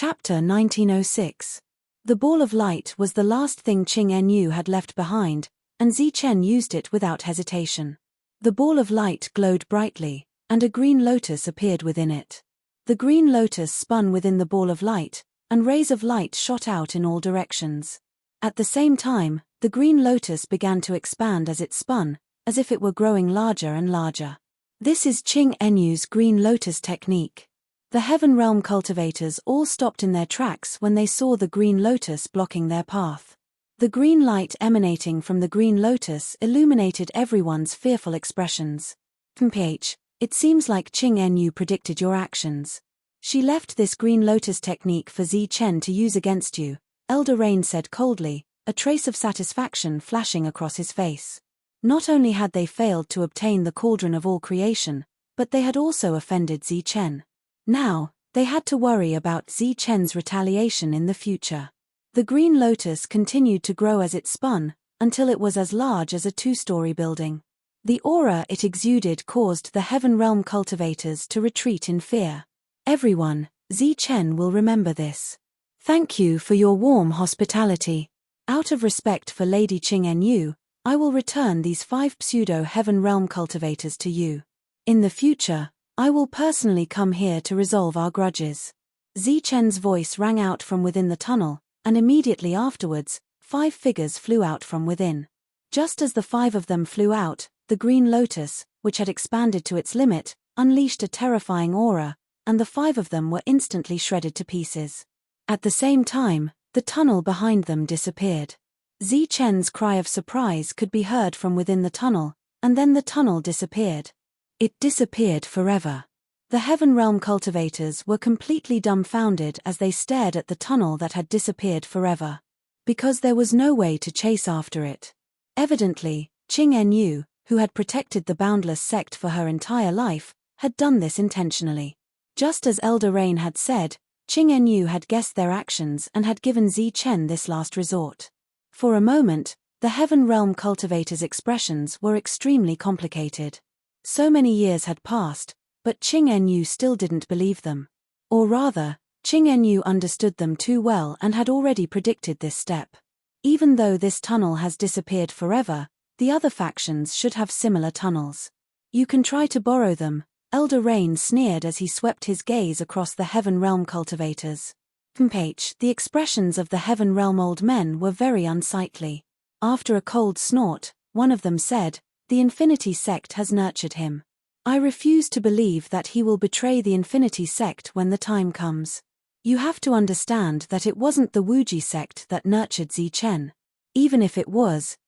Chapter 1906. The ball of light was the last thing Qing En had left behind, and Zichen used it without hesitation. The ball of light glowed brightly, and a green lotus appeared within it. The green lotus spun within the ball of light, and rays of light shot out in all directions. At the same time, the green lotus began to expand as it spun, as if it were growing larger and larger. This is Qing En's green lotus technique. The heaven realm cultivators all stopped in their tracks when they saw the green lotus blocking their path. The green light emanating from the green lotus illuminated everyone's fearful expressions. It seems like Qing En predicted your actions. She left this green lotus technique for Zichen to use against you, Elder Rain said coldly, a trace of satisfaction flashing across his face. Not only had they failed to obtain the cauldron of all creation, but they had also offended Zichen. Now, they had to worry about Zichen's retaliation in the future. The green lotus continued to grow as it spun, until it was as large as a 2-story building. The aura it exuded caused the heaven realm cultivators to retreat in fear. Everyone, Zichen will remember this. Thank you for your warm hospitality. Out of respect for Lady Qing En, I will return these 5 pseudo-heaven realm cultivators to you. In the future, I will personally come here to resolve our grudges. Zichen's voice rang out from within the tunnel, and immediately afterwards, 5 figures flew out from within. Just as the 5 of them flew out, the green lotus, which had expanded to its limit, unleashed a terrifying aura, and the 5 of them were instantly shredded to pieces. At the same time, the tunnel behind them disappeared. Zichen's cry of surprise could be heard from within the tunnel, and then the tunnel disappeared. It disappeared forever. The heaven realm cultivators were completely dumbfounded as they stared at the tunnel that had disappeared forever. Because there was no way to chase after it. Evidently, Qing En, who had protected the boundless sect for her entire life, had done this intentionally. Just as Elder Rain had said, Qing En had guessed their actions and had given Zichen this last resort. For a moment, the heaven realm cultivators' expressions were extremely complicated. So many years had passed, but Qing En still didn't believe them. Or rather, Qing En understood them too well and had already predicted this step. Even though this tunnel has disappeared forever, the other factions should have similar tunnels. You can try to borrow them, Elder Rain sneered as he swept his gaze across the heaven realm cultivators. The expressions of the heaven realm old men were very unsightly. After a cold snort, one of them said, "The Infinity Sect has nurtured him. I refuse to believe that he will betray the Infinity Sect when the time comes. You have to understand that it wasn't the Wuji Sect that nurtured Zichen. Even if it wasn't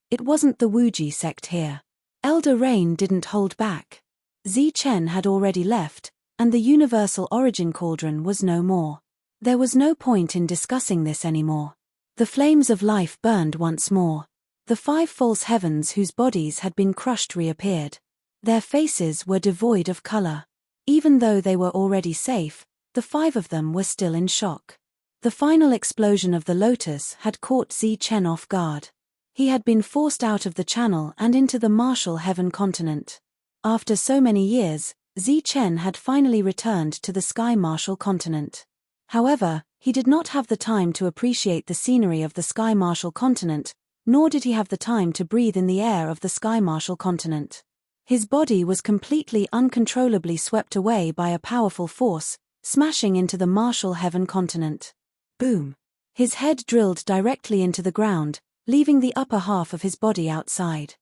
the Wuji Sect here." Elder Rain didn't hold back. Zichen had already left, and the Universal Origin Cauldron was no more. There was no point in discussing this anymore. The flames of life burned once more. The 5 false heavens whose bodies had been crushed reappeared. Their faces were devoid of color. Even though they were already safe, the 5 of them were still in shock. The final explosion of the lotus had caught Zichen off guard. He had been forced out of the channel and into the martial heaven continent. After so many years, Zichen had finally returned to the sky martial continent. However, he did not have the time to appreciate the scenery of the sky martial continent, nor did he have the time to breathe in the air of the sky martial continent. His body was completely uncontrollably swept away by a powerful force, smashing into the martial heaven continent. Boom! His head drilled directly into the ground, leaving the upper half of his body outside.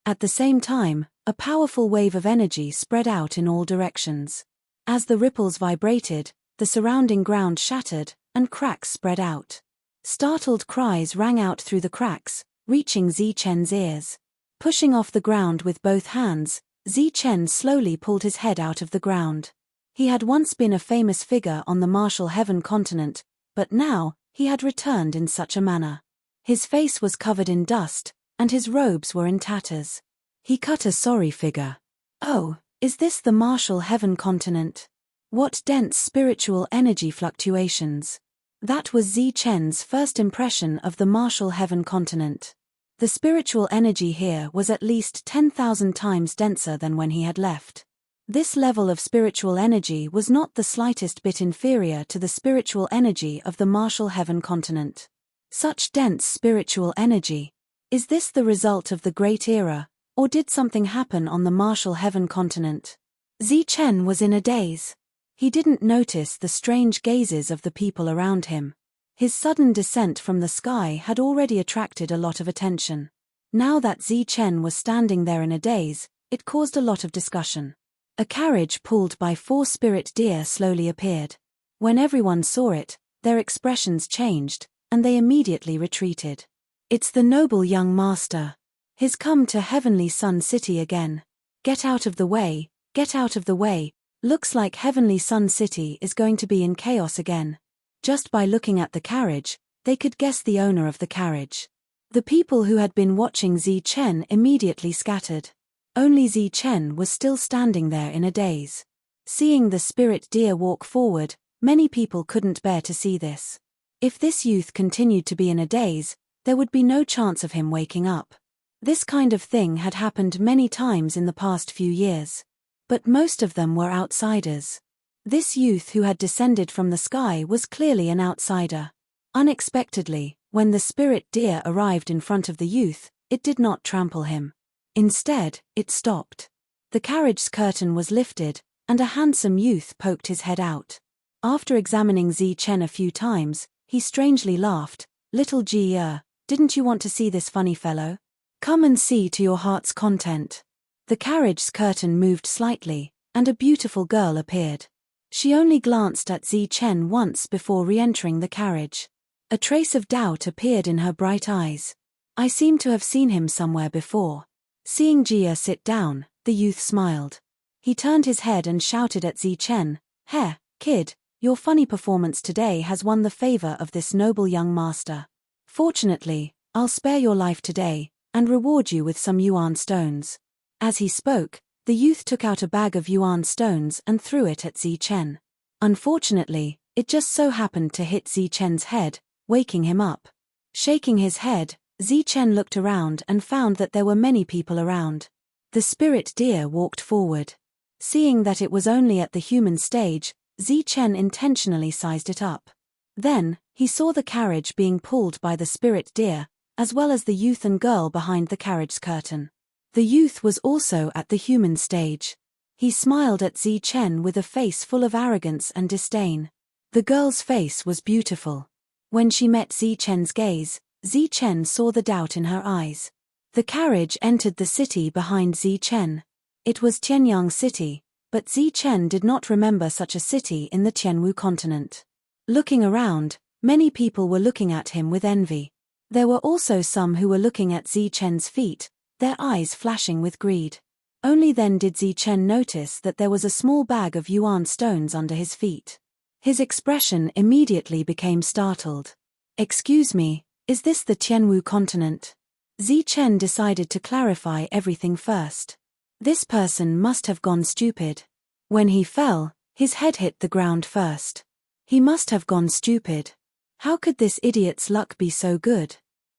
At the same time, a powerful wave of energy spread out in all directions. As the ripples vibrated, the surrounding ground shattered, and cracks spread out. Startled cries rang out through the cracks, reaching Zichen's ears. Pushing off the ground with both hands, Zichen slowly pulled his head out of the ground. He had once been a famous figure on the martial heaven continent, but now, he had returned in such a manner. His face was covered in dust, and his robes were in tatters. He cut a sorry figure. Oh, is this the martial heaven continent? What dense spiritual energy fluctuations. That was Zichen's first impression of the martial heaven continent. The spiritual energy here was at least 10,000 times denser than when he had left. This level of spiritual energy was not the slightest bit inferior to the spiritual energy of the martial heaven continent. Such dense spiritual energy. Is this the result of the Great Era, or did something happen on the martial heaven continent? Zichen was in a daze. He didn't notice the strange gazes of the people around him. His sudden descent from the sky had already attracted a lot of attention. Now that Zichen was standing there in a daze, it caused a lot of discussion. A carriage pulled by 4 spirit deer slowly appeared. When everyone saw it, their expressions changed, and they immediately retreated. It's the noble young master. He's come to Heavenly Sun City again. Get out of the way, get out of the way. Looks like Heavenly Sun City is going to be in chaos again. Just by looking at the carriage, they could guess the owner of the carriage. The people who had been watching Zichen immediately scattered. Only Zichen was still standing there in a daze. Seeing the spirit deer walk forward, many people couldn't bear to see this. If this youth continued to be in a daze, there would be no chance of him waking up. This kind of thing had happened many times in the past few years. But most of them were outsiders. This youth who had descended from the sky was clearly an outsider. Unexpectedly, when the spirit deer arrived in front of the youth, it did not trample him. Instead, it stopped. The carriage's curtain was lifted, and a handsome youth poked his head out. After examining Zichen a few times, he strangely laughed. Little Ji, didn't you want to see this funny fellow? Come and see to your heart's content. The carriage's curtain moved slightly, and a beautiful girl appeared. She only glanced at Zichen once before re-entering the carriage. A trace of doubt appeared in her bright eyes. I seem to have seen him somewhere before. Seeing Jia sit down, the youth smiled. He turned his head and shouted at Zichen, "Hey, kid, your funny performance today has won the favor of this noble young master. Fortunately, I'll spare your life today, and reward you with some yuan stones." As he spoke, the youth took out a bag of yuan stones and threw it at Zichen. Unfortunately, it just so happened to hit Zichen's head, waking him up. Shaking his head, Zichen looked around and found that there were many people around. The spirit deer walked forward. Seeing that it was only at the human stage, Zichen intentionally sized it up. Then, he saw the carriage being pulled by the spirit deer, as well as the youth and girl behind the carriage's curtain. The youth was also at the human stage. He smiled at Zichen with a face full of arrogance and disdain. The girl's face was beautiful. When she met Zichen's gaze, Zichen saw the doubt in her eyes. The carriage entered the city behind Zichen. It was Tianyang City, but Zichen did not remember such a city in the Tianwu continent. Looking around, many people were looking at him with envy. There were also some who were looking at Zichen's feet, their eyes flashing with greed. Only then did Zichen notice that there was a small bag of yuan stones under his feet. His expression immediately became startled. "Excuse me, is this the Tianwu continent?" Zichen decided to clarify everything first. This person must have gone stupid. When he fell, his head hit the ground first. He must have gone stupid. How could this idiot's luck be so good?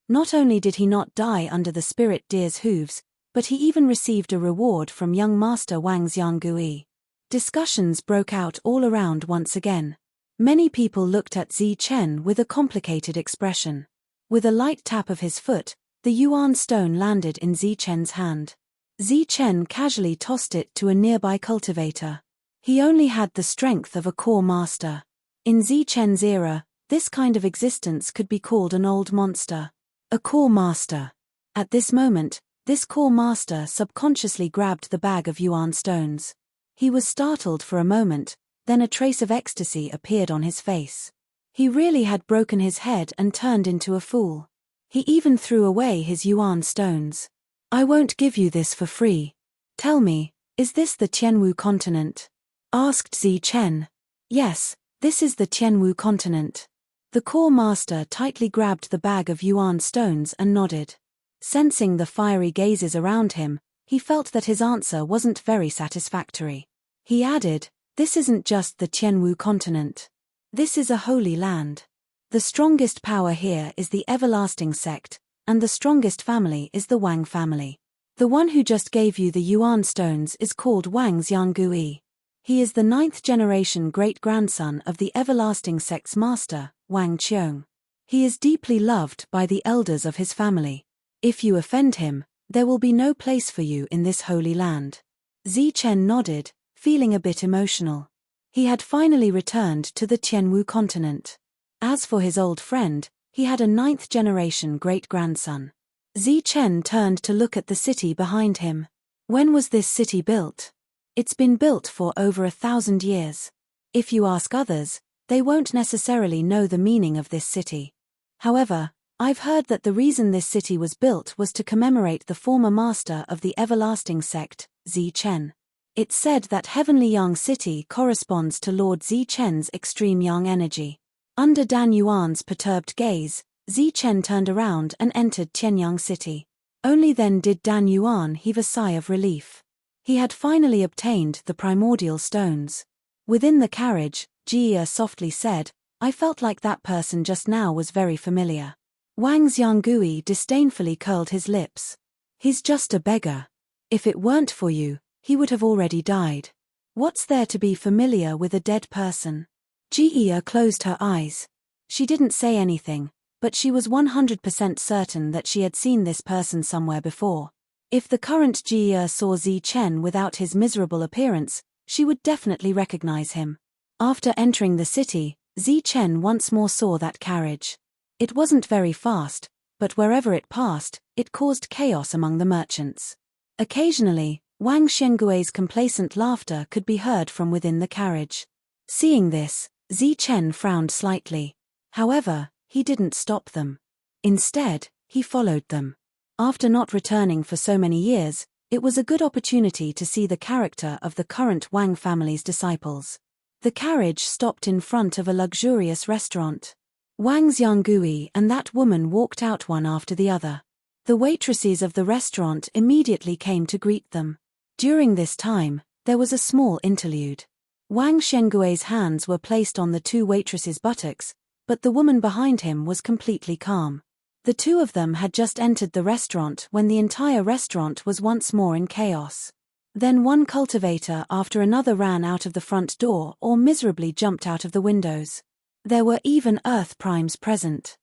Not only did he not die under the spirit deer's hooves, but he even received a reward from young master Wang Xianggui. Discussions broke out all around once again. Many people looked at Zichen with a complicated expression. With a light tap of his foot, the yuan stone landed in Zichen's hand. Zichen casually tossed it to a nearby cultivator. He only had the strength of a core master. In Zichen's era, this kind of existence could be called an old monster. A core master. At this moment, this core master subconsciously grabbed the bag of yuan stones. He was startled for a moment, then a trace of ecstasy appeared on his face. He really had broken his head and turned into a fool. He even threw away his yuan stones. "I won't give you this for free. Tell me, is this the Tianwu continent?" asked Zichen. "Yes, this is the Tianwu continent." The core master tightly grabbed the bag of yuan stones and nodded. Sensing the fiery gazes around him, he felt that his answer wasn't very satisfactory. He added, "This isn't just the Tianwu continent. This is a holy land. The strongest power here is the everlasting sect, and the strongest family is the Wang family. The one who just gave you the Yuan stones is called Wang Xianggui. He is the 9th generation great-grandson of the everlasting sect's master, Wang Qiong. He is deeply loved by the elders of his family. If you offend him, there will be no place for you in this holy land. Zichen nodded, feeling a bit emotional. He had finally returned to the Tianwu continent. As for his old friend, he had a 9th generation great-grandson. Zichen turned to look at the city behind him. When was this city built? It's been built for over 1,000 years. If you ask others, they won't necessarily know the meaning of this city. However, I've heard that the reason this city was built was to commemorate the former master of the everlasting sect, Zichen. It's said that Heavenly Yang City corresponds to Lord Zichen's extreme yang energy. Under Dan Yuan's perturbed gaze, Zichen turned around and entered Tianyang City. Only then did Dan Yuan heave a sigh of relief. He had finally obtained the primordial stones. Within the carriage, Jia softly said, "I felt like that person just now was very familiar." Wang Xianggui disdainfully curled his lips. "He's just a beggar. If it weren't for you, he would have already died. What's there to be familiar with a dead person?" Jia closed her eyes. She didn't say anything, but she was 100% certain that she had seen this person somewhere before. If the current Jia saw Zichen without his miserable appearance, she would definitely recognize him. After entering the city, Zichen once more saw that carriage. It wasn't very fast, but wherever it passed, it caused chaos among the merchants. Occasionally, Wang Xianggui's complacent laughter could be heard from within the carriage. Seeing this, Zichen frowned slightly. However, he didn't stop them. Instead, he followed them. After not returning for so many years, it was a good opportunity to see the character of the current Wang family's disciples. The carriage stopped in front of a luxurious restaurant. Wang Xianggui and that woman walked out one after the other. The waitresses of the restaurant immediately came to greet them. During this time, there was a small interlude. Wang Xianggui's hands were placed on the two waitresses' buttocks, but the woman behind him was completely calm. The two of them had just entered the restaurant when the entire restaurant was once more in chaos. Then one cultivator after another ran out of the front door or miserably jumped out of the windows. There were even Earth Primes present.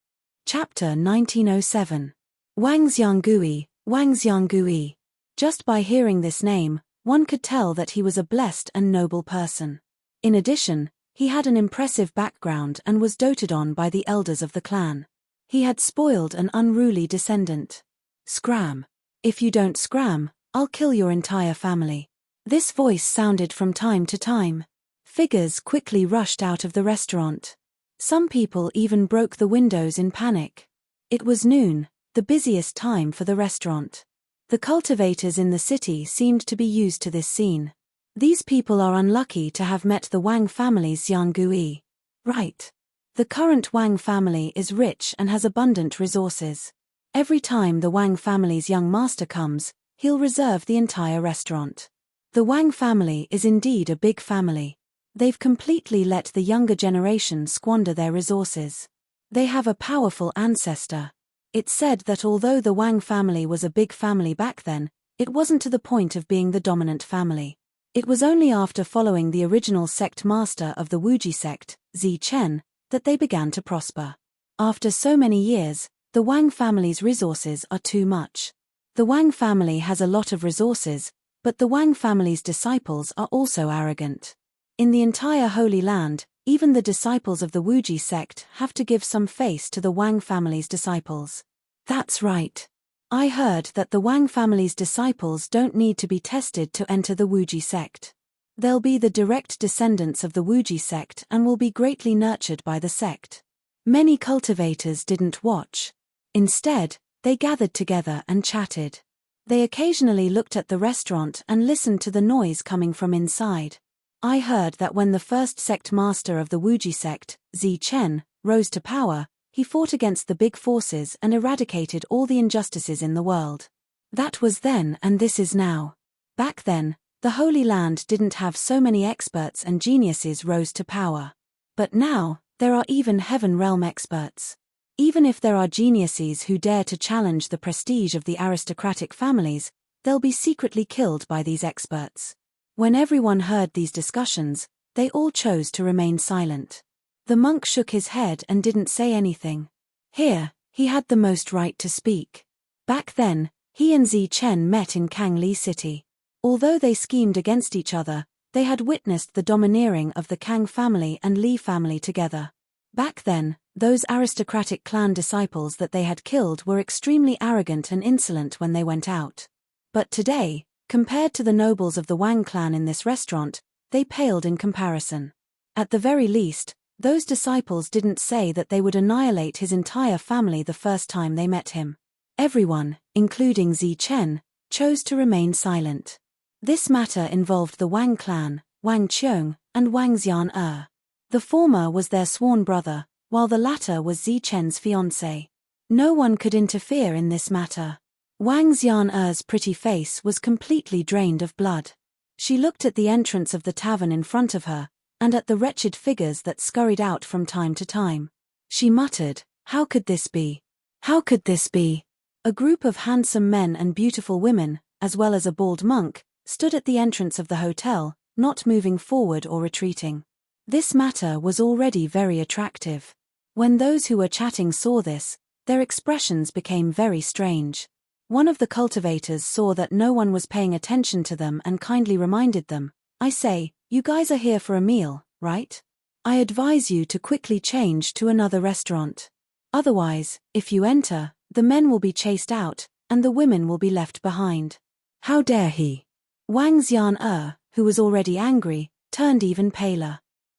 Chapter 1907. Wang Xianggui, Wang Xianggui. Just by hearing this name, one could tell that he was a blessed and noble person. In addition, he had an impressive background and was doted on by the elders of the clan. He had spoiled an unruly descendant. "Scram. If you don't scram, I'll kill your entire family." This voice sounded from time to time. Figures quickly rushed out of the restaurant. Some people even broke the windows in panic. It was noon, the busiest time for the restaurant. The cultivators in the city seemed to be used to this scene. These people are unlucky to have met the Wang family's Xianggui. Right. The current Wang family is rich and has abundant resources. Every time the Wang family's young master comes, he'll reserve the entire restaurant. The Wang family is indeed a big family. They've completely let the younger generation squander their resources. They have a powerful ancestor. It's said that although the Wang family was a big family back then, it wasn't to the point of being the dominant family. It was only after following the original sect master of the Wuji sect, Zichen, that they began to prosper. After so many years, the Wang family's resources are too much. The Wang family has a lot of resources, but the Wang family's disciples are also arrogant. In the entire Holy Land, even the disciples of the Wuji sect have to give some face to the Wang family's disciples. That's right. I heard that the Wang family's disciples don't need to be tested to enter the Wuji sect. They'll be the direct descendants of the Wuji sect and will be greatly nurtured by the sect. Many cultivators didn't watch. Instead, they gathered together and chatted. They occasionally looked at the restaurant and listened to the noise coming from inside. I heard that when the first sect master of the Wuji sect, Zichen, rose to power, he fought against the big forces and eradicated all the injustices in the world. That was then and this is now. Back then, the Holy Land didn't have so many experts and geniuses rose to power. But now, there are even Heaven Realm experts. Even if there are geniuses who dare to challenge the prestige of the aristocratic families, they'll be secretly killed by these experts. When everyone heard these discussions, they all chose to remain silent. The monk shook his head and didn't say anything. Here, he had the most right to speak. Back then, he and Zi Chen met in Kangli City. Although they schemed against each other, they had witnessed the domineering of the Kang family and Li family together. Back then, those aristocratic clan disciples that they had killed were extremely arrogant and insolent when they went out. But today, compared to the nobles of the Wang clan in this restaurant, they paled in comparison. At the very least, those disciples didn't say that they would annihilate his entire family the first time they met him. Everyone, including Zi Chen, chose to remain silent. This matter involved the Wang clan, Wang Qiong, and Wang Xian. The former was their sworn brother, while the latter was Zi Chen's fiancé. No one could interfere in this matter. Wang Xian's pretty face was completely drained of blood. She looked at the entrance of the tavern in front of her, and at the wretched figures that scurried out from time to time. She muttered, "How could this be? How could this be?" A group of handsome men and beautiful women, as well as a bald monk, stood at the entrance of the hotel, not moving forward or retreating. This matter was already very attractive. When those who were chatting saw this, their expressions became very strange. One of the cultivators saw that no one was paying attention to them and kindly reminded them, "I say, you guys are here for a meal, right? I advise you to quickly change to another restaurant. Otherwise, if you enter, the men will be chased out, and the women will be left behind." How dare he? Wang Xian, who was already angry, turned even paler.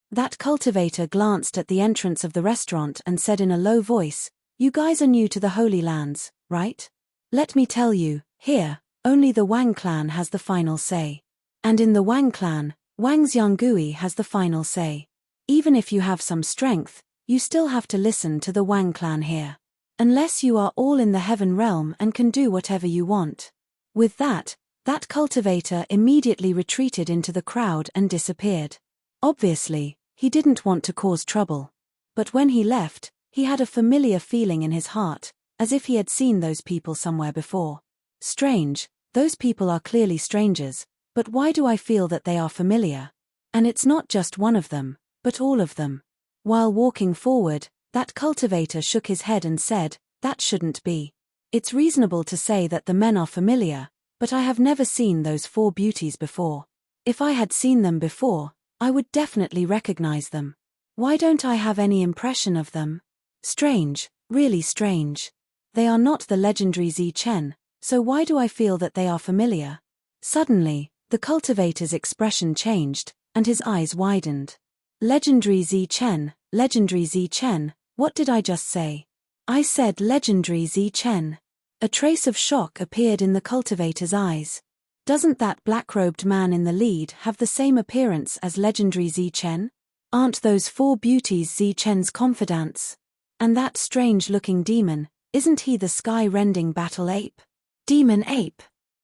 That cultivator glanced at the entrance of the restaurant and said in a low voice, "You guys are new to the Holy Lands, right? Let me tell you, here, only the Wang clan has the final say. And in the Wang clan, Wang Xianggui has the final say. Even if you have some strength, you still have to listen to the Wang clan here. Unless you are all in the heaven realm and can do whatever you want." With that cultivator immediately retreated into the crowd and disappeared. Obviously, he didn't want to cause trouble. But when he left, he had a familiar feeling in his heart, as if he had seen those people somewhere before. Strange, those people are clearly strangers, but why do I feel that they are familiar? And it's not just one of them, but all of them. While walking forward, that cultivator shook his head and said, "That shouldn't be. It's reasonable to say that the men are familiar, but I have never seen those four beauties before. If I had seen them before, I would definitely recognize them. Why don't I have any impression of them? Strange, really strange. They are not the legendary Zi Chen, so why do I feel that they are familiar?" Suddenly, the cultivator's expression changed, and his eyes widened. Legendary Zi Chen, what did I just say? I said legendary Zi Chen. A trace of shock appeared in the cultivator's eyes. Doesn't that black-robed man in the lead have the same appearance as legendary Zi Chen? Aren't those four beauties Zi Chen's confidants? And that strange-looking demon, isn't he the sky-rending battle ape? Demon ape.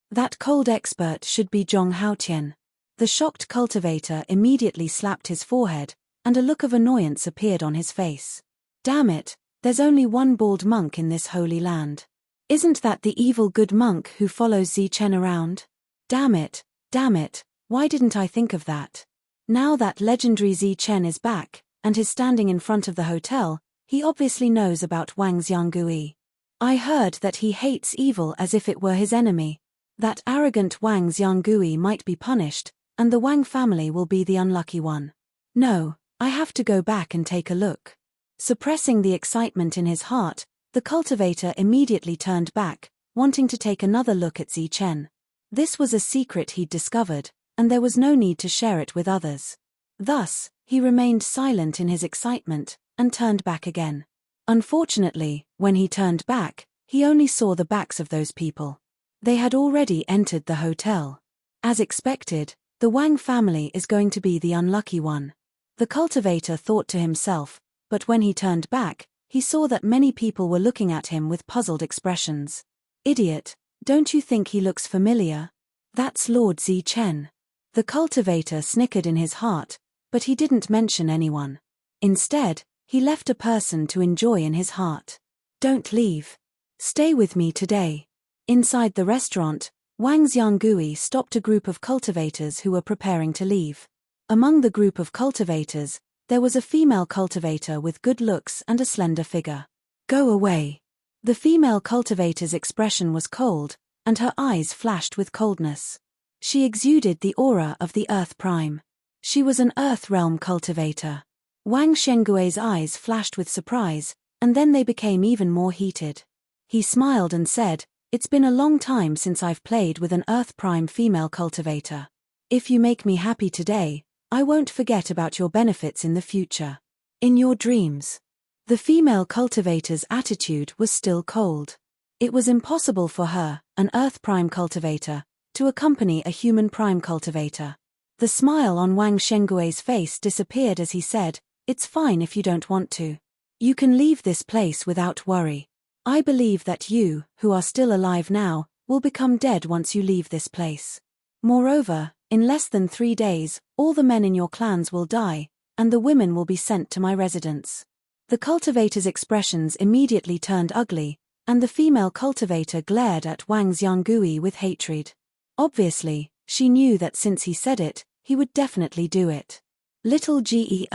That cold expert should be Zhong Haotian. The shocked cultivator immediately slapped his forehead, and a look of annoyance appeared on his face. Damn it, there's only one bald monk in this holy land. Isn't that the evil good monk who follows Zi Chen around? Damn it, why didn't I think of that? Now that legendary Zi Chen is back, and is standing in front of the hotel, he obviously knows about Wang Xianggui. I heard that he hates evil as if it were his enemy. That arrogant Wang Xianggui might be punished, and the Wang family will be the unlucky one. No, I have to go back and take a look. Suppressing the excitement in his heart, the cultivator immediately turned back, wanting to take another look at Zi Chen. This was a secret he'd discovered, and there was no need to share it with others. Thus, he remained silent in his excitement, and turned back again. Unfortunately, when he turned back, he only saw the backs of those people. They had already entered the hotel. As expected, the Wang family is going to be the unlucky one. The cultivator thought to himself, but when he turned back, he saw that many people were looking at him with puzzled expressions. Idiot, don't you think he looks familiar? That's Lord Zi Chen. The cultivator snickered in his heart, but he didn't mention anyone. Instead, he left a person to enjoy in his heart. Don't leave. Stay with me today. Inside the restaurant, Wang Xiangui stopped a group of cultivators who were preparing to leave. Among the group of cultivators, there was a female cultivator with good looks and a slender figure. "Go away." The female cultivator's expression was cold, and her eyes flashed with coldness. She exuded the aura of the Earth Prime. She was an Earth Realm cultivator. Wang Shengui's eyes flashed with surprise, and then they became even more heated. He smiled and said, "It's been a long time since I've played with an Earth Prime female cultivator. If you make me happy today, I won't forget about your benefits in the future. In your dreams." The female cultivator's attitude was still cold. It was impossible for her, an Earth Prime cultivator, to accompany a human Prime cultivator. The smile on Wang Shengui's face disappeared as he said, "It's fine if you don't want to. You can leave this place without worry. I believe that you, who are still alive now, will become dead once you leave this place. Moreover, in less than 3 days, all the men in your clans will die, and the women will be sent to my residence." The cultivator's expressions immediately turned ugly, and the female cultivator glared at Wang Xiangui with hatred. Obviously, she knew that since he said it, he would definitely do it. Little Ge,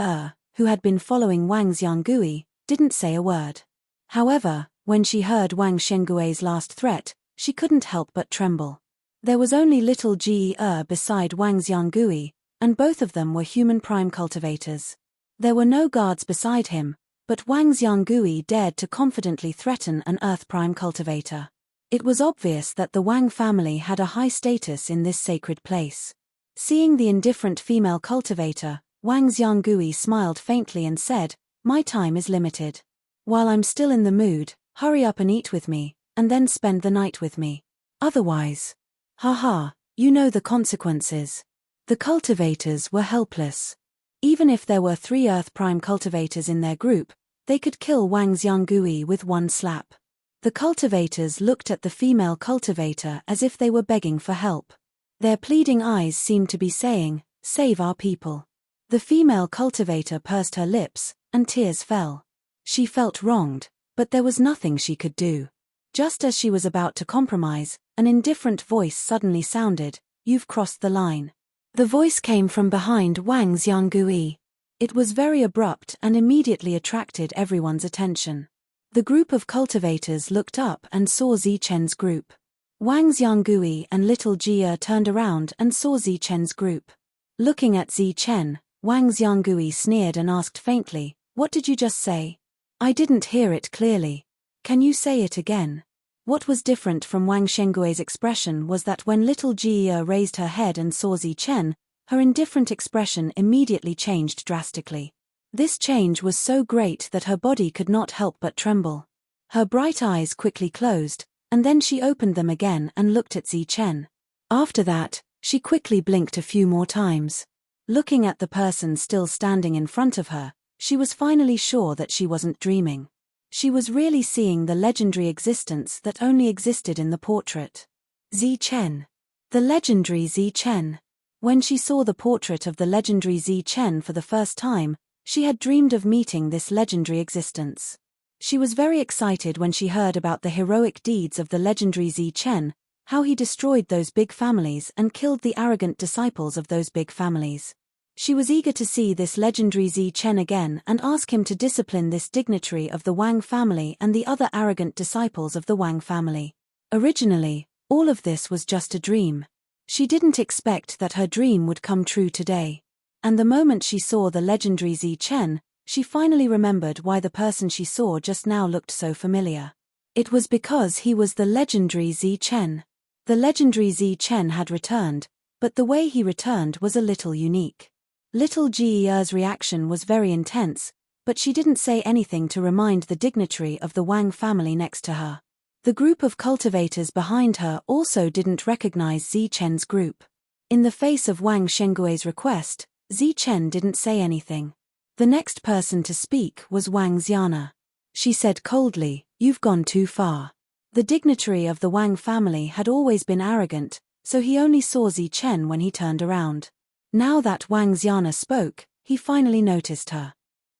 who had been following Wang Xiangui, didn't say a word. However, when she heard Wang Shengui's last threat, she couldn't help but tremble. There was only little Ge beside Wang Xiangui, and both of them were human Prime cultivators. There were no guards beside him, but Wang Xiangui dared to confidently threaten an Earth Prime cultivator. It was obvious that the Wang family had a high status in this sacred place. Seeing the indifferent female cultivator, Wang Xiangui smiled faintly and said, "My time is limited. While I'm still in the mood, hurry up and eat with me, and then spend the night with me. Otherwise, haha, you know the consequences." The cultivators were helpless. Even if there were 3 Earth Prime cultivators in their group, they could kill Wang Xiangui with one slap. The cultivators looked at the female cultivator as if they were begging for help. Their pleading eyes seemed to be saying, "Save our people." The female cultivator pursed her lips, and tears fell. She felt wronged, but there was nothing she could do. Just as she was about to compromise, an indifferent voice suddenly sounded, "You've crossed the line." The voice came from behind Wang Xiangui. It was very abrupt and immediately attracted everyone's attention. The group of cultivators looked up and saw Zichen's group. Wang Xiangui and little Jia turned around and saw Zichen's group. Looking at Zichen, Wang Xiangui sneered and asked faintly, "What did you just say? I didn't hear it clearly. Can you say it again?" What was different from Wang Shengui's expression was that when little Jia raised her head and saw Zichen, her indifferent expression immediately changed drastically. This change was so great that her body could not help but tremble. Her bright eyes quickly closed, and then she opened them again and looked at Zichen. After that, she quickly blinked a few more times. Looking at the person still standing in front of her, she was finally sure that she wasn't dreaming. She was really seeing the legendary existence that only existed in the portrait. Zichen. The legendary Zichen. When she saw the portrait of the legendary Zichen for the first time, she had dreamed of meeting this legendary existence. She was very excited when she heard about the heroic deeds of the legendary Zichen, how he destroyed those big families and killed the arrogant disciples of those big families. She was eager to see this legendary Zichen again and ask him to discipline this dignitary of the Wang family and the other arrogant disciples of the Wang family. Originally, all of this was just a dream. She didn't expect that her dream would come true today. And the moment she saw the legendary Zichen, she finally remembered why the person she saw just now looked so familiar. It was because he was the legendary Zichen. The legendary Zichen had returned, but the way he returned was a little unique. Little Jie's reaction was very intense, but she didn't say anything to remind the dignitary of the Wang family next to her. The group of cultivators behind her also didn't recognize Zichen's group. In the face of Wang Shengui's request, Zichen didn't say anything. The next person to speak was Wang Xiana. She said coldly, "You've gone too far." The dignitary of the Wang family had always been arrogant, so he only saw Zichen when he turned around. Now that Wang Xiana spoke, he finally noticed her.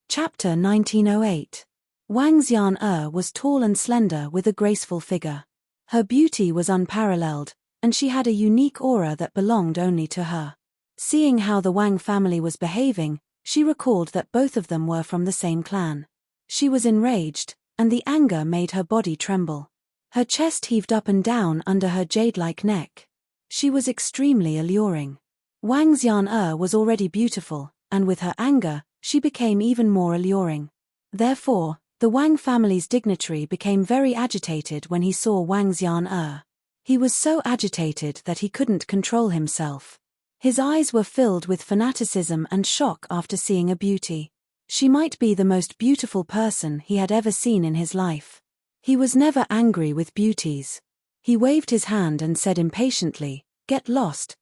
Chapter 1908. Wang Xian was tall and slender with a graceful figure. Her beauty was unparalleled, and she had a unique aura that belonged only to her. Seeing how the Wang family was behaving, she recalled that both of them were from the same clan. She was enraged, and the anger made her body tremble. Her chest heaved up and down under her jade-like neck. She was extremely alluring. Wang Xian'er was already beautiful, and with her anger, she became even more alluring. Therefore, the Wang family's dignitary became very agitated when he saw Wang Xian'er. He was so agitated that he couldn't control himself. His eyes were filled with fanaticism and shock after seeing a beauty. She might be the most beautiful person he had ever seen in his life. He was never angry with beauties. He waved his hand and said impatiently, get lost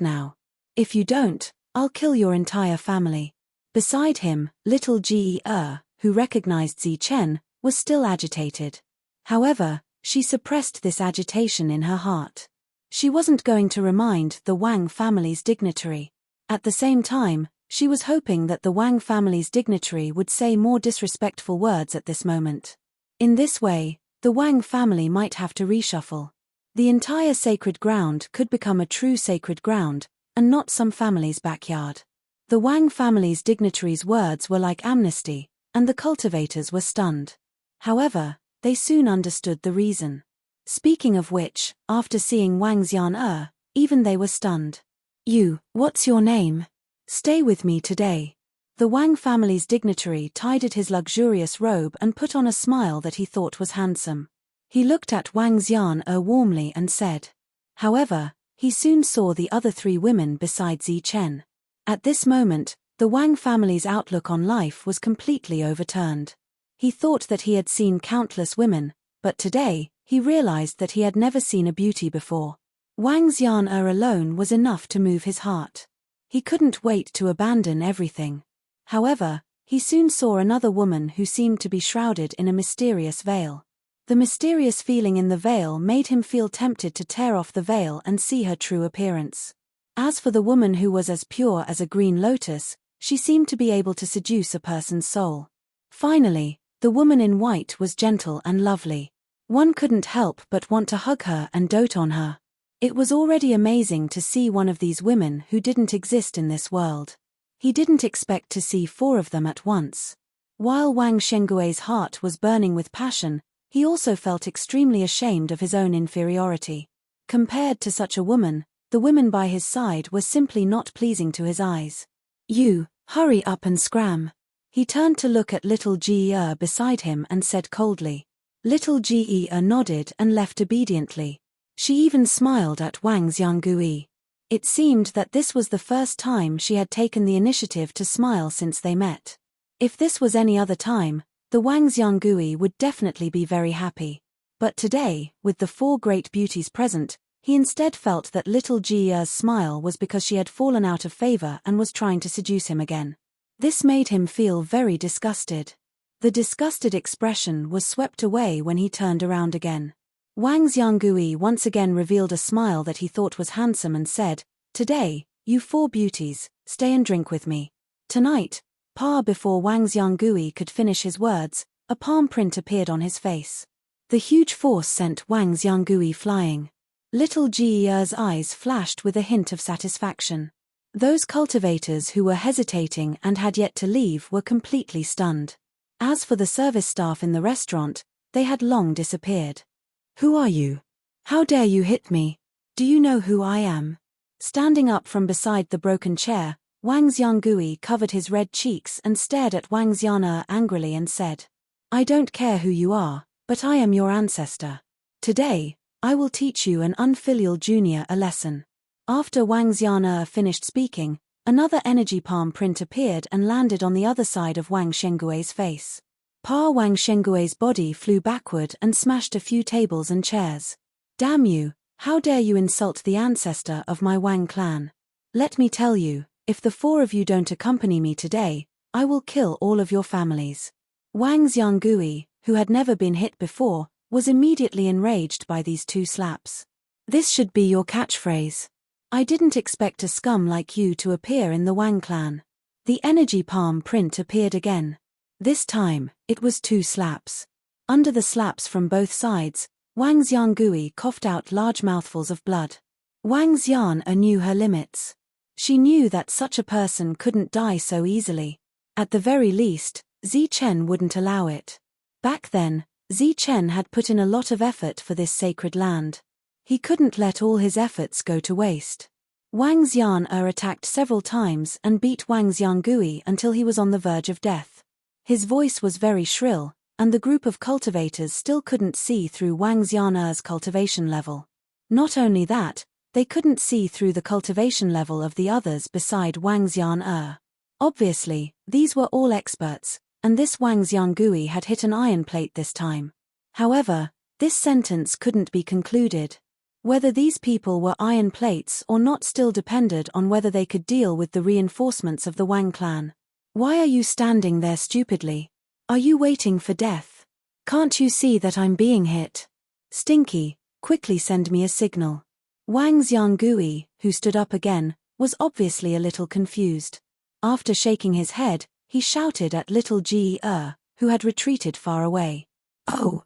now. If you don't, I'll kill your entire family." Beside him, little Ji who recognized Zi Chen, was still agitated. However, she suppressed this agitation in her heart. She wasn't going to remind the Wang family's dignitary. At the same time, she was hoping that the Wang family's dignitary would say more disrespectful words at this moment. In this way, the Wang family might have to reshuffle. The entire sacred ground could become a true sacred ground, and not some family's backyard. The Wang family's dignitary's words were like amnesty, and the cultivators were stunned. However, they soon understood the reason. Speaking of which, after seeing Wang Xian'er, even they were stunned. "You, what's your name? Stay with me today." The Wang family's dignitary tidied his luxurious robe and put on a smile that he thought was handsome. He looked at Wang Xian'er warmly and said. However, he soon saw the other three women besides Zi Chen. At this moment, the Wang family's outlook on life was completely overturned. He thought that he had seen countless women, but today, he realized that he had never seen a beauty before. Wang Xian'er alone was enough to move his heart. He couldn't wait to abandon everything. However, he soon saw another woman who seemed to be shrouded in a mysterious veil. The mysterious feeling in the veil made him feel tempted to tear off the veil and see her true appearance. As for the woman who was as pure as a green lotus, she seemed to be able to seduce a person's soul. Finally, the woman in white was gentle and lovely. One couldn't help but want to hug her and dote on her. It was already amazing to see one of these women who didn't exist in this world. He didn't expect to see four of them at once. While Wang Shengui's heart was burning with passion, he also felt extremely ashamed of his own inferiority. Compared to such a woman, the women by his side were simply not pleasing to his eyes. "You, hurry up and scram." He turned to look at little Ji beside him and said coldly. Little Ji nodded and left obediently. She even smiled at Wang Xiangui. It seemed that this was the first time she had taken the initiative to smile since they met. If this was any other time, the Wang Xiangui would definitely be very happy. But today, with the four great beauties present, he instead felt that little Ji's smile was because she had fallen out of favor and was trying to seduce him again. This made him feel very disgusted. The disgusted expression was swept away when he turned around again. Wang Xiangui once again revealed a smile that he thought was handsome and said, "Today, you four beauties, stay and drink with me." Tonight, before Wang Xiangui could finish his words, a palm print appeared on his face. The huge force sent Wang Xiangui flying. Little Ji's eyes flashed with a hint of satisfaction. Those cultivators who were hesitating and had yet to leave were completely stunned. As for the service staff in the restaurant, they had long disappeared. "Who are you? How dare you hit me? Do you know who I am?" Standing up from beside the broken chair, Wang Xiangui covered his red cheeks and stared at Wang Xian'er angrily and said, "I don't care who you are, but I am your ancestor. Today, I will teach you an unfilial junior a lesson." After Wang Xian'er finished speaking, another energy palm print appeared and landed on the other side of Wang Shengui's face. Wang Shengui's body flew backward and smashed a few tables and chairs. "Damn you, how dare you insult the ancestor of my Wang clan? Let me tell you, if the four of you don't accompany me today, I will kill all of your families." Wang Xiangui, who had never been hit before, was immediately enraged by these two slaps. "This should be your catchphrase. I didn't expect a scum like you to appear in the Wang clan." The energy palm print appeared again. This time, it was two slaps. Under the slaps from both sides, Wang Xiangui coughed out large mouthfuls of blood. Wang Xian knew her limits. She knew that such a person couldn't die so easily. At the very least, Zi Chen wouldn't allow it. Back then, Zi Chen had put in a lot of effort for this sacred land. He couldn't let all his efforts go to waste. Wang Xian attacked several times and beat Wang Xiangui until he was on the verge of death. His voice was very shrill, and the group of cultivators still couldn't see through Wang Xian's cultivation level. Not only that, they couldn't see through the cultivation level of the others beside Wang Xian. Obviously, these were all experts, and this Wang Xiangui had hit an iron plate this time. However, this sentence couldn't be concluded. Whether these people were iron plates or not still depended on whether they could deal with the reinforcements of the Wang clan. Why are you standing there stupidly? Are you waiting for death? Can't you see that I'm being hit? Stinky, quickly send me a signal. Wang Xiangui, who stood up again, was obviously a little confused. After shaking his head, he shouted at little Ge, who had retreated far away. Oh.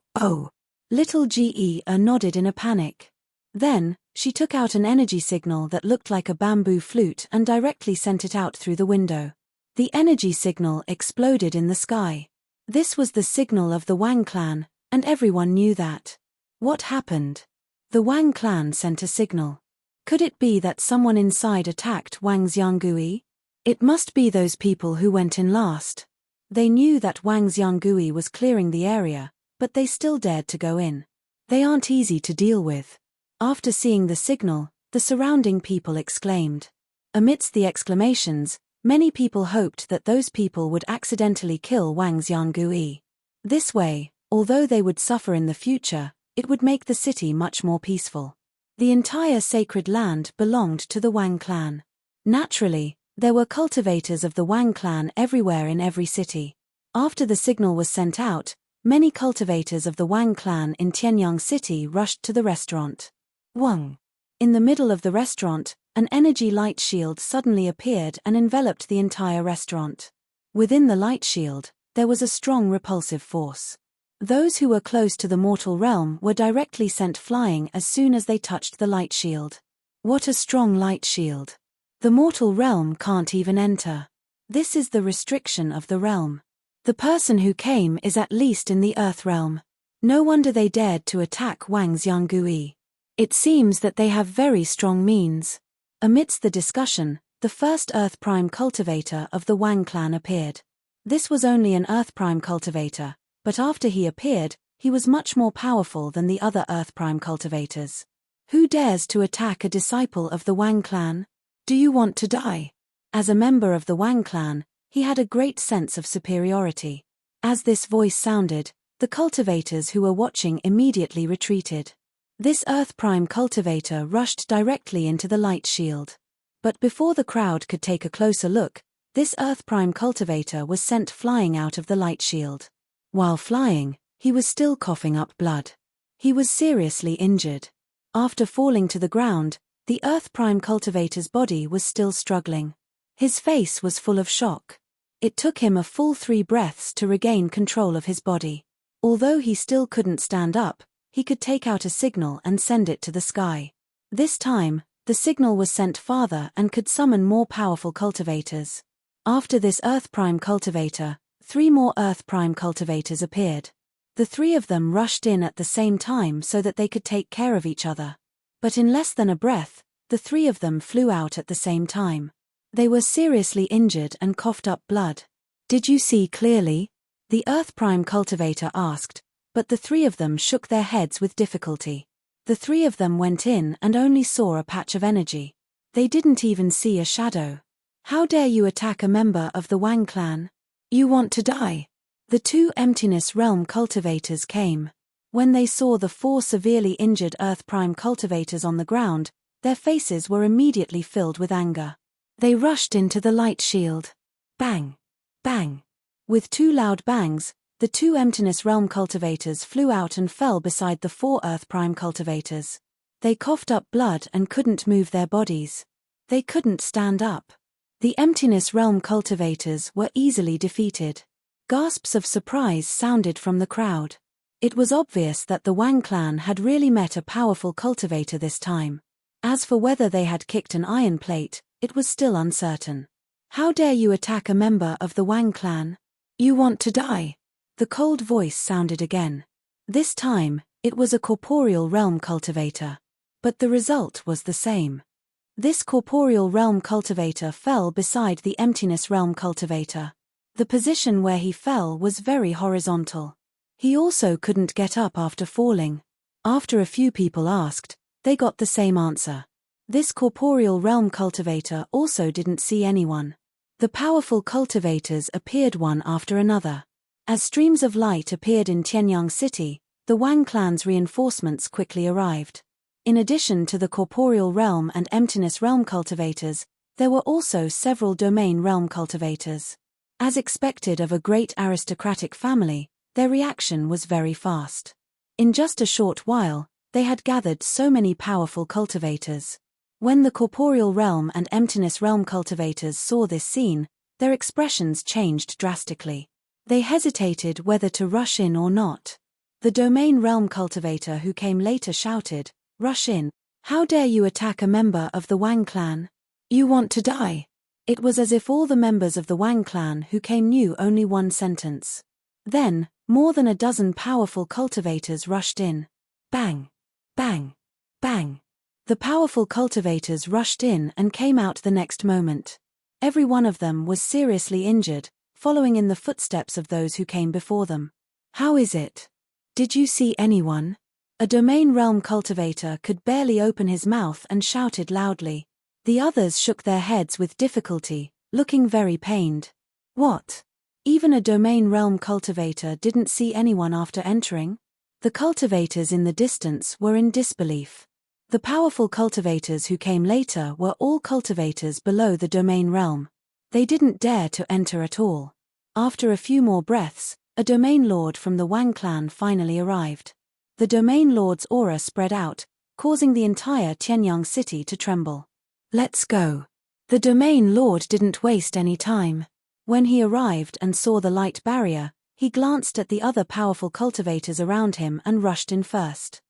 Little Ge nodded in a panic. Then, she took out an energy signal that looked like a bamboo flute and directly sent it out through the window. The energy signal exploded in the sky. This was the signal of the Wang clan, and everyone knew that. What happened? The Wang clan sent a signal. Could it be that someone inside attacked Wang Xiangui? It must be those people who went in last. They knew that Wang Xiangui was clearing the area, but they still dared to go in. They aren't easy to deal with. After seeing the signal, the surrounding people exclaimed. Amidst the exclamations, many people hoped that those people would accidentally kill Wang Xiangui. This way, although they would suffer in the future, it would make the city much more peaceful. The entire sacred land belonged to the Wang clan. Naturally, there were cultivators of the Wang clan everywhere in every city. After the signal was sent out, many cultivators of the Wang clan in Tianyang City rushed to the restaurant. Wang. In the middle of the restaurant, an energy light shield suddenly appeared and enveloped the entire restaurant. Within the light shield, there was a strong repulsive force. Those who were close to the mortal realm were directly sent flying as soon as they touched the light shield. What a strong light shield! The mortal realm can't even enter. This is the restriction of the realm. The person who came is at least in the earth realm. No wonder they dared to attack Wang Xiangui. It seems that they have very strong means. Amidst the discussion, the first Earth Prime cultivator of the Wang clan appeared. This was only an Earth Prime cultivator, but after he appeared, he was much more powerful than the other Earth Prime cultivators. Who dares to attack a disciple of the Wang clan? Do you want to die? As a member of the Wang clan, he had a great sense of superiority. As this voice sounded, the cultivators who were watching immediately retreated. This Earth Prime cultivator rushed directly into the light shield. But before the crowd could take a closer look, this Earth Prime cultivator was sent flying out of the light shield. While flying, he was still coughing up blood. He was seriously injured. After falling to the ground, the Earth Prime cultivator's body was still struggling. His face was full of shock. It took him a full 3 breaths to regain control of his body. Although he still couldn't stand up, he could take out a signal and send it to the sky. This time, the signal was sent farther and could summon more powerful cultivators. After this Earth Prime cultivator, 3 more Earth Prime cultivators appeared. The 3 of them rushed in at the same time so that they could take care of each other. But in less than a breath, the 3 of them flew out at the same time. They were seriously injured and coughed up blood. Did you see clearly? The Earth Prime cultivator asked, but the 3 of them shook their heads with difficulty. The 3 of them went in and only saw a patch of energy. They didn't even see a shadow. How dare you attack a member of the Wang clan? You want to die. The 2 Emptiness Realm cultivators came. When they saw the 4 severely injured Earth Prime cultivators on the ground, their faces were immediately filled with anger. They rushed into the light shield. Bang! Bang! With 2 loud bangs, the 2 Emptiness Realm cultivators flew out and fell beside the 4 Earth Prime cultivators. They coughed up blood and couldn't move their bodies. They couldn't stand up. The Emptiness Realm cultivators were easily defeated. Gasps of surprise sounded from the crowd. It was obvious that the Wang clan had really met a powerful cultivator this time. As for whether they had kicked an iron plate, it was still uncertain. "How dare you attack a member of the Wang clan? You want to die?" The cold voice sounded again. This time, it was a corporeal realm cultivator. But the result was the same. This corporeal realm cultivator fell beside the emptiness realm cultivator. The position where he fell was very horizontal. He also couldn't get up after falling. After a few people asked, they got the same answer. This corporeal realm cultivator also didn't see anyone. The powerful cultivators appeared one after another. As streams of light appeared in Tianyang City, the Wang clan's reinforcements quickly arrived. In addition to the corporeal realm and emptiness realm cultivators, there were also several domain realm cultivators. As expected of a great aristocratic family, their reaction was very fast. In just a short while, they had gathered so many powerful cultivators. When the corporeal realm and emptiness realm cultivators saw this scene, their expressions changed drastically. They hesitated whether to rush in or not. The domain realm cultivator who came later shouted, "Rush in! How dare you attack a member of the Wang clan? You want to die!" It was as if all the members of the Wang clan who came knew only one sentence. Then, more than a dozen powerful cultivators rushed in. Bang! Bang! Bang! The powerful cultivators rushed in and came out the next moment. Every one of them was seriously injured, following in the footsteps of those who came before them. "How is it? Did you see anyone?" A domain realm cultivator could barely open his mouth and shouted loudly. The others shook their heads with difficulty, looking very pained. What? Even a domain realm cultivator didn't see anyone after entering? The cultivators in the distance were in disbelief. The powerful cultivators who came later were all cultivators below the domain realm. They didn't dare to enter at all. After a few more breaths, a domain lord from the Wang clan finally arrived. The domain lord's aura spread out, causing the entire Tianyang City to tremble. "Let's go." The domain lord didn't waste any time. When he arrived and saw the light barrier, he glanced at the other powerful cultivators around him and rushed in first.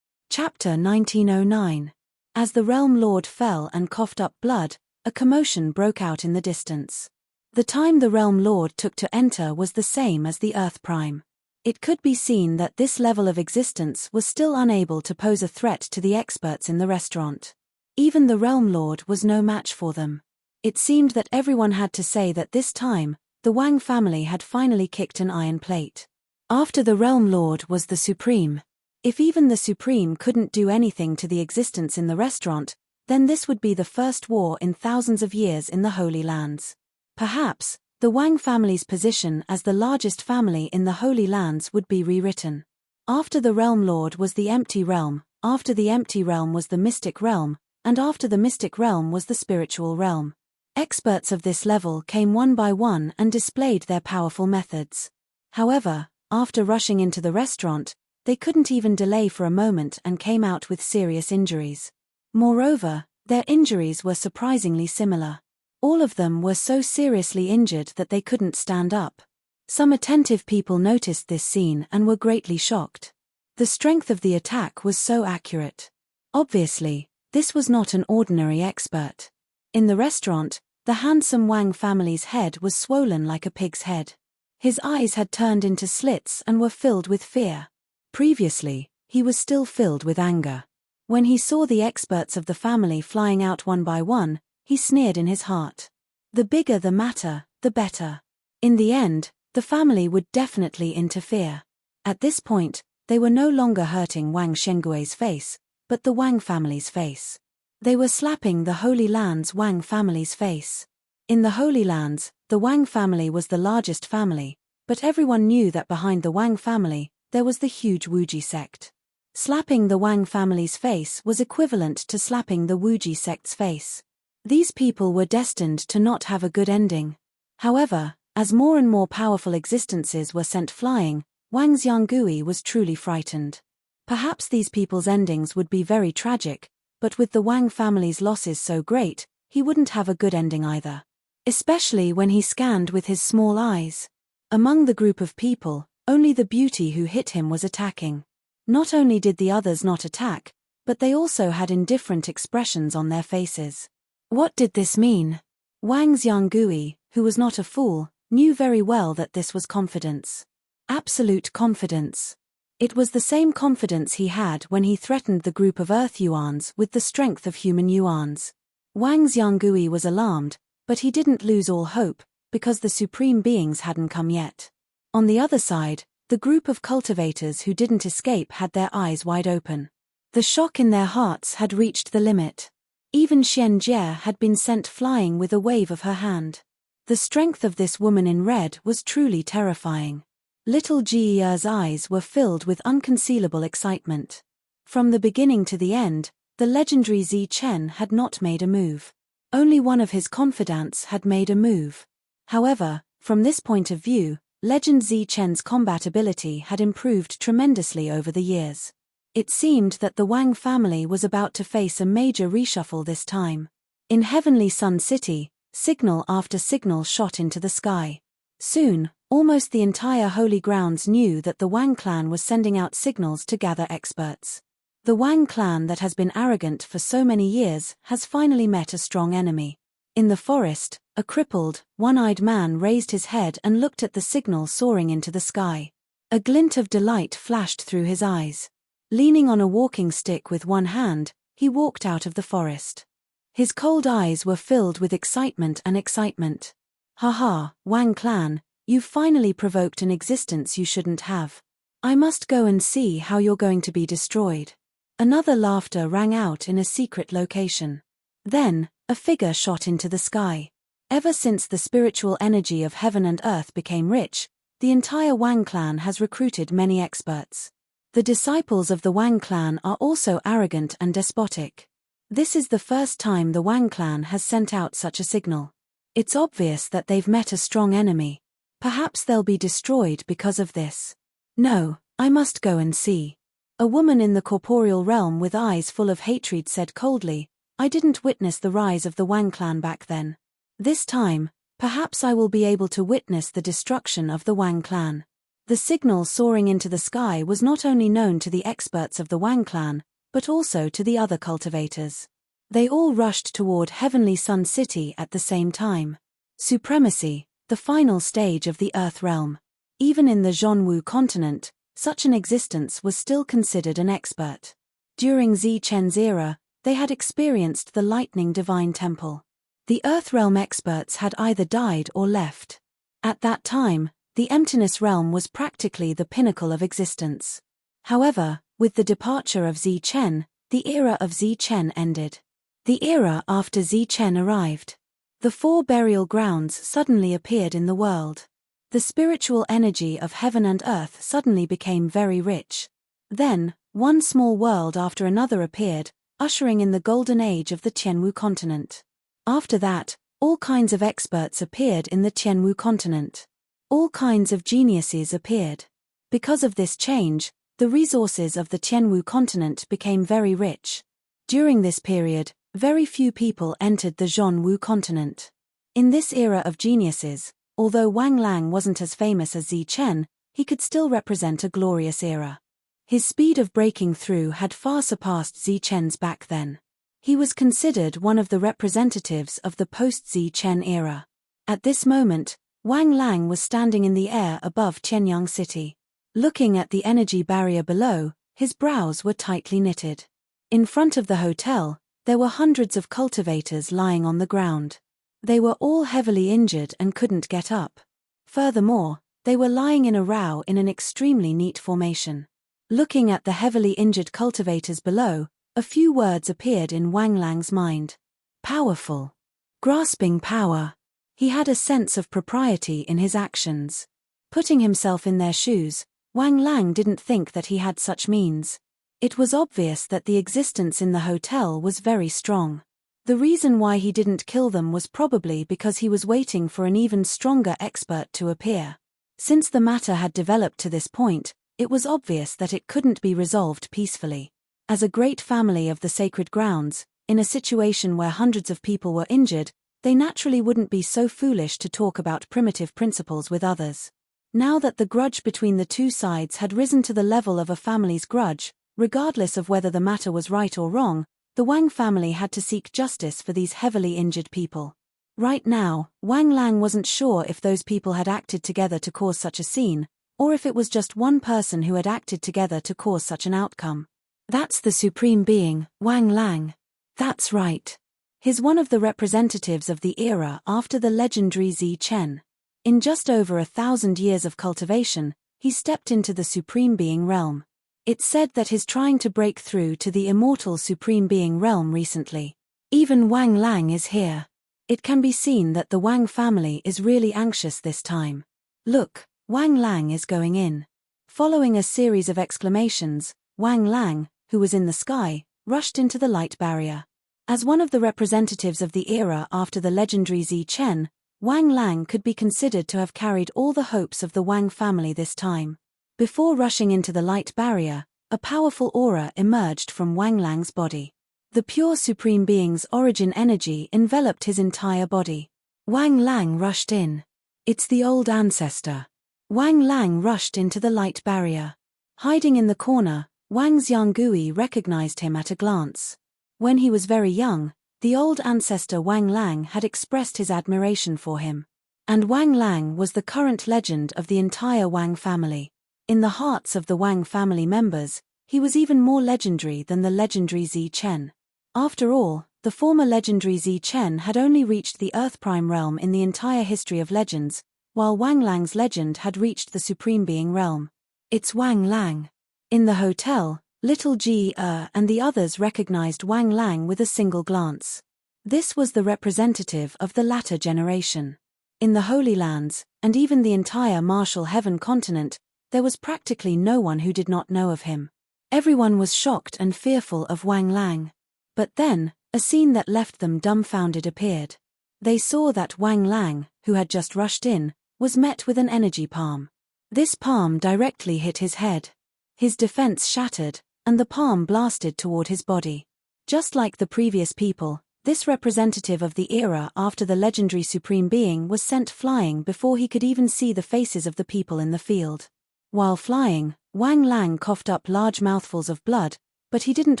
Chapter 1909. As the realm lord fell and coughed up blood, a commotion broke out in the distance. The time the realm lord took to enter was the same as the Earth Prime. It could be seen that this level of existence was still unable to pose a threat to the experts in the restaurant. Even the realm lord was no match for them. It seemed that everyone had to say that this time, the Wang family had finally kicked an iron plate. After the realm lord was the supreme. If even the supreme couldn't do anything to the existence in the restaurant, then this would be the first war in thousands of years in the Holy Lands. Perhaps, the Wang family's position as the largest family in the Holy Lands would be rewritten. After the realm lord was the empty realm, after the empty realm was the mystic realm, and after the mystic realm was the spiritual realm. Experts of this level came one by one and displayed their powerful methods. However, after rushing into the restaurant, they couldn't even delay for a moment and came out with serious injuries. Moreover, their injuries were surprisingly similar. All of them were so seriously injured that they couldn't stand up. Some attentive people noticed this scene and were greatly shocked. The strength of the attack was so accurate. Obviously, this was not an ordinary expert. In the restaurant, the handsome Wang family's head was swollen like a pig's head. His eyes had turned into slits and were filled with fear. Previously, he was still filled with anger. When he saw the experts of the family flying out one by one, he sneered in his heart. The bigger the matter, the better. In the end, the family would definitely interfere. At this point, they were no longer hurting Wang Shengui's face, but the Wang family's face. They were slapping the Holy Land's Wang family's face. In the Holy Lands, the Wang family was the largest family, but everyone knew that behind the Wang family, there was the huge Wuji sect. Slapping the Wang family's face was equivalent to slapping the Wuji sect's face. These people were destined to not have a good ending. However, as more and more powerful existences were sent flying, Wang Xianggui was truly frightened. Perhaps these people's endings would be very tragic, but with the Wang family's losses so great, he wouldn't have a good ending either. Especially when he scanned with his small eyes. Among the group of people, Only the beauty who hit him was attacking. Not only did the others not attack, but they also had indifferent expressions on their faces. What did this mean? Wang Xiangui, who was not a fool, knew very well that this was confidence. Absolute confidence. It was the same confidence he had when he threatened the group of Earth Yuans with the strength of human Yuans. Wang Xiangui was alarmed, but he didn't lose all hope, because the supreme beings hadn't come yet. On the other side, the group of cultivators who didn't escape had their eyes wide open. The shock in their hearts had reached the limit. Even Xian Jie had been sent flying with a wave of her hand. The strength of this woman in red was truly terrifying. Little Jie's eyes were filled with unconcealable excitement. From the beginning to the end, the legendary Zi Chen had not made a move. Only one of his confidants had made a move. However, from this point of view, Legend Zi Chen's combat ability had improved tremendously over the years. It seemed that the Wang family was about to face a major reshuffle this time. In Heavenly Sun City, signal after signal shot into the sky. Soon, almost the entire Holy Grounds knew that the Wang clan was sending out signals to gather experts. The Wang clan that has been arrogant for so many years has finally met a strong enemy. In the forest, a crippled, one-eyed man raised his head and looked at the signal soaring into the sky. A glint of delight flashed through his eyes. Leaning on a walking stick with one hand, he walked out of the forest. His cold eyes were filled with excitement and excitement. "Haha, Wang clan, you've finally provoked an existence you shouldn't have. I must go and see how you're going to be destroyed." Another laughter rang out in a secret location. Then, a figure shot into the sky. Ever since the spiritual energy of heaven and earth became rich, the entire Wang clan has recruited many experts. The disciples of the Wang clan are also arrogant and despotic. This is the first time the Wang clan has sent out such a signal. It's obvious that they've met a strong enemy. Perhaps they'll be destroyed because of this. No, I must go and see. A woman in the corporeal realm with eyes full of hatred said coldly, "I didn't witness the rise of the Wang clan back then. This time, perhaps I will be able to witness the destruction of the Wang clan." The signal soaring into the sky was not only known to the experts of the Wang clan, but also to the other cultivators. They all rushed toward Heavenly Sun City at the same time. Supremacy, the final stage of the Earth realm. Even in the Zhonwu continent, such an existence was still considered an expert. During Zi Chen's era, they had experienced the lightning divine temple. The Earthrealm experts had either died or left. At that time, the emptiness realm was practically the pinnacle of existence. However, with the departure of Zi Chen, the era of Zi Chen ended. The era after Zi Chen arrived. The 4 burial grounds suddenly appeared in the world. The spiritual energy of heaven and earth suddenly became very rich. Then, one small world after another appeared, ushering in the golden age of the Tianwu continent. After that, all kinds of experts appeared in the Tianwu continent. All kinds of geniuses appeared. Because of this change, the resources of the Tianwu continent became very rich. During this period, very few people entered the Zhonwu continent. In this era of geniuses, although Wang Lang wasn't as famous as Zi Chen, he could still represent a glorious era. His speed of breaking through had far surpassed Zi Chen's back then. He was considered one of the representatives of the post-Zi Chen era. At this moment, Wang Lang was standing in the air above Qianyang City. Looking at the energy barrier below, his brows were tightly knitted. In front of the hotel, there were hundreds of cultivators lying on the ground. They were all heavily injured and couldn't get up. Furthermore, they were lying in a row in an extremely neat formation. Looking at the heavily injured cultivators below, a few words appeared in Wang Lang's mind. Powerful. Grasping power. He had a sense of propriety in his actions. Putting himself in their shoes, Wang Lang didn't think that he had such means. It was obvious that the existence in the hotel was very strong. The reason why he didn't kill them was probably because he was waiting for an even stronger expert to appear. Since the matter had developed to this point, it was obvious that it couldn't be resolved peacefully. As a great family of the sacred grounds, in a situation where hundreds of people were injured, they naturally wouldn't be so foolish to talk about primitive principles with others. Now that the grudge between the two sides had risen to the level of a family's grudge, regardless of whether the matter was right or wrong, the Wang family had to seek justice for these heavily injured people. Right now, Wang Lang wasn't sure if those people had acted together to cause such a scene, or if it was just one person who had acted together to cause such an outcome. That's the Supreme Being, Wang Lang. That's right. He's one of the representatives of the era after the legendary Zi Chen. In just over 1,000 years of cultivation, he stepped into the Supreme Being realm. It's said that he's trying to break through to the immortal Supreme Being realm recently. Even Wang Lang is here. It can be seen that the Wang family is really anxious this time. Look, Wang Lang is going in. Following a series of exclamations, Wang Lang, who was in the sky, rushed into the light barrier. As one of the representatives of the era after the legendary Zi Chen, Wang Lang could be considered to have carried all the hopes of the Wang family this time. Before rushing into the light barrier, a powerful aura emerged from Wang Lang's body. The pure Supreme Being's origin energy enveloped his entire body. Wang Lang rushed in. It's the old ancestor. Wang Lang rushed into the light barrier. Hiding in the corner, Wang Xianggui recognized him at a glance. When he was very young, the old ancestor Wang Lang had expressed his admiration for him. And Wang Lang was the current legend of the entire Wang family. In the hearts of the Wang family members, he was even more legendary than the legendary Zi Chen. After all, the former legendary Zi Chen had only reached the Earth Prime realm in the entire history of legends, while Wang Lang's legend had reached the Supreme Being realm. It's Wang Lang. In the hotel, Little Ji and the others recognized Wang Lang with a single glance. This was the representative of the latter generation. In the Holy Lands, and even the entire Martial Heaven continent, there was practically no one who did not know of him. Everyone was shocked and fearful of Wang Lang. But then, a scene that left them dumbfounded appeared. They saw that Wang Lang, who had just rushed in, was met with an energy palm. This palm directly hit his head. His defense shattered, and the palm blasted toward his body. Just like the previous people, this representative of the era after the legendary Supreme Being was sent flying before he could even see the faces of the people in the field. While flying, Wang Lang coughed up large mouthfuls of blood, but he didn't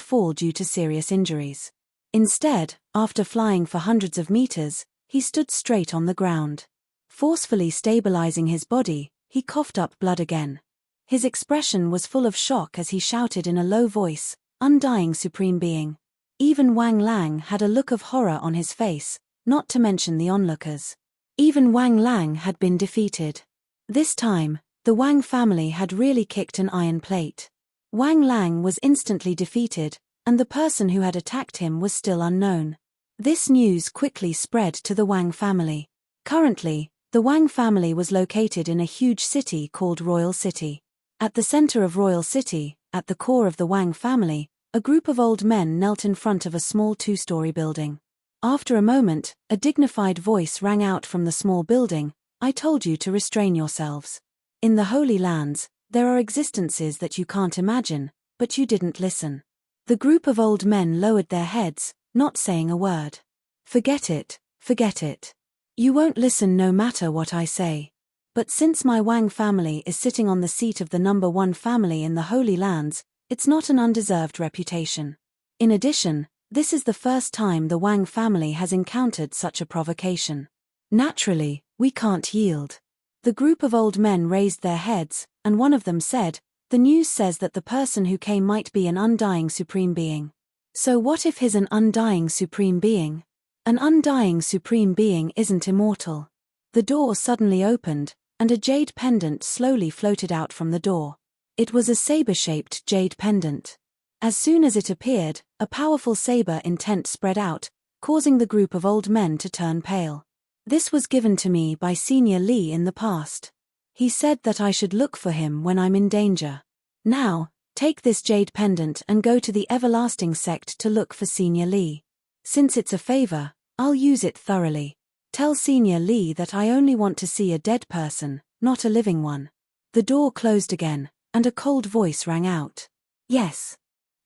fall due to serious injuries. Instead, after flying for hundreds of meters, he stood straight on the ground. Forcefully stabilizing his body, he coughed up blood again. His expression was full of shock as he shouted in a low voice, "Undying Supreme Being." Even Wang Lang had a look of horror on his face, not to mention the onlookers. Even Wang Lang had been defeated. This time, the Wang family had really kicked an iron plate. Wang Lang was instantly defeated, and the person who had attacked him was still unknown. This news quickly spread to the Wang family. Currently, the Wang family was located in a huge city called Royal City. At the center of Royal City, at the core of the Wang family, a group of old men knelt in front of a small two-story building. After a moment, a dignified voice rang out from the small building, "I told you to restrain yourselves. In the Holy Lands, there are existences that you can't imagine, but you didn't listen." The group of old men lowered their heads, not saying a word. Forget it, forget it. You won't listen no matter what I say. But since my Wang family is sitting on the seat of the #1 family in the Holy Lands, it's not an undeserved reputation. In addition, this is the first time the Wang family has encountered such a provocation. Naturally, we can't yield. The group of old men raised their heads, and one of them said, "The news says that the person who came might be an undying Supreme Being. So what if he's an undying Supreme Being? An undying Supreme Being isn't immortal." The door suddenly opened, and a jade pendant slowly floated out from the door. It was a saber-shaped jade pendant. As soon as it appeared, a powerful saber intent spread out, causing the group of old men to turn pale. "This was given to me by Senior Li in the past. He said that I should look for him when I'm in danger. Now, take this jade pendant and go to the Everlasting Sect to look for Senior Li. Since it's a favor, I'll use it thoroughly. Tell Senior Li that I only want to see a dead person, not a living one." The door closed again, and a cold voice rang out. "Yes."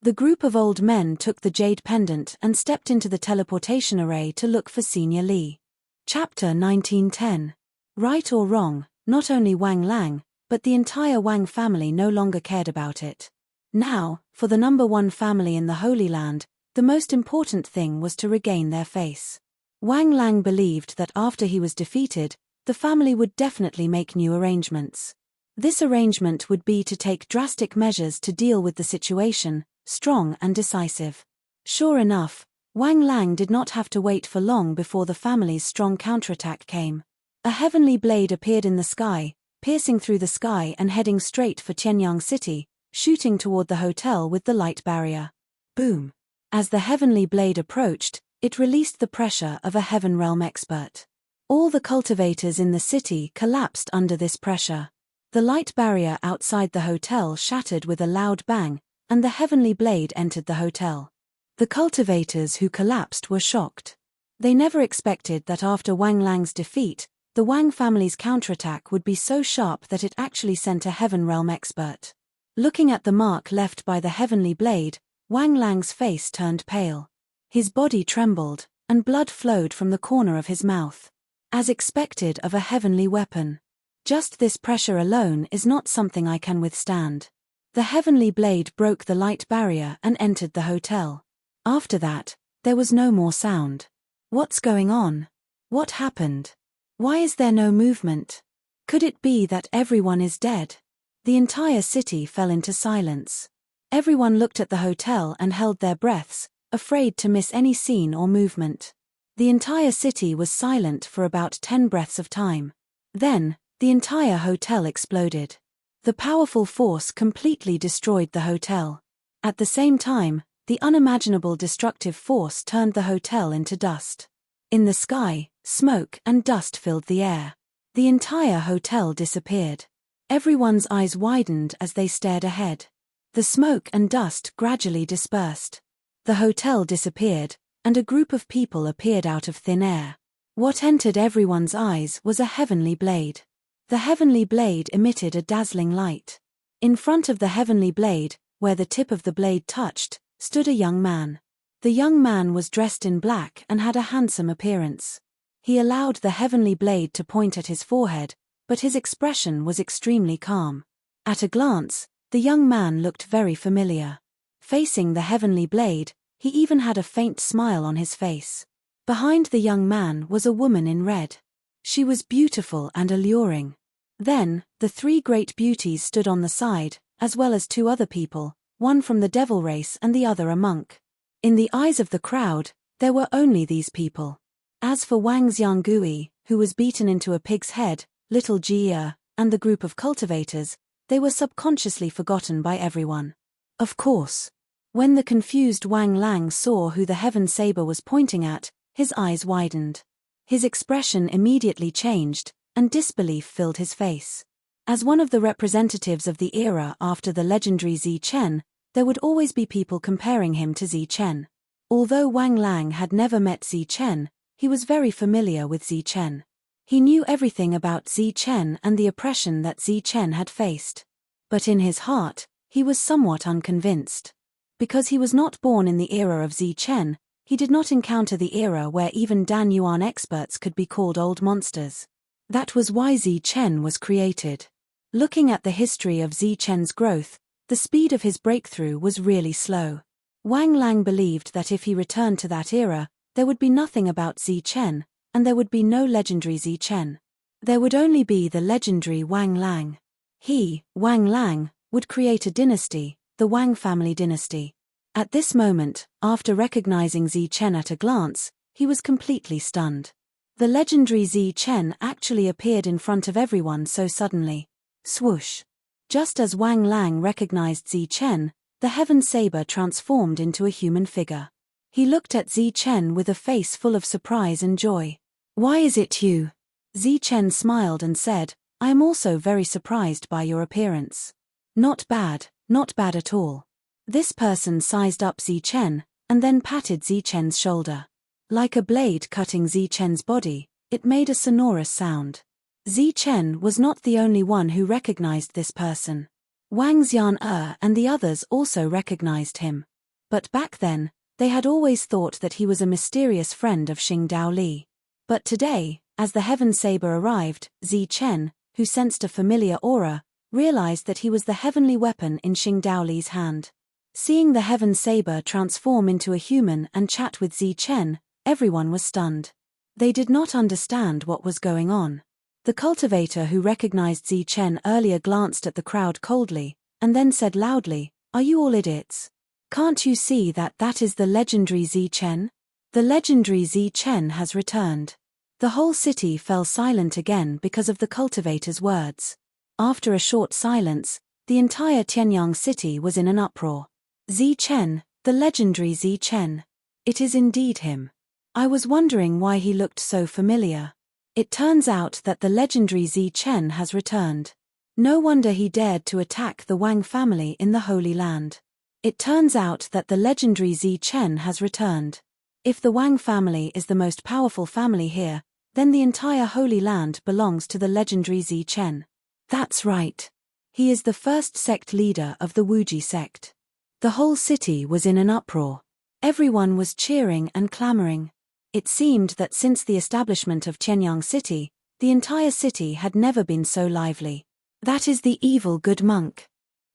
The group of old men took the jade pendant and stepped into the teleportation array to look for Senior Li. Chapter 1910. Right or wrong, Not only Wang Lang, but the entire Wang family no longer cared about it. Now, for the number one family in the Holy Land, the most important thing was to regain their face. Wang Lang believed that after he was defeated, the family would definitely make new arrangements. This arrangement would be to take drastic measures to deal with the situation, strong and decisive. Sure enough, Wang Lang did not have to wait for long before the family's strong counterattack came. A heavenly blade appeared in the sky, piercing through the sky and heading straight for Qianyang City, shooting toward the hotel with the light barrier. Boom! As the heavenly blade approached, it released the pressure of a heaven realm expert. All the cultivators in the city collapsed under this pressure. The light barrier outside the hotel shattered with a loud bang, and the heavenly blade entered the hotel. The cultivators who collapsed were shocked. They never expected that after Wang Lang's defeat, the Wang family's counterattack would be so sharp that it actually sent a heaven realm expert. Looking at the mark left by the heavenly blade, Wang Lang's face turned pale. His body trembled, and blood flowed from the corner of his mouth. As expected of a heavenly weapon. Just this pressure alone is not something I can withstand. The heavenly blade broke the light barrier and entered the hotel. After that, there was no more sound. What's going on? What happened? Why is there no movement? Could it be that everyone is dead? The entire city fell into silence. Everyone looked at the hotel and held their breaths, afraid to miss any scene or movement. The entire city was silent for about 10 breaths of time. Then, the entire hotel exploded. The powerful force completely destroyed the hotel. At the same time, the unimaginable destructive force turned the hotel into dust. In the sky, smoke and dust filled the air. The entire hotel disappeared. Everyone's eyes widened as they stared ahead. The smoke and dust gradually dispersed. The hotel disappeared, and a group of people appeared out of thin air. What entered everyone's eyes was a heavenly blade. The heavenly blade emitted a dazzling light. In front of the heavenly blade, where the tip of the blade touched, stood a young man. The young man was dressed in black and had a handsome appearance. He allowed the heavenly blade to point at his forehead, but his expression was extremely calm. At a glance, the young man looked very familiar. Facing the heavenly blade, he even had a faint smile on his face. Behind the young man was a woman in red. She was beautiful and alluring. Then, the 3 great beauties stood on the side, as well as 2 other people, one from the devil race and the other a monk. In the eyes of the crowd, there were only these people. As for Wang Xianggui, who was beaten into a pig's head, little Jia, and the group of cultivators, they were subconsciously forgotten by everyone. Of course. When the confused Wang Lang saw who the heaven saber was pointing at, his eyes widened. His expression immediately changed, and disbelief filled his face. As one of the representatives of the era after the legendary Zi Chen, there would always be people comparing him to Zi Chen. Although Wang Lang had never met Zi Chen, he was very familiar with Zi Chen. He knew everything about Zi Chen and the oppression that Zi Chen had faced. But in his heart, he was somewhat unconvinced. Because he was not born in the era of Zi Chen, he did not encounter the era where even Dan Yuan experts could be called old monsters. That was why Zi Chen was created. Looking at the history of Zi Chen's growth, the speed of his breakthrough was really slow. Wang Lang believed that if he returned to that era, there would be nothing about Zi Chen, and there would be no legendary Zi Chen. There would only be the legendary Wang Lang. He, Wang Lang, would create a dynasty, the Wang family dynasty. At this moment, after recognizing Zi Chen at a glance, he was completely stunned. The legendary Zi Chen actually appeared in front of everyone so suddenly. Swoosh! Just as Wang Lang recognized Zi Chen, the heaven saber transformed into a human figure. He looked at Zi Chen with a face full of surprise and joy. "Why is it you?" Zi Chen smiled and said, "I am also very surprised by your appearance." Not bad at all." This person sized up Zi Chen, and then patted Zi Chen's shoulder. Like a blade cutting Zi Chen's body, it made a sonorous sound. Zi Chen was not the only one who recognized this person. Wang Xian'er and the others also recognized him. But back then, they had always thought that he was a mysterious friend of Xing Dao Li. But today, as the heaven saber arrived, Zi Chen, who sensed a familiar aura, realized that he was the heavenly weapon in Xing Daoli's hand. Seeing the heaven saber transform into a human and chat with Zichen, everyone was stunned. They did not understand what was going on. The cultivator who recognized Zichen earlier glanced at the crowd coldly, and then said loudly, "Are you all idiots? Can't you see that that is the legendary Zichen? The legendary Zichen has returned." The whole city fell silent again because of the cultivator's words. After a short silence, the entire Tianyang city was in an uproar. Zichen, the legendary Zichen. It is indeed him. I was wondering why he looked so familiar. It turns out that the legendary Zichen has returned. No wonder he dared to attack the Wang family in the Holy Land. It turns out that the legendary Zichen has returned. If the Wang family is the most powerful family here, then the entire Holy Land belongs to the legendary Zichen. That's right. He is the first sect leader of the Wuji sect. The whole city was in an uproar. Everyone was cheering and clamoring. It seemed that since the establishment of Tianyang City, the entire city had never been so lively. That is the evil good monk.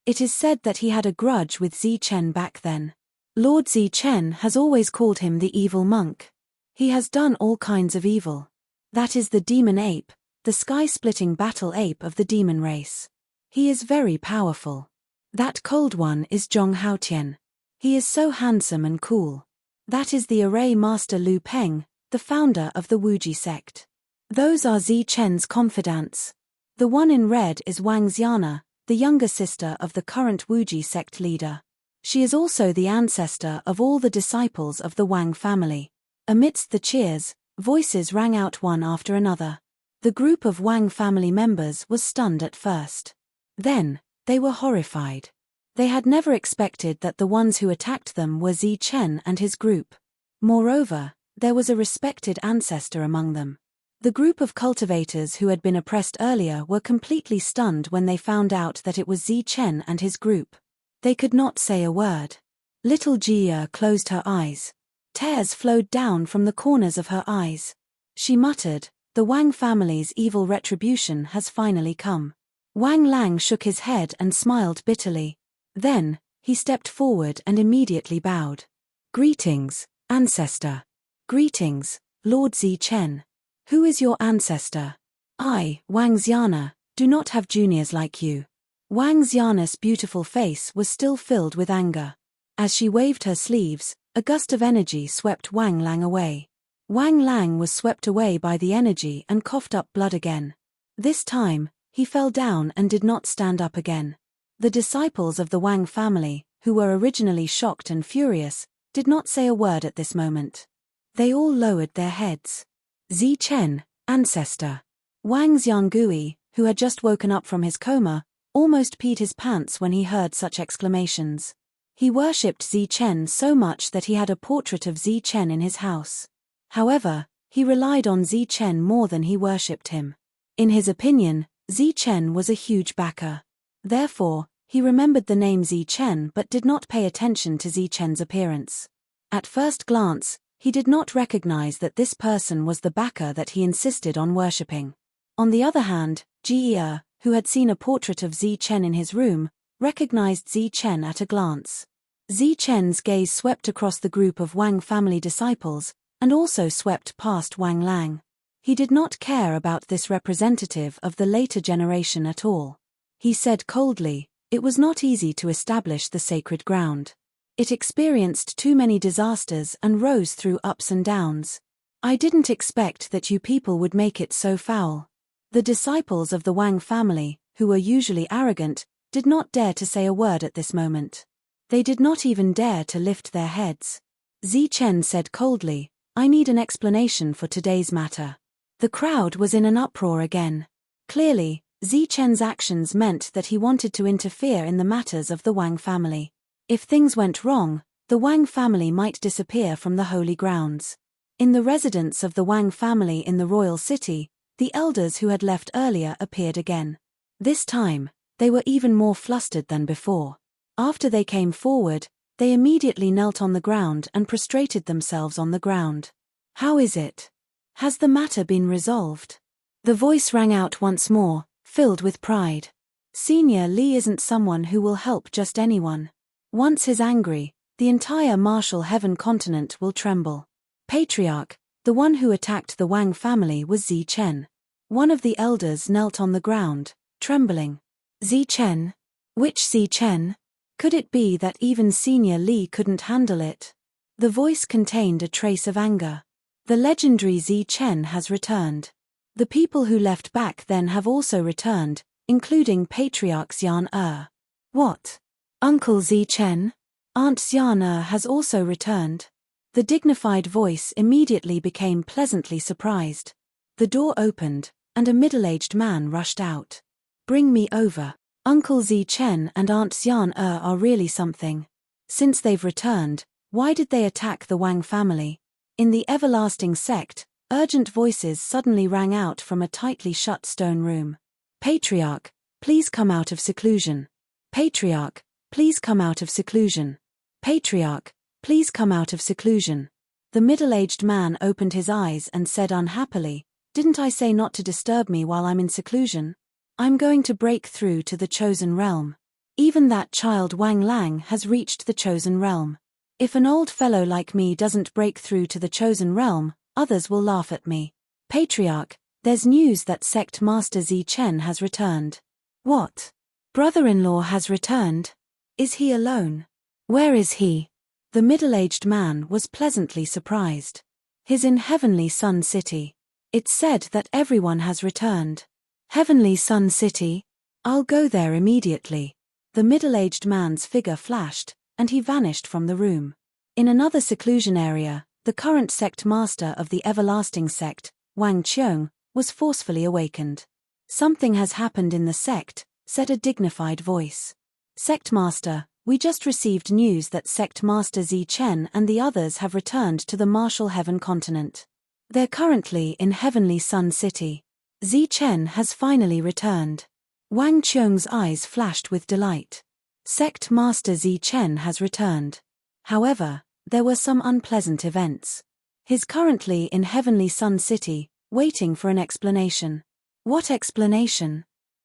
It is said that he had a grudge with Zichen back then. Lord Zichen has always called him the evil monk. He has done all kinds of evil. That is the demon ape, the sky-splitting battle ape of the demon race. He is very powerful. That cold one is Zhong Haotian. He is so handsome and cool. That is the array master Lu Peng, the founder of the Wuji sect. Those are Zichen's confidants. The one in red is Wang Xiana, the younger sister of the current Wuji sect leader. She is also the ancestor of all the disciples of the Wang family. Amidst the cheers, voices rang out one after another. The group of Wang family members was stunned at first. Then, they were horrified. They had never expected that the ones who attacked them were Zichen and his group. Moreover, there was a respected ancestor among them. The group of cultivators who had been oppressed earlier were completely stunned when they found out that it was Zichen and his group. They could not say a word. Little Jia closed her eyes. Tears flowed down from the corners of her eyes. She muttered, "The Wang family's evil retribution has finally come." Wang Lang shook his head and smiled bitterly. Then, he stepped forward and immediately bowed. "Greetings, ancestor. Greetings, Lord Zichen. Who is your ancestor? I, Wang Xiana, do not have juniors like you." Wang Xiana's beautiful face was still filled with anger. As she waved her sleeves, a gust of energy swept Wang Lang away. Wang Lang was swept away by the energy and coughed up blood again. This time, he fell down and did not stand up again. The disciples of the Wang family, who were originally shocked and furious, did not say a word at this moment. They all lowered their heads. Zichen, ancestor. Wang Xiangui, who had just woken up from his coma, almost peed his pants when he heard such exclamations. He worshipped Zichen so much that he had a portrait of Zichen in his house. However, he relied on Zichen more than he worshipped him. In his opinion, Zichen was a huge backer. Therefore, he remembered the name Zichen but did not pay attention to Zichen's appearance. At first glance, he did not recognize that this person was the backer that he insisted on worshipping. On the other hand, Jia, who had seen a portrait of Zichen in his room, recognized Zichen at a glance. Zichen's gaze swept across the group of Wang family disciples, and also swept past Wang Lang. He did not care about this representative of the later generation at all. He said coldly, "It was not easy to establish the sacred ground. It experienced too many disasters and rose through ups and downs. I didn't expect that you people would make it so foul." The disciples of the Wang family, who were usually arrogant, did not dare to say a word at this moment. They did not even dare to lift their heads. Zichen said coldly, "I need an explanation for today's matter." The crowd was in an uproar again. Clearly, Zichen's actions meant that he wanted to interfere in the matters of the Wang family. If things went wrong, the Wang family might disappear from the holy grounds. In the residence of the Wang family in the royal city, the elders who had left earlier appeared again. This time, they were even more flustered than before. After they came forward, they immediately knelt on the ground and prostrated themselves on the ground. "How is it? Has the matter been resolved?" The voice rang out once more, filled with pride. Senior Li isn't someone who will help just anyone. Once he's angry, the entire martial heaven continent will tremble. Patriarch, the one who attacked the Wang family, was Zichen. One of the elders knelt on the ground, trembling. Zichen? Which Zichen? Could it be that even Senior Li couldn't handle it? The voice contained a trace of anger. The legendary Zichen has returned. The people who left back then have also returned, including Patriarch Xian. What? Uncle Zichen? Aunt Xian has also returned. The dignified voice immediately became pleasantly surprised. The door opened, and a middle-aged man rushed out. Bring me over. Uncle Zichen and Aunt Xian are really something. Since they've returned, why did they attack the Wang family? In the everlasting sect, urgent voices suddenly rang out from a tightly shut stone room. Patriarch, please come out of seclusion. Patriarch, please come out of seclusion. Patriarch, please come out of seclusion. The middle-aged man opened his eyes and said unhappily, "Didn't I say not to disturb me while I'm in seclusion? I'm going to break through to the chosen realm. Even that child Wang Lang has reached the chosen realm. If an old fellow like me doesn't break through to the chosen realm, others will laugh at me. Patriarch, there's news that sect master Zichen has returned." What? Brother-in-law has returned? Is he alone? Where is he? The middle-aged man was pleasantly surprised. He's in Heavenly Sun City. It's said that everyone has returned. Heavenly Sun City? I'll go there immediately. The middle-aged man's figure flashed, and he vanished from the room. In another seclusion area, the current sect master of the everlasting sect, Wang Qiong, was forcefully awakened. "Something has happened in the sect," said a dignified voice. "Sect master, we just received news that sect master Zichen and the others have returned to the martial heaven continent. They're currently in Heavenly Sun City. Zichen has finally returned." Wang Qiong's eyes flashed with delight. Sect master Zichen has returned. However, there were some unpleasant events. He's currently in Heavenly Sun City, waiting for an explanation. What explanation?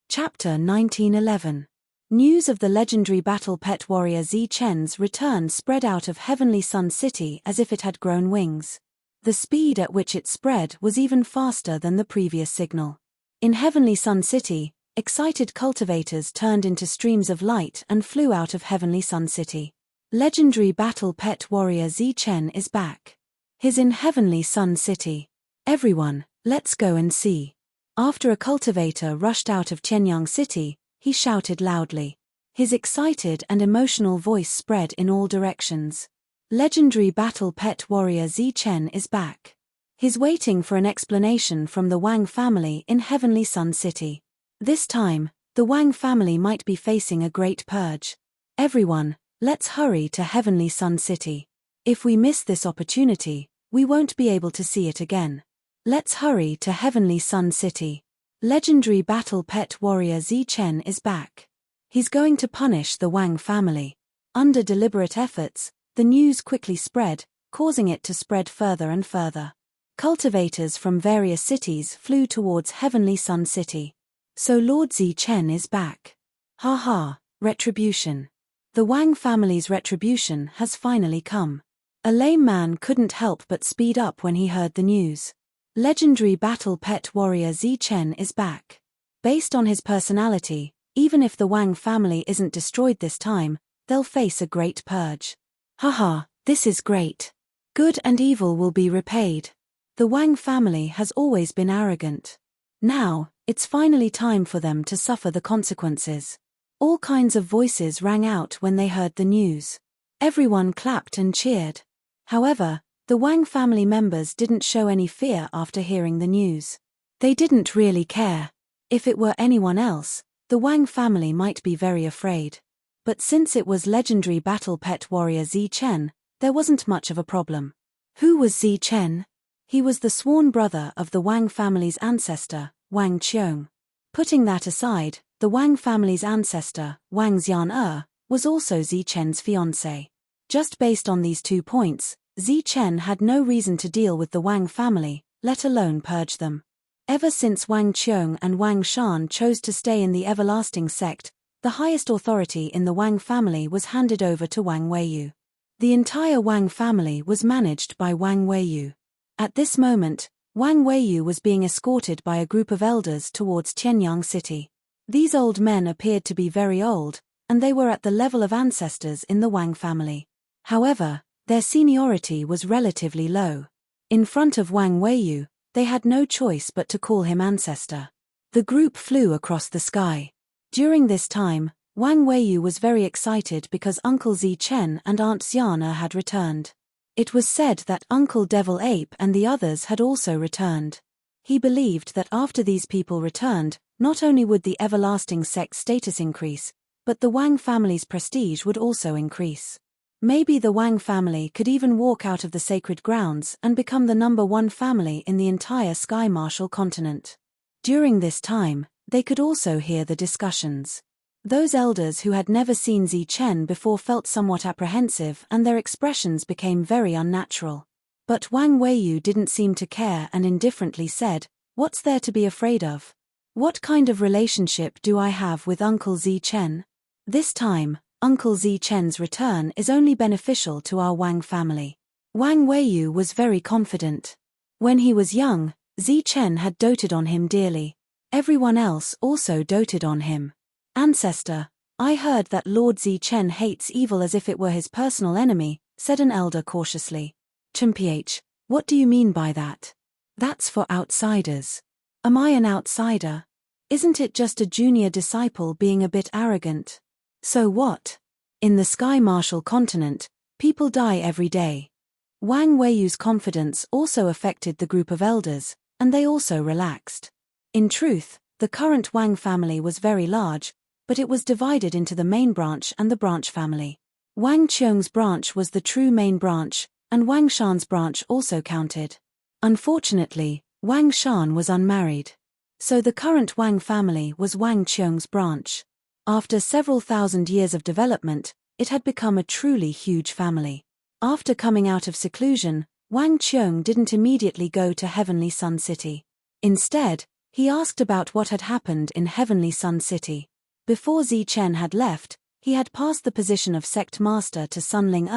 Chapter 1911. News of the legendary battle pet warrior Zichen's return spread out of Heavenly Sun City as if it had grown wings. The speed at which it spread was even faster than the previous signal. In Heavenly Sun City, excited cultivators turned into streams of light and flew out of Heavenly Sun City. Legendary battle pet warrior Zichen is back. He's in Heavenly Sun City. Everyone, let's go and see. After a cultivator rushed out of Qianyang City, he shouted loudly. His excited and emotional voice spread in all directions. Legendary battle pet warrior Zichen is back. He's waiting for an explanation from the Wang family in Heavenly Sun City. This time, the Wang family might be facing a great purge. Everyone, let's hurry to Heavenly Sun City. If we miss this opportunity, we won't be able to see it again. Let's hurry to Heavenly Sun City. Legendary battle pet warrior Zichen is back. He's going to punish the Wang family. Under deliberate efforts, the news quickly spread, causing it to spread further and further. Cultivators from various cities flew towards Heavenly Sun City. So Lord Zichen is back. Ha ha, retribution. The Wang family's retribution has finally come. A lame man couldn't help but speed up when he heard the news. Legendary battle pet warrior Zichen is back. Based on his personality, even if the Wang family isn't destroyed this time, they'll face a great purge. Haha, this is great. Good and evil will be repaid. The Wang family has always been arrogant. Now, it's finally time for them to suffer the consequences. All kinds of voices rang out when they heard the news. Everyone clapped and cheered. However, the Wang family members didn't show any fear after hearing the news. They didn't really care. If it were anyone else, the Wang family might be very afraid. But since it was legendary battle pet warrior Zichen, there wasn't much of a problem. Who was Zichen? He was the sworn brother of the Wang family's ancestor, Wang Qiong. Putting that aside, the Wang family's ancestor, Wang Xian, was also Zichen's fiancé. Just based on these 2 points, Zichen had no reason to deal with the Wang family, let alone purge them. Ever since Wang Qiong and Wang Shan chose to stay in the everlasting sect, the highest authority in the Wang family was handed over to Wang Weiyu. The entire Wang family was managed by Wang Weiyu. At this moment, Wang Weiyu was being escorted by a group of elders towards Qianyang City. These old men appeared to be very old, and they were at the level of ancestors in the Wang family. However, their seniority was relatively low. In front of Wang Weiyu, they had no choice but to call him ancestor. The group flew across the sky. During this time, Wang Weiyu was very excited because Uncle Zichen and Aunt Xiana had returned. It was said that Uncle Devil Ape and the others had also returned. He believed that after these people returned, not only would the everlasting sect status increase, but the Wang family's prestige would also increase. Maybe the Wang family could even walk out of the sacred grounds and become the #1 family in the entire Sky Marshal continent. During this time, they could also hear the discussions. Those elders who had never seen Zichen before felt somewhat apprehensive and their expressions became very unnatural. But Wang Weiyu didn't seem to care and indifferently said, "What's there to be afraid of? What kind of relationship do I have with Uncle Zichen? This time, Uncle Zichen's return is only beneficial to our Wang family." Wang Weiyu was very confident. When he was young, Zichen had doted on him dearly. Everyone else also doted on him. "Ancestor, I heard that Lord Zichen hates evil as if it were his personal enemy," said an elder cautiously. "Chimph, what do you mean by that? That's for outsiders. Am I an outsider? Isn't it just a junior disciple being a bit arrogant? So what? In the Sky Marshal continent, people die every day." Wang Weiyu's confidence also affected the group of elders, and they also relaxed. In truth, the current Wang family was very large, but it was divided into the main branch and the branch family. Wang Qiong's branch was the true main branch, and Wang Shan's branch also counted. Unfortunately, Wang Shan was unmarried. So the current Wang family was Wang Qiong's branch. After several thousand years of development, it had become a truly huge family. After coming out of seclusion, Wang Qiong didn't immediately go to Heavenly Sun City. Instead, he asked about what had happened in Heavenly Sun City. Before Zichen had left, he had passed the position of sect master to Sunling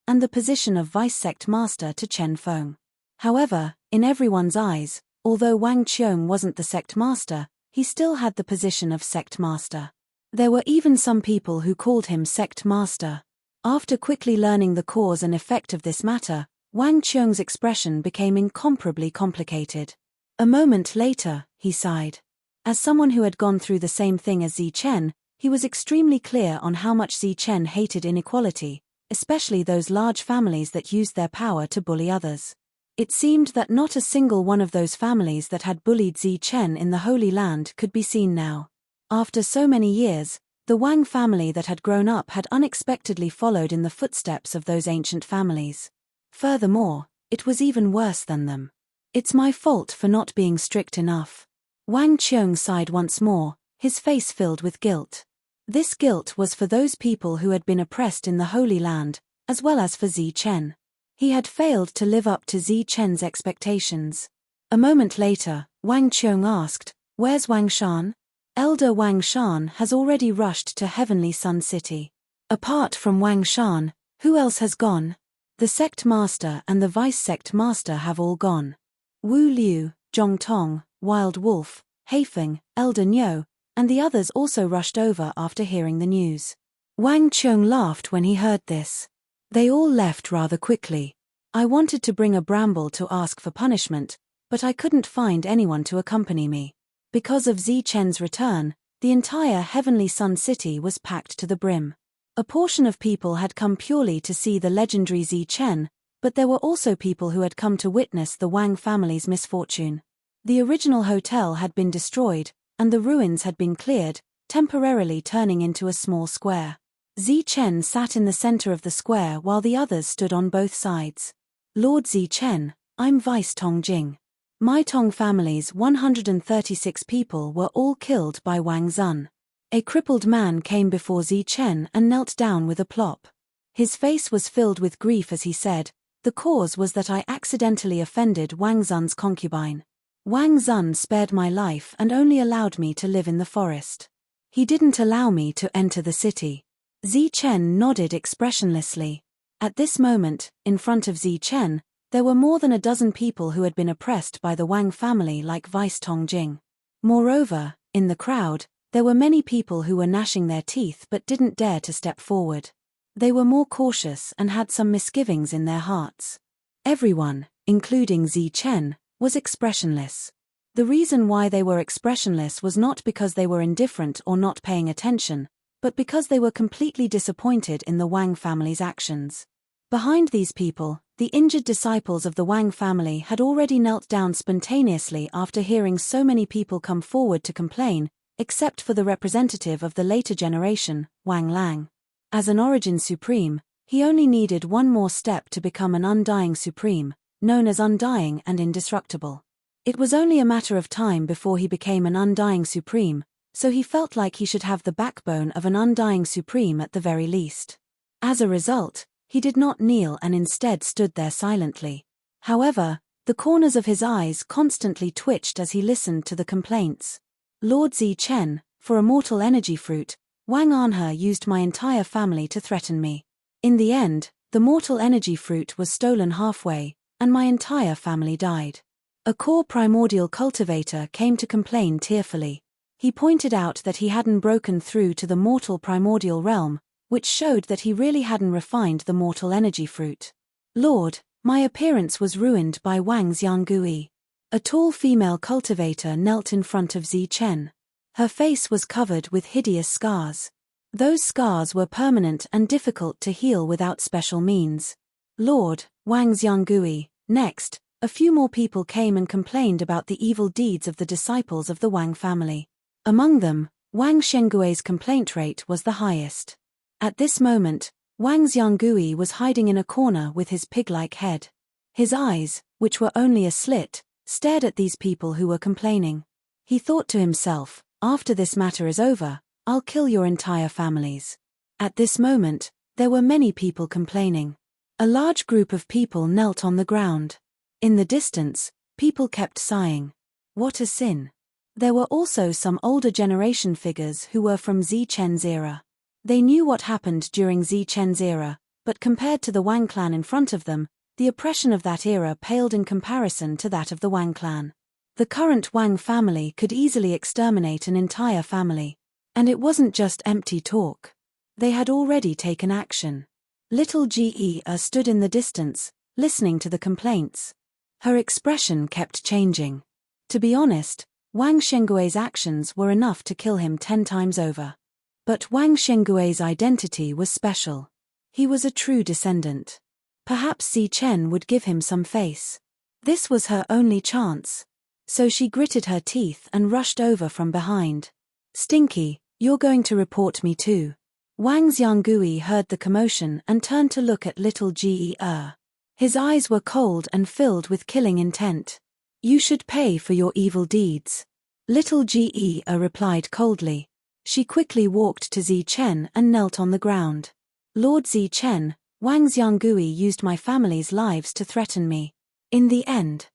and the position of vice sect master to Chen Feng. However, in everyone's eyes, although Wang Qiong wasn't the sect master, he still had the position of sect master. There were even some people who called him sect master. After quickly learning the cause and effect of this matter, Wang Qiong's expression became incomparably complicated. A moment later, he sighed. As someone who had gone through the same thing as Zichen, he was extremely clear on how much Zichen hated inequality, especially those large families that used their power to bully others. It seemed that not a single one of those families that had bullied Zichen in the Holy Land could be seen now. After so many years, the Wang family that had grown up had unexpectedly followed in the footsteps of those ancient families. Furthermore, it was even worse than them. "It's my fault for not being strict enough." Wang Qiong sighed once more, his face filled with guilt. This guilt was for those people who had been oppressed in the Holy Land, as well as for Zichen. He had failed to live up to Zichen's expectations. A moment later, Wang Qiong asked, "Where's Wang Shan?" "Elder Wang Shan has already rushed to Heavenly Sun City." "Apart from Wang Shan, who else has gone?" "The sect master and the vice sect master have all gone. Wu Liu, Zhong Tong, Wild Wolf, Heifeng, Elder Niu, and the others also rushed over after hearing the news." Wang Qiong laughed when he heard this. "They all left rather quickly. I wanted to bring a bramble to ask for punishment, but I couldn't find anyone to accompany me." Because of Zichen's return, the entire Heavenly Sun City was packed to the brim. A portion of people had come purely to see the legendary Zichen, but there were also people who had come to witness the Wang family's misfortune. The original hotel had been destroyed, and the ruins had been cleared, temporarily turning into a small square. Zichen sat in the center of the square while the others stood on both sides. "Lord Zichen, I'm Vice Tong Jing. My Tong family's 136 people were all killed by Wang Zun." A crippled man came before Zichen and knelt down with a plop. His face was filled with grief as he said, "The cause was that I accidentally offended Wang Zun's concubine. Wang Zun spared my life and only allowed me to live in the forest. He didn't allow me to enter the city." Zi Chen nodded expressionlessly. At this moment, in front of Zi Chen, there were more than a dozen people who had been oppressed by the Wang family like Vice Tongjing. Moreover, in the crowd, there were many people who were gnashing their teeth but didn't dare to step forward. They were more cautious and had some misgivings in their hearts. Everyone, including Zi Chen, was expressionless. The reason why they were expressionless was not because they were indifferent or not paying attention, but because they were completely disappointed in the Wang family's actions. Behind these people, the injured disciples of the Wang family had already knelt down spontaneously after hearing so many people come forward to complain, except for the representative of the later generation, Wang Lang. As an Origin Supreme, he only needed one more step to become an Undying Supreme, known as Undying and Indestructible. It was only a matter of time before he became an Undying Supreme, so he felt like he should have the backbone of an Undying Supreme at the very least. As a result, he did not kneel and instead stood there silently. However, the corners of his eyes constantly twitched as he listened to the complaints. "Lord Zi Chen, for a mortal energy fruit, Wang Anhe used my entire family to threaten me. In the end, the mortal energy fruit was stolen halfway, and my entire family died." A core primordial cultivator came to complain tearfully. He pointed out that he hadn't broken through to the mortal primordial realm, which showed that he really hadn't refined the mortal energy fruit. "Lord, my appearance was ruined by Wang Xianggui." A tall female cultivator knelt in front of Zi Chen. Her face was covered with hideous scars. Those scars were permanent and difficult to heal without special means. "Lord, Wang Xianggui." Next, a few more people came and complained about the evil deeds of the disciples of the Wang family. Among them, Wang Shenggui's complaint rate was the highest. At this moment, Wang Xianggui was hiding in a corner with his pig-like head. His eyes, which were only a slit, stared at these people who were complaining. He thought to himself, "After this matter is over, I'll kill your entire families." At this moment, there were many people complaining. A large group of people knelt on the ground. In the distance, people kept sighing. What a sin. There were also some older generation figures who were from Zi Chen's era. They knew what happened during Zi Chen's era, but compared to the Wang clan in front of them, the oppression of that era paled in comparison to that of the Wang clan. The current Wang family could easily exterminate an entire family. And it wasn't just empty talk. They had already taken action. Little Ge stood in the distance, listening to the complaints. Her expression kept changing. To be honest, Wang Shenggui's actions were enough to kill him 10 times over. But Wang Shenggui's identity was special. He was a true descendant. Perhaps Zi Chen would give him some face. This was her only chance. So she gritted her teeth and rushed over from behind. "Stinky, you're going to report me too." Wang Xianggui heard the commotion and turned to look at little Ge. His eyes were cold and filled with killing intent. "You should pay for your evil deeds." Little Ge replied coldly. She quickly walked to Zi Chen and knelt on the ground. "Lord Zi Chen, Wang Xianggui used my family's lives to threaten me. In the end,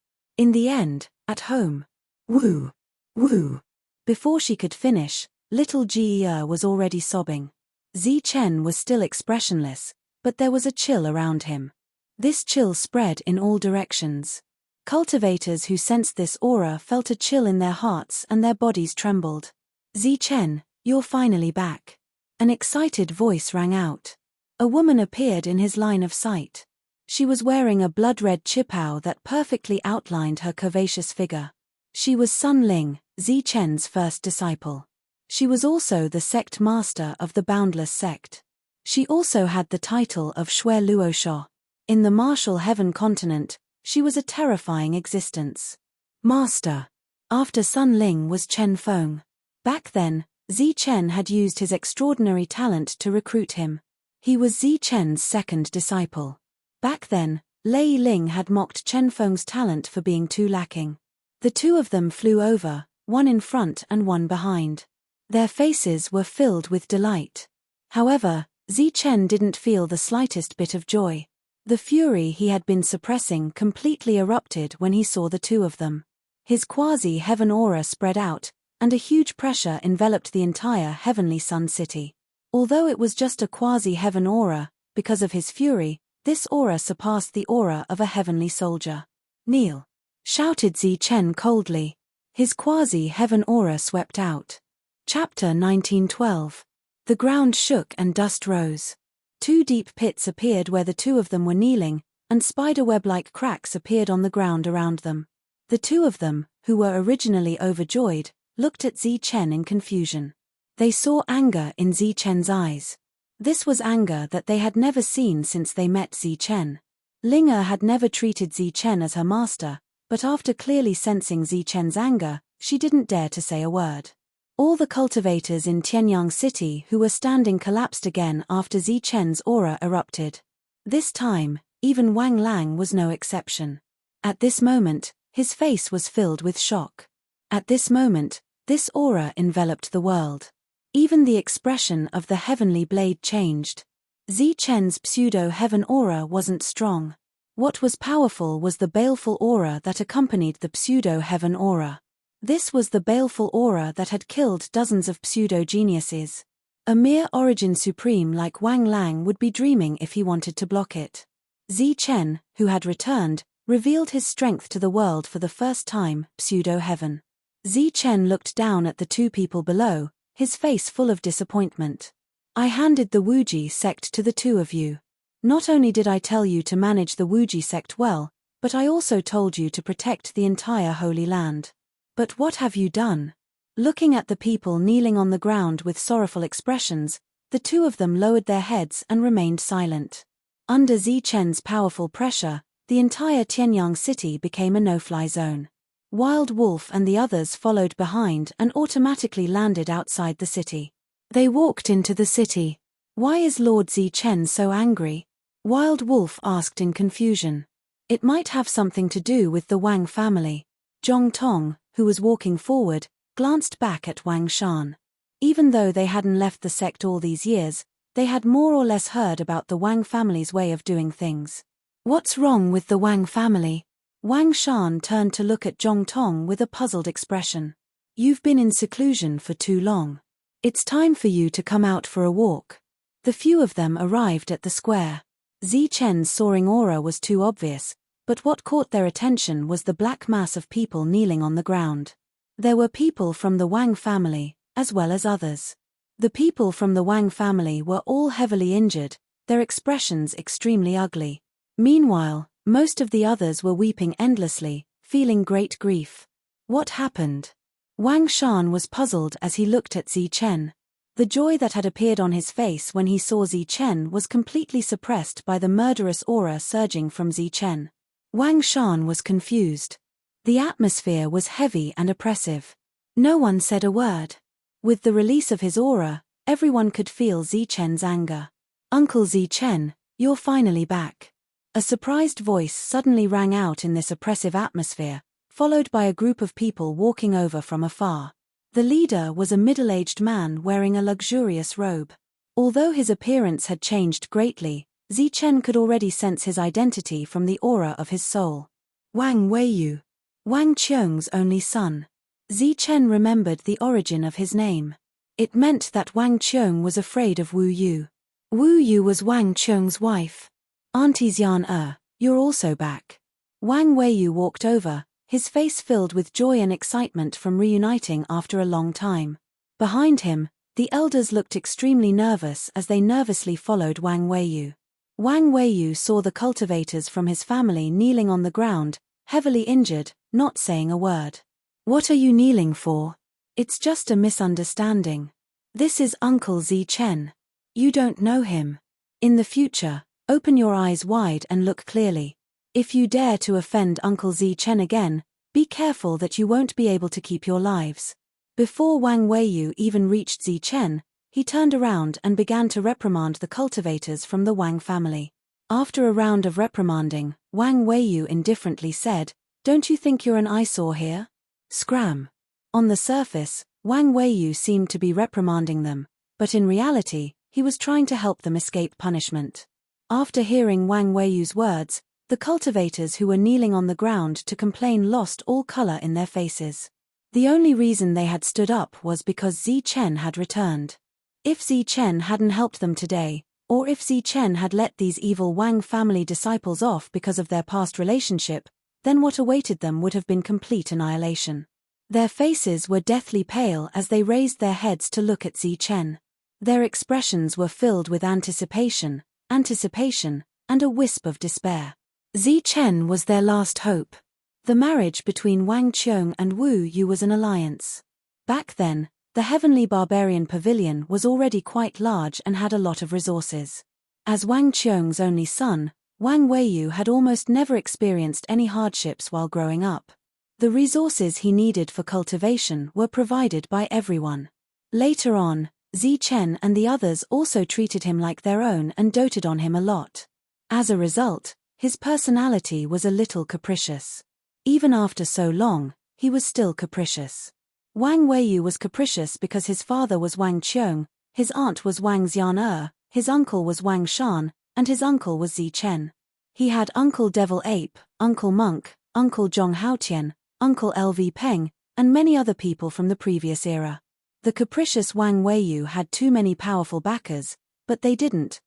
at home. Woo! Woo!" Before she could finish, little Ge was already sobbing. Zi Chen was still expressionless, but there was a chill around him. This chill spread in all directions. Cultivators who sensed this aura felt a chill in their hearts and their bodies trembled. "Zi Chen, you're finally back." An excited voice rang out. A woman appeared in his line of sight. She was wearing a blood-red qipao that perfectly outlined her curvaceous figure. She was Sun Ling, Zi Chen's first disciple. She was also the sect master of the Boundless sect. She also had the title of Shui Luosho. In the martial heaven continent, she was a terrifying existence. Master. After Sun Ling was Chen Feng. Back then, Zi Chen had used his extraordinary talent to recruit him. He was Zi Chen's second disciple. Back then, Lei Ling had mocked Chen Feng's talent for being too lacking. The two of them flew over, one in front and one behind. Their faces were filled with delight. However, Zi Chen didn't feel the slightest bit of joy. The fury he had been suppressing completely erupted when he saw the two of them. His quasi-heaven aura spread out, and a huge pressure enveloped the entire heavenly sun city. Although it was just a quasi-heaven aura, because of his fury, this aura surpassed the aura of a heavenly soldier. "Kneel!" shouted Zichen coldly. His quasi-heaven aura swept out. Chapter 1912. The ground shook and dust rose. 2 deep pits appeared where the 2 of them were kneeling, and spiderweb-like cracks appeared on the ground around them. The 2 of them, who were originally overjoyed, looked at Zichen in confusion. They saw anger in Zichen's eyes. This was anger that they had never seen since they met Zichen. Linger had never treated Zichen as her master, but after clearly sensing Zichen's anger, she didn't dare to say a word. All the cultivators in Tianyang City who were standing collapsed again after Zichen's aura erupted. This time, even Wang Lang was no exception. At this moment, his face was filled with shock. At this moment, this aura enveloped the world. Even the expression of the heavenly blade changed. Zichen's pseudo-heaven aura wasn't strong. What was powerful was the baleful aura that accompanied the pseudo-heaven aura. This was the baleful aura that had killed dozens of pseudo-geniuses. A mere origin supreme like Wang Lang would be dreaming if he wanted to block it. Zichen, who had returned, revealed his strength to the world for the first time, pseudo-heaven. Zichen looked down at the 2 people below, his face full of disappointment. "I handed the Wuji sect to the 2 of you. Not only did I tell you to manage the Wuji sect well, but I also told you to protect the entire Holy Land. But what have you done?" Looking at the people kneeling on the ground with sorrowful expressions, the 2 of them lowered their heads and remained silent. Under Zichen's powerful pressure, the entire Tianyang City became a no-fly zone. Wild Wolf and the others followed behind and automatically landed outside the city. They walked into the city. "Why is Lord Zichen so angry?" Wild Wolf asked in confusion. "It might have something to do with the Wang family." Zhong Tong, who was walking forward, glanced back at Wang Shan. Even though they hadn't left the sect all these years, they had more or less heard about the Wang family's way of doing things. "What's wrong with the Wang family?" Wang Shan turned to look at Zhong Tong with a puzzled expression. "You've been in seclusion for too long. It's time for you to come out for a walk." The few of them arrived at the square. Zichen's soaring aura was too obvious, but what caught their attention was the black mass of people kneeling on the ground. There were people from the Wang family, as well as others. The people from the Wang family were all heavily injured, their expressions extremely ugly. Meanwhile, most of the others were weeping endlessly, feeling great grief. What happened? Wang Shan was puzzled as he looked at Zichen. The joy that had appeared on his face when he saw Zichen was completely suppressed by the murderous aura surging from Zichen. Wang Shan was confused. The atmosphere was heavy and oppressive. No one said a word. With the release of his aura, everyone could feel Zichen's anger. "Uncle Zichen, you're finally back." A surprised voice suddenly rang out in this oppressive atmosphere, followed by a group of people walking over from afar. The leader was a middle-aged man wearing a luxurious robe. Although his appearance had changed greatly, Zichen could already sense his identity from the aura of his soul. Wang Weiyu, Wang Qiong's only son. Zichen remembered the origin of his name. It meant that Wang Qiong was afraid of Wu Yu. Wu Yu was Wang Qiong's wife. "Auntie Xian you're also back." Wang Weiyu walked over, his face filled with joy and excitement from reuniting after a long time. Behind him, the elders looked extremely nervous as they nervously followed Wang Weiyu. Wang Weiyu saw the cultivators from his family kneeling on the ground, heavily injured, not saying a word. "What are you kneeling for?" "It's just a misunderstanding. This is Uncle Zichen. You don't know him. In the future, open your eyes wide and look clearly. If you dare to offend Uncle Zichen again, be careful that you won't be able to keep your lives." Before Wang Weiyu even reached Zichen, he turned around and began to reprimand the cultivators from the Wang family. After a round of reprimanding, Wang Weiyu indifferently said, "Don't you think you're an eyesore here?" Scram. On the surface, Wang Weiyu seemed to be reprimanding them, but in reality, he was trying to help them escape punishment. After hearing Wang Weiyu's words, The cultivators who were kneeling on the ground to complain lost all color in their faces. The only reason they had stood up was because Zi Chen had returned. If Zi Chen hadn't helped them today, or if Zi Chen had let these evil Wang family disciples off because of their past relationship, then what awaited them would have been complete annihilation. Their faces were deathly pale as they raised their heads to look at Zi Chen. Their expressions were filled with anticipation, and a wisp of despair. Zi Chen was their last hope. The marriage between Wang Qiong and Wu Yu was an alliance. Back then, the Heavenly Barbarian Pavilion was already quite large and had a lot of resources. As Wang Qiong's only son, Wang Weiyu had almost never experienced any hardships while growing up. The resources he needed for cultivation were provided by everyone. Later on, Zi Chen and the others also treated him like their own and doted on him a lot. As a result, his personality was a little capricious. Even after so long, he was still capricious. Wang Weiyu was capricious because his father was Wang Qiong, his aunt was Wang Xian'er, his uncle was Wang Shan, and his uncle was Zi Chen. He had Uncle Devil Ape, Uncle Monk, Uncle Zhong Haotian, Uncle LV Peng, and many other people from the previous era. The capricious Wang Weiyu had too many powerful backers, but they didn't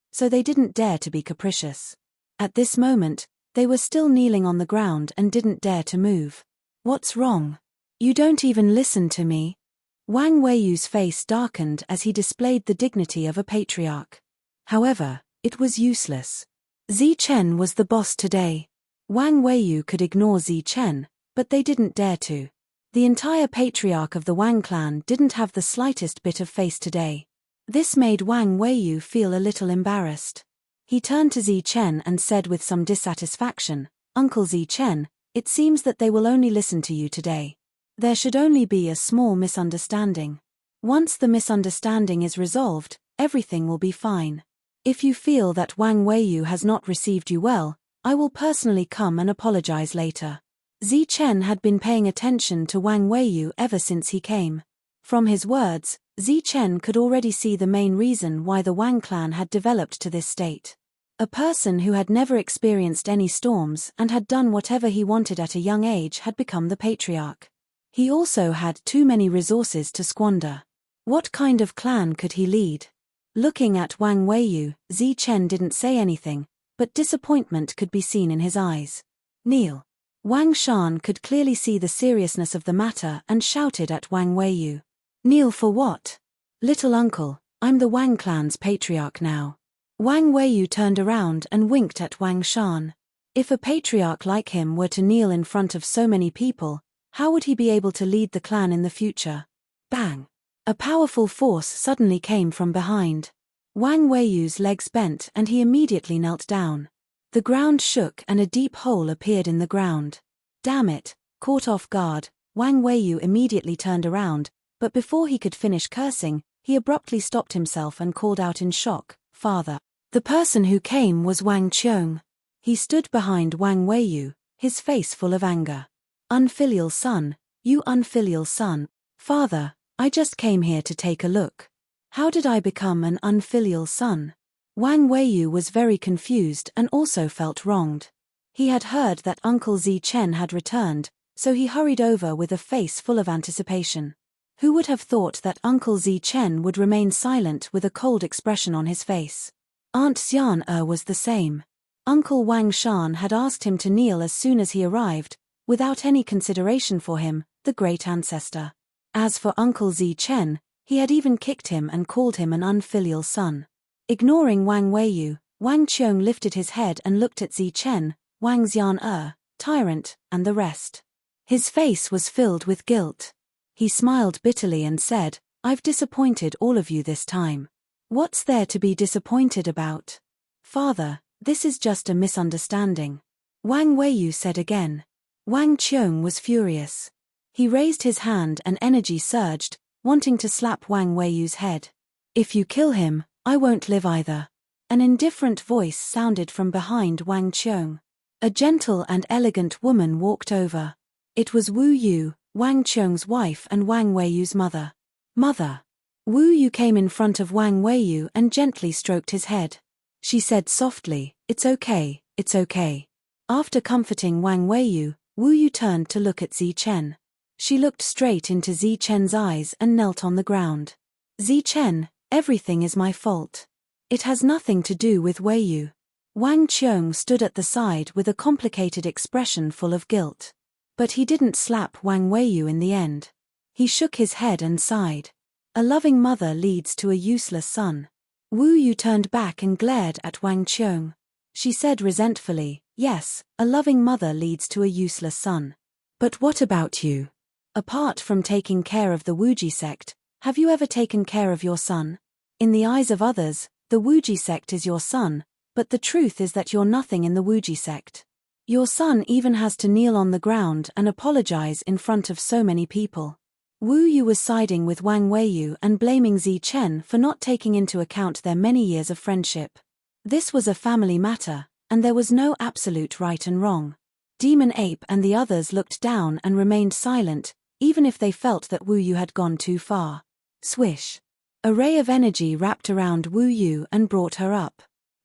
dare to be capricious. At this moment, they were still kneeling on the ground and didn't dare to move. What's wrong? You don't even listen to me. Wang Weiyu's face darkened as he displayed the dignity of a patriarch. However, it was useless. Zi Chen was the boss today. Wang Weiyu could ignore Zi Chen, but they didn't dare to. The entire patriarch of the Wang clan didn't have the slightest bit of face today. This made Wang Weiyu feel a little embarrassed. He turned to Zi Chen and said with some dissatisfaction, "Uncle Zi Chen, it seems that they will only listen to you today. There should only be a small misunderstanding. Once the misunderstanding is resolved, everything will be fine. If you feel that Wang Weiyu has not received you well, I will personally come and apologize later." Zi Chen had been paying attention to Wang Weiyu ever since he came. From his words, Zi Chen could already see the main reason why the Wang clan had developed to this state. A person who had never experienced any storms and had done whatever he wanted at a young age had become the patriarch. He also had too many resources to squander. What kind of clan could he lead? Looking at Wang Weiyu, Zi Chen didn't say anything, but disappointment could be seen in his eyes. "Kneel." Wang Shan could clearly see the seriousness of the matter and shouted at Wang Weiyu. "Kneel for what?" "Little uncle, I'm the Wang clan's patriarch now." Wang Weiyu turned around and winked at Wang Shan. If a patriarch like him were to kneel in front of so many people, how would he be able to lead the clan in the future? Bang! A powerful force suddenly came from behind. Wang Weiyu's legs bent and he immediately knelt down. The ground shook and a deep hole appeared in the ground. Damn it! Caught off guard, Wang Weiyu immediately turned around, but before he could finish cursing, he abruptly stopped himself and called out in shock, "Father!" The person who came was Wang Qiong. He stood behind Wang Weiyu, his face full of anger. "Unfilial son, you unfilial son. Father, I just came here to take a look. How did I become an unfilial son?" Wang Weiyu was very confused and also felt wronged. He had heard that Uncle Zi Chen had returned, so he hurried over with a face full of anticipation. Who would have thought that Uncle Zi Chen would remain silent with a cold expression on his face? Aunt Xian'er was the same. Uncle Wang Shan had asked him to kneel as soon as he arrived, without any consideration for him, the great ancestor. As for Uncle Zi Chen, he had even kicked him and called him an unfilial son. Ignoring Wang Weiyu, Wang Qiong lifted his head and looked at Zi Chen, Wang Xian'er, Tyrant, and the rest. His face was filled with guilt. He smiled bitterly and said, "I've disappointed all of you this time. What's there to be disappointed about? Father, this is just a misunderstanding," Wang Weiyu said again. Wang Qiong was furious. He raised his hand and energy surged, wanting to slap Wang Weiyu's head. "If you kill him, I won't live either." An indifferent voice sounded from behind Wang Qiong. A gentle and elegant woman walked over. It was Wu Yu, Wang Qiong's wife and Wang Weiyu's mother. "Mother." Wu Yu came in front of Wang Weiyu and gently stroked his head. She said softly, "It's okay, it's okay." After comforting Wang Weiyu, Wu Yu turned to look at Zi Chen. She looked straight into Zi Chen's eyes and knelt on the ground. Zi Chen, everything is my fault. It has nothing to do with Weiyu. Wang Qiong stood at the side with a complicated expression full of guilt. But he didn't slap Wang Weiyu in the end. He shook his head and sighed. A loving mother leads to a useless son. Wu Yu turned back and glared at Wang Qiong. She said resentfully, yes, a loving mother leads to a useless son. But what about you? Apart from taking care of the Wuji sect, have you ever taken care of your son? In the eyes of others, the Wuji sect is your son, but the truth is that you're nothing in the Wuji sect. Your son even has to kneel on the ground and apologize in front of so many people. Wu Yu was siding with Wang Weiyu and blaming Zi Chen for not taking into account their many years of friendship. This was a family matter, and there was no absolute right and wrong. Demon Ape and the others looked down and remained silent, even if they felt that Wu Yu had gone too far. Swish. A ray of energy wrapped around Wu Yu and brought her up.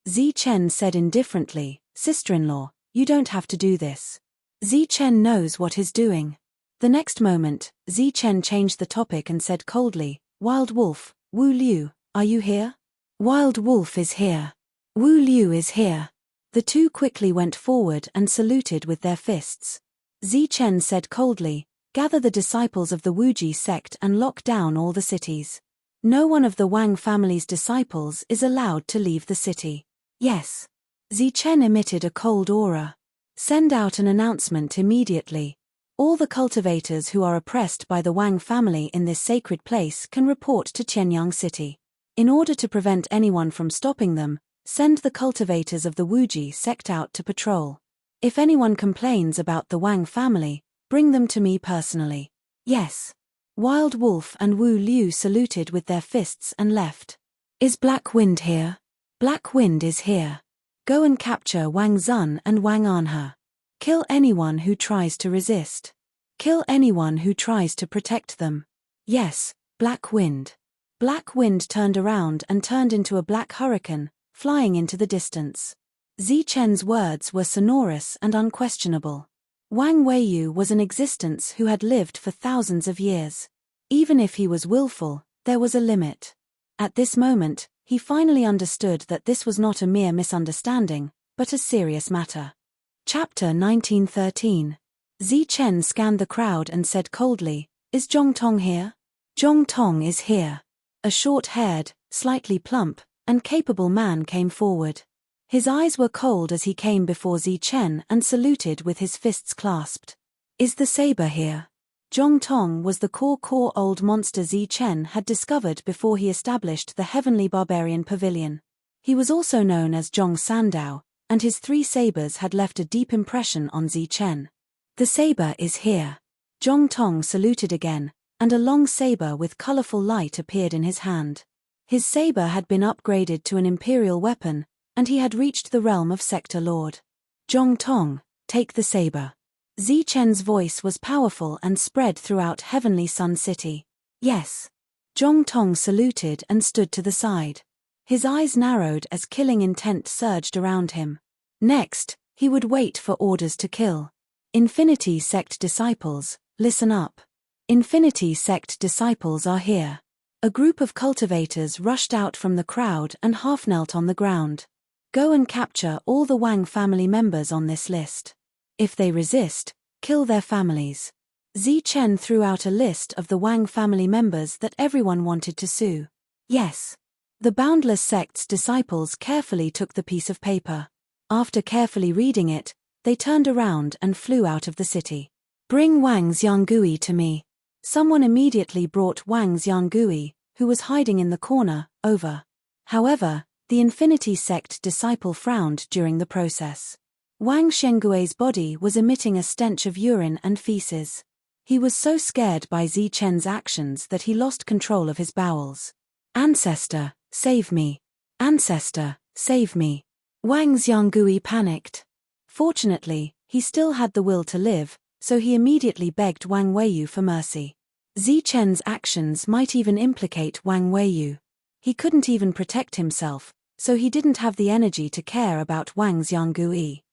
Zi Chen said indifferently, "Sister-in-law, you don't have to do this. Zi Chen knows what he's doing." The next moment, Zi Chen changed the topic and said coldly, "Wild Wolf, Wu Liu, are you here?" "Wild Wolf is here. Wu Liu is here." The two quickly went forward and saluted with their fists. Zi Chen said coldly, "Gather the disciples of the Wuji sect and lock down all the cities. No one of the Wang family's disciples is allowed to leave the city." "Yes." Zi Chen emitted a cold aura. "Send out an announcement immediately. All the cultivators who are oppressed by the Wang family in this sacred place can report to Qianyang City. In order to prevent anyone from stopping them, send the cultivators of the Wuji sect out to patrol. If anyone complains about the Wang family, bring them to me personally." "Yes." Wild Wolf and Wu Liu saluted with their fists and left. "Is Black Wind here?" "Black Wind is here. Go and capture Wang Zun and Wang Anhe. Kill anyone who tries to resist. Kill anyone who tries to protect them." "Yes, Black Wind." Black Wind turned around and turned into a black hurricane, flying into the distance. Zi Chen's words were sonorous and unquestionable. Wang Weiyu was an existence who had lived for thousands of years. Even if he was willful, there was a limit. At this moment, he finally understood that this was not a mere misunderstanding, but a serious matter. Chapter 1913. Zi Chen scanned the crowd and said coldly, "Is Zhong Tong here?" "Zhong Tong is here." A short-haired, slightly plump, and capable man came forward. His eyes were cold as he came before Zi Chen and saluted with his fists clasped. "Is the saber here?" Zhong Tong was the core old monster Zi Chen had discovered before he established the Heavenly Barbarian Pavilion. He was also known as Zhong Sandao, and his 3 sabers had left a deep impression on Zi Chen. "The saber is here." Zhong Tong saluted again, and a long saber with colorful light appeared in his hand. His saber had been upgraded to an imperial weapon, and he had reached the realm of Sector Lord. "Zhong Tong, take the saber." Zi Chen's voice was powerful and spread throughout Heavenly Sun City. "Yes." Zhong Tong saluted and stood to the side. His eyes narrowed as killing intent surged around him. Next, he would wait for orders to kill. Infinity Sect disciples, listen up. Infinity Sect disciples are here. A group of cultivators rushed out from the crowd and half knelt on the ground. Go and capture all the Wang family members on this list. If they resist, kill their families. Zi Chen threw out a list of the Wang family members that everyone wanted to sue. "Yes." The Boundless Sect's disciples carefully took the piece of paper. After carefully reading it, they turned around and flew out of the city. "Bring Wang Xianggui to me." Someone immediately brought Wang Xianggui, who was hiding in the corner, over. However, the Infinity Sect disciple frowned during the process. Wang Xianggui's body was emitting a stench of urine and feces. He was so scared by Zi Chen's actions that he lost control of his bowels. "Ancestor, save me. Ancestor, save me." Wang Xianggui panicked. Fortunately, he still had the will to live, so he immediately begged Wang Weiyu for mercy. Zi Chen's actions might even implicate Wang Weiyu. He couldn't even protect himself, so he didn't have the energy to care about Wang Xianggui.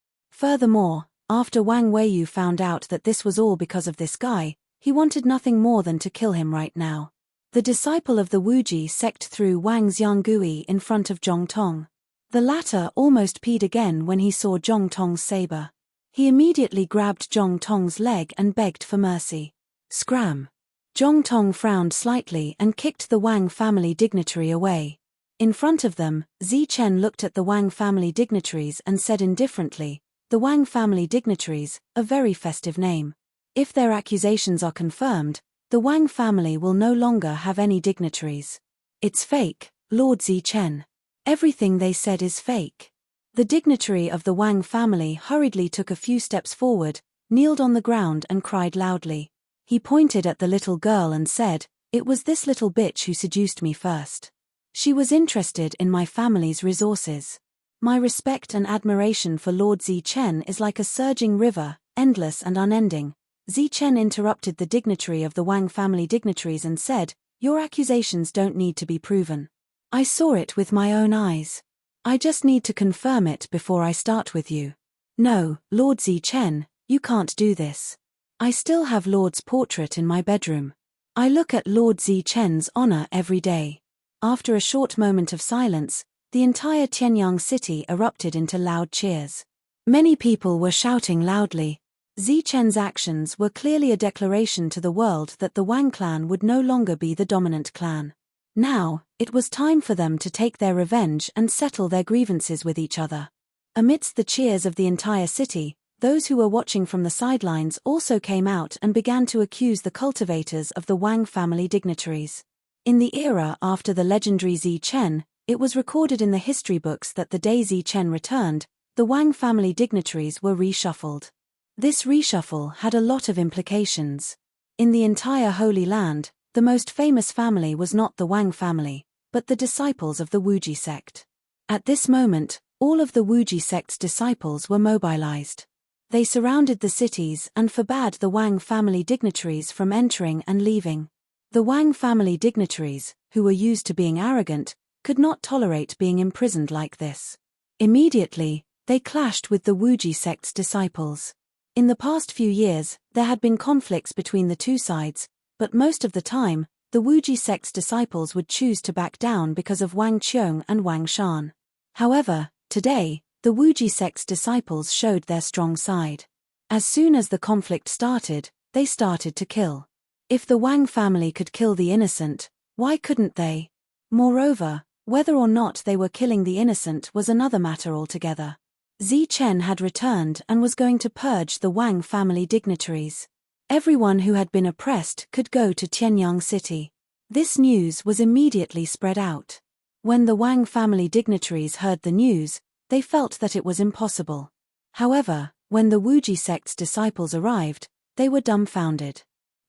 Furthermore, after Wang Weiyu found out that this was all because of this guy, he wanted nothing more than to kill him right now. The disciple of the Wuji sect threw Wang Xiangui in front of Zhong Tong. The latter almost peed again when he saw Zhong Tong's saber. He immediately grabbed Zhong Tong's leg and begged for mercy. Scram! Zhong Tong frowned slightly and kicked the Wang family dignitary away. In front of them, Zi Chen looked at the Wang family dignitaries and said indifferently, "The Wang family dignitaries, a very festive name. If their accusations are confirmed, the Wang family will no longer have any dignitaries." "It's fake, Lord Zi Chen. Everything they said is fake." The dignitary of the Wang family hurriedly took a few steps forward, kneeled on the ground and cried loudly. He pointed at the little girl and said, "It was this little bitch who seduced me first. She was interested in my family's resources. My respect and admiration for Lord Zi Chen is like a surging river, endless and unending." Zi Chen interrupted the dignitary of the Wang family dignitaries and said, "Your accusations don't need to be proven. I saw it with my own eyes. I just need to confirm it before I start with you." "No, Lord Zi Chen, you can't do this. I still have Lord's portrait in my bedroom. I look at Lord Zi Chen's honor every day." After a short moment of silence, the entire Tianyang city erupted into loud cheers. Many people were shouting loudly. Zi Chen's actions were clearly a declaration to the world that the Wang clan would no longer be the dominant clan. Now, it was time for them to take their revenge and settle their grievances with each other. Amidst the cheers of the entire city, those who were watching from the sidelines also came out and began to accuse the cultivators of the Wang family dignitaries. In the era after the legendary Zi Chen, it was recorded in the history books that the day Zi Chen returned, the Wang family dignitaries were reshuffled. This reshuffle had a lot of implications. In the entire Holy Land, the most famous family was not the Wang family, but the disciples of the Wuji sect. At this moment, all of the Wuji sect's disciples were mobilized. They surrounded the cities and forbade the Wang family dignitaries from entering and leaving. The Wang family dignitaries, who were used to being arrogant, could not tolerate being imprisoned like this. Immediately, they clashed with the Wuji sect's disciples. In the past few years, there had been conflicts between the two sides, but most of the time, the Wuji sect's disciples would choose to back down because of Wang Qiong and Wang Shan. However, today, the Wuji sect's disciples showed their strong side. As soon as the conflict started, they started to kill. If the Wang family could kill the innocent, why couldn't they? Moreover, whether or not they were killing the innocent was another matter altogether. Zi Chen had returned and was going to purge the Wang family dignitaries. Everyone who had been oppressed could go to Tianyang City. This news was immediately spread out. When the Wang family dignitaries heard the news, they felt that it was impossible. However, when the Wuji sect's disciples arrived, they were dumbfounded.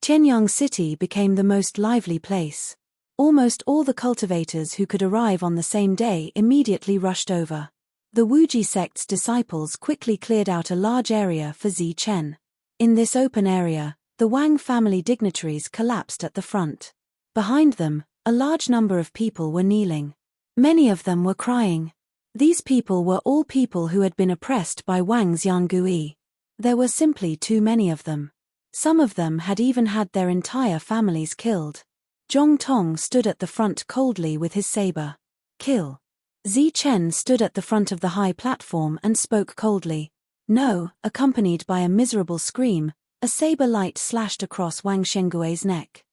Tianyang City became the most lively place. Almost all the cultivators who could arrive on the same day immediately rushed over. The Wuji sect's disciples quickly cleared out a large area for Zi Chen. In this open area, the Wang family dignitaries collapsed at the front. Behind them, a large number of people were kneeling. Many of them were crying. These people were all people who had been oppressed by Wang Xiangui. There were simply too many of them. Some of them had even had their entire families killed. Zhong Tong stood at the front coldly with his saber. "Kill." Zi Chen stood at the front of the high platform and spoke coldly. "No," accompanied by a miserable scream, a saber light slashed across Wang Shengui's neck.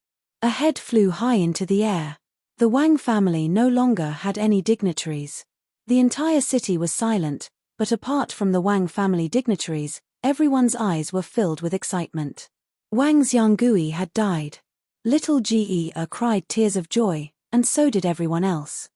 A head flew high into the air. The Wang family no longer had any dignitaries. The entire city was silent, but apart from the Wang family dignitaries, everyone's eyes were filled with excitement. Wang Xiangui had died. Little Ge cried tears of joy, and so did everyone else.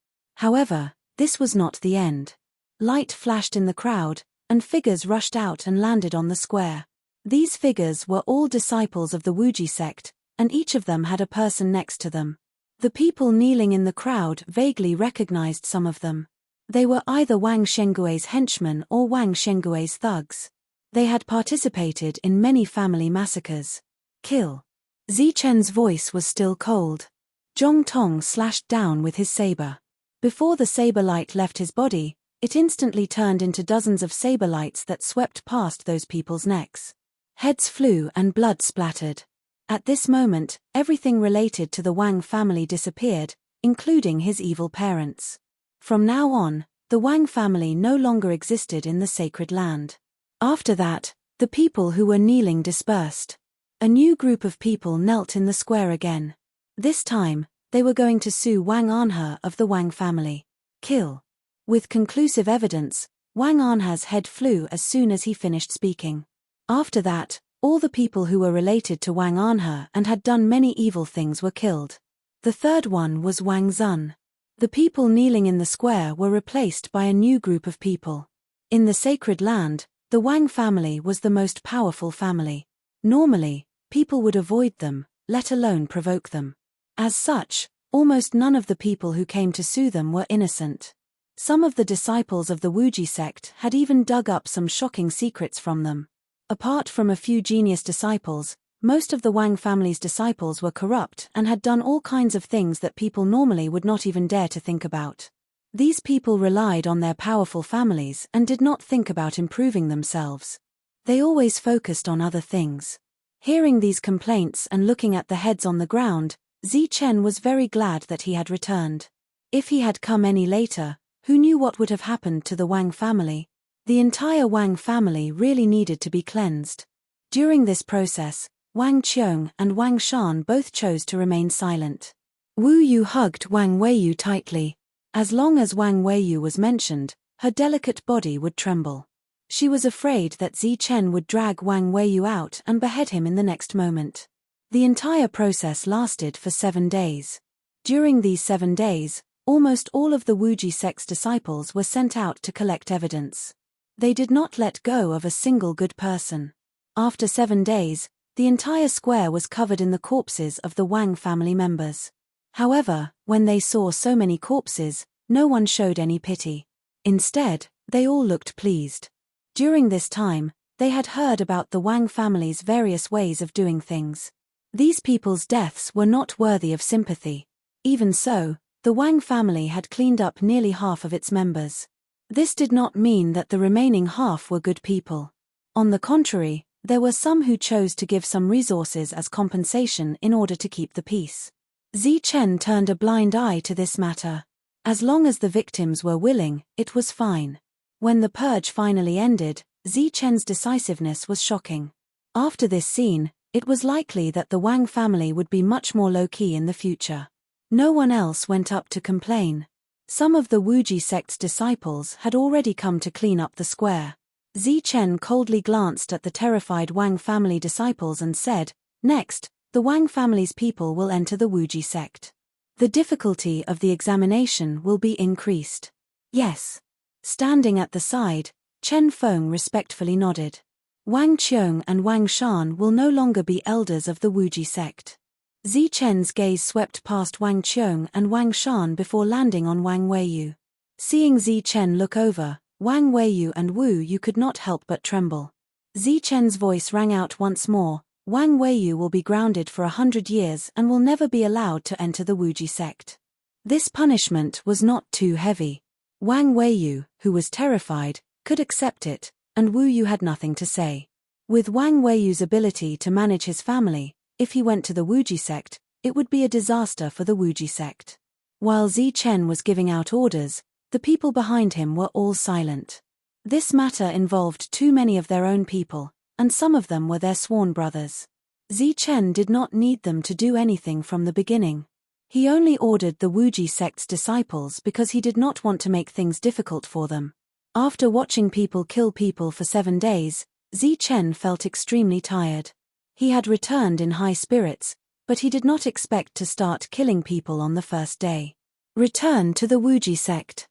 However, this was not the end. Light flashed in the crowd, and figures rushed out and landed on the square. These figures were all disciples of the Wuji sect, and each of them had a person next to them. The people kneeling in the crowd vaguely recognized some of them. They were either Wang Shengui's henchmen or Wang Shengui's thugs. They had participated in many family massacres. "Kill." Zi Chen's voice was still cold. Zhong Tong slashed down with his saber. Before the saber light left his body, it instantly turned into dozens of saber lights that swept past those people's necks. Heads flew and blood splattered. At this moment, everything related to the Wang family disappeared, including his evil parents. From now on, the Wang family no longer existed in the sacred land. After that, the people who were kneeling dispersed. A new group of people knelt in the square again. This time, they were going to sue Wang Anhe of the Wang family. Kill. With conclusive evidence, Wang Anhe's head flew as soon as he finished speaking. After that, all the people who were related to Wang Anhe and had done many evil things were killed. The third one was Wang Zun. The people kneeling in the square were replaced by a new group of people. In the sacred land, the Wang family was the most powerful family. Normally, people would avoid them, let alone provoke them. As such, almost none of the people who came to sue them were innocent. Some of the disciples of the Wuji sect had even dug up some shocking secrets from them. Apart from a few genius disciples, most of the Wang family's disciples were corrupt and had done all kinds of things that people normally would not even dare to think about. These people relied on their powerful families and did not think about improving themselves. They always focused on other things. Hearing these complaints and looking at the heads on the ground, Zichen was very glad that he had returned. If he had come any later, who knew what would have happened to the Wang family? The entire Wang family really needed to be cleansed. During this process, Wang Qiong and Wang Shan both chose to remain silent. Wu Yu hugged Wang Weiyu tightly. As long as Wang Weiyu was mentioned, her delicate body would tremble. She was afraid that Zichen would drag Wang Weiyu out and behead him in the next moment. The entire process lasted for 7 days. During these 7 days, almost all of the Wuji sect's disciples were sent out to collect evidence. They did not let go of a single good person. After 7 days, the entire square was covered in the corpses of the Wang family members. However, when they saw so many corpses, no one showed any pity. Instead, they all looked pleased. During this time, they had heard about the Wang family's various ways of doing things. These people's deaths were not worthy of sympathy. Even so, the Wang family had cleaned up nearly half of its members. This did not mean that the remaining half were good people. On the contrary, there were some who chose to give some resources as compensation in order to keep the peace. Zichen turned a blind eye to this matter. As long as the victims were willing, it was fine. When the purge finally ended, Zichen's decisiveness was shocking. After this scene, it was likely that the Wang family would be much more low-key in the future. No one else went up to complain. Some of the Wuji sect's disciples had already come to clean up the square. Zichen coldly glanced at the terrified Wang family disciples and said, "Next, the Wang family's people will enter the Wuji sect. The difficulty of the examination will be increased." "Yes." Standing at the side, Chen Feng respectfully nodded. Wang Qiong and Wang Shan will no longer be elders of the Wuji sect. Zichen's gaze swept past Wang Qiong and Wang Shan before landing on Wang Weiyu. Seeing Zichen look over, Wang Weiyu and Wu Yu could not help but tremble. Zichen's voice rang out once more, "Wang Weiyu will be grounded for 100 years and will never be allowed to enter the Wuji sect." This punishment was not too heavy. Wang Weiyu, who was terrified, could accept it, and Wu Yu had nothing to say. With Wang Weiyu's ability to manage his family, if he went to the Wuji sect, it would be a disaster for the Wuji sect. While Zichen was giving out orders, the people behind him were all silent. This matter involved too many of their own people, and some of them were their sworn brothers. Zichen did not need them to do anything from the beginning. He only ordered the Wuji sect's disciples because he did not want to make things difficult for them. After watching people kill people for 7 days, Zichen felt extremely tired. He had returned in high spirits, but he did not expect to start killing people on the first day. Return to the Wuji sect.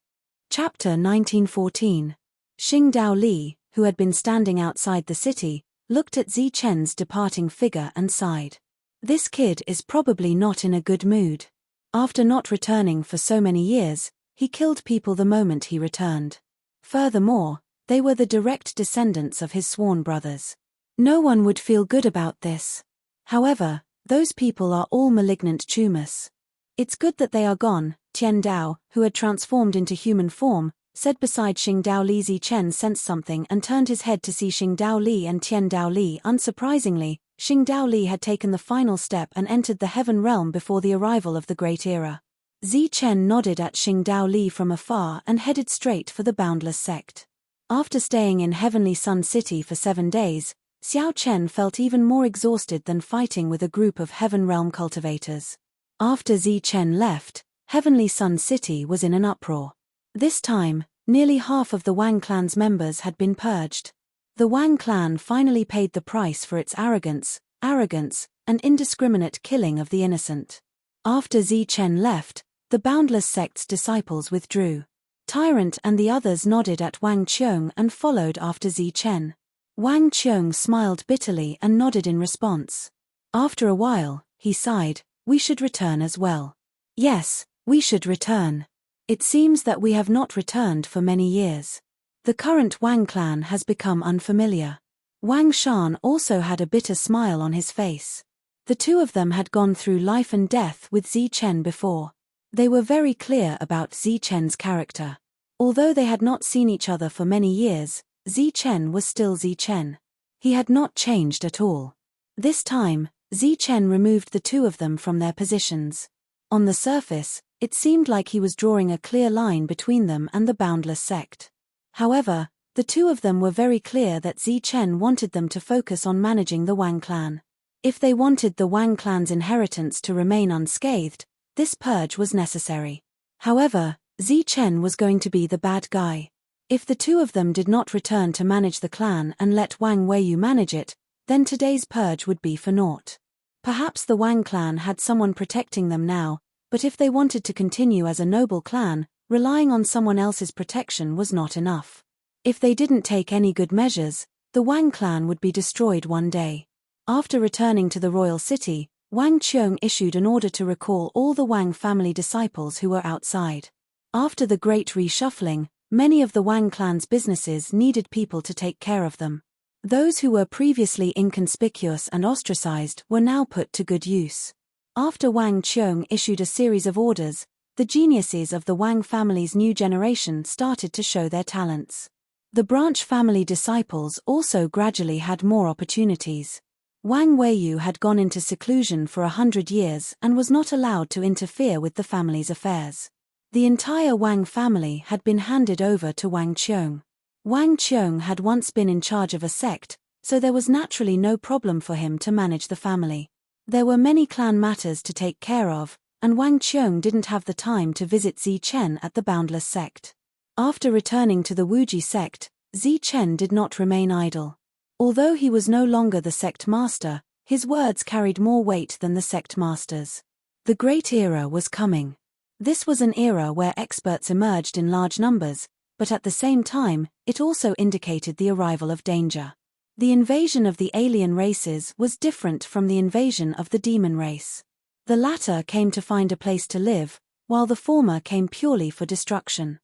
Chapter 1914. Xing Dao Li, who had been standing outside the city, looked at Zichen's departing figure and sighed. This kid is probably not in a good mood. After not returning for so many years, he killed people the moment he returned. Furthermore, they were the direct descendants of his sworn brothers. No one would feel good about this. However, those people are all malignant tumors. It's good that they are gone. Tian Dao, who had transformed into human form, said beside Xing Dao Li. Zi Chen sensed something and turned his head to see Xing Dao Li and Tian Dao Li. Unsurprisingly, Xing Dao Li had taken the final step and entered the heaven realm before the arrival of the Great Era. Zi Chen nodded at Xing Dao Li from afar and headed straight for the Boundless sect. After staying in Heavenly Sun City for 7 days, Xiao Chen felt even more exhausted than fighting with a group of Heaven Realm cultivators. After Zi Chen left, Heavenly Sun City was in an uproar. This time, nearly half of the Wang clan's members had been purged. The Wang clan finally paid the price for its arrogance, and indiscriminate killing of the innocent. After Zi Chen left, the Boundless sect's disciples withdrew. Tyrant and the others nodded at Wang Qiong and followed after Zi Chen. Wang Qiong smiled bitterly and nodded in response. After a while, he sighed, "We should return as well." "Yes, we should return. It seems that we have not returned for many years. The current Wang clan has become unfamiliar." Wang Shan also had a bitter smile on his face. The two of them had gone through life and death with Zi Chen before. They were very clear about Zi Chen's character. Although they had not seen each other for many years, Zi Chen was still Zi Chen. He had not changed at all. This time, Zi Chen removed the two of them from their positions. On the surface, it seemed like he was drawing a clear line between them and the Boundless sect. However, the two of them were very clear that Zi Chen wanted them to focus on managing the Wang clan. If they wanted the Wang clan's inheritance to remain unscathed, this purge was necessary. However, Zi Chen was going to be the bad guy. If the two of them did not return to manage the clan and let Wang Weiyu manage it, then today's purge would be for naught. Perhaps the Wang clan had someone protecting them now, but if they wanted to continue as a noble clan, relying on someone else's protection was not enough. If they didn't take any good measures, the Wang clan would be destroyed one day. After returning to the royal city, Wang Qiong issued an order to recall all the Wang family disciples who were outside. After the great reshuffling, many of the Wang clan's businesses needed people to take care of them. Those who were previously inconspicuous and ostracized were now put to good use. After Wang Qiong issued a series of orders, the geniuses of the Wang family's new generation started to show their talents. The branch family disciples also gradually had more opportunities. Wang Weiyu had gone into seclusion for 100 years and was not allowed to interfere with the family's affairs. The entire Wang family had been handed over to Wang Qiong. Wang Qiong had once been in charge of a sect, so there was naturally no problem for him to manage the family. There were many clan matters to take care of, and Wang Qiong didn't have the time to visit Zi Chen at the Boundless sect. After returning to the Wuji sect, Zi Chen did not remain idle. Although he was no longer the sect master, his words carried more weight than the sect master's. The Great Era was coming. This was an era where experts emerged in large numbers, but at the same time, it also indicated the arrival of danger. The invasion of the alien races was different from the invasion of the demon race. The latter came to find a place to live, while the former came purely for destruction.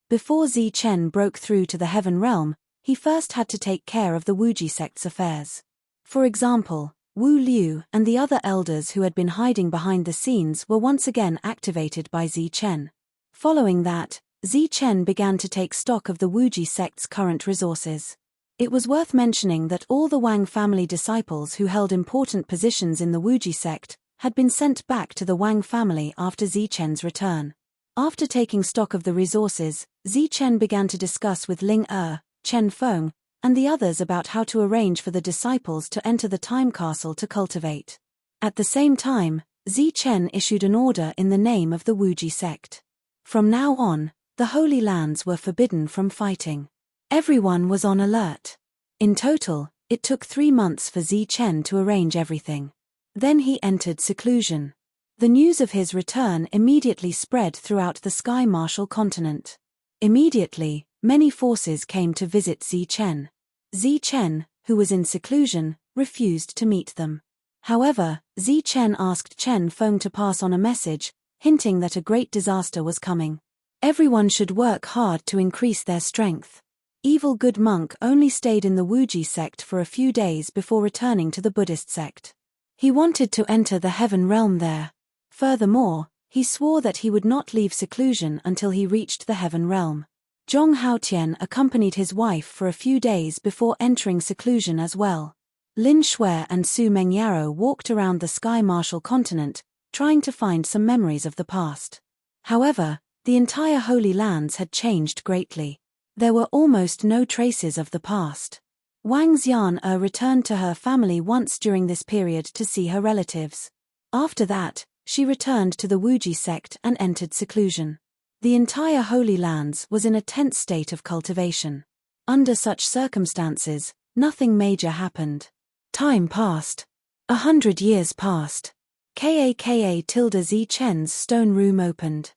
Before Zi Chen broke through to the Heaven Realm, he first had to take care of the Wuji sect's affairs. For example, Wu Liu and the other elders who had been hiding behind the scenes were once again activated by Zi Chen. Following that, Zi Chen began to take stock of the Wuji sect's current resources. It was worth mentioning that all the Wang family disciples who held important positions in the Wuji sect had been sent back to the Wang family after Zi Chen's return. After taking stock of the resources, Zi Chen began to discuss with Ling Chen Feng, and the others about how to arrange for the disciples to enter the time castle to cultivate. At the same time, Zi Chen issued an order in the name of the Wuji sect. From now on, the Holy Lands were forbidden from fighting. Everyone was on alert. In total, it took 3 months for Zi Chen to arrange everything. Then he entered seclusion. The news of his return immediately spread throughout the Sky Martial continent. Immediately, many forces came to visit Zi Chen. Zi Chen, who was in seclusion, refused to meet them. However, Zi Chen asked Chen Feng to pass on a message, hinting that a great disaster was coming. Everyone should work hard to increase their strength. Evil Good Monk only stayed in the Wuji sect for a few days before returning to the Buddhist sect. He wanted to enter the Heaven Realm there. Furthermore, he swore that he would not leave seclusion until he reached the Heaven Realm. Zhong Haotian accompanied his wife for a few days before entering seclusion as well. Lin Shui and Su Mengyaro walked around the sky martial continent, trying to find some memories of the past. However, the entire Holy Lands had changed greatly. There were almost no traces of the past. Wang Xian'er returned to her family once during this period to see her relatives. After that, she returned to the Wuji sect and entered seclusion. The entire Holy Lands was in a tense state of cultivation. Under such circumstances, nothing major happened. Time passed. 100 years passed. Zi Chen's stone room opened.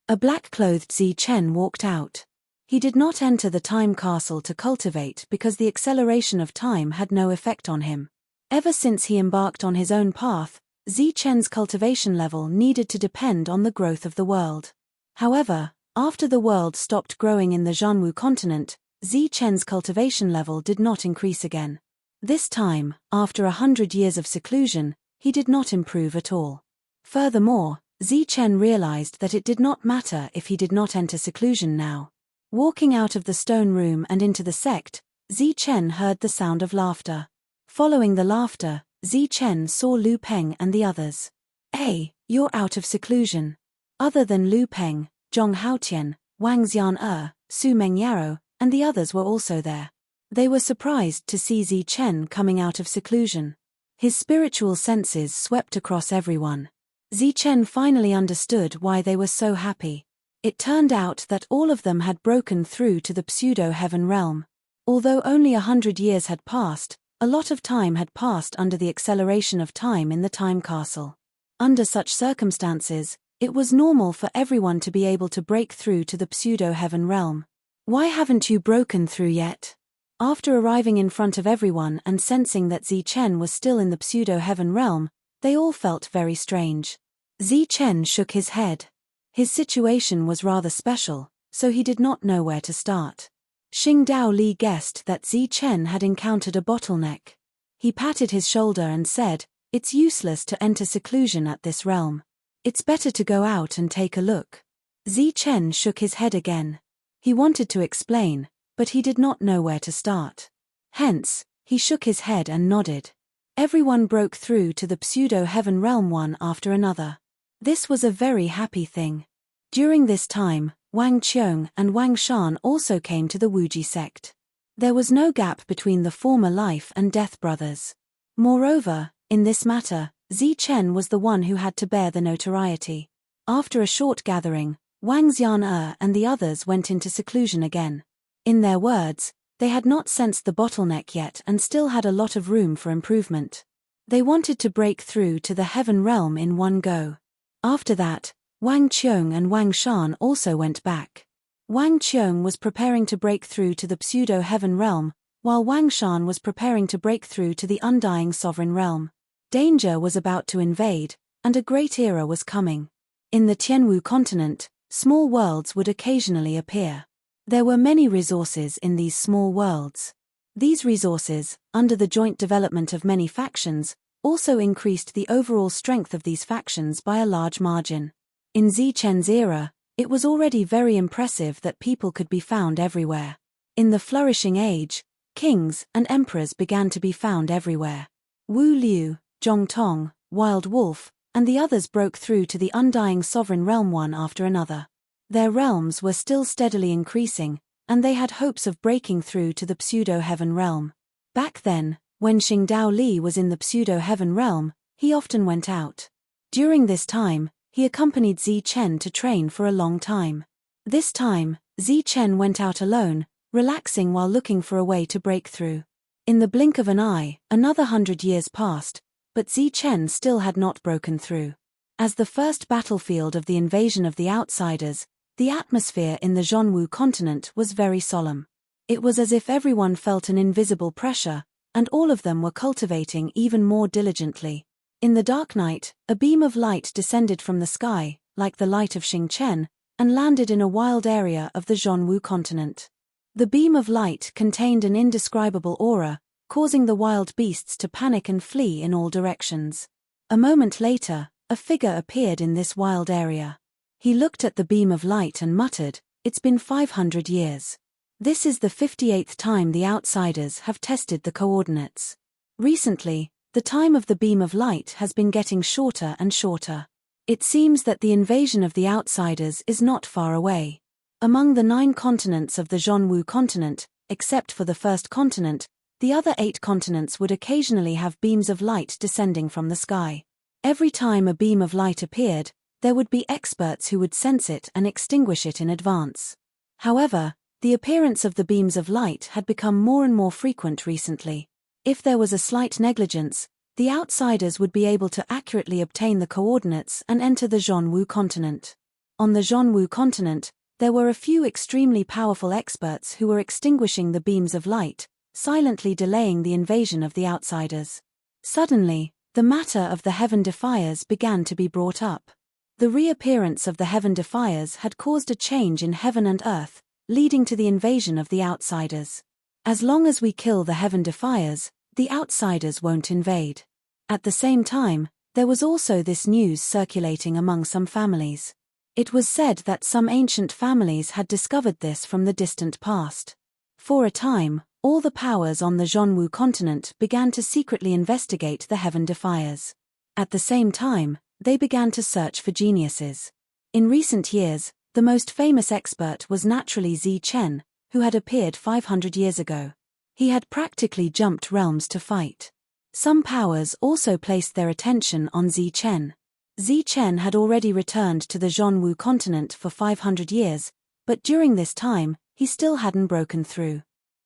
A black-clothed Zi Chen walked out. He did not enter the time castle to cultivate because the acceleration of time had no effect on him. Ever since he embarked on his own path, Zi Chen's cultivation level needed to depend on the growth of the world. However, after the world stopped growing in the Zhanwu continent, Zi Chen's cultivation level did not increase again. This time, after 100 years of seclusion, he did not improve at all. Furthermore, Zi Chen realized that it did not matter if he did not enter seclusion now. Walking out of the stone room and into the sect, Zi Chen heard the sound of laughter. Following the laughter, Zi Chen saw Lu Peng and the others. "Hey, you're out of seclusion." Other than Lu Peng, Zhong Haotian, Wang Xian'er, Su Mengyaro, and the others were also there. They were surprised to see Zi Chen coming out of seclusion. His spiritual senses swept across everyone. Zi Chen finally understood why they were so happy. It turned out that all of them had broken through to the pseudo-heaven realm. Although only 100 years had passed, a lot of time had passed under the acceleration of time in the time castle. Under such circumstances, it was normal for everyone to be able to break through to the pseudo-heaven realm. "Why haven't you broken through yet?" After arriving in front of everyone and sensing that Zi Chen was still in the pseudo-heaven realm, they all felt very strange. Zi Chen shook his head. His situation was rather special, so he did not know where to start. Xing Dao Li guessed that Zi Chen had encountered a bottleneck. He patted his shoulder and said, "It's useless to enter seclusion at this realm. It's better to go out and take a look." Zi Chen shook his head again. He wanted to explain, but he did not know where to start. Hence, he shook his head and nodded. Everyone broke through to the pseudo-heaven realm one after another. This was a very happy thing. During this time, Wang Qiong and Wang Shan also came to the Wuji sect. There was no gap between the former life and death brothers. Moreover, in this matter, Zi Chen was the one who had to bear the notoriety. After a short gathering, Wang Xian'er and the others went into seclusion again. In their words, they had not sensed the bottleneck yet and still had a lot of room for improvement. They wanted to break through to the heaven realm in one go. After that, Wang Qiong and Wang Shan also went back. Wang Qiong was preparing to break through to the pseudo-heaven realm, while Wang Shan was preparing to break through to the undying sovereign realm. Danger was about to invade, and a great era was coming. In the Tianwu continent, small worlds would occasionally appear. There were many resources in these small worlds. These resources, under the joint development of many factions, also increased the overall strength of these factions by a large margin. In Zi Chen's era, it was already very impressive that people could be found everywhere. In the flourishing age, kings and emperors began to be found everywhere. Wu Liu, Zhong Tong, Wild Wolf, and the others broke through to the undying sovereign realm one after another. Their realms were still steadily increasing, and they had hopes of breaking through to the pseudo-heaven realm. Back then, when Xing Dao Li was in the pseudo-heaven realm, he often went out. During this time, he accompanied Zi Chen to train for a long time. This time, Zi Chen went out alone, relaxing while looking for a way to break through. In the blink of an eye, another 100 years passed, but Zi Chen still had not broken through. As the first battlefield of the invasion of the outsiders, the atmosphere in the Zhanwu continent was very solemn. It was as if everyone felt an invisible pressure, and all of them were cultivating even more diligently. In the dark night, a beam of light descended from the sky, like the light of Xing Chen, and landed in a wild area of the Zhanwu continent. The beam of light contained an indescribable aura, causing the wild beasts to panic and flee in all directions. A moment later, a figure appeared in this wild area. He looked at the beam of light and muttered, It's been 500 years. This is the 58th time the outsiders have tested the coordinates. Recently, the time of the beam of light has been getting shorter and shorter. It seems that the invasion of the outsiders is not far away. Among the 9 continents of the Zhonwu continent, except for the first continent, the other 8 continents would occasionally have beams of light descending from the sky. Every time a beam of light appeared, there would be experts who would sense it and extinguish it in advance. However, the appearance of the beams of light had become more and more frequent recently. If there was a slight negligence, the outsiders would be able to accurately obtain the coordinates and enter the Zhonwu continent. On the Zhonwu continent, there were a few extremely powerful experts who were extinguishing the beams of light, silently delaying the invasion of the outsiders. Suddenly, the matter of the heaven defiers began to be brought up. The reappearance of the heaven defiers had caused a change in heaven and earth, leading to the invasion of the outsiders. As long as we kill the heaven defiers, the outsiders won't invade. At the same time, there was also this news circulating among some families. It was said that some ancient families had discovered this from the distant past. For a time, all the powers on the Zhonwu continent began to secretly investigate the heaven defiers. At the same time, they began to search for geniuses. In recent years, the most famous expert was naturally Zi Chen, who had appeared 500 years ago. He had practically jumped realms to fight. Some powers also placed their attention on Zi Chen. Zi Chen had already returned to the Zhonwu continent for 500 years, but during this time, he still hadn't broken through.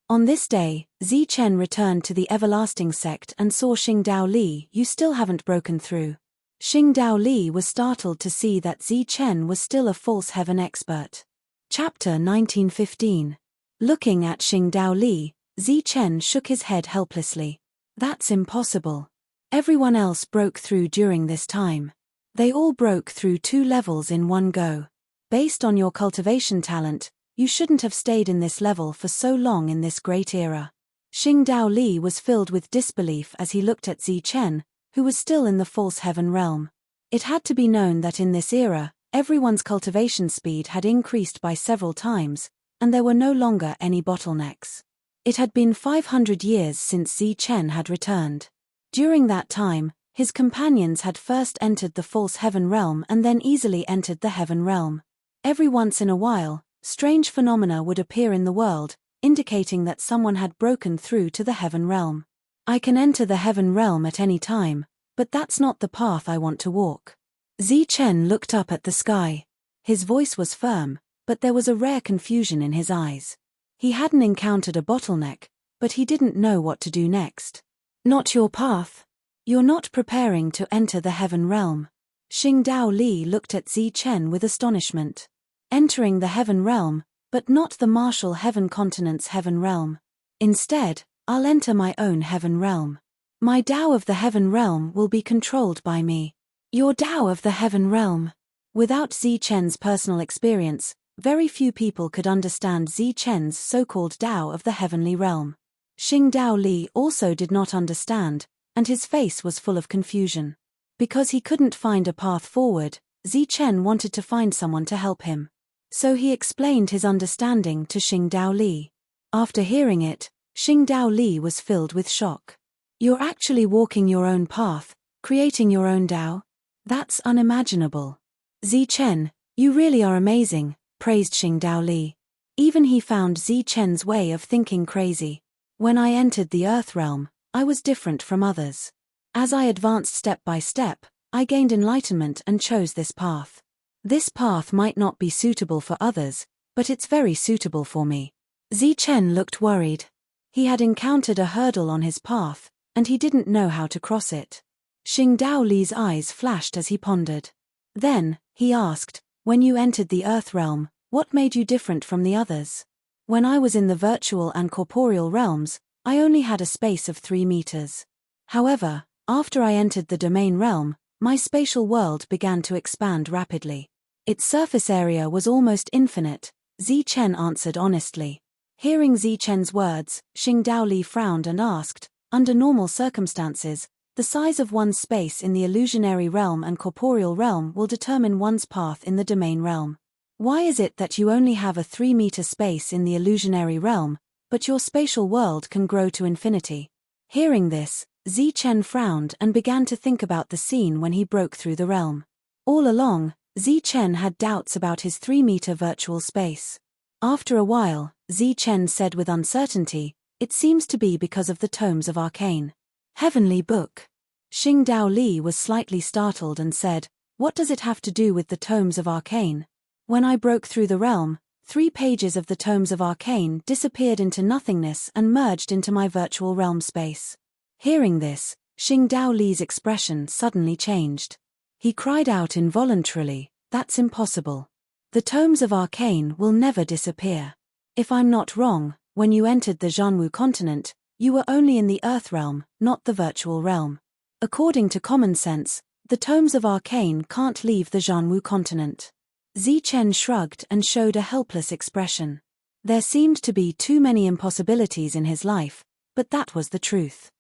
On this day, Zi Chen returned to the everlasting sect and saw Xingdao Li. You still haven't broken through. Xingdao Li was startled to see that Zi Chen was still a false heaven expert. Chapter 1915. Looking at Xingdao Li, Zi Chen shook his head helplessly. That's impossible. Everyone else broke through during this time. They all broke through 2 levels in one go. Based on your cultivation talent, you shouldn't have stayed in this level for so long in this great era. Xingdao Li was filled with disbelief as he looked at Zi Chen, who was still in the false heaven realm. It had to be known that in this era, everyone's cultivation speed had increased by several times, and there were no longer any bottlenecks. It had been 500 years since Zi Chen had returned. During that time, his companions had first entered the false heaven realm and then easily entered the heaven realm. Every once in a while, strange phenomena would appear in the world, indicating that someone had broken through to the heaven realm. I can enter the heaven realm at any time, but that's not the path I want to walk. Zi Chen looked up at the sky. His voice was firm, but there was a rare confusion in his eyes. He hadn't encountered a bottleneck, but he didn't know what to do next. Not your path. You're not preparing to enter the heaven realm. Xingdao Li looked at Zi Chen with astonishment. Entering the heaven realm, but not the martial heaven continent's heaven realm. Instead, I'll enter my own heaven realm. My Tao of the heaven realm will be controlled by me. Your Tao of the heaven realm. Without Zi Chen's personal experience, very few people could understand Zi Chen's so-called Tao of the heavenly realm. Xingdao Li also did not understand, and his face was full of confusion. Because he couldn't find a path forward, Zi Chen wanted to find someone to help him. So he explained his understanding to Xingdao Li. After hearing it, Xingdao Li was filled with shock. You're actually walking your own path, creating your own Tao? That's unimaginable. Zi Chen, you really are amazing, praised Xingdao Li. Even he found Zi Chen's way of thinking crazy. When I entered the earth realm, I was different from others. As I advanced step by step, I gained enlightenment and chose this path. This path might not be suitable for others, but it's very suitable for me. Zi Chen looked worried. He had encountered a hurdle on his path, and he didn't know how to cross it. Xingdao Li's eyes flashed as he pondered. Then, he asked, when you entered the earth realm, what made you different from the others? When I was in the virtual and corporeal realms, I only had a space of 3 meters. However, after I entered the domain realm, my spatial world began to expand rapidly. Its surface area was almost infinite, Zi Chen answered honestly. Hearing Zi Chen's words, Xingdao Li frowned and asked, under normal circumstances, the size of one's space in the illusionary realm and corporeal realm will determine one's path in the domain realm. Why is it that you only have a 3-meter space in the illusionary realm, but your spatial world can grow to infinity? Hearing this, Zichen frowned and began to think about the scene when he broke through the realm. All along, Zichen had doubts about his 3-meter virtual space. After a while, Zichen said with uncertainty, "It seems to be because of the tomes of arcane." Heavenly Book. Xingdao Li was slightly startled and said, "What does it have to do with the tomes of arcane? When I broke through the realm, 3 pages of the tomes of arcane disappeared into nothingness and merged into my virtual realm space." Hearing this, Xingdao Li's expression suddenly changed. He cried out involuntarily, "That's impossible. The tomes of arcane will never disappear. If I'm not wrong, when you entered the Zhanwu continent, you were only in the Earth realm, not the virtual realm. According to common sense, the tomes of arcane can't leave the Zhanwu continent." Zichen shrugged and showed a helpless expression. There seemed to be too many impossibilities in his life, but that was the truth.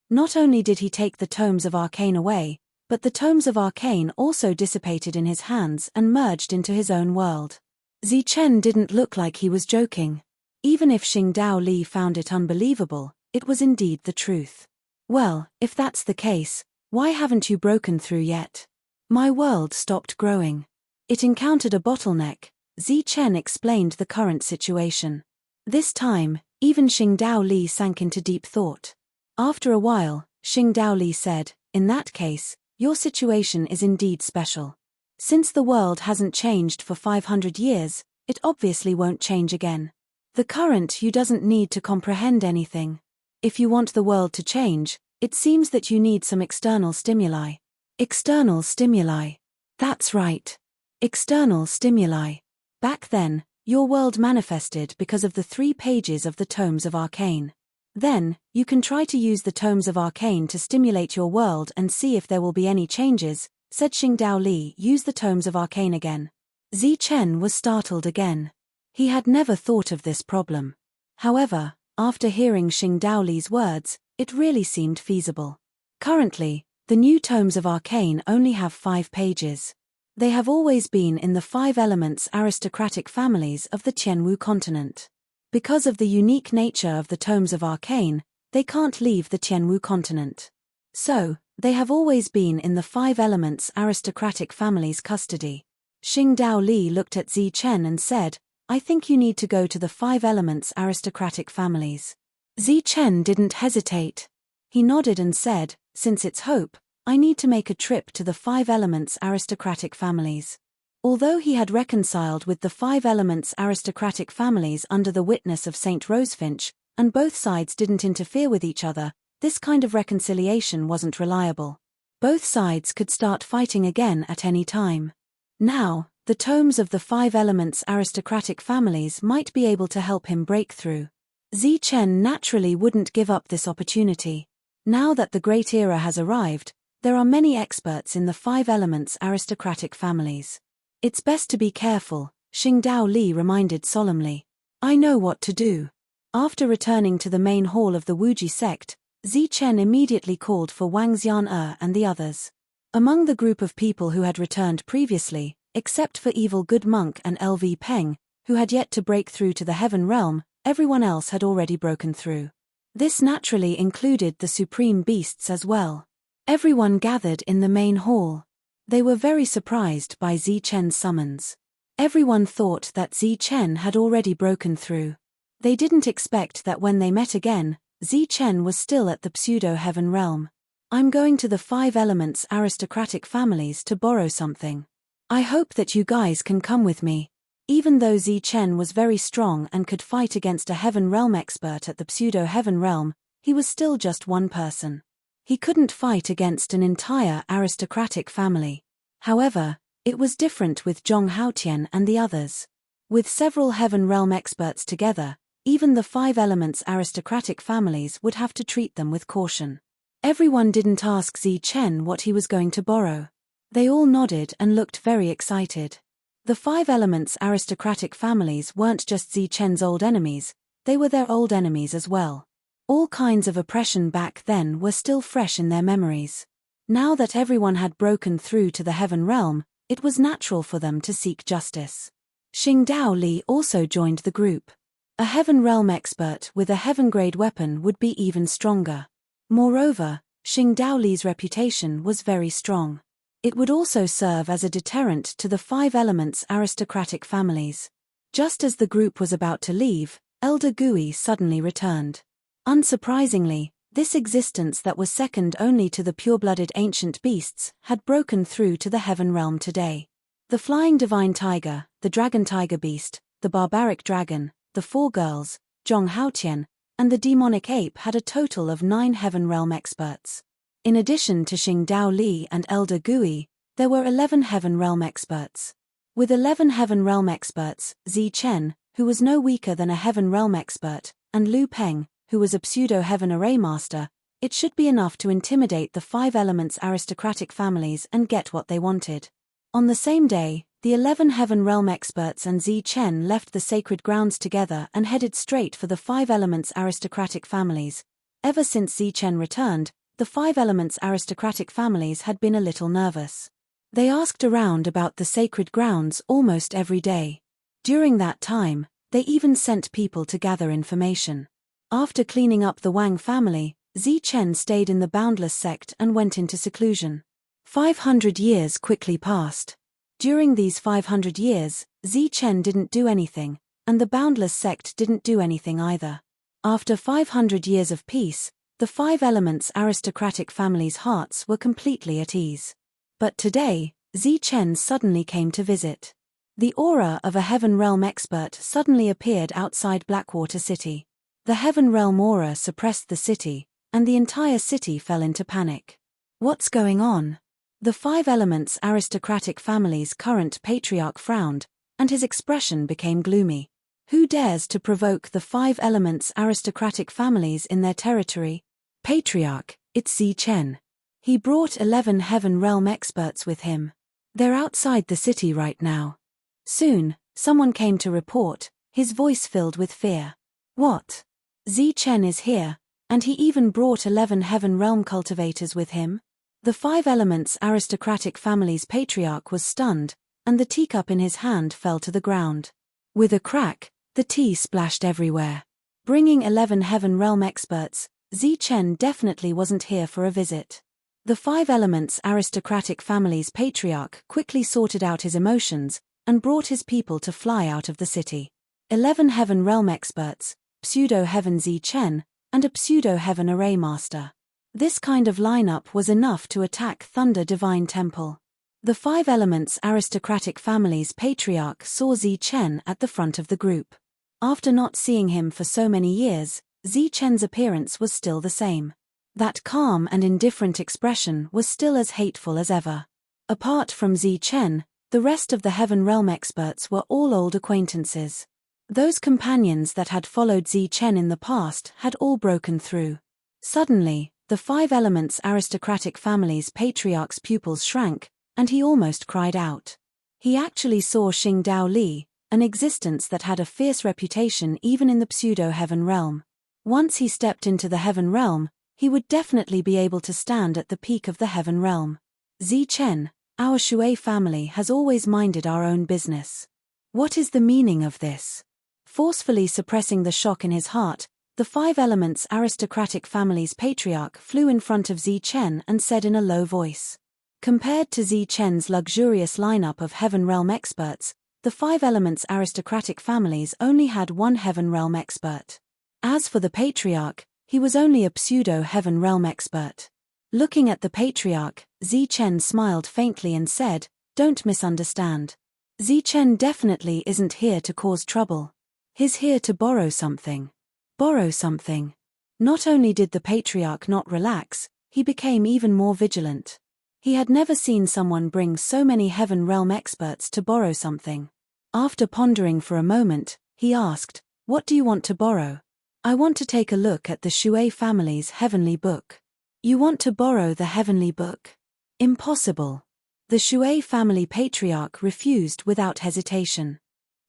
Not only did he take the tomes of arcane away, but the tomes of arcane also dissipated in his hands and merged into his own world. Zichen didn't look like he was joking. Even if Xingdao Li found it unbelievable, it was indeed the truth. "Well, if that's the case, why haven't you broken through yet?" "My world stopped growing. It encountered a bottleneck." Zichen explained the current situation. This time, even Xingdao Li sank into deep thought. After a while, Xingdao Li said, "In that case, your situation is indeed special. Since the world hasn't changed for 500 years, it obviously won't change again. The current you doesn't need to comprehend anything. If you want the world to change, it seems that you need some external stimuli." External stimuli. That's right. External stimuli. Back then, your world manifested because of the 3 pages of the tomes of arcane. Then, you can try to use the tomes of arcane to stimulate your world and see if there will be any changes, said Xingdao Li. "Use the tomes of arcane again." Zichen was startled again. He had never thought of this problem. However, after hearing Xingdao Li's words, it really seemed feasible. Currently, the new tomes of arcane only have 5 pages. They have always been in the 5 elements aristocratic families of the Tianwu continent. Because of the unique nature of the tomes of arcane, they can't leave the Tianwu continent. So, they have always been in the 5 elements aristocratic families' custody. Xingdao Li looked at Zichen and said, "I think you need to go to the 5 elements aristocratic families." Zichen didn't hesitate. He nodded and said, "Since it's hope, I need to make a trip to the 5 elements aristocratic families." Although he had reconciled with the 5 elements aristocratic families under the witness of St. Rosefinch, and both sides didn't interfere with each other, this kind of reconciliation wasn't reliable. Both sides could start fighting again at any time. Now, the tomes of the 5 elements aristocratic families might be able to help him break through. Zichen naturally wouldn't give up this opportunity. Now that the Great Era has arrived, there are many experts in the 5 elements aristocratic families. "It's best to be careful," Xingdao Li reminded solemnly. "I know what to do." After returning to the main hall of the Wuji sect, Zichen immediately called for Wang Xian'er and the others. Among the group of people who had returned previously, except for Evil Good Monk and LV Peng, who had yet to break through to the Heaven Realm, everyone else had already broken through. This naturally included the Supreme Beasts as well. Everyone gathered in the main hall. They were very surprised by Zichen's summons. Everyone thought that Zichen had already broken through. They didn't expect that when they met again, Zichen was still at the pseudo-heaven realm. "I'm going to the 5 elements aristocratic families to borrow something. I hope that you guys can come with me." Even though Zichen was very strong and could fight against a heaven realm expert at the pseudo-heaven realm, he was still just one person. He couldn't fight against an entire aristocratic family. However, it was different with Zhong Haotian and the others. With several heaven realm experts together, even the 5 elements aristocratic families would have to treat them with caution. Everyone didn't ask Zichen what he was going to borrow. They all nodded and looked very excited. The 5 elements aristocratic families weren't just Zichen's old enemies, they were their old enemies as well. All kinds of oppression back then were still fresh in their memories. Now that everyone had broken through to the heaven realm, it was natural for them to seek justice. Xingdao Li also joined the group. A Heaven Realm expert with a Heaven-grade weapon would be even stronger. Moreover, Xingdao Li's reputation was very strong. It would also serve as a deterrent to the Five Elements aristocratic families. Just as the group was about to leave, Elder Gui suddenly returned. Unsurprisingly, this existence that was second only to the pure-blooded ancient beasts had broken through to the Heaven Realm today. The flying divine tiger, the dragon tiger beast, the barbaric dragon, the four girls, Zhong Haotian, and the demonic ape had a total of 9 Heaven Realm experts. In addition to Xingdao Li and Elder Gui, there were 11 Heaven Realm experts. With 11 Heaven Realm experts, Zi Chen, who was no weaker than a Heaven Realm expert, and Lu Peng, who was a pseudo-Heaven Array Master, it should be enough to intimidate the Five Elements aristocratic families and get what they wanted. On the same day, the 11 Heaven Realm experts and Zi Chen left the sacred grounds together and headed straight for the Five Elements aristocratic families. Ever since Zi Chen returned, the Five Elements aristocratic families had been a little nervous. They asked around about the sacred grounds almost every day. During that time, they even sent people to gather information. After cleaning up the Wang family, Zi Chen stayed in the Boundless sect and went into seclusion. 500 years quickly passed. During these 500 years, Zi Chen didn't do anything, and the Boundless sect didn't do anything either. After 500 years of peace, the Five Elements aristocratic families' hearts were completely at ease. But today, Zi Chen suddenly came to visit. The aura of a Heaven Realm expert suddenly appeared outside Blackwater City. The Heaven Realm aura suppressed the city, and the entire city fell into panic. What's going on? The Five Elements aristocratic family's current patriarch frowned, and his expression became gloomy. Who dares to provoke the Five Elements aristocratic families in their territory? Patriarch, it's Zi Chen. He brought 11 Heaven Realm experts with him. They're outside the city right now. Soon, someone came to report, his voice filled with fear. What? Zi Chen is here, and he even brought 11 Heaven Realm cultivators with him? The Five Elements aristocratic family's patriarch was stunned, and the teacup in his hand fell to the ground. With a crack, the tea splashed everywhere. Bringing 11 Heaven Realm experts, Zi Chen definitely wasn't here for a visit. The Five Elements aristocratic family's patriarch quickly sorted out his emotions, and brought his people to fly out of the city. 11 Heaven Realm experts, pseudo-Heaven Zi Chen, and a pseudo-Heaven Array Master. This kind of lineup was enough to attack Thunder Divine Temple. The Five Elements aristocratic family's patriarch saw Zi Chen at the front of the group. After not seeing him for so many years, Zi Chen's appearance was still the same. That calm and indifferent expression was still as hateful as ever. Apart from Zi Chen, the rest of the Heaven Realm experts were all old acquaintances. Those companions that had followed Zi Chen in the past had all broken through. Suddenly, the Five Elements aristocratic family's patriarch's pupils shrank, and he almost cried out. He actually saw Xingdao Li, an existence that had a fierce reputation even in the pseudo-Heaven Realm. Once he stepped into the Heaven Realm, he would definitely be able to stand at the peak of the Heaven Realm. Zi Chen, our Shui family has always minded our own business. What is the meaning of this? Forcefully suppressing the shock in his heart, the Five Elements aristocratic family's patriarch flew in front of Zi Chen and said in a low voice. Compared to Zi Chen's luxurious lineup of Heaven Realm experts, the Five Elements aristocratic families only had one Heaven Realm expert. As for the patriarch, he was only a pseudo-Heaven Realm expert. Looking at the patriarch, Zi Chen smiled faintly and said, "Don't misunderstand. Zi Chen definitely isn't here to cause trouble. He's here to borrow something." Borrow something. Not only did the patriarch not relax, he became even more vigilant. He had never seen someone bring so many Heaven Realm experts to borrow something. After pondering for a moment, he asked, "What do you want to borrow?" "I want to take a look at the Shui family's heavenly book." "You want to borrow the heavenly book?" "Impossible." The Shui family patriarch refused without hesitation.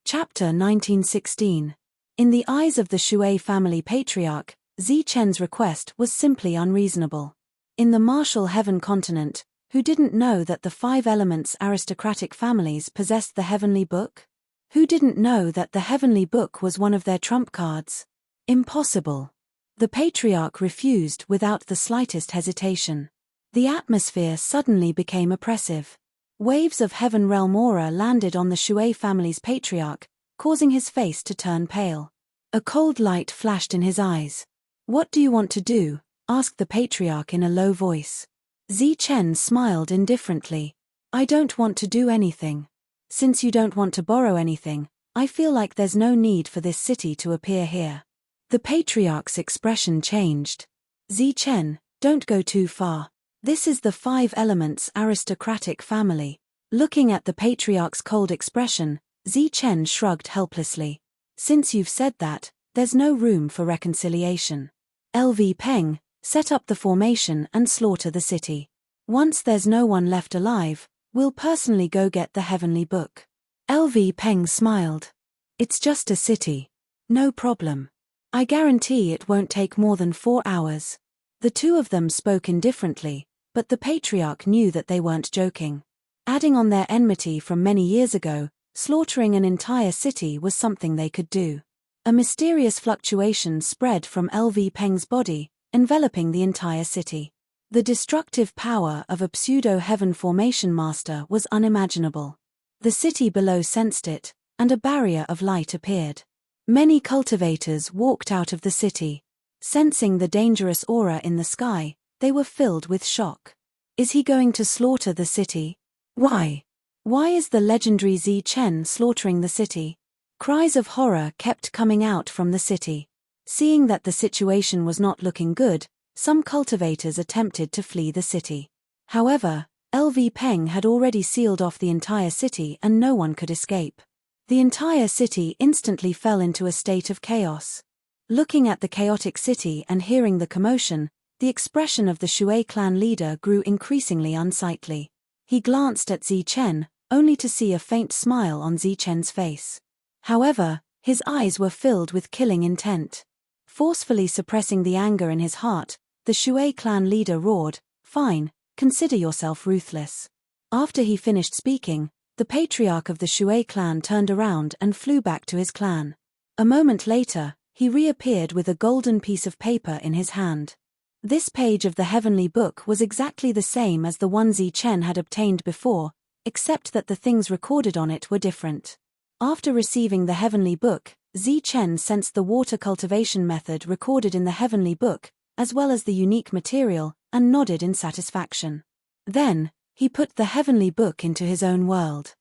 Chapter 1916. In the eyes of the Shui family patriarch, Zi Chen's request was simply unreasonable. In the martial heaven continent, who didn't know that the Five Elements aristocratic families possessed the heavenly book? Who didn't know that the heavenly book was one of their trump cards? Impossible. The patriarch refused without the slightest hesitation. The atmosphere suddenly became oppressive. Waves of heaven realm aura landed on the Shui family's patriarch, causing his face to turn pale. A cold light flashed in his eyes. "What do you want to do?" asked the patriarch in a low voice. Zichen smiled indifferently. "I don't want to do anything. Since you don't want to borrow anything, I feel like there's no need for this city to appear here." The patriarch's expression changed. "Zichen, don't go too far. This is the Five Elements aristocratic family." Looking at the patriarch's cold expression, Zichen shrugged helplessly. "Since you've said that, there's no room for reconciliation. LV Peng, set up the formation and slaughter the city. Once there's no one left alive, we'll personally go get the heavenly book." LV Peng smiled. "It's just a city. No problem. I guarantee it won't take more than 4 hours." The two of them spoke indifferently, but the patriarch knew that they weren't joking. Adding on their enmity from many years ago, slaughtering an entire city was something they could do. A mysterious fluctuation spread from LV Peng's body, enveloping the entire city. The destructive power of a pseudo-heaven formation master was unimaginable. The city below sensed it, and a barrier of light appeared. Many cultivators walked out of the city. Sensing the dangerous aura in the sky, they were filled with shock. Is he going to slaughter the city? Why? Why is the legendary Zichen slaughtering the city? Cries of horror kept coming out from the city. Seeing that the situation was not looking good, some cultivators attempted to flee the city. However, LV Peng had already sealed off the entire city and no one could escape. The entire city instantly fell into a state of chaos. Looking at the chaotic city and hearing the commotion, the expression of the Shui clan leader grew increasingly unsightly. He glanced at Zichen, only to see a faint smile on Zichen's face. However, his eyes were filled with killing intent. Forcefully suppressing the anger in his heart, the Shui clan leader roared, "Fine, consider yourself ruthless." After he finished speaking, the patriarch of the Shui clan turned around and flew back to his clan. A moment later, he reappeared with a golden piece of paper in his hand. This page of the heavenly book was exactly the same as the one Zichen had obtained before, except that the things recorded on it were different. After receiving the heavenly book, Zichen sensed the water cultivation method recorded in the heavenly book, as well as the unique material, and nodded in satisfaction. Then, he put the heavenly book into his own world.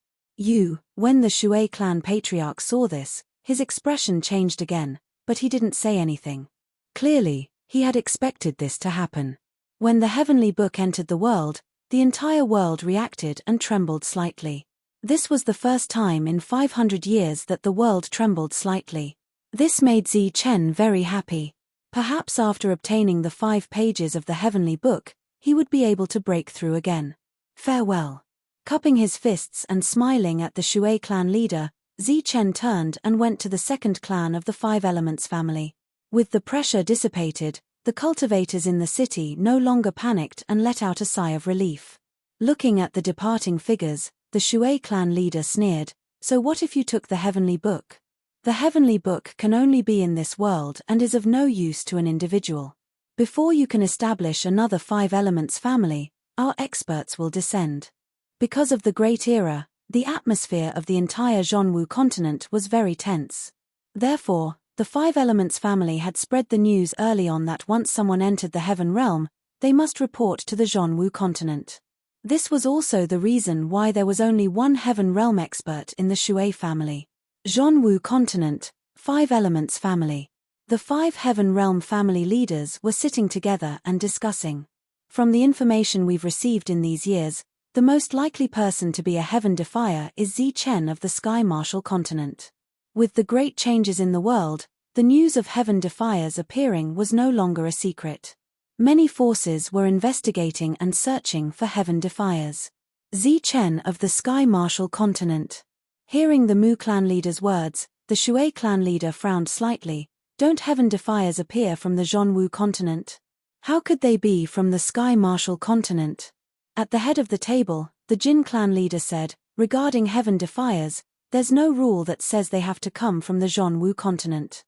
When the Shui clan patriarch saw this, his expression changed again, but he didn't say anything. Clearly, he had expected this to happen. When the heavenly book entered the world, the entire world reacted and trembled slightly. This was the first time in 500 years that the world trembled slightly. This made Zichen very happy. Perhaps after obtaining the 5 pages of the heavenly book, he would be able to break through again. Farewell. Cupping his fists and smiling at the Shui clan leader, Zichen turned and went to the second clan of the Five Elements family. With the pressure dissipated, the cultivators in the city no longer panicked and let out a sigh of relief. Looking at the departing figures, the Shui clan leader sneered, "So what if you took the heavenly book? The heavenly book can only be in this world and is of no use to an individual. Before you can establish another Five Elements family, our experts will descend." Because of the Great Era, the atmosphere of the entire Zhonwu continent was very tense. Therefore, the Five Elements family had spread the news early on that once someone entered the Heaven Realm, they must report to the Zhonwu continent. This was also the reason why there was only one Heaven Realm expert in the Shui family. Zhonwu continent, Five Elements family. The 5 Heaven Realm family leaders were sitting together and discussing. From the information we've received in these years, the most likely person to be a Heaven Defier is Zichen of the Sky Martial continent. With the great changes in the world, the news of Heaven Defiers appearing was no longer a secret. Many forces were investigating and searching for Heaven Defiers. Zichen of the Sky Martial continent. Hearing the Mu clan leader's words, the Shui clan leader frowned slightly. Don't Heaven Defiers appear from the Zhonwu continent? How could they be from the Sky Martial continent? At the head of the table, the Jin clan leader said, regarding Heaven Defiers, There's no rule that says they have to come from the Zhonwu continent.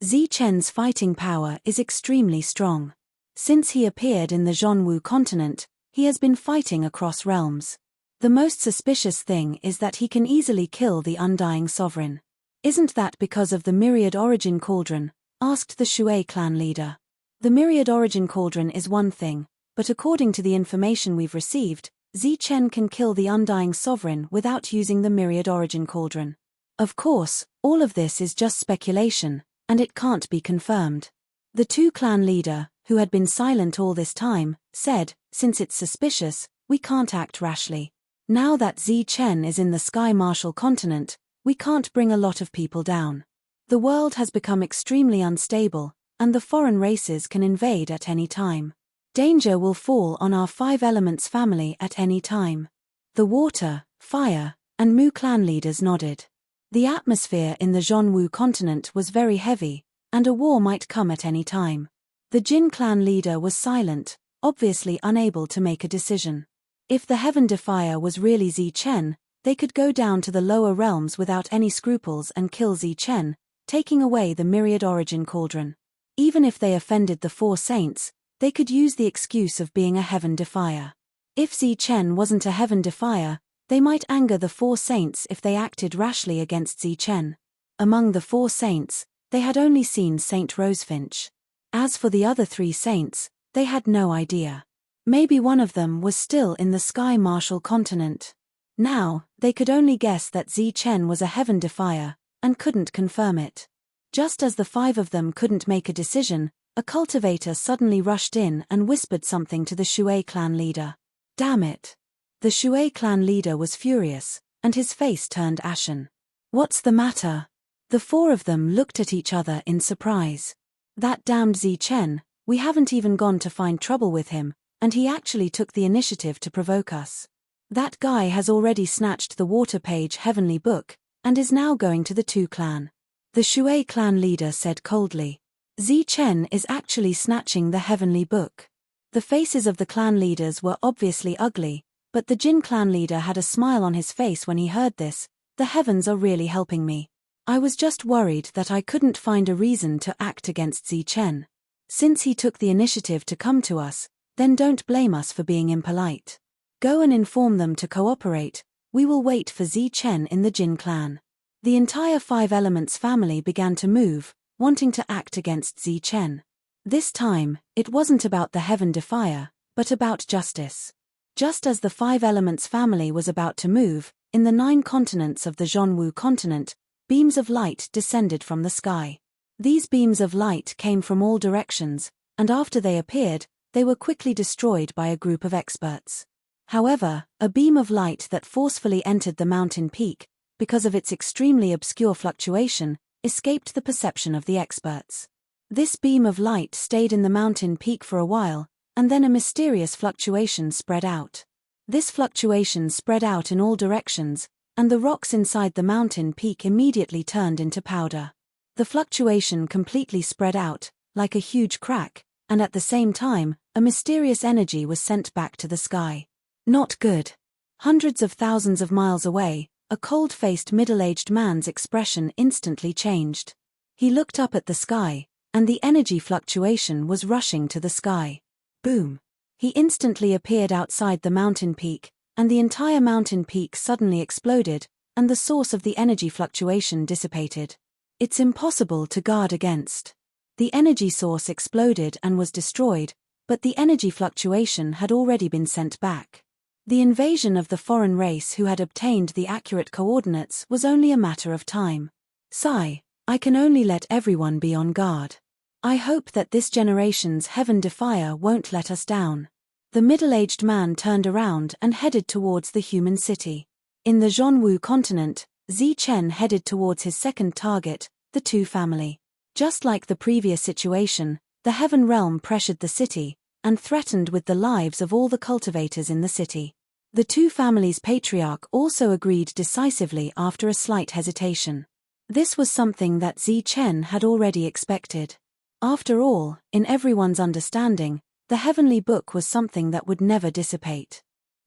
Zichen's fighting power is extremely strong. Since he appeared in the Zhonwu continent, he has been fighting across realms. The most suspicious thing is that he can easily kill the undying sovereign. Isn't that because of the Myriad Origin Cauldron? Asked the Shui clan leader. The Myriad Origin Cauldron is one thing, but according to the information we've received, Zichen can kill the undying sovereign without using the Myriad Origin Cauldron. Of course, all of this is just speculation, and it can't be confirmed. The two clan leader, who had been silent all this time, said, since it's suspicious, we can't act rashly. Now that Zichen is in the Sky Martial continent, we can't bring a lot of people down. The world has become extremely unstable, and the foreign races can invade at any time. Danger will fall on our 5 elements family at any time. The water, fire, and Mu clan leaders nodded. The atmosphere in the Zhonwu continent was very heavy, and a war might come at any time. The Jin clan leader was silent, obviously unable to make a decision. If the Heaven Defier was really Zichen, they could go down to the lower realms without any scruples and kill Zichen, taking away the Myriad Origin Cauldron. Even if they offended the 4 saints, they could use the excuse of being a Heaven Defier. If Zichen wasn't a Heaven Defier, they might anger the 4 saints if they acted rashly against Zichen. Among the 4 saints, they had only seen Saint Rosefinch. As for the other 3 saints, they had no idea. Maybe one of them was still in the Sky Martial continent. Now, they could only guess that Zichen was a Heaven Defier, and couldn't confirm it. Just as the 5 of them couldn't make a decision, a cultivator suddenly rushed in and whispered something to the Shui clan leader. Damn it! The Shui clan leader was furious, and his face turned ashen. What's the matter? The 4 of them looked at each other in surprise. That damned Zichen, we haven't even gone to find trouble with him, and he actually took the initiative to provoke us. That guy has already snatched the water page Heavenly Book, and is now going to the 2 clan. The Shui clan leader said coldly. Zichen is actually snatching the Heavenly Book. The faces of the clan leaders were obviously ugly, but the Jin clan leader had a smile on his face when he heard this. The heavens are really helping me. I was just worried that I couldn't find a reason to act against Zichen. Since he took the initiative to come to us, then don't blame us for being impolite. Go and inform them to cooperate. We will wait for Zichen in the Jin clan. The entire 5 elements family began to move, wanting to act against Zichen. This time, it wasn't about the Heaven Defier, but about justice. Just as the 5 elements family was about to move, in the 9 continents of the Zhonwu continent, beams of light descended from the sky. These beams of light came from all directions, and after they appeared, they were quickly destroyed by a group of experts. However, a beam of light that forcefully entered the mountain peak, because of its extremely obscure fluctuation, escaped the perception of the experts. This beam of light stayed in the mountain peak for a while, and then a mysterious fluctuation spread out. This fluctuation spread out in all directions, and the rocks inside the mountain peak immediately turned into powder. The fluctuation completely spread out, like a huge crack, and at the same time, a mysterious energy was sent back to the sky. Not good. Hundreds of thousands of miles away, a cold-faced middle-aged man's expression instantly changed. He looked up at the sky, and the energy fluctuation was rushing to the sky. Boom! He instantly appeared outside the mountain peak, and the entire mountain peak suddenly exploded, and the source of the energy fluctuation dissipated. It's impossible to guard against. The energy source exploded and was destroyed, but the energy fluctuation had already been sent back. The invasion of the foreign race who had obtained the accurate coordinates was only a matter of time. Sigh, I can only let everyone be on guard. I hope that this generation's Heaven Defier won't let us down. The middle-aged man turned around and headed towards the human city. In the Zhonwu continent, Zichen headed towards his second target, the 2 family. Just like the previous situation, the Heaven Realm pressured the city, and threatened with the lives of all the cultivators in the city. The 2 families' patriarch also agreed decisively after a slight hesitation. This was something that Zichen had already expected. After all, in everyone's understanding, the Heavenly Book was something that would never dissipate.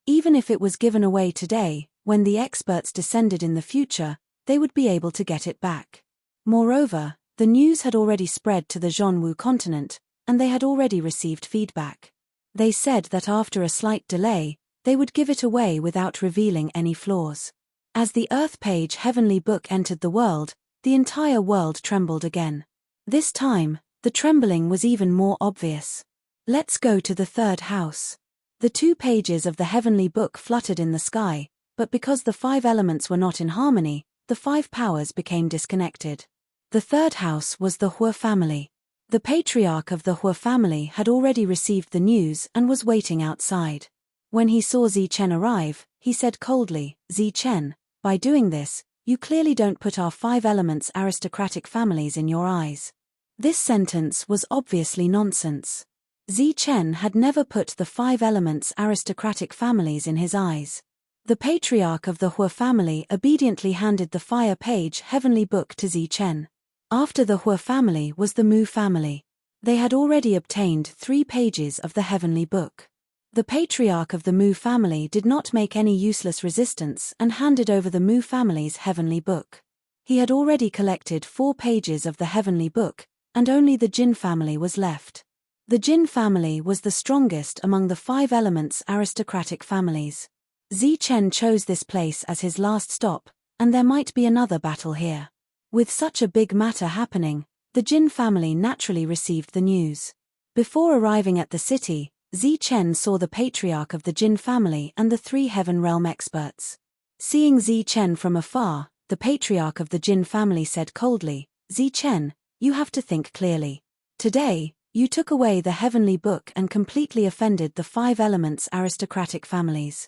Even if it was given away today, when the experts descended in the future, they would be able to get it back. Moreover, the news had already spread to the Zhonwu continent, and they had already received feedback. They said that after a slight delay, they would give it away without revealing any flaws. As the Earth Page Heavenly Book entered the world, the entire world trembled again. This time, the trembling was even more obvious. Let's go to the third house. The 2 pages of the Heavenly Book fluttered in the sky, but because the 5 elements were not in harmony, the 5 powers became disconnected. The third house was the Hua family. The patriarch of the Hua family had already received the news and was waiting outside. When he saw Zichen arrive, he said coldly, "Zichen, by doing this, you clearly don't put our 5 elements aristocratic families in your eyes." This sentence was obviously nonsense. Zichen had never put the 5 elements aristocratic families in his eyes. The patriarch of the Hua family obediently handed the Fire Page Heavenly Book to Zichen. After the Hua family was the Mu family. They had already obtained 3 pages of the Heavenly Book. The patriarch of the Mu family did not make any useless resistance and handed over the Mu family's Heavenly Book. He had already collected 4 pages of the Heavenly Book, and only the Jin family was left. The Jin family was the strongest among the 5 elements aristocratic families. Zichen chose this place as his last stop, and there might be another battle here. With such a big matter happening, the Jin family naturally received the news. Before arriving at the city, Zichen saw the patriarch of the Jin family and the 3 Heaven Realm experts. Seeing Zichen from afar, the patriarch of the Jin family said coldly, "Zichen, you have to think clearly. Today, you took away the Heavenly Book and completely offended the 5 elements aristocratic families."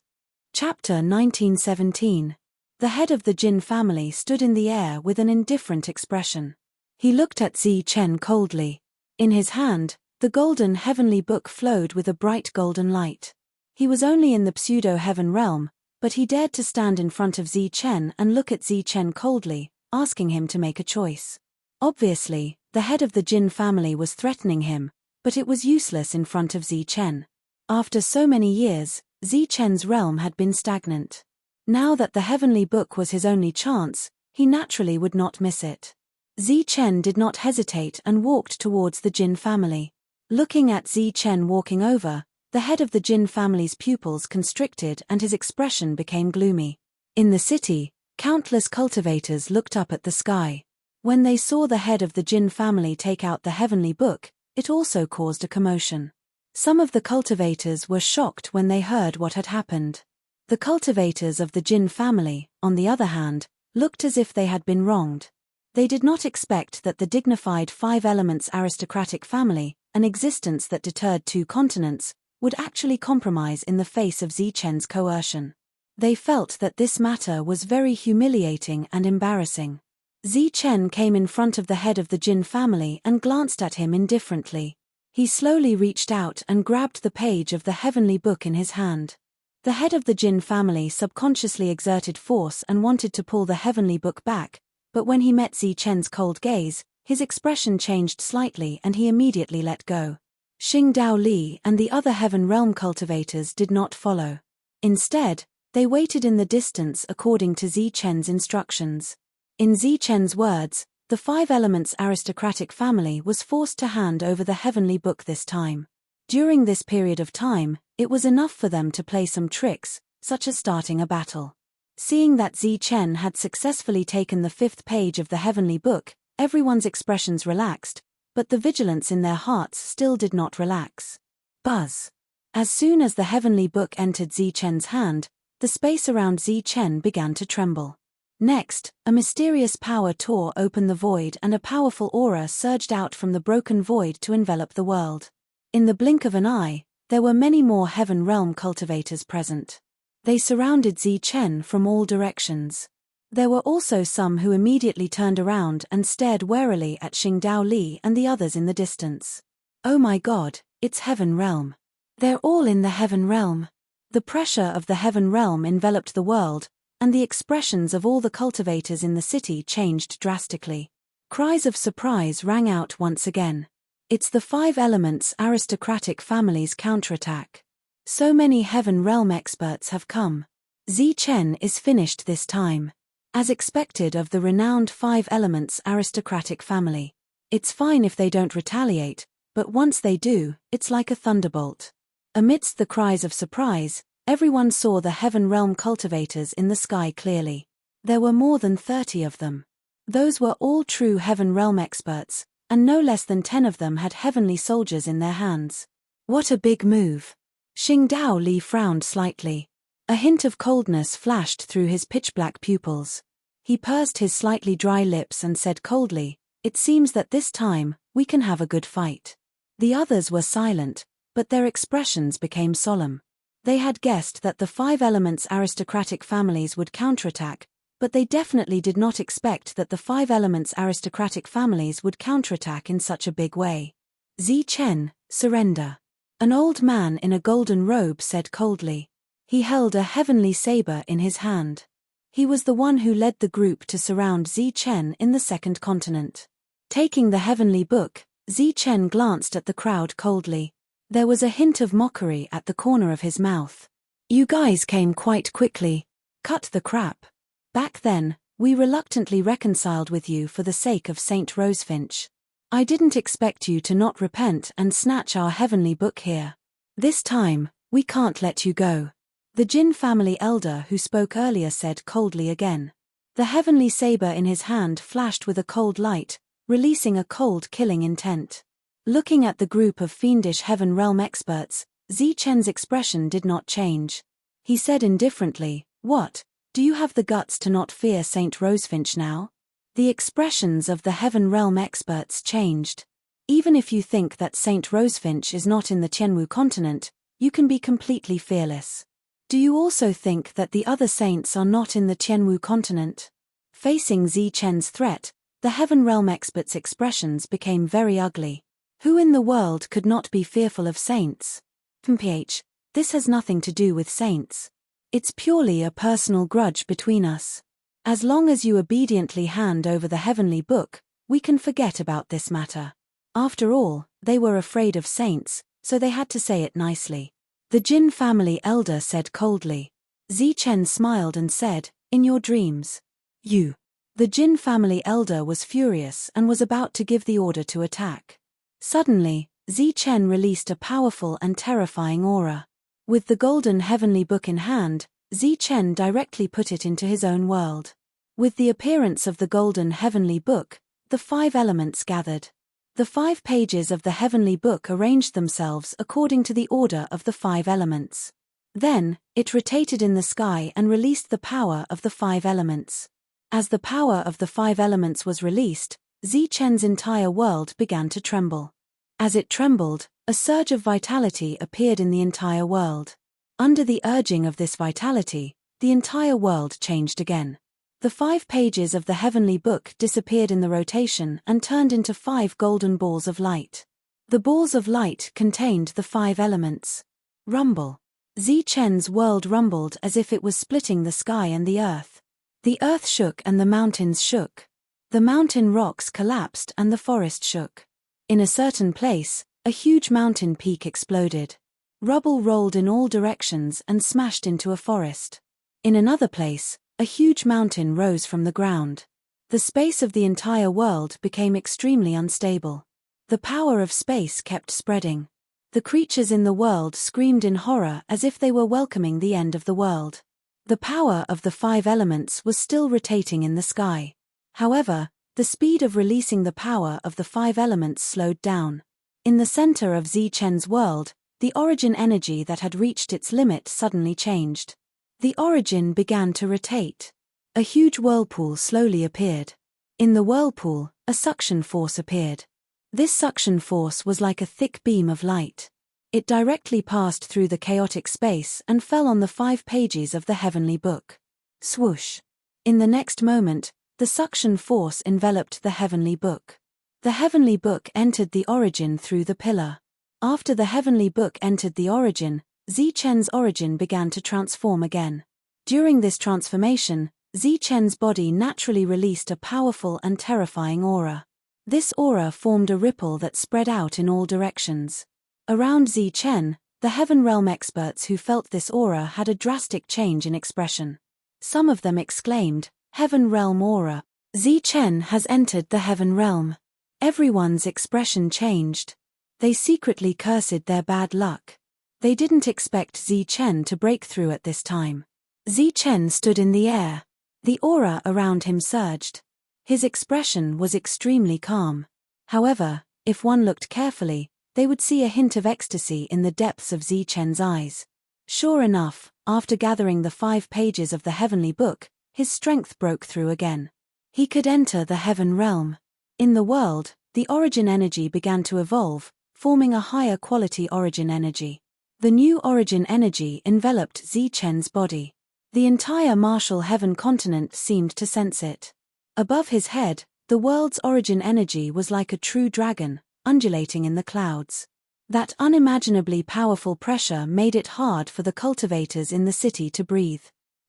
Chapter 1917. The head of the Jin family stood in the air with an indifferent expression. He looked at Zichen coldly. In his hand, the golden Heavenly Book flowed with a bright golden light. He was only in the pseudo-heaven realm, but he dared to stand in front of Zichen and look at Zichen coldly, asking him to make a choice. Obviously, the head of the Jin family was threatening him, but it was useless in front of Zichen. After so many years, Zichen's realm had been stagnant. Now that the Heavenly Book was his only chance, he naturally would not miss it. Zichen did not hesitate and walked towards the Jin family. Looking at Zichen walking over, the head of the Jin family's pupils constricted and his expression became gloomy. In the city, countless cultivators looked up at the sky. When they saw the head of the Jin family take out the Heavenly Book, it also caused a commotion. Some of the cultivators were shocked when they heard what had happened. The cultivators of the Jin family, on the other hand, looked as if they had been wronged. They did not expect that the dignified 5 elements aristocratic family, an existence that deterred 2 continents, would actually compromise in the face of Zichen's coercion. They felt that this matter was very humiliating and embarrassing. Zichen came in front of the head of the Jin family and glanced at him indifferently. He slowly reached out and grabbed the page of the Heavenly Book in his hand. The head of the Jin family subconsciously exerted force and wanted to pull the Heavenly Book back, but when he met Zichen's cold gaze, his expression changed slightly and he immediately let go. Xing Dao Li and the other Heaven Realm cultivators did not follow. Instead, they waited in the distance according to Zichen's instructions. In Zichen's words, the 5 elements aristocratic family was forced to hand over the Heavenly Book this time. During this period of time, it was enough for them to play some tricks, such as starting a battle. Seeing that Zichen had successfully taken the 5th page of the Heavenly Book, everyone's expressions relaxed, but the vigilance in their hearts still did not relax. Buzz. As soon as the Heavenly Book entered Zichen's hand, the space around Zichen began to tremble. Next, a mysterious power tore open the void and a powerful aura surged out from the broken void to envelop the world. In the blink of an eye, there were many more Heaven Realm cultivators present. They surrounded Zichen from all directions. There were also some who immediately turned around and stared warily at Xing Dao Li and the others in the distance. Oh my God, it's Heaven Realm. They're all in the Heaven Realm. The pressure of the Heaven Realm enveloped the world, and the expressions of all the cultivators in the city changed drastically. Cries of surprise rang out once again. It's the 5 elements aristocratic family's counterattack. So many Heaven Realm experts have come. Zichen is finished this time. as expected of the renowned Five Elements aristocratic family. It's fine if they don't retaliate, but once they do, it's like a thunderbolt. Amidst the cries of surprise, everyone saw the Heaven Realm cultivators in the sky clearly. There were more than 30 of them. Those were all true Heaven Realm experts, and no less than 10 of them had heavenly soldiers in their hands. What a big move. Xing Dao Li frowned slightly. A hint of coldness flashed through his pitch-black pupils. He pursed his slightly dry lips and said coldly, "It seems that this time, we can have a good fight." The others were silent, but their expressions became solemn. They had guessed that the Five Elements aristocratic families would counterattack, but they definitely did not expect that the Five Elements aristocratic families would counterattack in such a big way. Zichen, surrender. An old man in a golden robe said coldly. He held a heavenly saber in his hand. He was the one who led the group to surround Zichen in the second continent. Taking the heavenly book, Zichen glanced at the crowd coldly. There was a hint of mockery at the corner of his mouth. "You guys came quite quickly. Cut the crap. Back then, we reluctantly reconciled with you for the sake of Saint Rosefinch. I didn't expect you to not repent and snatch our heavenly book here. This time, we can't let you go." The Jin family elder who spoke earlier said coldly again. The heavenly saber in his hand flashed with a cold light, releasing a cold killing intent. Looking at the group of fiendish Heaven Realm experts, Zichen's expression did not change. He said indifferently, "What, do you have the guts to not fear Saint Rosefinch now?" The expressions of the Heaven Realm experts changed. Even if you think that Saint Rosefinch is not in the Tianwu continent, you can be completely fearless. Do you also think that the other saints are not in the Tianwu continent? Facing Zichen's threat, the Heaven Realm experts' expressions became very ugly. Who in the world could not be fearful of saints? Mph, this has nothing to do with saints. It's purely a personal grudge between us. As long as you obediently hand over the heavenly book, we can forget about this matter. After all, they were afraid of saints, so they had to say it nicely. The Jin family elder said coldly. Zichen smiled and said, "In your dreams. You." The Jin family elder was furious and was about to give the order to attack. Suddenly, Zichen released a powerful and terrifying aura. With the golden heavenly book in hand, Zichen directly put it into his own world. With the appearance of the golden heavenly book, the five elements gathered. The 5 pages of the heavenly book arranged themselves according to the order of the 5 elements. Then, it rotated in the sky and released the power of the 5 elements. As the power of the 5 elements was released, Zichen's entire world began to tremble. As it trembled, a surge of vitality appeared in the entire world. Under the urging of this vitality, the entire world changed again. The 5 pages of the heavenly book disappeared in the rotation and turned into 5 golden balls of light. The balls of light contained the 5 elements. Rumble. Zichen's world rumbled as if it was splitting the sky and the earth. The earth shook and the mountains shook. The mountain rocks collapsed and the forest shook. In a certain place, a huge mountain peak exploded. Rubble rolled in all directions and smashed into a forest. In another place, a huge mountain rose from the ground. The space of the entire world became extremely unstable. The power of space kept spreading. The creatures in the world screamed in horror as if they were welcoming the end of the world. The power of the 5 elements was still rotating in the sky. However, the speed of releasing the power of the 5 elements slowed down. In the center of Zichen's world, the origin energy that had reached its limit suddenly changed. The origin began to rotate. A huge whirlpool slowly appeared. In the whirlpool, a suction force appeared. This suction force was like a thick beam of light. It directly passed through the chaotic space and fell on the 5 pages of the heavenly book. Swoosh. In the next moment, the suction force enveloped the heavenly book. The heavenly book entered the origin through the pillar. After the heavenly book entered the origin, Zichen's origin began to transform again. During this transformation, Zichen's body naturally released a powerful and terrifying aura. This aura formed a ripple that spread out in all directions. Around Zichen, the Heaven Realm experts who felt this aura had a drastic change in expression. Some of them exclaimed, Heaven Realm Aura. Zichen has entered the Heaven Realm. Everyone's expression changed. They secretly cursed their bad luck. They didn't expect Zichen to break through at this time. Zichen stood in the air. The aura around him surged. His expression was extremely calm. However, if one looked carefully, they would see a hint of ecstasy in the depths of Zichen's eyes. Sure enough, after gathering the 5 pages of the heavenly book, his strength broke through again. He could enter the Heaven Realm. In the world, the origin energy began to evolve, forming a higher quality origin energy. The new origin energy enveloped Zichen's body. The entire martial heaven continent seemed to sense it. Above his head, the world's origin energy was like a true dragon, undulating in the clouds. That unimaginably powerful pressure made it hard for the cultivators in the city to breathe.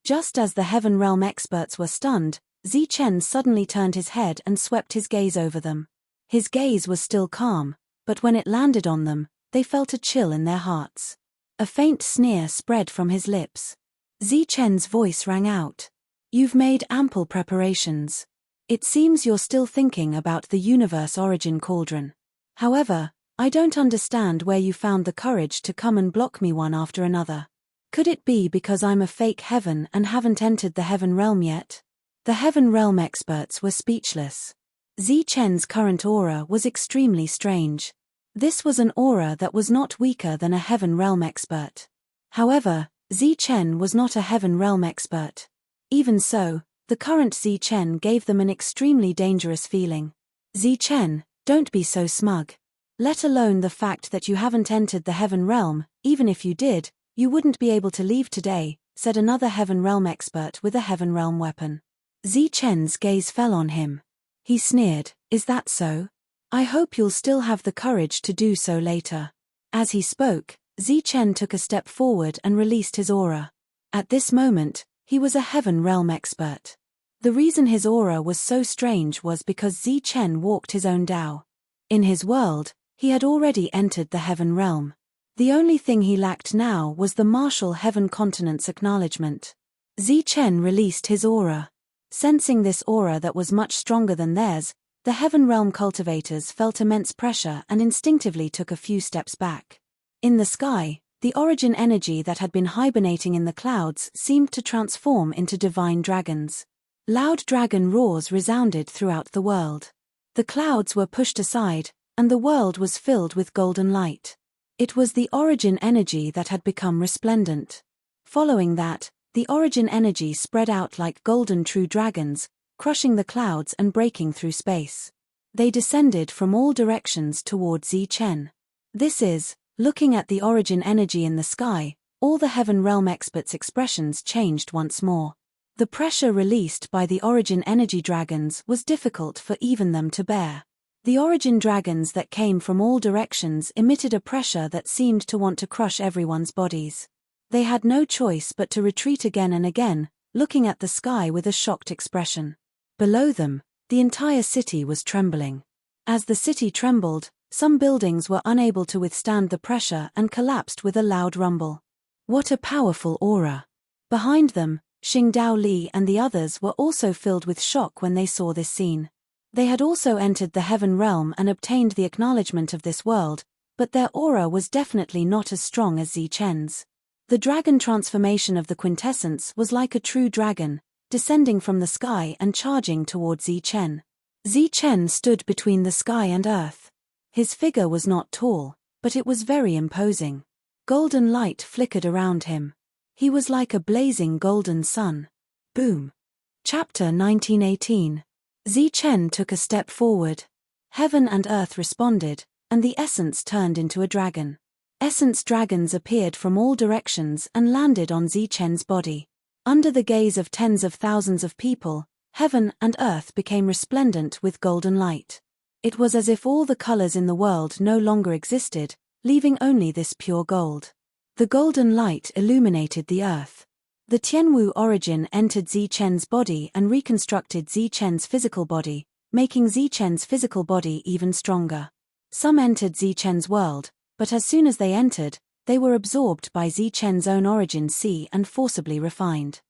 Just as the Heaven Realm experts were stunned, Zichen suddenly turned his head and swept his gaze over them. His gaze was still calm, but when it landed on them, they felt a chill in their hearts. A faint sneer spread from his lips. Zichen's voice rang out. "You've made ample preparations. It seems you're still thinking about the universe origin cauldron. However, I don't understand where you found the courage to come and block me one after another. Could it be because I'm a fake heaven and haven't entered the Heaven Realm yet?" The Heaven Realm experts were speechless. Zichen's current aura was extremely strange. This was an aura that was not weaker than a Heaven Realm expert. However, Zichen was not a Heaven Realm expert. Even so, the current Zichen gave them an extremely dangerous feeling. "Zichen, don't be so smug. Let alone the fact that you haven't entered the Heaven Realm, even if you did, you wouldn't be able to leave today," said another Heaven Realm expert with a Heaven Realm weapon. Zichen's gaze fell on him. He sneered, "Is that so? I hope you'll still have the courage to do so later." As he spoke, Zichen took a step forward and released his aura. At this moment, he was a Heaven Realm expert. The reason his aura was so strange was because Zichen walked his own Tao. In his world, he had already entered the Heaven Realm. The only thing he lacked now was the martial heaven continent's acknowledgement. Zichen released his aura. Sensing this aura that was much stronger than theirs, the Heaven Realm cultivators felt immense pressure and instinctively took a few steps back. In the sky, the origin energy that had been hibernating in the clouds seemed to transform into divine dragons. Loud dragon roars resounded throughout the world. The clouds were pushed aside, and the world was filled with golden light. It was the origin energy that had become resplendent. Following that, the origin energy spread out like golden true dragons, crushing the clouds and breaking through space. They descended from all directions toward Zichen. Looking at the origin energy in the sky, all the Heaven Realm experts' expressions changed once more. The pressure released by the origin energy dragons was difficult for even them to bear. The origin dragons that came from all directions emitted a pressure that seemed to want to crush everyone's bodies. They had no choice but to retreat again and again, looking at the sky with a shocked expression. Below them, the entire city was trembling. As the city trembled, some buildings were unable to withstand the pressure and collapsed with a loud rumble. What a powerful aura! Behind them, Xing Dao Li and the others were also filled with shock when they saw this scene. They had also entered the Heaven Realm and obtained the acknowledgement of this world, but their aura was definitely not as strong as Zichen's. The dragon transformation of the quintessence was like a true dragon, descending from the sky and charging toward Zichen. Zichen stood between the sky and earth. His figure was not tall, but it was very imposing. Golden light flickered around him. He was like a blazing golden sun. Boom. Chapter 1918. Zichen took a step forward. Heaven and earth responded, and the essence turned into a dragon. Essence dragons appeared from all directions and landed on Zichen's body. Under the gaze of tens of thousands of people, heaven and earth became resplendent with golden light. It was as if all the colors in the world no longer existed, leaving only this pure gold. The golden light illuminated the earth. The Tianwu origin entered Zichen's body and reconstructed Zichen's physical body, making Zichen's physical body even stronger. Some entered Zichen's world, but as soon as they entered, they were absorbed by Zichen's own origin C and forcibly refined.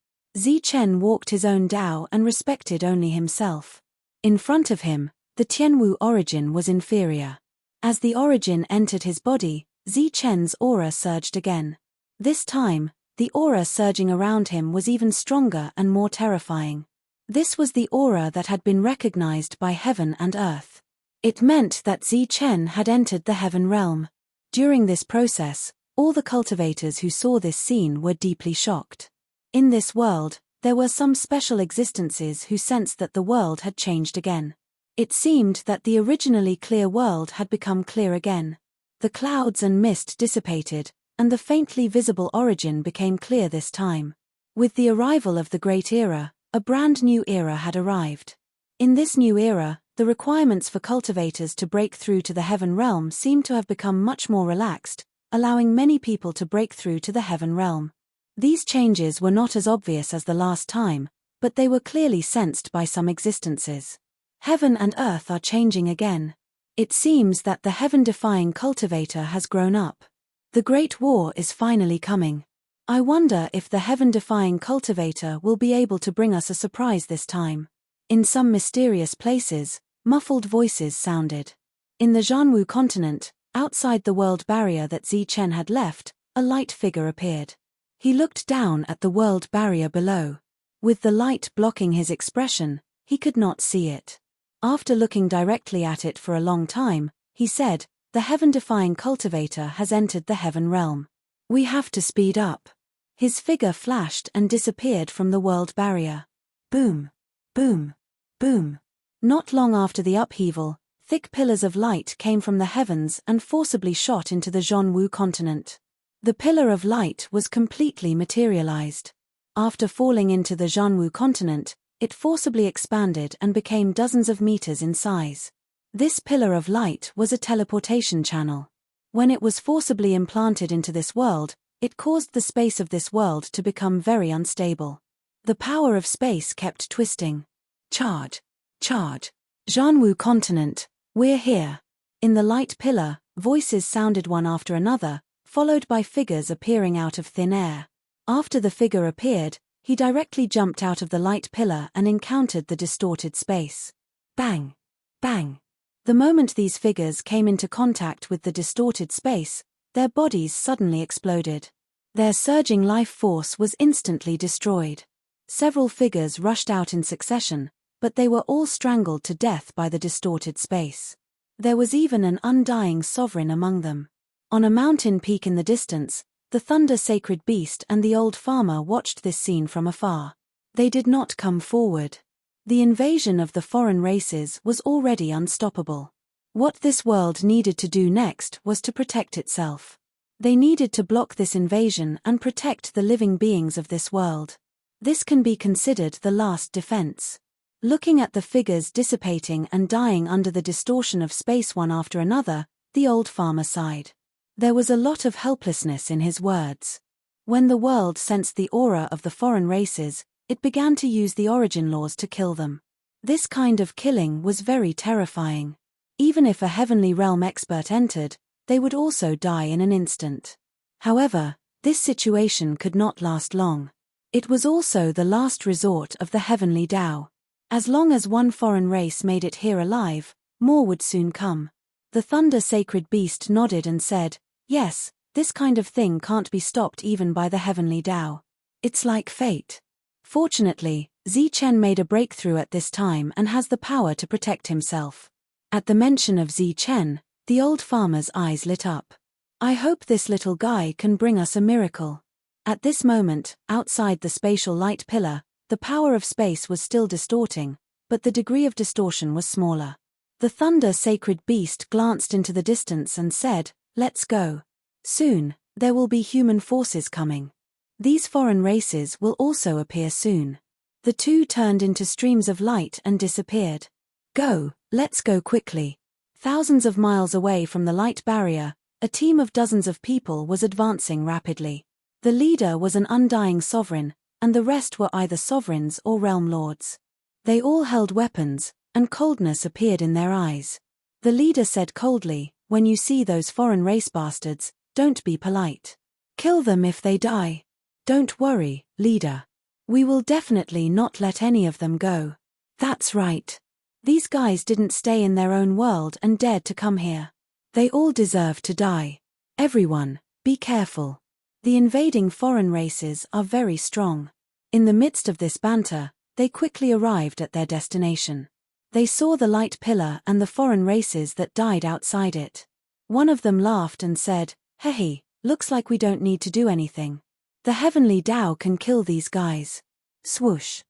Chen walked his own Tao and respected only himself. In front of him, the Tianwu origin was inferior. As the origin entered his body, Chen's aura surged again. This time, the aura surging around him was even stronger and more terrifying. This was the aura that had been recognized by heaven and earth. It meant that Chen had entered the heaven realm. During this process, all the cultivators who saw this scene were deeply shocked. In this world, there were some special existences who sensed that the world had changed again. It seemed that the originally clear world had become clear again. The clouds and mist dissipated, and the faintly visible origin became clear this time. With the arrival of the Great Era, a brand new era had arrived. In this new era, the requirements for cultivators to break through to the heaven realm seemed to have become much more relaxed, allowing many people to break through to the heaven realm. These changes were not as obvious as the last time, but they were clearly sensed by some existences. Heaven and earth are changing again. It seems that the heaven-defying cultivator has grown up. The Great War is finally coming. I wonder if the heaven-defying cultivator will be able to bring us a surprise this time. In some mysterious places, muffled voices sounded. In the Jianwu continent, outside the world barrier that Chen had left, a light figure appeared. He looked down at the world barrier below. With the light blocking his expression, he could not see it. After looking directly at it for a long time, he said, "The heaven-defying cultivator has entered the heaven realm. We have to speed up." His figure flashed and disappeared from the world barrier. Boom! Boom! Boom! Not long after the upheaval, thick pillars of light came from the heavens and forcibly shot into the Jianwu continent. The pillar of light was completely materialized. After falling into the Jianwu continent, it forcibly expanded and became dozens of meters in size. This pillar of light was a teleportation channel. When it was forcibly implanted into this world, it caused the space of this world to become very unstable. The power of space kept twisting. Charge! Charge! Jianwu continent, we're here. In the light pillar, voices sounded one after another, followed by figures appearing out of thin air. After the figure appeared, he directly jumped out of the light pillar and encountered the distorted space. Bang! Bang! The moment these figures came into contact with the distorted space, their bodies suddenly exploded. Their surging life force was instantly destroyed. Several figures rushed out in succession, but they were all strangled to death by the distorted space. There was even an undying sovereign among them. On a mountain peak in the distance, the thunder sacred beast and the old farmer watched this scene from afar. They did not come forward. The invasion of the foreign races was already unstoppable. What this world needed to do next was to protect itself. They needed to block this invasion and protect the living beings of this world. This can be considered the last defense. Looking at the figures dissipating and dying under the distortion of space one after another, the old farmer sighed. There was a lot of helplessness in his words. When the world sensed the aura of the foreign races, it began to use the origin laws to kill them. This kind of killing was very terrifying. Even if a heavenly realm expert entered, they would also die in an instant. However, this situation could not last long. It was also the last resort of the heavenly Tao. As long as one foreign race made it here alive, more would soon come. The thunder sacred beast nodded and said, "Yes, this kind of thing can't be stopped even by the heavenly Tao. It's like fate." Fortunately, Chen made a breakthrough at this time and has the power to protect himself. At the mention of Chen, the old farmer's eyes lit up. "I hope this little guy can bring us a miracle." At this moment, outside the spatial light pillar, the power of space was still distorting, but the degree of distortion was smaller. The thunder sacred beast glanced into the distance and said, "Let's go. Soon, there will be human forces coming. These foreign races will also appear soon." The two turned into streams of light and disappeared. "Go, let's go quickly." Thousands of miles away from the light barrier, a team of dozens of people was advancing rapidly. The leader was an undying sovereign, and the rest were either sovereigns or realm lords. They all held weapons, and coldness appeared in their eyes. The leader said coldly, "When you see those foreign race bastards, don't be polite. Kill them if they die. Don't worry, leader. We will definitely not let any of them go. That's right. These guys didn't stay in their own world and dared to come here. They all deserve to die. Everyone, be careful. The invading foreign races are very strong. In the midst of this banter, they quickly arrived at their destination. They saw the light pillar and the foreign races that died outside it. One of them laughed and said, "Hey, looks like we don't need to do anything. The heavenly Tao can kill these guys." Swoosh.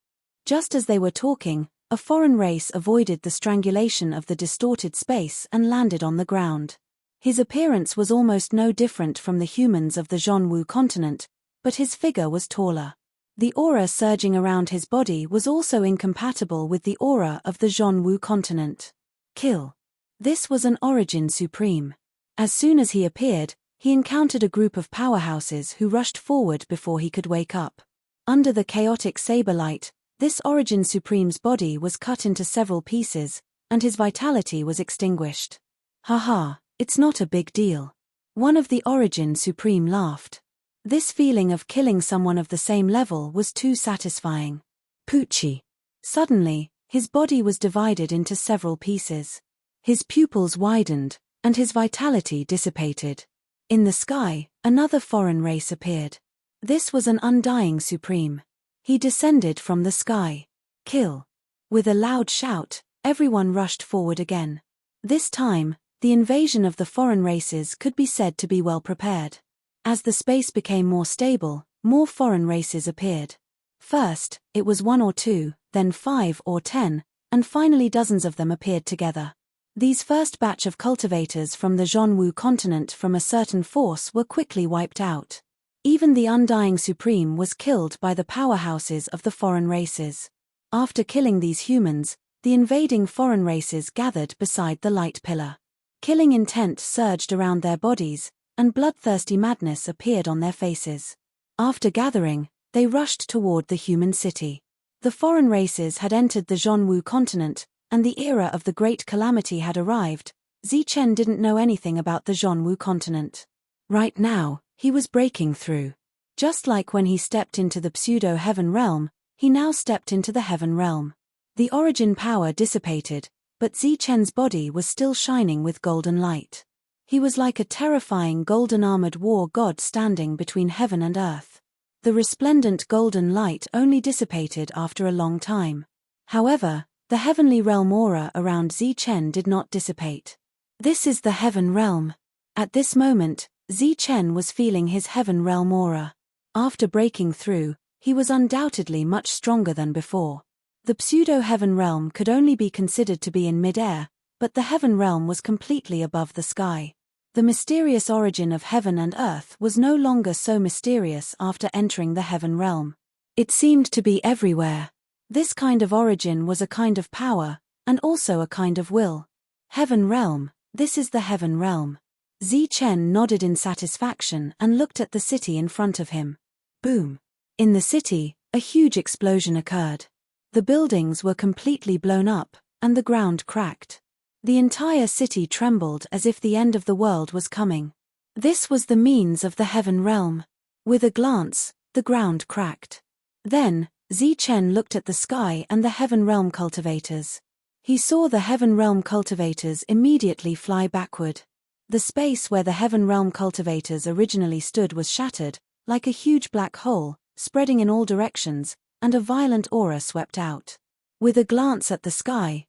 Just as they were talking, a foreign race avoided the strangulation of the distorted space and landed on the ground. His appearance was almost no different from the humans of the Zhonwu continent, but his figure was taller. The aura surging around his body was also incompatible with the aura of the Zhonwu continent. Kill. This was an origin supreme. As soon as he appeared, he encountered a group of powerhouses who rushed forward before he could wake up. Under the chaotic saber light, this origin supreme's body was cut into several pieces, and his vitality was extinguished. Haha, it's not a big deal. One of the origin supreme laughed. This feeling of killing someone of the same level was too satisfying. Poochie. Suddenly, his body was divided into several pieces. His pupils widened, and his vitality dissipated. In the sky, another foreign race appeared. This was an undying supreme. He descended from the sky. Kill. With a loud shout, everyone rushed forward again. This time, the invasion of the foreign races could be said to be well prepared. As the space became more stable, more foreign races appeared. First, it was 1 or 2, then 5 or 10, and finally dozens of them appeared together. These first batch of cultivators from the Zhonwu continent from a certain force were quickly wiped out. Even the undying supreme was killed by the powerhouses of the foreign races. After killing these humans, the invading foreign races gathered beside the light pillar. Killing intent surged around their bodies, and bloodthirsty madness appeared on their faces. After gathering, they rushed toward the human city. The foreign races had entered the Zhonwu continent, and the era of the Great Calamity had arrived. Zichen didn't know anything about the Zhonwu continent. Right now, he was breaking through. Just like when he stepped into the pseudo-heaven realm, he now stepped into the heaven realm. The origin power dissipated, but Zichen's body was still shining with golden light. He was like a terrifying golden-armored war god standing between heaven and earth. The resplendent golden light only dissipated after a long time. However, the heavenly realm aura around Zichen did not dissipate. This is the heaven realm. At this moment, Zichen was feeling his heaven realm aura. After breaking through, he was undoubtedly much stronger than before. The pseudo-heaven realm could only be considered to be in mid-air, but the heaven realm was completely above the sky. The mysterious origin of heaven and earth was no longer so mysterious after entering the heaven realm. It seemed to be everywhere. This kind of origin was a kind of power, and also a kind of will. Heaven realm, this is the heaven realm. Zichen nodded in satisfaction and looked at the city in front of him. Boom. In the city, a huge explosion occurred. The buildings were completely blown up, and the ground cracked. The entire city trembled as if the end of the world was coming. This was the means of the heaven realm. With a glance, the ground cracked. Then, Zichen looked at the sky and the heaven realm cultivators. He saw the heaven realm cultivators immediately fly backward. The space where the heaven realm cultivators originally stood was shattered, like a huge black hole, spreading in all directions, and a violent aura swept out. With a glance at the sky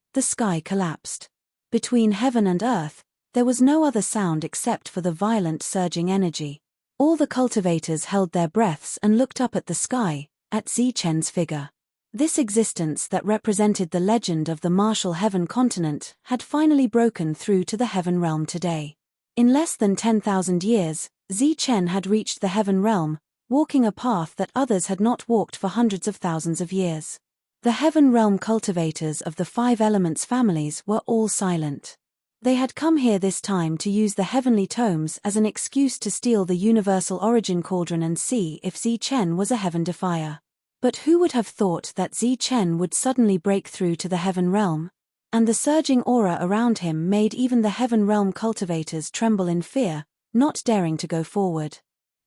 collapsed. Between heaven and earth, there was no other sound except for the violent surging energy. All the cultivators held their breaths and looked up at the sky, at Zichen's figure. This existence that represented the legend of the martial heaven continent had finally broken through to the heaven realm today. In less than 10,000 years, Zichen had reached the heaven realm, walking a path that others had not walked for hundreds of thousands of years. The heaven realm cultivators of the 5 elements families were all silent. They had come here this time to use the heavenly tomes as an excuse to steal the universal origin cauldron and see if Zichen was a heaven defier. But who would have thought that Zichen would suddenly break through to the heaven realm? And the surging aura around him made even the heaven realm cultivators tremble in fear, not daring to go forward.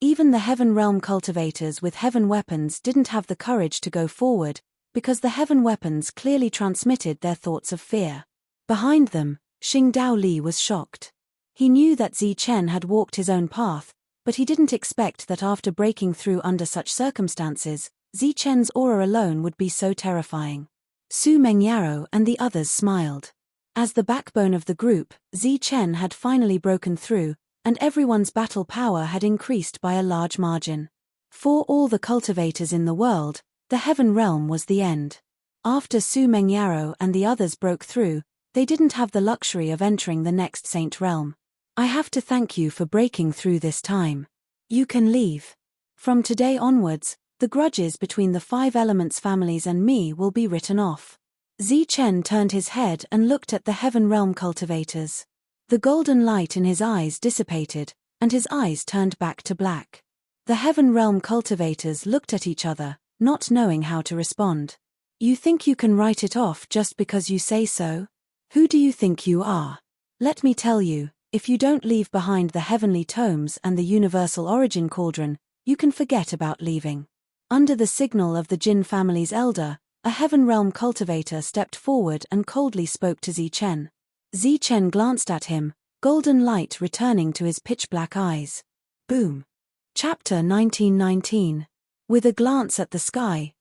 Even the Heaven Realm cultivators with heaven weapons didn't have the courage to go forward, because the heaven weapons clearly transmitted their thoughts of fear. Behind them, Xingdao Li was shocked. He knew that Zichen had walked his own path, but he didn't expect that after breaking through under such circumstances, Zichen's aura alone would be so terrifying. Su Mengyaro and the others smiled. As the backbone of the group, Zichen had finally broken through, and everyone's battle power had increased by a large margin. For all the cultivators in the world, the Heaven Realm was the end. After Su Mengyaro and the others broke through, they didn't have the luxury of entering the next Saint Realm. I have to thank you for breaking through this time. You can leave. From today onwards, the grudges between the 5 Elements families and me will be written off. Zichen turned his head and looked at the Heaven Realm cultivators. The golden light in his eyes dissipated, and his eyes turned back to black. The Heaven Realm cultivators looked at each other, not knowing how to respond. You think you can write it off just because you say so? Who do you think you are? Let me tell you, if you don't leave behind the heavenly tomes and the universal origin cauldron, you can forget about leaving. Under the signal of the Jin family's elder, a Heaven Realm cultivator stepped forward and coldly spoke to Zichen. Zichen glanced at him, golden light returning to his pitch-black eyes. Boom. Chapter 1919. With a glance at the sky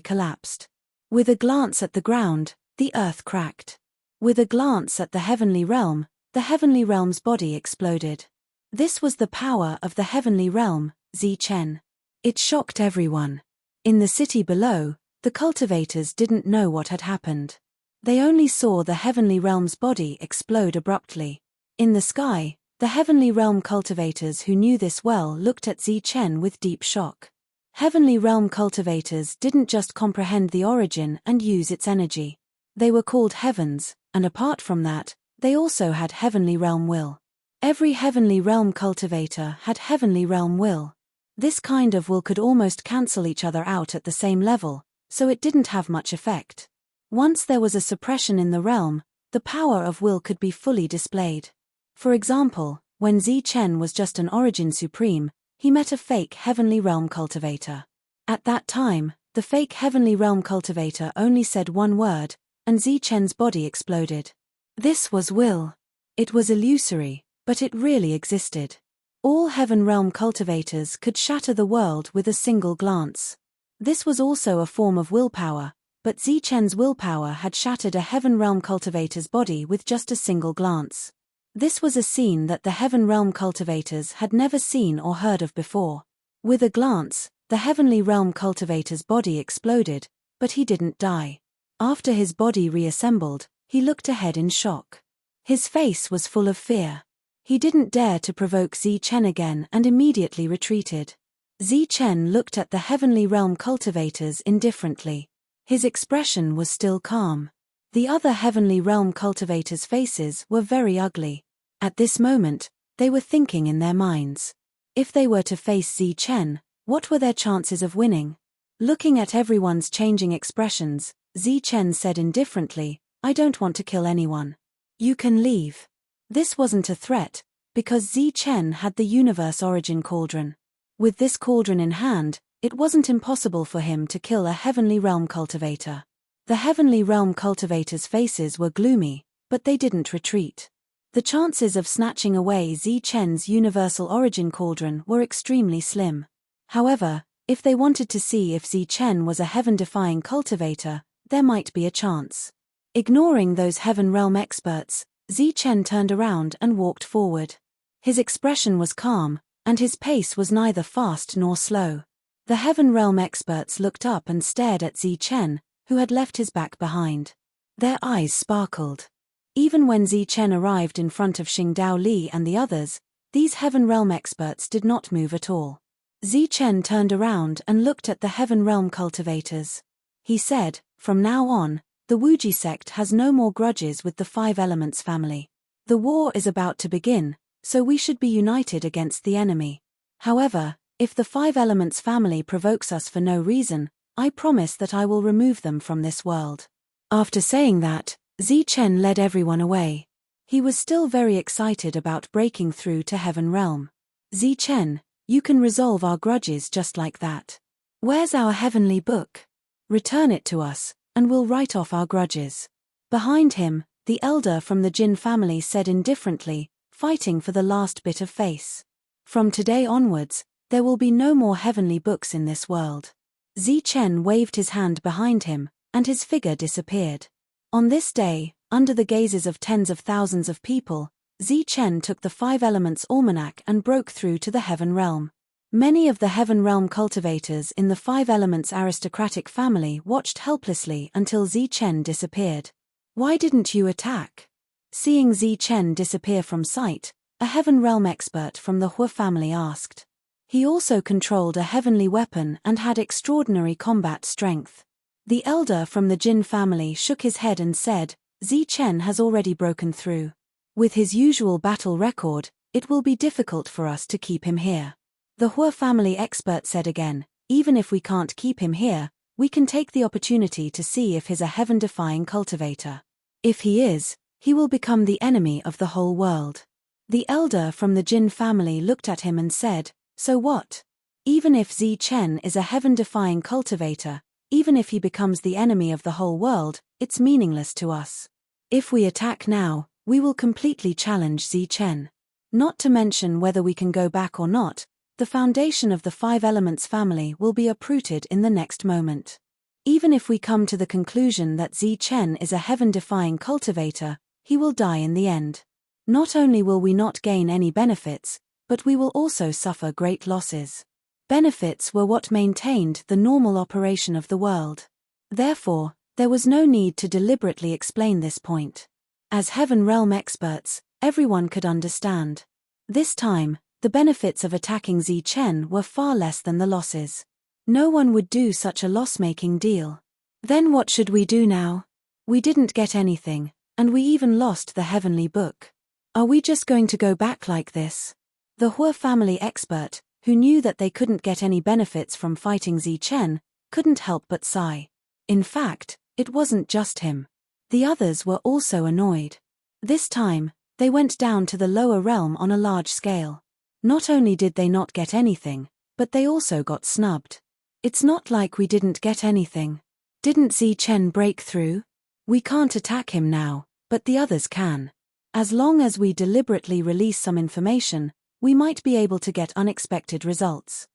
collapsed. With a glance at the ground, the earth cracked. With a glance at the heavenly realm, the heavenly realm's body exploded. This was the power of the heavenly realm, Zichen. It shocked everyone. In the city below, the cultivators didn't know what had happened. They only saw the heavenly realm's body explode abruptly. In the sky, the heavenly realm cultivators who knew this well looked at Zichen with deep shock. Heavenly realm cultivators didn't just comprehend the origin and use its energy. They were called heavens, and apart from that, they also had heavenly realm will. Every heavenly realm cultivator had heavenly realm will. This kind of will could almost cancel each other out at the same level, so it didn't have much effect. Once there was a suppression in the realm, the power of will could be fully displayed. For example, when Zichen was just an origin supreme, he met a fake heavenly realm cultivator. At that time, the fake heavenly realm cultivator only said one word, and Zichen's body exploded. This was will. It was illusory, but it really existed. All heaven realm cultivators could shatter the world with a single glance. This was also a form of willpower, but Zichen's willpower had shattered a heaven realm cultivator's body with just a single glance. This was a scene that the heaven realm cultivators had never seen or heard of before. With a glance, the heavenly realm cultivator's body exploded, but he didn't die. After his body reassembled, he looked ahead in shock. His face was full of fear. He didn't dare to provoke Zichen again and immediately retreated. Zichen looked at the heavenly realm cultivators indifferently. His expression was still calm. The other heavenly realm cultivators' faces were very ugly. At this moment, they were thinking in their minds. If they were to face Zichen, what were their chances of winning? Looking at everyone's changing expressions, Zichen said indifferently, I don't want to kill anyone. You can leave. This wasn't a threat, because Zichen had the universe origin cauldron. With this cauldron in hand, it wasn't impossible for him to kill a heavenly realm cultivator. The heavenly realm cultivators' faces were gloomy, but they didn't retreat. The chances of snatching away Zichen's universal origin cauldron were extremely slim. However, if they wanted to see if Zichen was a heaven-defying cultivator, there might be a chance. Ignoring those heaven realm experts, Zichen turned around and walked forward. His expression was calm, and his pace was neither fast nor slow. The heaven realm experts looked up and stared at Zichen, who had left his back behind. Their eyes sparkled. Even when Zichen arrived in front of Xingdao Li and the others, these heaven realm experts did not move at all. Zichen turned around and looked at the heaven realm cultivators. He said, from now on, the Wuji sect has no more grudges with the 5 Elements family. The war is about to begin, so we should be united against the enemy. However, if the 5 Elements family provokes us for no reason, I promise that I will remove them from this world. After saying that, Zichen led everyone away. He was still very excited about breaking through to Heaven Realm. Zichen, You can resolve our grudges just like that. Where's our heavenly book? Return it to us, and we'll write off our grudges. Behind him, the elder from the Jin family said indifferently, fighting for the last bit of face. From today onwards, there will be no more heavenly books in this world. Zichen waved his hand behind him, and his figure disappeared. On this day, under the gazes of tens of thousands of people, Zichen took the Five Elements Almanac and broke through to the Heaven Realm. Many of the Heaven Realm cultivators in the Five Elements aristocratic family watched helplessly until Zichen disappeared. Why didn't you attack? Seeing Zichen disappear from sight, a Heaven Realm expert from the Hua family asked. He also controlled a heavenly weapon and had extraordinary combat strength. The elder from the Jin family shook his head and said, Zichen has already broken through. With his usual battle record, it will be difficult for us to keep him here. The Hua family expert said again, even if we can't keep him here, we can take the opportunity to see if he's a heaven-defying cultivator. If he is, he will become the enemy of the whole world. The elder from the Jin family looked at him and said, so what? Even if Zichen is a heaven-defying cultivator, even if he becomes the enemy of the whole world, it's meaningless to us. If we attack now, we will completely challenge Zichen. Not to mention whether we can go back or not, the foundation of the Five Elements family will be uprooted in the next moment. Even if we come to the conclusion that Zichen is a heaven-defying cultivator, he will die in the end. Not only will we not gain any benefits, but we will also suffer great losses. Benefits were what maintained the normal operation of the world. Therefore, there was no need to deliberately explain this point. As Heaven Realm experts, everyone could understand. This time, the benefits of attacking Zichen were far less than the losses. No one would do such a loss-making deal. Then what should we do now? We didn't get anything, and we even lost the heavenly book. Are we just going to go back like this? The Hua family expert, who knew that they couldn't get any benefits from fighting Zichen, couldn't help but sigh. In fact, it wasn't just him. The others were also annoyed. This time, they went down to the lower realm on a large scale. Not only did they not get anything, but they also got snubbed. It's not like we didn't get anything. Didn't Zichen break through? We can't attack him now, but the others can. As long as we deliberately release some information, we might be able to get unexpected results.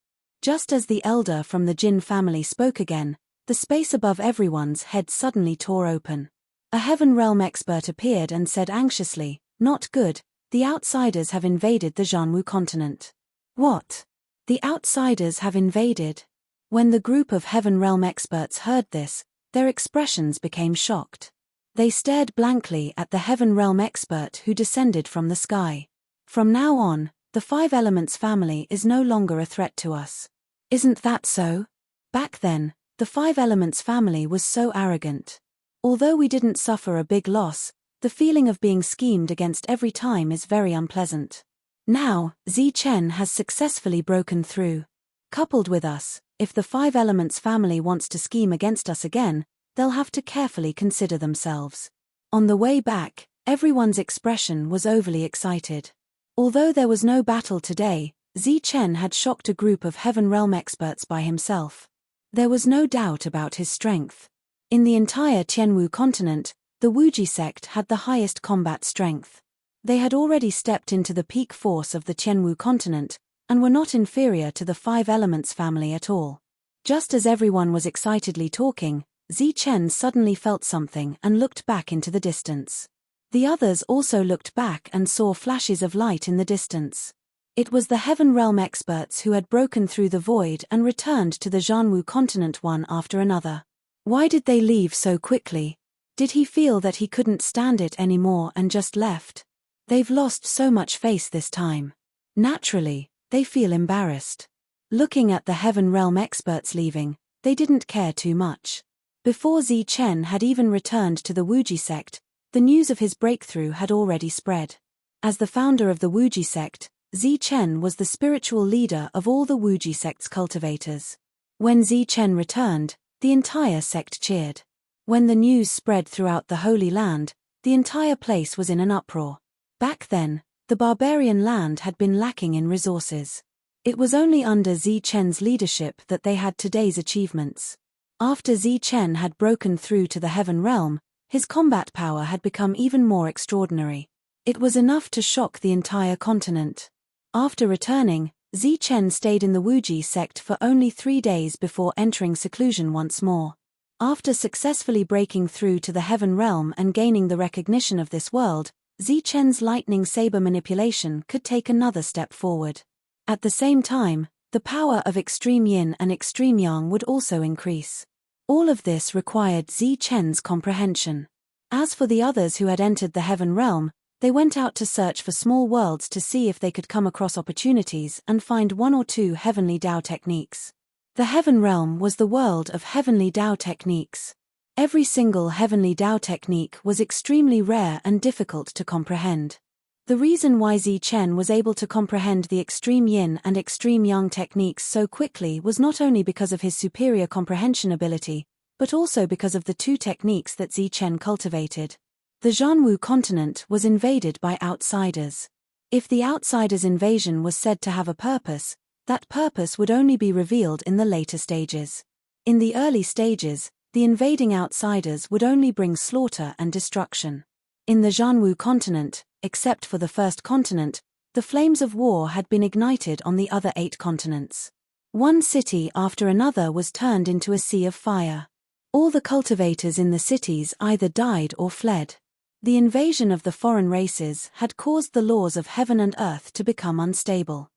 Just as the elder from the Jin family spoke again, the space above everyone's head suddenly tore open. A Heaven Realm expert appeared and said anxiously, not good, the outsiders have invaded the Jianwu continent. What? The outsiders have invaded? When the group of Heaven Realm experts heard this, their expressions became shocked. They stared blankly at the Heaven Realm expert who descended from the sky. From now on, the Five Elements family is no longer a threat to us. Isn't that so? Back then, the Five Elements family was so arrogant. Although we didn't suffer a big loss, the feeling of being schemed against every time is very unpleasant. Now, Zichen has successfully broken through. Coupled with us, if the Five Elements family wants to scheme against us again, they'll have to carefully consider themselves. On the way back, everyone's expression was overly excited. Although there was no battle today, Zichen had shocked a group of Heaven Realm experts by himself. There was no doubt about his strength. In the entire Tianwu continent, the Wuji sect had the highest combat strength. They had already stepped into the peak force of the Tianwu continent, and were not inferior to the Five Elements family at all. Just as everyone was excitedly talking, Zichen suddenly felt something and looked back into the distance. The others also looked back and saw flashes of light in the distance. It was the Heaven Realm experts who had broken through the void and returned to the Jianwu continent one after another. Why did they leave so quickly? Did he feel that he couldn't stand it anymore and just left? They've lost so much face this time. Naturally, they feel embarrassed. Looking at the Heaven Realm experts leaving, they didn't care too much. Before Zichen had even returned to the Wuji sect, the news of his breakthrough had already spread. As the founder of the Wuji sect, Zichen was the spiritual leader of all the Wuji sect's cultivators. When Zichen returned, the entire sect cheered. When the news spread throughout the Holy Land, the entire place was in an uproar. Back then, the barbarian land had been lacking in resources. It was only under Zi Chen's leadership that they had today's achievements. After Zi Chen had broken through to the heaven realm, his combat power had become even more extraordinary. It was enough to shock the entire continent. After returning, Zi Chen stayed in the Wuji sect for only 3 days before entering seclusion once more. After successfully breaking through to the heaven realm and gaining the recognition of this world, Zi Chen's lightning saber manipulation could take another step forward. At the same time, the power of extreme yin and extreme yang would also increase. All of this required Zi Chen's comprehension. As for the others who had entered the heaven realm, they went out to search for small worlds to see if they could come across opportunities and find 1 or 2 heavenly Dao techniques. The heaven realm was the world of heavenly Dao techniques. Every single heavenly Dao technique was extremely rare and difficult to comprehend. The reason why Zi Chen was able to comprehend the extreme yin and extreme yang techniques so quickly was not only because of his superior comprehension ability, but also because of the 2 techniques that Zi Chen cultivated. The Zhanwu continent was invaded by outsiders. If the outsiders' invasion was said to have a purpose, that purpose would only be revealed in the later stages. In the early stages, the invading outsiders would only bring slaughter and destruction. In the Zhanwu continent, except for the first continent, the flames of war had been ignited on the other 8 continents. One city after another was turned into a sea of fire. All the cultivators in the cities either died or fled. The invasion of the foreign races had caused the laws of heaven and earth to become unstable.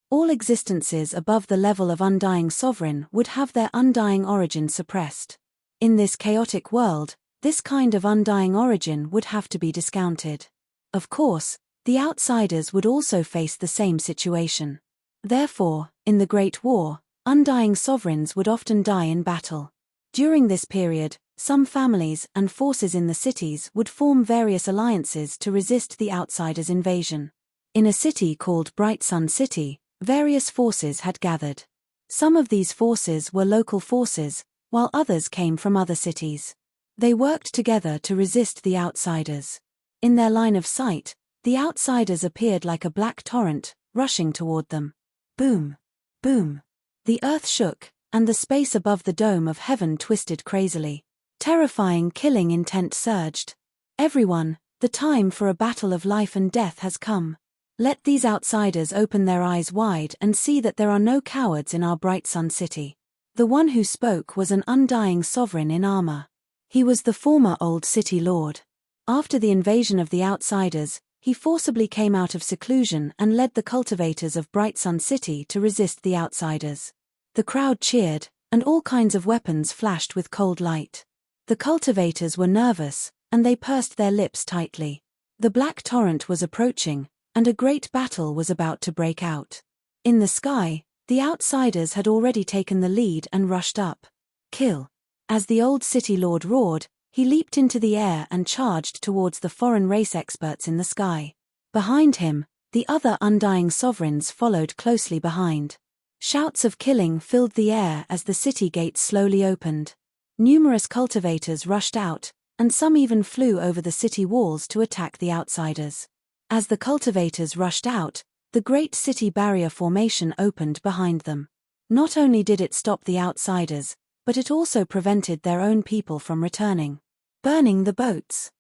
All existences above the level of undying sovereign would have their undying origin suppressed. In this chaotic world, this kind of undying origin would have to be discounted. Of course, the outsiders would also face the same situation. Therefore, in the Great War, undying sovereigns would often die in battle. During this period, some families and forces in the cities would form various alliances to resist the outsiders' invasion. In a city called Bright Sun City, various forces had gathered. Some of these forces were local forces, while others came from other cities. They worked together to resist the outsiders. In their line of sight, the outsiders appeared like a black torrent, rushing toward them. Boom! Boom! The earth shook, and the space above the dome of heaven twisted crazily. Terrifying killing intent surged. Everyone, the time for a battle of life and death has come. Let these outsiders open their eyes wide and see that there are no cowards in our Bright Sun City. The one who spoke was an undying sovereign in armor. He was the former Old City Lord. After the invasion of the outsiders, he forcibly came out of seclusion and led the cultivators of Bright Sun City to resist the outsiders. The crowd cheered, and all kinds of weapons flashed with cold light. The cultivators were nervous, and they pursed their lips tightly. The black torrent was approaching, and a great battle was about to break out. In the sky, the outsiders had already taken the lead and rushed up. Kill! As the Old City Lord roared, he leaped into the air and charged towards the foreign race experts in the sky. Behind him, the other undying sovereigns followed closely behind. Shouts of killing filled the air as the city gates slowly opened. Numerous cultivators rushed out, and some even flew over the city walls to attack the outsiders. As the cultivators rushed out, the great city barrier formation opened behind them. Not only did it stop the outsiders, but it also prevented their own people from returning. Burning the boats.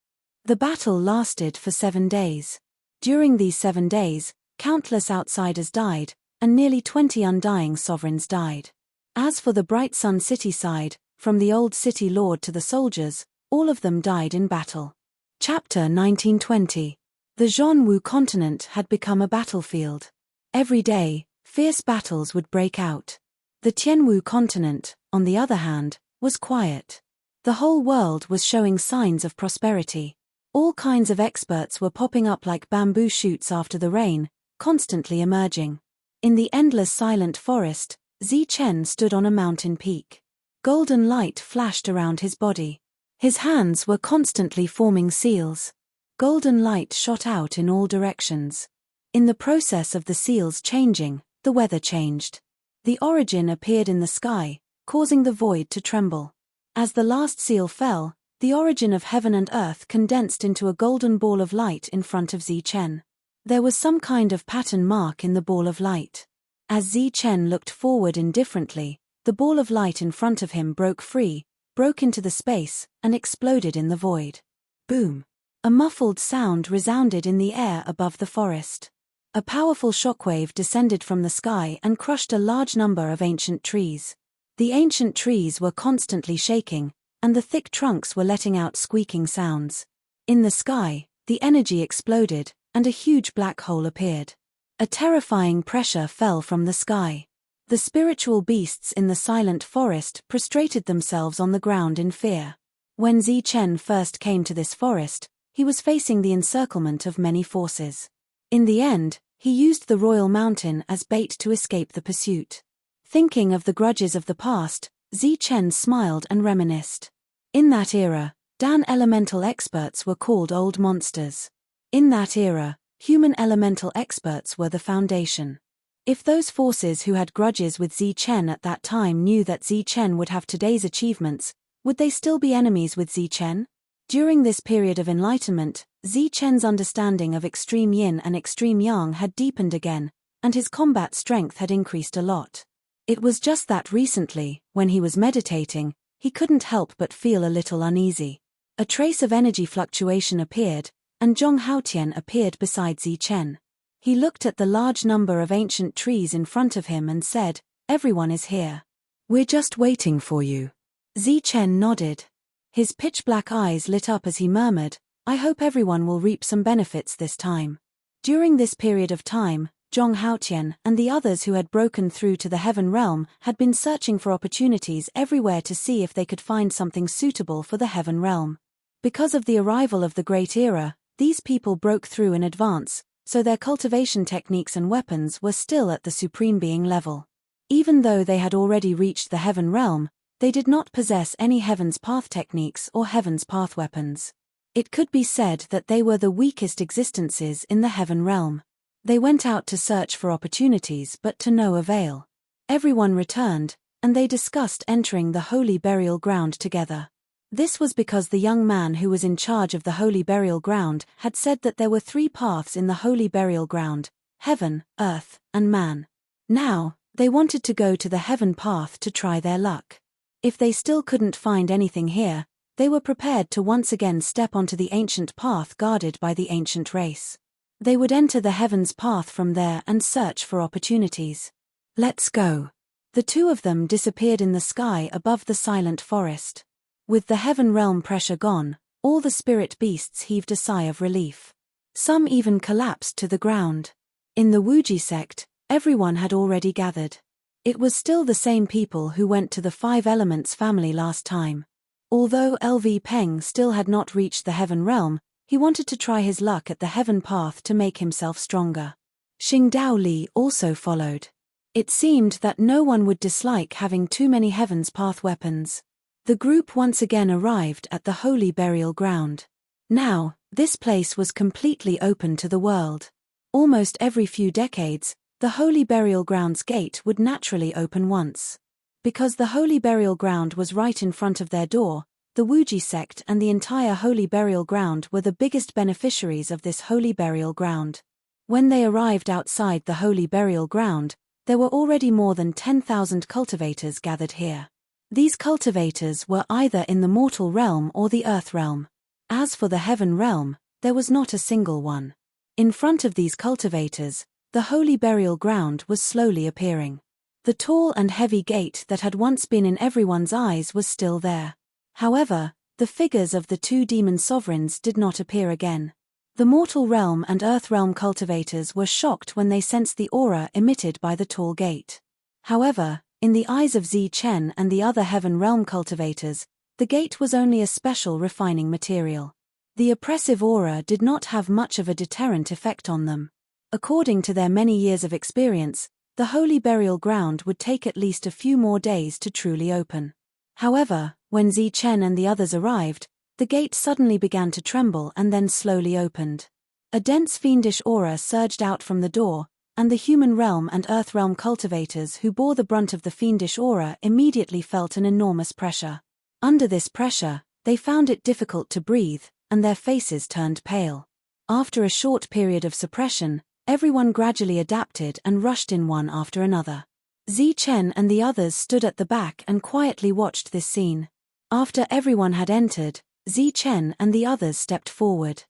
The battle lasted for 7 days. During these 7 days, countless outsiders died, and nearly 20 undying sovereigns died. As for the Bright Sun City side, from the Old City Lord to the soldiers, all of them died in battle. Chapter 1920. The Zhanwu continent had become a battlefield. Every day, fierce battles would break out. The Tianwu continent, on the other hand, was quiet. The whole world was showing signs of prosperity. All kinds of experts were popping up like bamboo shoots after the rain, constantly emerging. In the endless silent forest, Zi Chen stood on a mountain peak. Golden light flashed around his body. His hands were constantly forming seals. Golden light shot out in all directions. In the process of the seals changing, the weather changed. The origin appeared in the sky, causing the void to tremble. As the last seal fell, the origin of heaven and earth condensed into a golden ball of light in front of Zi Chen. There was some kind of pattern mark in the ball of light. As Zi Chen looked forward indifferently, the ball of light in front of him broke free, broke into the space, and exploded in the void. Boom! A muffled sound resounded in the air above the forest. A powerful shockwave descended from the sky and crushed a large number of ancient trees. The ancient trees were constantly shaking, and the thick trunks were letting out squeaking sounds. In the sky, the energy exploded, and a huge black hole appeared. A terrifying pressure fell from the sky. The spiritual beasts in the silent forest prostrated themselves on the ground in fear. When Zi Chen first came to this forest, he was facing the encirclement of many forces. In the end, he used the royal mountain as bait to escape the pursuit. Thinking of the grudges of the past, Zi Chen smiled and reminisced. In that era, Dan elemental experts were called old monsters. In that era, human elemental experts were the foundation. If those forces who had grudges with Zi Chen at that time knew that Zi Chen would have today's achievements, would they still be enemies with Zi Chen? During this period of enlightenment, Zi Chen's understanding of extreme yin and extreme yang had deepened again, and his combat strength had increased a lot. It was just that recently, when he was meditating, he couldn't help but feel a little uneasy. A trace of energy fluctuation appeared, and Zhong Haotian appeared beside Zi Chen. He looked at the large number of ancient trees in front of him and said, "Everyone is here. We're just waiting for you." Zi Chen nodded. His pitch-black eyes lit up as he murmured, "I hope everyone will reap some benefits this time." During this period of time, Zhong Haotian and the others who had broken through to the heaven realm had been searching for opportunities everywhere to see if they could find something suitable for the heaven realm. Because of the arrival of the Great Era, these people broke through in advance, so their cultivation techniques and weapons were still at the Supreme Being level. Even though they had already reached the heaven realm, they did not possess any Heaven's Path techniques or Heaven's Path weapons. It could be said that they were the weakest existences in the heaven realm. They went out to search for opportunities but to no avail. Everyone returned, and they discussed entering the holy burial ground together. This was because the young man who was in charge of the holy burial ground had said that there were 3 paths in the holy burial ground: heaven, earth, and man. Now, they wanted to go to the heaven path to try their luck. If they still couldn't find anything here, they were prepared to once again step onto the ancient path guarded by the ancient race. They would enter the heaven's path from there and search for opportunities. "Let's go." The two of them disappeared in the sky above the silent forest. With the heaven realm pressure gone, all the spirit beasts heaved a sigh of relief. Some even collapsed to the ground. In the Wuji sect, everyone had already gathered. It was still the same people who went to the 5 Elements family last time. Although LV Peng still had not reached the heaven realm, he wanted to try his luck at the heaven path to make himself stronger. Xing Dao Li also followed. It seemed that no one would dislike having too many heaven's path weapons. The group once again arrived at the holy burial ground. Now, this place was completely open to the world. Almost every few decades, the holy burial ground's gate would naturally open once. Because the holy burial ground was right in front of their door, the Wuji sect and the entire holy burial ground were the biggest beneficiaries of this holy burial ground. When they arrived outside the holy burial ground, there were already more than 10,000 cultivators gathered here. These cultivators were either in the mortal realm or the earth realm. As for the heaven realm, there was not a single one. In front of these cultivators, the holy burial ground was slowly appearing. The tall and heavy gate that had once been in everyone's eyes was still there. However, the figures of the 2 demon sovereigns did not appear again. The mortal realm and earth realm cultivators were shocked when they sensed the aura emitted by the tall gate. However, in the eyes of Zi Chen and the other heaven realm cultivators, the gate was only a special refining material. The oppressive aura did not have much of a deterrent effect on them. According to their many years of experience, the holy burial ground would take at least a few more days to truly open. However, when Zi Chen and the others arrived, the gate suddenly began to tremble and then slowly opened. A dense fiendish aura surged out from the door, and the human realm and earth realm cultivators who bore the brunt of the fiendish aura immediately felt an enormous pressure. Under this pressure, they found it difficult to breathe, and their faces turned pale. After a short period of suppression, Everyone gradually adapted and rushed in one after another. Zichen and the others stood at the back and quietly watched this scene. After everyone had entered, Zichen and the others stepped forward.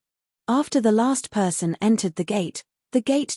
After the last person entered the gate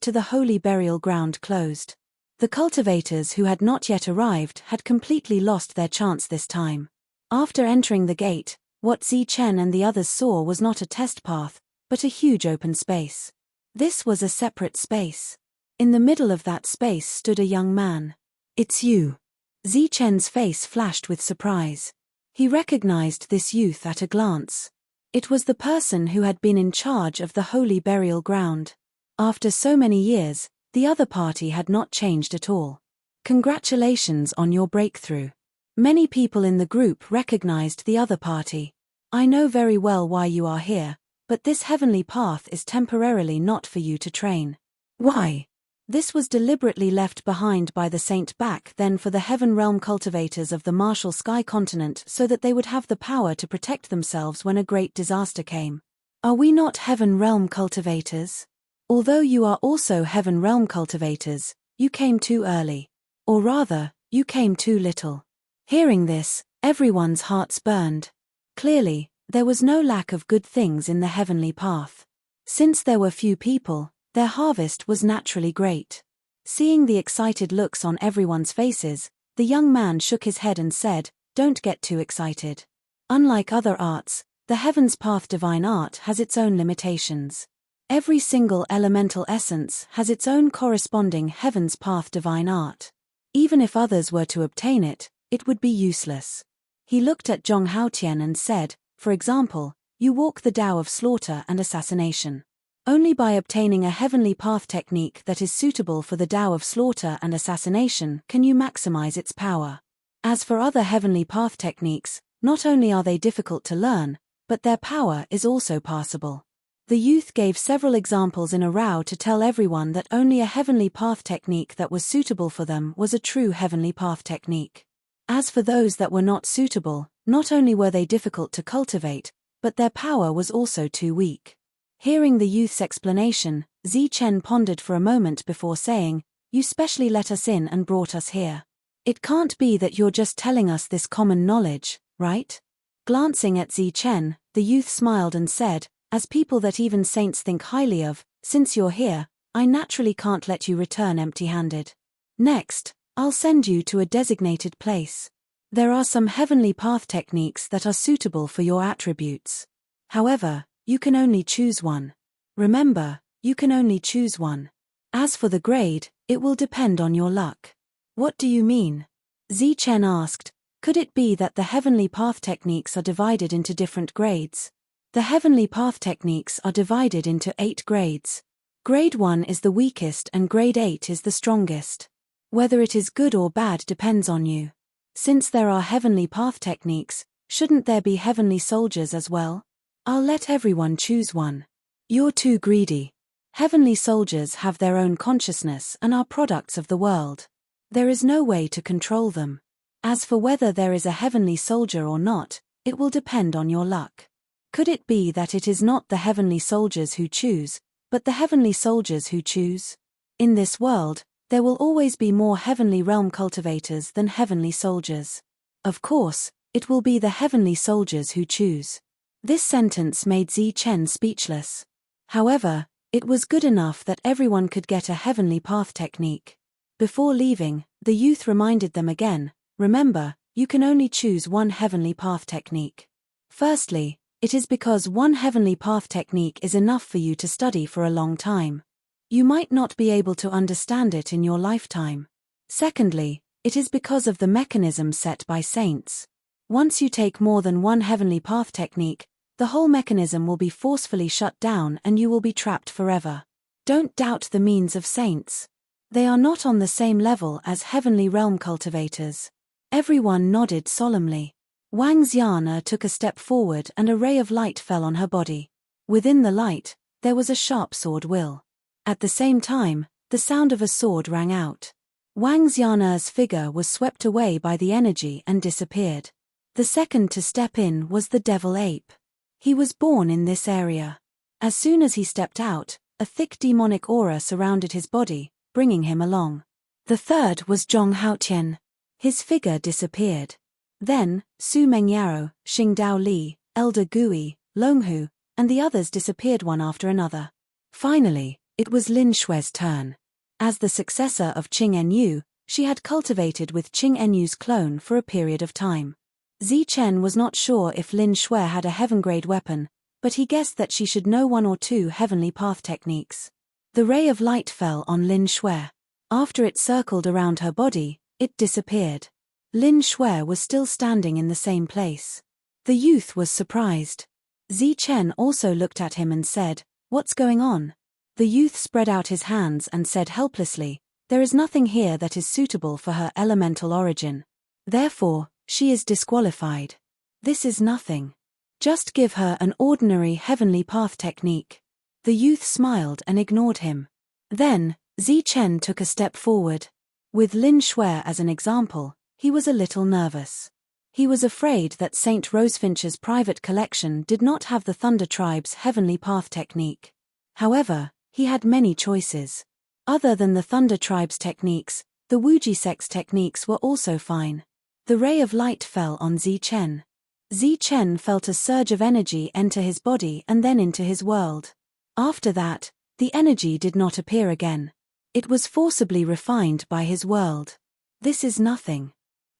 to the holy burial ground closed. The cultivators who had not yet arrived had completely lost their chance this time. After entering the gate, what Zichen and the others saw was not a test path, but a huge open space. This was a separate space. In the middle of that space stood a young man. "It's you." Zichen's face flashed with surprise. He recognized this youth at a glance. It was the person who had been in charge of the holy burial ground. After so many years, the other party had not changed at all. "Congratulations on your breakthrough." Many people in the group recognized the other party. "I know very well why you are here, but this heavenly path is temporarily not for you to train." "Why?" This was deliberately left behind by the saint back then for the heaven realm cultivators of the Martial Sky continent so that they would have the power to protect themselves when a great disaster came. "Are we not heaven realm cultivators? Although you are also heaven realm cultivators, you came too early. Or rather, you came too little." Hearing this, everyone's hearts burned. Clearly, there was no lack of good things in the heavenly path. Since there were few people, their harvest was naturally great. Seeing the excited looks on everyone's faces, the young man shook his head and said, "Don't get too excited. Unlike other arts, the Heaven's Path divine art has its own limitations. Every single elemental essence has its own corresponding Heaven's Path divine art. Even if others were to obtain it, it would be useless." He looked at Zhong Haotian and said, "For example, you walk the Tao of slaughter and assassination. Only by obtaining a heavenly path technique that is suitable for the Tao of slaughter and assassination can you maximize its power. As for other heavenly path techniques, not only are they difficult to learn, but their power is also passable." The youth gave several examples in a row to tell everyone that only a heavenly path technique that was suitable for them was a true heavenly path technique. As for those that were not suitable, not only were they difficult to cultivate, but their power was also too weak. Hearing the youth's explanation, Zichen pondered for a moment before saying, "You specially let us in and brought us here. It can't be that you're just telling us this common knowledge, right?" Glancing at Zichen, the youth smiled and said, "As people that even saints think highly of, since you're here, I naturally can't let you return empty-handed. Next, I'll send you to a designated place. There are some heavenly path techniques that are suitable for your attributes. However, you can only choose one. Remember, you can only choose one. As for the grade, it will depend on your luck." "What do you mean?" Zichen asked. Could it be that the heavenly path techniques are divided into different grades? The heavenly path techniques are divided into 8 grades. Grade 1 is the weakest and grade 8 is the strongest. Whether it is good or bad depends on you. Since there are heavenly path techniques, shouldn't there be heavenly soldiers as well? I'll let everyone choose one. You're too greedy. Heavenly soldiers have their own consciousness and are products of the world. There is no way to control them. As for whether there is a heavenly soldier or not, it will depend on your luck. Could it be that it is not the heavenly soldiers who choose, but the heavenly soldiers who choose? In this world, there will always be more heavenly realm cultivators than heavenly soldiers. Of course, it will be the heavenly soldiers who choose. This sentence made Zichen speechless. However, it was good enough that everyone could get a heavenly path technique. Before leaving, the youth reminded them again, "Remember, you can only choose one heavenly path technique. Firstly, it is because one heavenly path technique is enough for you to study for a long time. You might not be able to understand it in your lifetime. Secondly, it is because of the mechanism set by saints. Once you take more than one heavenly path technique, the whole mechanism will be forcefully shut down and you will be trapped forever. Don't doubt the means of saints. They are not on the same level as heavenly realm cultivators." Everyone nodded solemnly. Wang Xiana took a step forward and a ray of light fell on her body. Within the light, there was a sharp sword will. At the same time, the sound of a sword rang out. Wang Xiana's figure was swept away by the energy and disappeared. The second to step in was the devil ape. He was born in this area. As soon as he stepped out, a thick demonic aura surrounded his body, bringing him along. The third was Zhong Haotian. His figure disappeared. Then, Su Mengyao, Xing Dao Li, Elder Gui, Longhu, and the others disappeared one after another. Finally, it was Lin Shue's turn. As the successor of Qing Enyu, she had cultivated with Qing Enyu's clone for a period of time. Zi Chen was not sure if Lin Shui had a heaven-grade weapon, but he guessed that she should know one or two heavenly path techniques. The ray of light fell on Lin Shui. After it circled around her body, it disappeared. Lin Shui was still standing in the same place. The youth was surprised. Zi Chen also looked at him and said, "What's going on?" The youth spread out his hands and said helplessly, "There is nothing here that is suitable for her elemental origin. Therefore, she is disqualified. This is nothing. Just give her an ordinary heavenly path technique." The youth smiled and ignored him. Then, Zi Chen took a step forward. With Lin Shui as an example, he was a little nervous. He was afraid that Saint Rosefinch's private collection did not have the Thunder Tribe's heavenly path technique. However, he had many choices. Other than the Thunder Tribe's techniques, the Wuji sect's techniques were also fine. The ray of light fell on Zi Chen. Zi Chen felt a surge of energy enter his body and then into his world. After that, the energy did not appear again. It was forcibly refined by his world. This is nothing.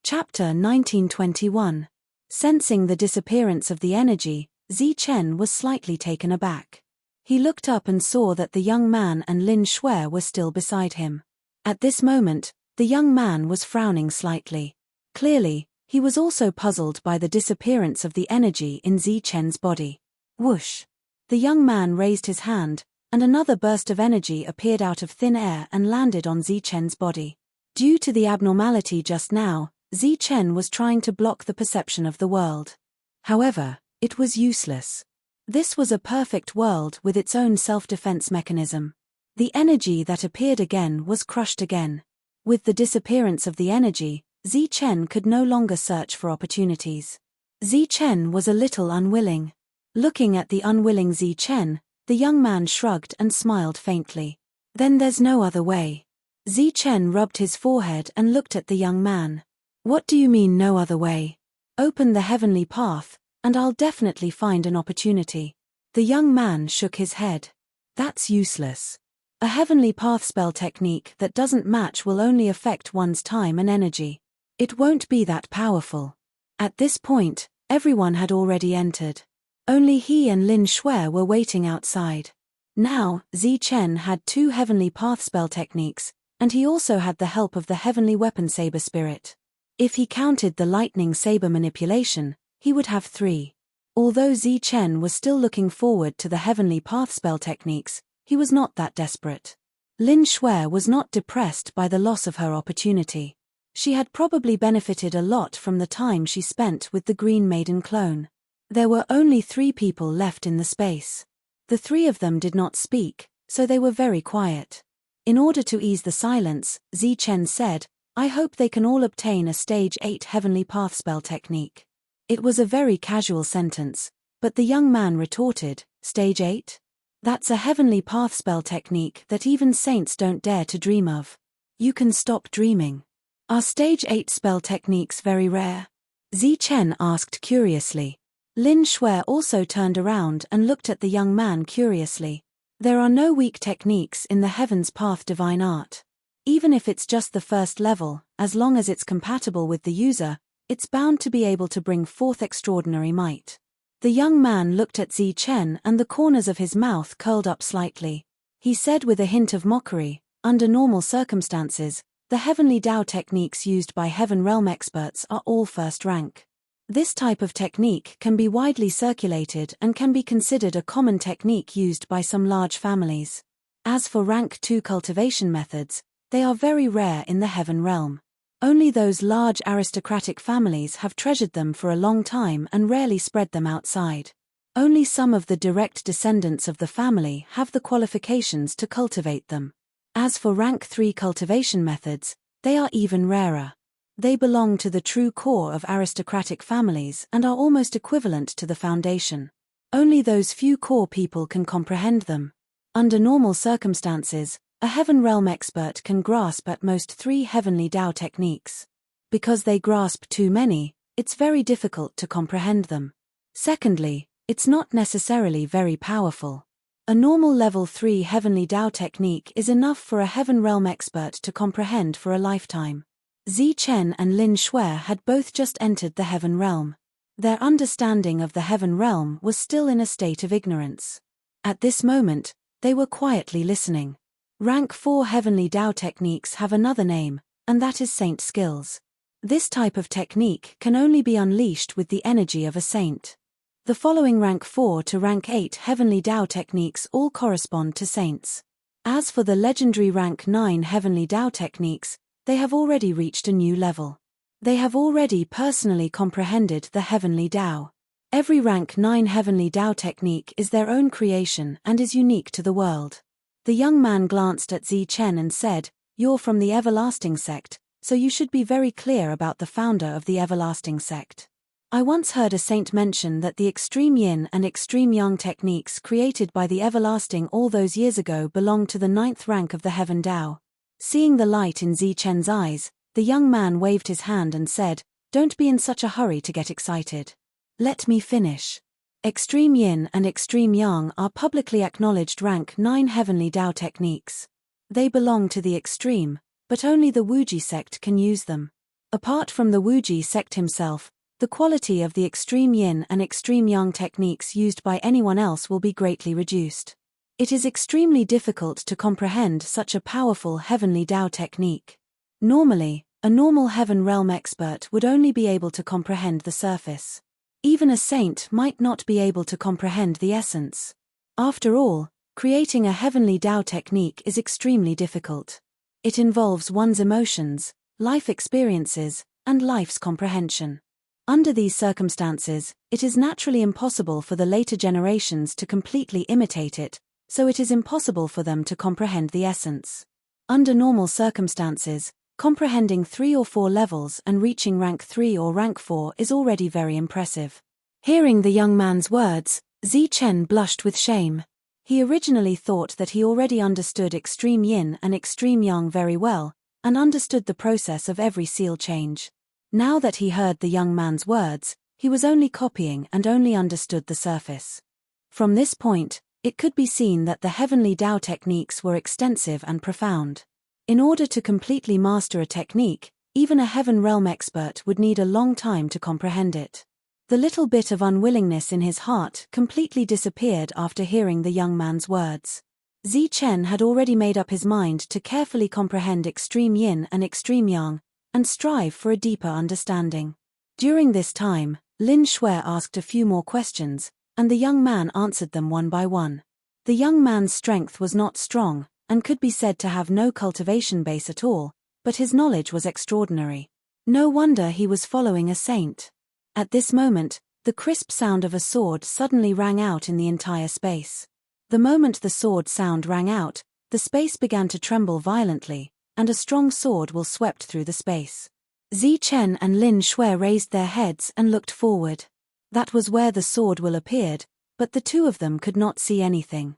Chapter 1921. Sensing the disappearance of the energy, Zi Chen was slightly taken aback. He looked up and saw that the young man and Lin Shui were still beside him. At this moment, the young man was frowning slightly. Clearly, he was also puzzled by the disappearance of the energy in Zi Chen's body. Whoosh! The young man raised his hand, and another burst of energy appeared out of thin air and landed on Zi Chen's body. Due to the abnormality just now, Zi Chen was trying to block the perception of the world. However, it was useless. This was a perfect world with its own self-defense mechanism. The energy that appeared again was crushed again. With the disappearance of the energy, Zi Chen could no longer search for opportunities. Zi Chen was a little unwilling. Looking at the unwilling Zi Chen, the young man shrugged and smiled faintly. "Then there's no other way." Zi Chen rubbed his forehead and looked at the young man. "What do you mean no other way? Open the heavenly path, and I'll definitely find an opportunity." The young man shook his head. "That's useless. A heavenly path spell technique that doesn't match will only affect one's time and energy. It won't be that powerful." At this point, everyone had already entered. Only he and Lin Shui were waiting outside. Now, Zi Chen had 2 heavenly path spell techniques, and he also had the help of the heavenly weapon saber spirit. If he counted the lightning saber manipulation, he would have 3. Although Zi Chen was still looking forward to the heavenly path spell techniques, he was not that desperate. Lin Shui was not depressed by the loss of her opportunity. She had probably benefited a lot from the time she spent with the Green Maiden clone. There were only 3 people left in the space. The 3 of them did not speak, so they were very quiet. In order to ease the silence, Zi Chen said, "I hope they can all obtain a Stage 8 Heavenly Path spell technique." It was a very casual sentence, but the young man retorted, "Stage 8? That's a Heavenly Path spell technique that even saints don't dare to dream of. You can stop dreaming. Are Stage 8 spell techniques very rare?" Zi Chen asked curiously. Lin Shui also turned around and looked at the young man curiously. "There are no weak techniques in the Heaven's Path divine art. Even if it's just the first level, as long as it's compatible with the user, it's bound to be able to bring forth extraordinary might." The young man looked at Zi Chen and the corners of his mouth curled up slightly. He said with a hint of mockery, "Under normal circumstances, the heavenly Dao techniques used by Heaven Realm experts are all first rank. This type of technique can be widely circulated and can be considered a common technique used by some large families. As for rank 2 cultivation methods, they are very rare in the Heaven Realm. Only those large aristocratic families have treasured them for a long time and rarely spread them outside. Only some of the direct descendants of the family have the qualifications to cultivate them. As for rank 3 cultivation methods, they are even rarer. They belong to the true core of aristocratic families and are almost equivalent to the foundation. Only those few core people can comprehend them. Under normal circumstances, a Heaven Realm expert can grasp at most 3 Heavenly Tao techniques. Because they grasp too many, it's very difficult to comprehend them. Secondly, it's not necessarily very powerful. A normal level 3 Heavenly Tao technique is enough for a Heaven Realm expert to comprehend for a lifetime. Zichen and Lin Shui had both just entered the Heaven Realm. Their understanding of the Heaven Realm was still in a state of ignorance. At this moment, they were quietly listening. Rank 4 Heavenly Tao techniques have another name, and that is Saint Skills. This type of technique can only be unleashed with the energy of a saint. The following rank 4 to rank 8 Heavenly Tao techniques all correspond to saints. As for the legendary rank 9 Heavenly Tao techniques, they have already reached a new level. They have already personally comprehended the Heavenly Tao. Every rank 9 Heavenly Tao technique is their own creation and is unique to the world. The young man glanced at Zichen and said, "You're from the Everlasting Sect, so you should be very clear about the founder of the Everlasting Sect. I once heard a saint mention that the extreme yin and extreme yang techniques created by the Everlasting all those years ago belonged to the 9th rank of the Heaven Tao." Seeing the light in Zichen's eyes, the young man waved his hand and said, "Don't be in such a hurry to get excited. Let me finish. Extreme yin and extreme yang are publicly acknowledged rank 9 Heavenly Tao techniques. They belong to the extreme, but only the Wuji sect can use them. Apart from the Wuji sect himself, the quality of the extreme yin and extreme yang techniques used by anyone else will be greatly reduced. It is extremely difficult to comprehend such a powerful Heavenly Tao technique. Normally, a normal Heaven Realm expert would only be able to comprehend the surface. Even a saint might not be able to comprehend the essence. After all, creating a Heavenly Tao technique is extremely difficult. It involves one's emotions, life experiences, and life's comprehension. Under these circumstances, it is naturally impossible for the later generations to completely imitate it, so it is impossible for them to comprehend the essence. Under normal circumstances, comprehending 3 or 4 levels and reaching rank 3 or rank 4 is already very impressive. Hearing the young man's words, Zichen blushed with shame. He originally thought that he already understood extreme yin and extreme yang very well, and understood the process of every seal change. Now that he heard the young man's words, he was only copying and only understood the surface. From this point, it could be seen that the Heavenly Tao techniques were extensive and profound. In order to completely master a technique, even a Heaven Realm expert would need a long time to comprehend it. The little bit of unwillingness in his heart completely disappeared after hearing the young man's words. Zichen had already made up his mind to carefully comprehend extreme yin and extreme yang, and strive for a deeper understanding. During this time, Lin Shui asked a few more questions, and the young man answered them one by one. The young man's strength was not strong, and could be said to have no cultivation base at all, but his knowledge was extraordinary. No wonder he was following a saint. At this moment, the crisp sound of a sword suddenly rang out in the entire space. The moment the sword sound rang out, the space began to tremble violently, and a strong sword will swept through the space. Zichen and Lin Shui raised their heads and looked forward. That was where the sword will appeared, but the two of them could not see anything.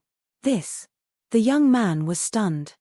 The young man was stunned.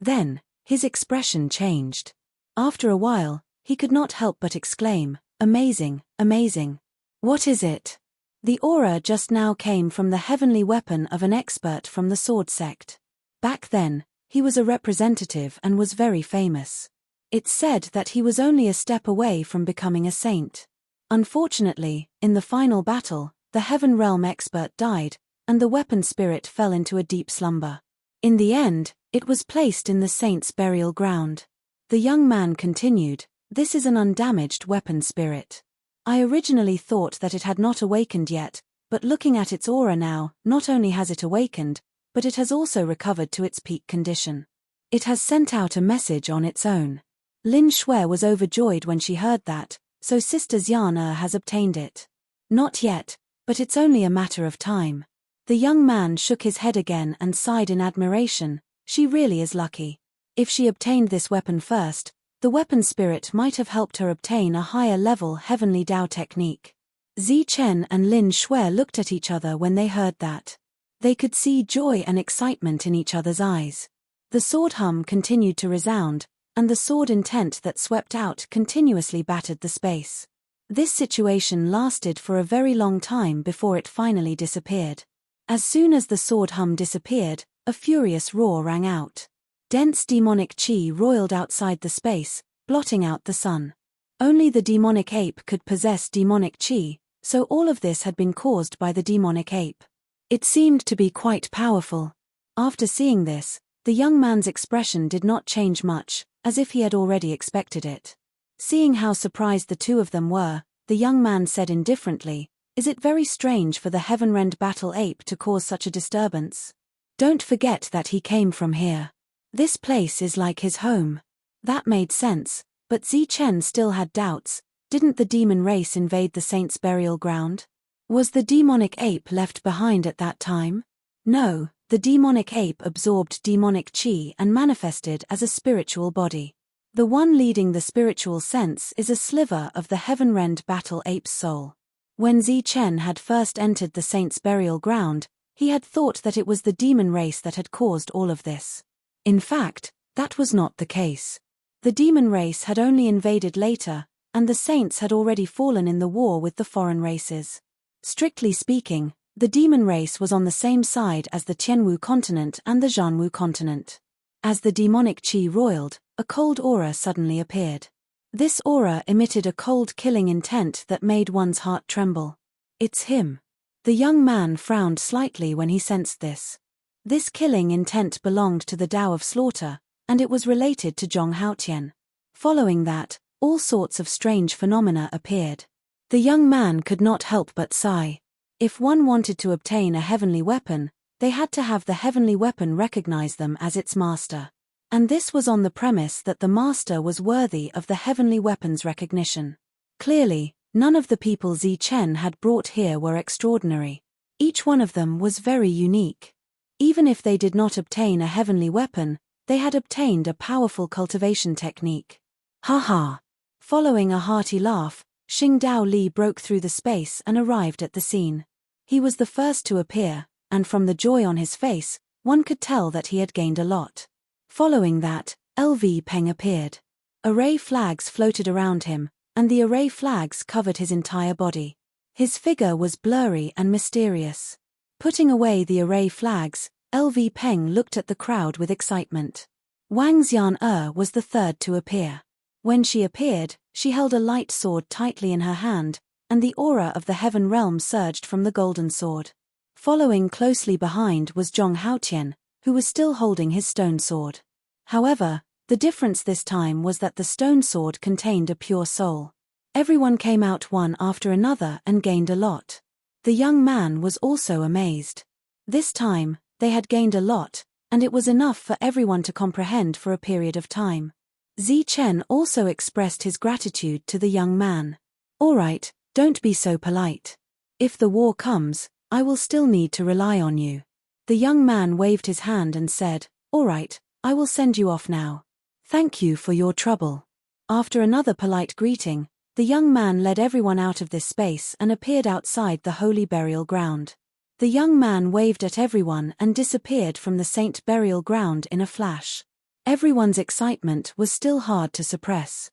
Then, his expression changed. After a while, he could not help but exclaim, "Amazing, amazing. What is it?" The aura just now came from the heavenly weapon of an expert from the sword sect. Back then, he was a representative and was very famous. It's said that he was only a step away from becoming a saint. Unfortunately, in the final battle, the Heaven Realm expert died, and the weapon spirit fell into a deep slumber. In the end, it was placed in the saint's burial ground. The young man continued, "This is an undamaged weapon spirit. I originally thought that it had not awakened yet, but looking at its aura now, not only has it awakened, but it has also recovered to its peak condition. It has sent out a message on its own." Lin Shui was overjoyed when she heard that, "So Sister Xiana has obtained it." "Not yet, but it's only a matter of time." The young man shook his head again and sighed in admiration. She really is lucky. If she obtained this weapon first, the weapon spirit might have helped her obtain a higher level Heavenly Tao technique. Zichen and Lin Shui looked at each other when they heard that. They could see joy and excitement in each other's eyes. The sword hum continued to resound, and the sword intent that swept out continuously battered the space. This situation lasted for a very long time before it finally disappeared. As soon as the sword hum disappeared, a furious roar rang out. Dense demonic chi roiled outside the space, blotting out the sun. Only the demonic ape could possess demonic chi, so all of this had been caused by the demonic ape. It seemed to be quite powerful. After seeing this, the young man's expression did not change much, as if he had already expected it. Seeing how surprised the two of them were, the young man said indifferently, "Is it very strange for the heaven-rend battle ape to cause such a disturbance? Don't forget that he came from here. This place is like his home." That made sense, but Zichen still had doubts. Didn't the demon race invade the saint's burial ground? Was the demonic ape left behind at that time? No, the demonic ape absorbed demonic chi and manifested as a spiritual body. The one leading the spiritual sense is a sliver of the heaven-rend battle ape's soul. When Zichen had first entered the saint's burial ground, he had thought that it was the demon race that had caused all of this. In fact, that was not the case. The demon race had only invaded later, and the saints had already fallen in the war with the foreign races. Strictly speaking, the demon race was on the same side as the Tianwu continent and the Zhanwu continent. As the demonic chi roiled, a cold aura suddenly appeared. This aura emitted a cold killing intent that made one's heart tremble. "It's him." The young man frowned slightly when he sensed this. This killing intent belonged to the Tao of Slaughter, and it was related to Zhong Haotian. Following that, all sorts of strange phenomena appeared. The young man could not help but sigh. If one wanted to obtain a heavenly weapon, they had to have the heavenly weapon recognize them as its master. And this was on the premise that the master was worthy of the heavenly weapon's recognition. Clearly, none of the people Zichen had brought here were extraordinary. Each one of them was very unique. Even if they did not obtain a heavenly weapon, they had obtained a powerful cultivation technique. Ha ha! Following a hearty laugh, Xing Dao Li broke through the space and arrived at the scene. He was the first to appear, and from the joy on his face, one could tell that he had gained a lot. Following that, LV Peng appeared. Array flags floated around him, and the array flags covered his entire body. His figure was blurry and mysterious. Putting away the array flags, LV Peng looked at the crowd with excitement. Wang Xian was the third to appear. When she appeared, she held a light sword tightly in her hand, and the aura of the heaven realm surged from the golden sword. Following closely behind was Zhong Haotian, who was still holding his stone sword. However, the difference this time was that the stone sword contained a pure soul. Everyone came out one after another and gained a lot. The young man was also amazed. This time, they had gained a lot, and it was enough for everyone to comprehend for a period of time. Zichen also expressed his gratitude to the young man. "All right, don't be so polite. If the war comes, I will still need to rely on you." The young man waved his hand and said, "All right, I will send you off now. Thank you for your trouble." After another polite greeting, the young man led everyone out of this space and appeared outside the holy burial ground. The young man waved at everyone and disappeared from the saint burial ground in a flash. Everyone's excitement was still hard to suppress.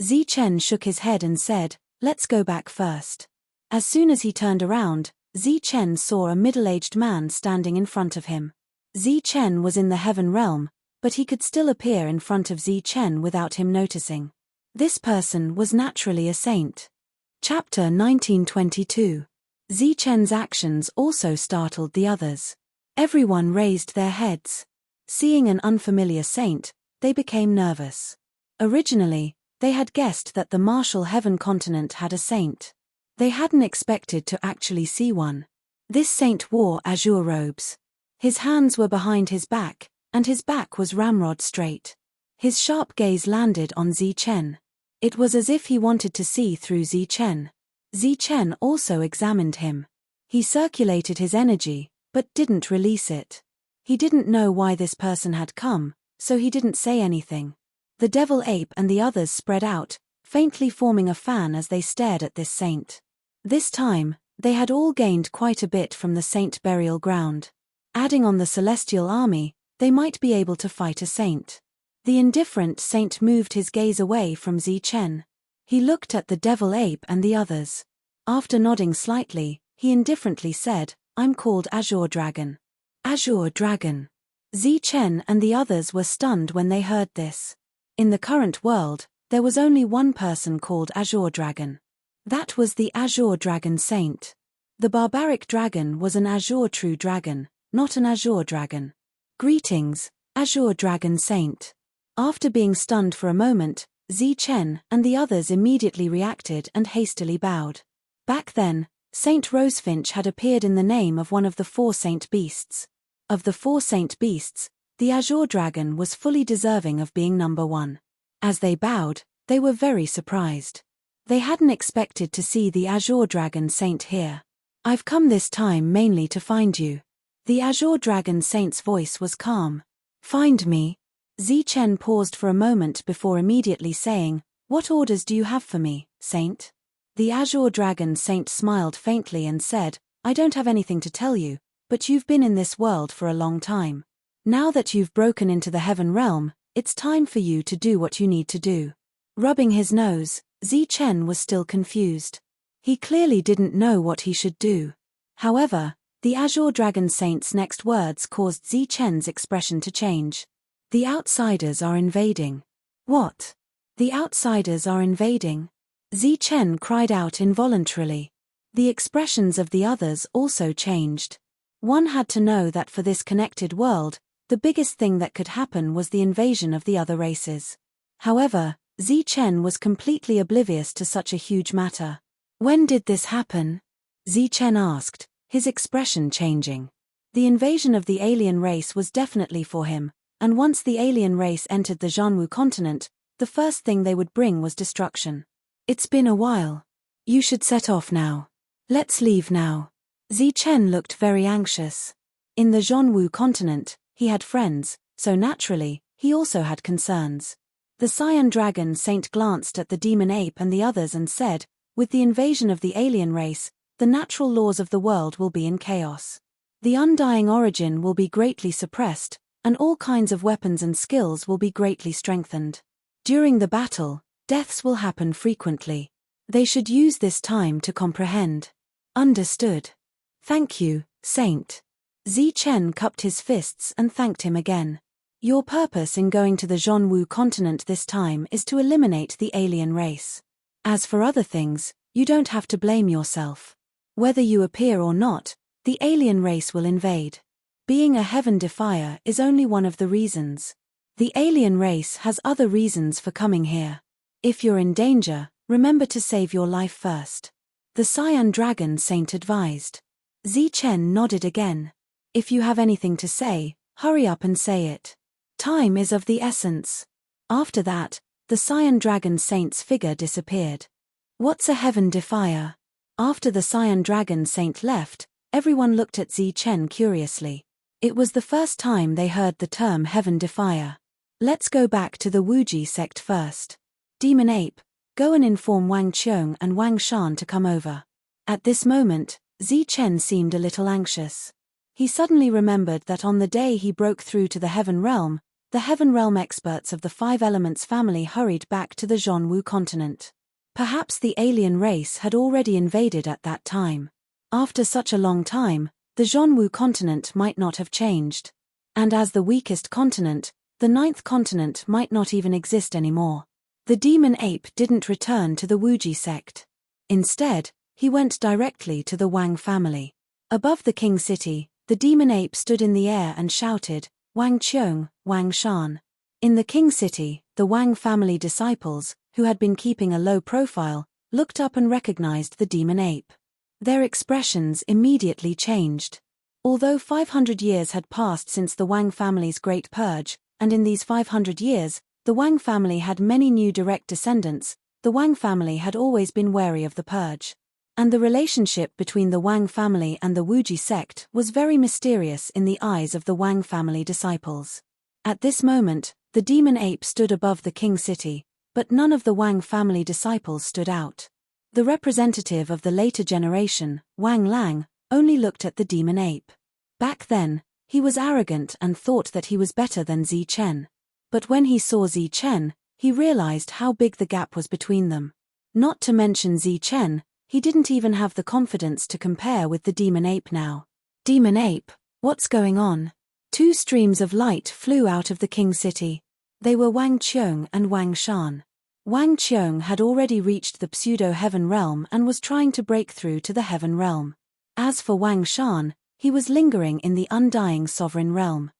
Zichen shook his head and said, "Let's go back first." As soon as he turned around, Zichen saw a middle-aged man standing in front of him. Zichen was in the heaven realm, but he could still appear in front of Zichen without him noticing. This person was naturally a saint. Chapter 1922. Zichen's actions also startled the others. Everyone raised their heads. Seeing an unfamiliar saint, they became nervous. Originally, they had guessed that the martial heaven continent had a saint. They hadn't expected to actually see one. This saint wore azure robes. His hands were behind his back, and his back was ramrod straight. His sharp gaze landed on Zichen. It was as if he wanted to see through Zichen. Zichen also examined him. He circulated his energy, but didn't release it. He didn't know why this person had come, so he didn't say anything. The devil ape and the others spread out, faintly forming a fan as they stared at this saint. This time, they had all gained quite a bit from the saint burial ground. Adding on the celestial army, they might be able to fight a saint. The indifferent saint moved his gaze away from Zichen. He looked at the devil ape and the others. After nodding slightly, he indifferently said, "I'm called Azure Dragon." Azure Dragon. Zichen and the others were stunned when they heard this. In the current world, there was only one person called Azure Dragon. That was the Azure Dragon Saint. The barbaric dragon was an Azure True Dragon, not an Azure Dragon. Greetings, Azure Dragon Saint. After being stunned for a moment, Zichen and the others immediately reacted and hastily bowed. Back then, Saint Rosefinch had appeared in the name of one of the 4 saint beasts. Of the 4 saint beasts, the Azure Dragon was fully deserving of being number 1. As they bowed, they were very surprised. They hadn't expected to see the Azure Dragon Saint here. "I've come this time mainly to find you." The Azure Dragon Saint's voice was calm. "Find me?" Zichen paused for a moment before immediately saying, "What orders do you have for me, Saint?" The Azure Dragon Saint smiled faintly and said, "I don't have anything to tell you, but you've been in this world for a long time. Now that you've broken into the heaven realm, it's time for you to do what you need to do." Rubbing his nose, Zichen was still confused. He clearly didn't know what he should do. However, the Azure Dragon Saint's next words caused Zichen's expression to change. "The outsiders are invading." "What? The outsiders are invading?" Zichen cried out involuntarily. The expressions of the others also changed. One had to know that for this connected world, the biggest thing that could happen was the invasion of the other races. However, Zichen was completely oblivious to such a huge matter. "When did this happen?" Zichen asked, his expression changing. The invasion of the alien race was definitely for him, and once the alien race entered the Zhanwu continent, the first thing they would bring was destruction. "It's been a while. You should set off now. Let's leave now." Zichen looked very anxious. In the Zhanwu continent, he had friends, so naturally, he also had concerns. The Cyan Dragon Saint glanced at the demon ape and the others and said, "With the invasion of the alien race, the natural laws of the world will be in chaos. The undying origin will be greatly suppressed, and all kinds of weapons and skills will be greatly strengthened. During the battle, deaths will happen frequently. They should use this time to comprehend." "Understood. Thank you, Saint." Zichen cupped his fists and thanked him again. "Your purpose in going to the Zhanwu continent this time is to eliminate the alien race. As for other things, you don't have to blame yourself. Whether you appear or not, the alien race will invade. Being a heaven defier is only one of the reasons. The alien race has other reasons for coming here. If you're in danger, remember to save your life first." The Cyan Dragon Saint advised. Zichen nodded again. "If you have anything to say, hurry up and say it. Time is of the essence." After that, the Cyan Dragon Saint's figure disappeared. "What's a heaven defier?" After the Cyan Dragon Saint left, everyone looked at Zichen curiously. It was the first time they heard the term heaven defier. "Let's go back to the Wuji sect first. Demon Ape, go and inform Wang Qiong and Wang Shan to come over." At this moment, Zichen seemed a little anxious. He suddenly remembered that on the day he broke through to the Heaven Realm, the Heaven Realm experts of the 5 Elements family hurried back to the Zhanwu continent. Perhaps the alien race had already invaded at that time. After such a long time, the Zhanwu continent might not have changed. And as the weakest continent, the 9th continent might not even exist anymore. The demon ape didn't return to the Wuji sect. Instead, he went directly to the Wang family. Above the king city, the demon ape stood in the air and shouted, "Wang Qiong, Wang Shan." In the king city, the Wang family disciples, who had been keeping a low profile, looked up and recognized the demon ape. Their expressions immediately changed. Although 500 years had passed since the Wang family's Great Purge, and in these 500 years, the Wang family had many new direct descendants, the Wang family had always been wary of the Purge. And the relationship between the Wang family and the Wuji sect was very mysterious in the eyes of the Wang family disciples. At this moment, the demon ape stood above the king city, but none of the Wang family disciples stood out. The representative of the later generation, Wang Lang, only looked at the demon ape. Back then, He was arrogant and thought that he was better than Zi Chen. But when he saw Zi Chen, he realized how big the gap was between them. Not to mention Zi Chen, he didn't even have the confidence to compare with the demon ape now. Demon ape, what's going on? Two streams of light flew out of the king city. They were Wang Qiong and Wang Shan. Wang Qiong had already reached the pseudo-heaven realm and was trying to break through to the heaven realm. As for Wang Shan, he was lingering in the undying sovereign realm.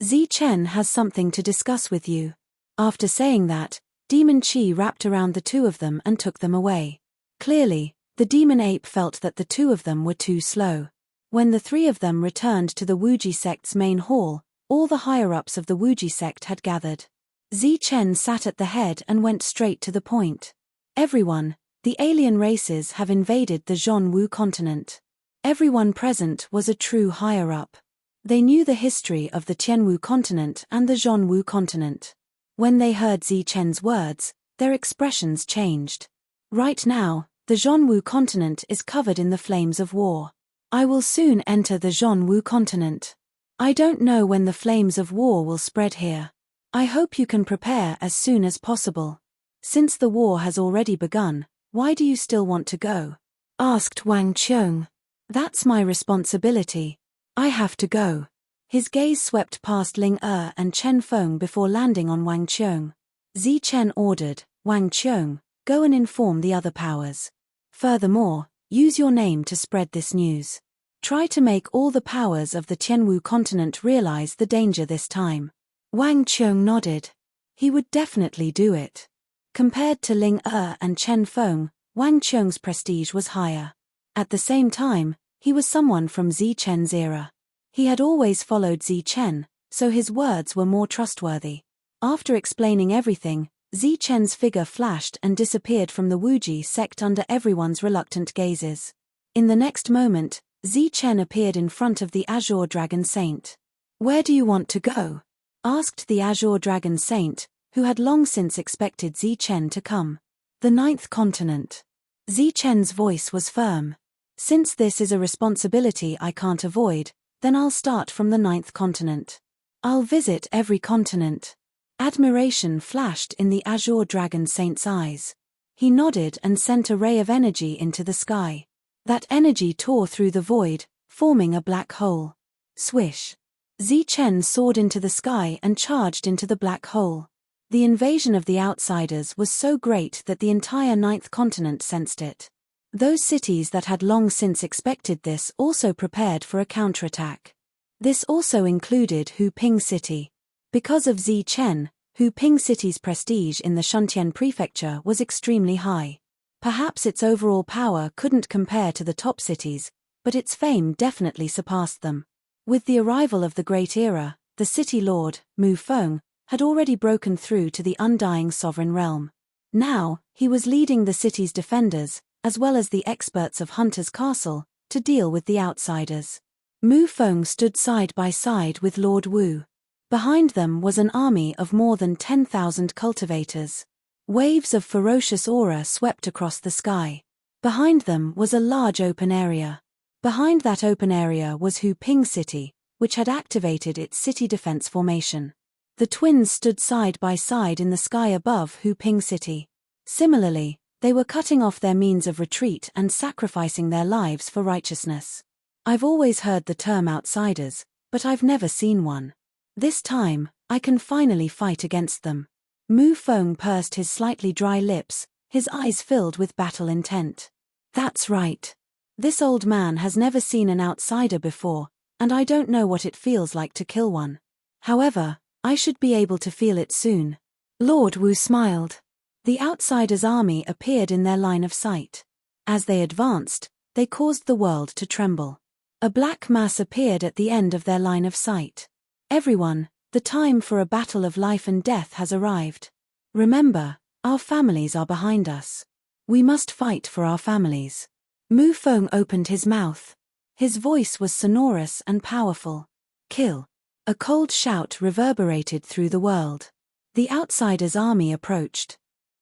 Zi Chen has something to discuss with you. After saying that, Demon Qi wrapped around the two of them and took them away. Clearly, the demon ape felt that the two of them were too slow. When the three of them returned to the Wuji sect's main hall, all the higher-ups of the Wuji sect had gathered. Zi Chen sat at the head and went straight to the point. Everyone, the alien races have invaded the Zhonwu continent. Everyone present was a true higher-up. They knew the history of the Tianwu continent and the Zhonwu continent. When they heard Zi Chen's words, their expressions changed. Right now, the Zhonwu continent is covered in the flames of war. I will soon enter the Zhonwu continent. I don't know when the flames of war will spread here. I hope you can prepare as soon as possible. Since the war has already begun, why do you still want to go? Asked Wang Qiong. That's my responsibility. I have to go. His gaze swept past Ling and Chen Feng before landing on Wang Qiong. Zi Chen ordered, Wang Qiong, go and inform the other powers. Furthermore, use your name to spread this news. Try to make all the powers of the Tianwu continent realize the danger this time. Wang Qiong nodded. He would definitely do it. Compared to Ling and Chen Feng, Wang Qiong's prestige was higher. At the same time, he was someone from Zi Chen's era. He had always followed Zi Chen, so his words were more trustworthy. After explaining everything, Zi Chen's figure flashed and disappeared from the Wuji sect under everyone's reluctant gazes. In the next moment, Zi Chen appeared in front of the Azure Dragon Saint. Where do you want to go? Asked the Azure Dragon Saint, who had long since expected Zi Chen to come. The 9th continent. Zi Chen's voice was firm. Since this is a responsibility I can't avoid, then I'll start from the 9th continent. I'll visit every continent. Admiration flashed in the Azure Dragon Saint's eyes. He nodded and sent a ray of energy into the sky. That energy tore through the void, forming a black hole. Swish. Zi Chen soared into the sky and charged into the black hole. The invasion of the outsiders was so great that the entire 9th continent sensed it. Those cities that had long since expected this also prepared for a counterattack. This also included Hu Ping City. Because of Zi Chen, Hu Ping City's prestige in the Shuntian prefecture was extremely high. Perhaps its overall power couldn't compare to the top cities, but its fame definitely surpassed them. With the arrival of the Great Era, the city lord, Mu Feng, had already broken through to the undying sovereign realm. Now, he was leading the city's defenders, as well as the experts of Hunter's Castle, to deal with the outsiders. Mu Feng stood side by side with Lord Wu. Behind them was an army of more than 10,000 cultivators. Waves of ferocious aura swept across the sky. Behind them was a large open area. Behind that open area was Hu Ping City, which had activated its city defense formation. The twins stood side by side in the sky above Hu Ping City. Similarly, they were cutting off their means of retreat and sacrificing their lives for righteousness. I've always heard the term outsiders, but I've never seen one. This time, I can finally fight against them. Mu Feng pursed his slightly dry lips, his eyes filled with battle intent. That's right. This old man has never seen an outsider before, and I don't know what it feels like to kill one. However, I should be able to feel it soon. Lord Wu smiled. The outsiders' army appeared in their line of sight. As they advanced, they caused the world to tremble. A black mass appeared at the end of their line of sight. Everyone, the time for a battle of life and death has arrived. Remember, our families are behind us. We must fight for our families. Mu Feng opened his mouth. His voice was sonorous and powerful. Kill. A cold shout reverberated through the world. The outsiders' army approached.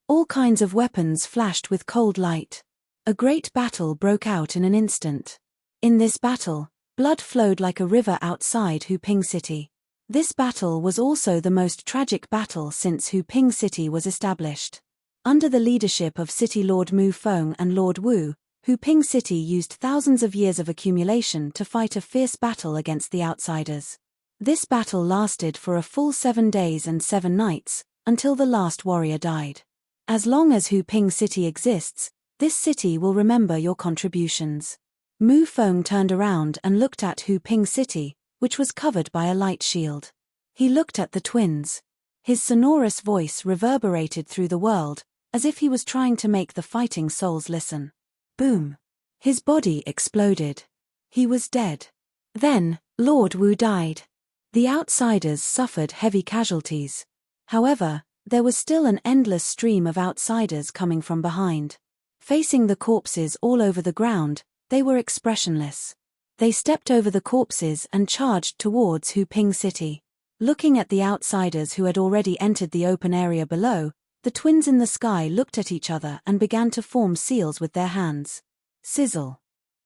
All kinds of weapons flashed with cold light. A great battle broke out in an instant. In this battle, Blood flowed like a river outside Hu Ping City. This battle was also the most tragic battle since Hu Ping City was established. Under the leadership of City Lord Mu Feng and Lord Wu, Hu Ping City used thousands of years of accumulation to fight a fierce battle against the outsiders. This battle lasted for a full 7 days and 7 nights, until the last warrior died. As long as Hu Ping City exists, this city will remember your contributions. Mu Feng turned around and looked at Hu Ping City, which was covered by a light shield. He looked at the twins. His sonorous voice reverberated through the world, as if he was trying to make the fighting souls listen. Boom! His body exploded. He was dead. Then, Lord Wu died. The outsiders suffered heavy casualties. However, there was still an endless stream of outsiders coming from behind. Facing the corpses all over the ground, they were expressionless. They stepped over the corpses and charged towards Hu Ping City. Looking at the outsiders who had already entered the open area below, the twins in the sky looked at each other and began to form seals with their hands. Sizzle.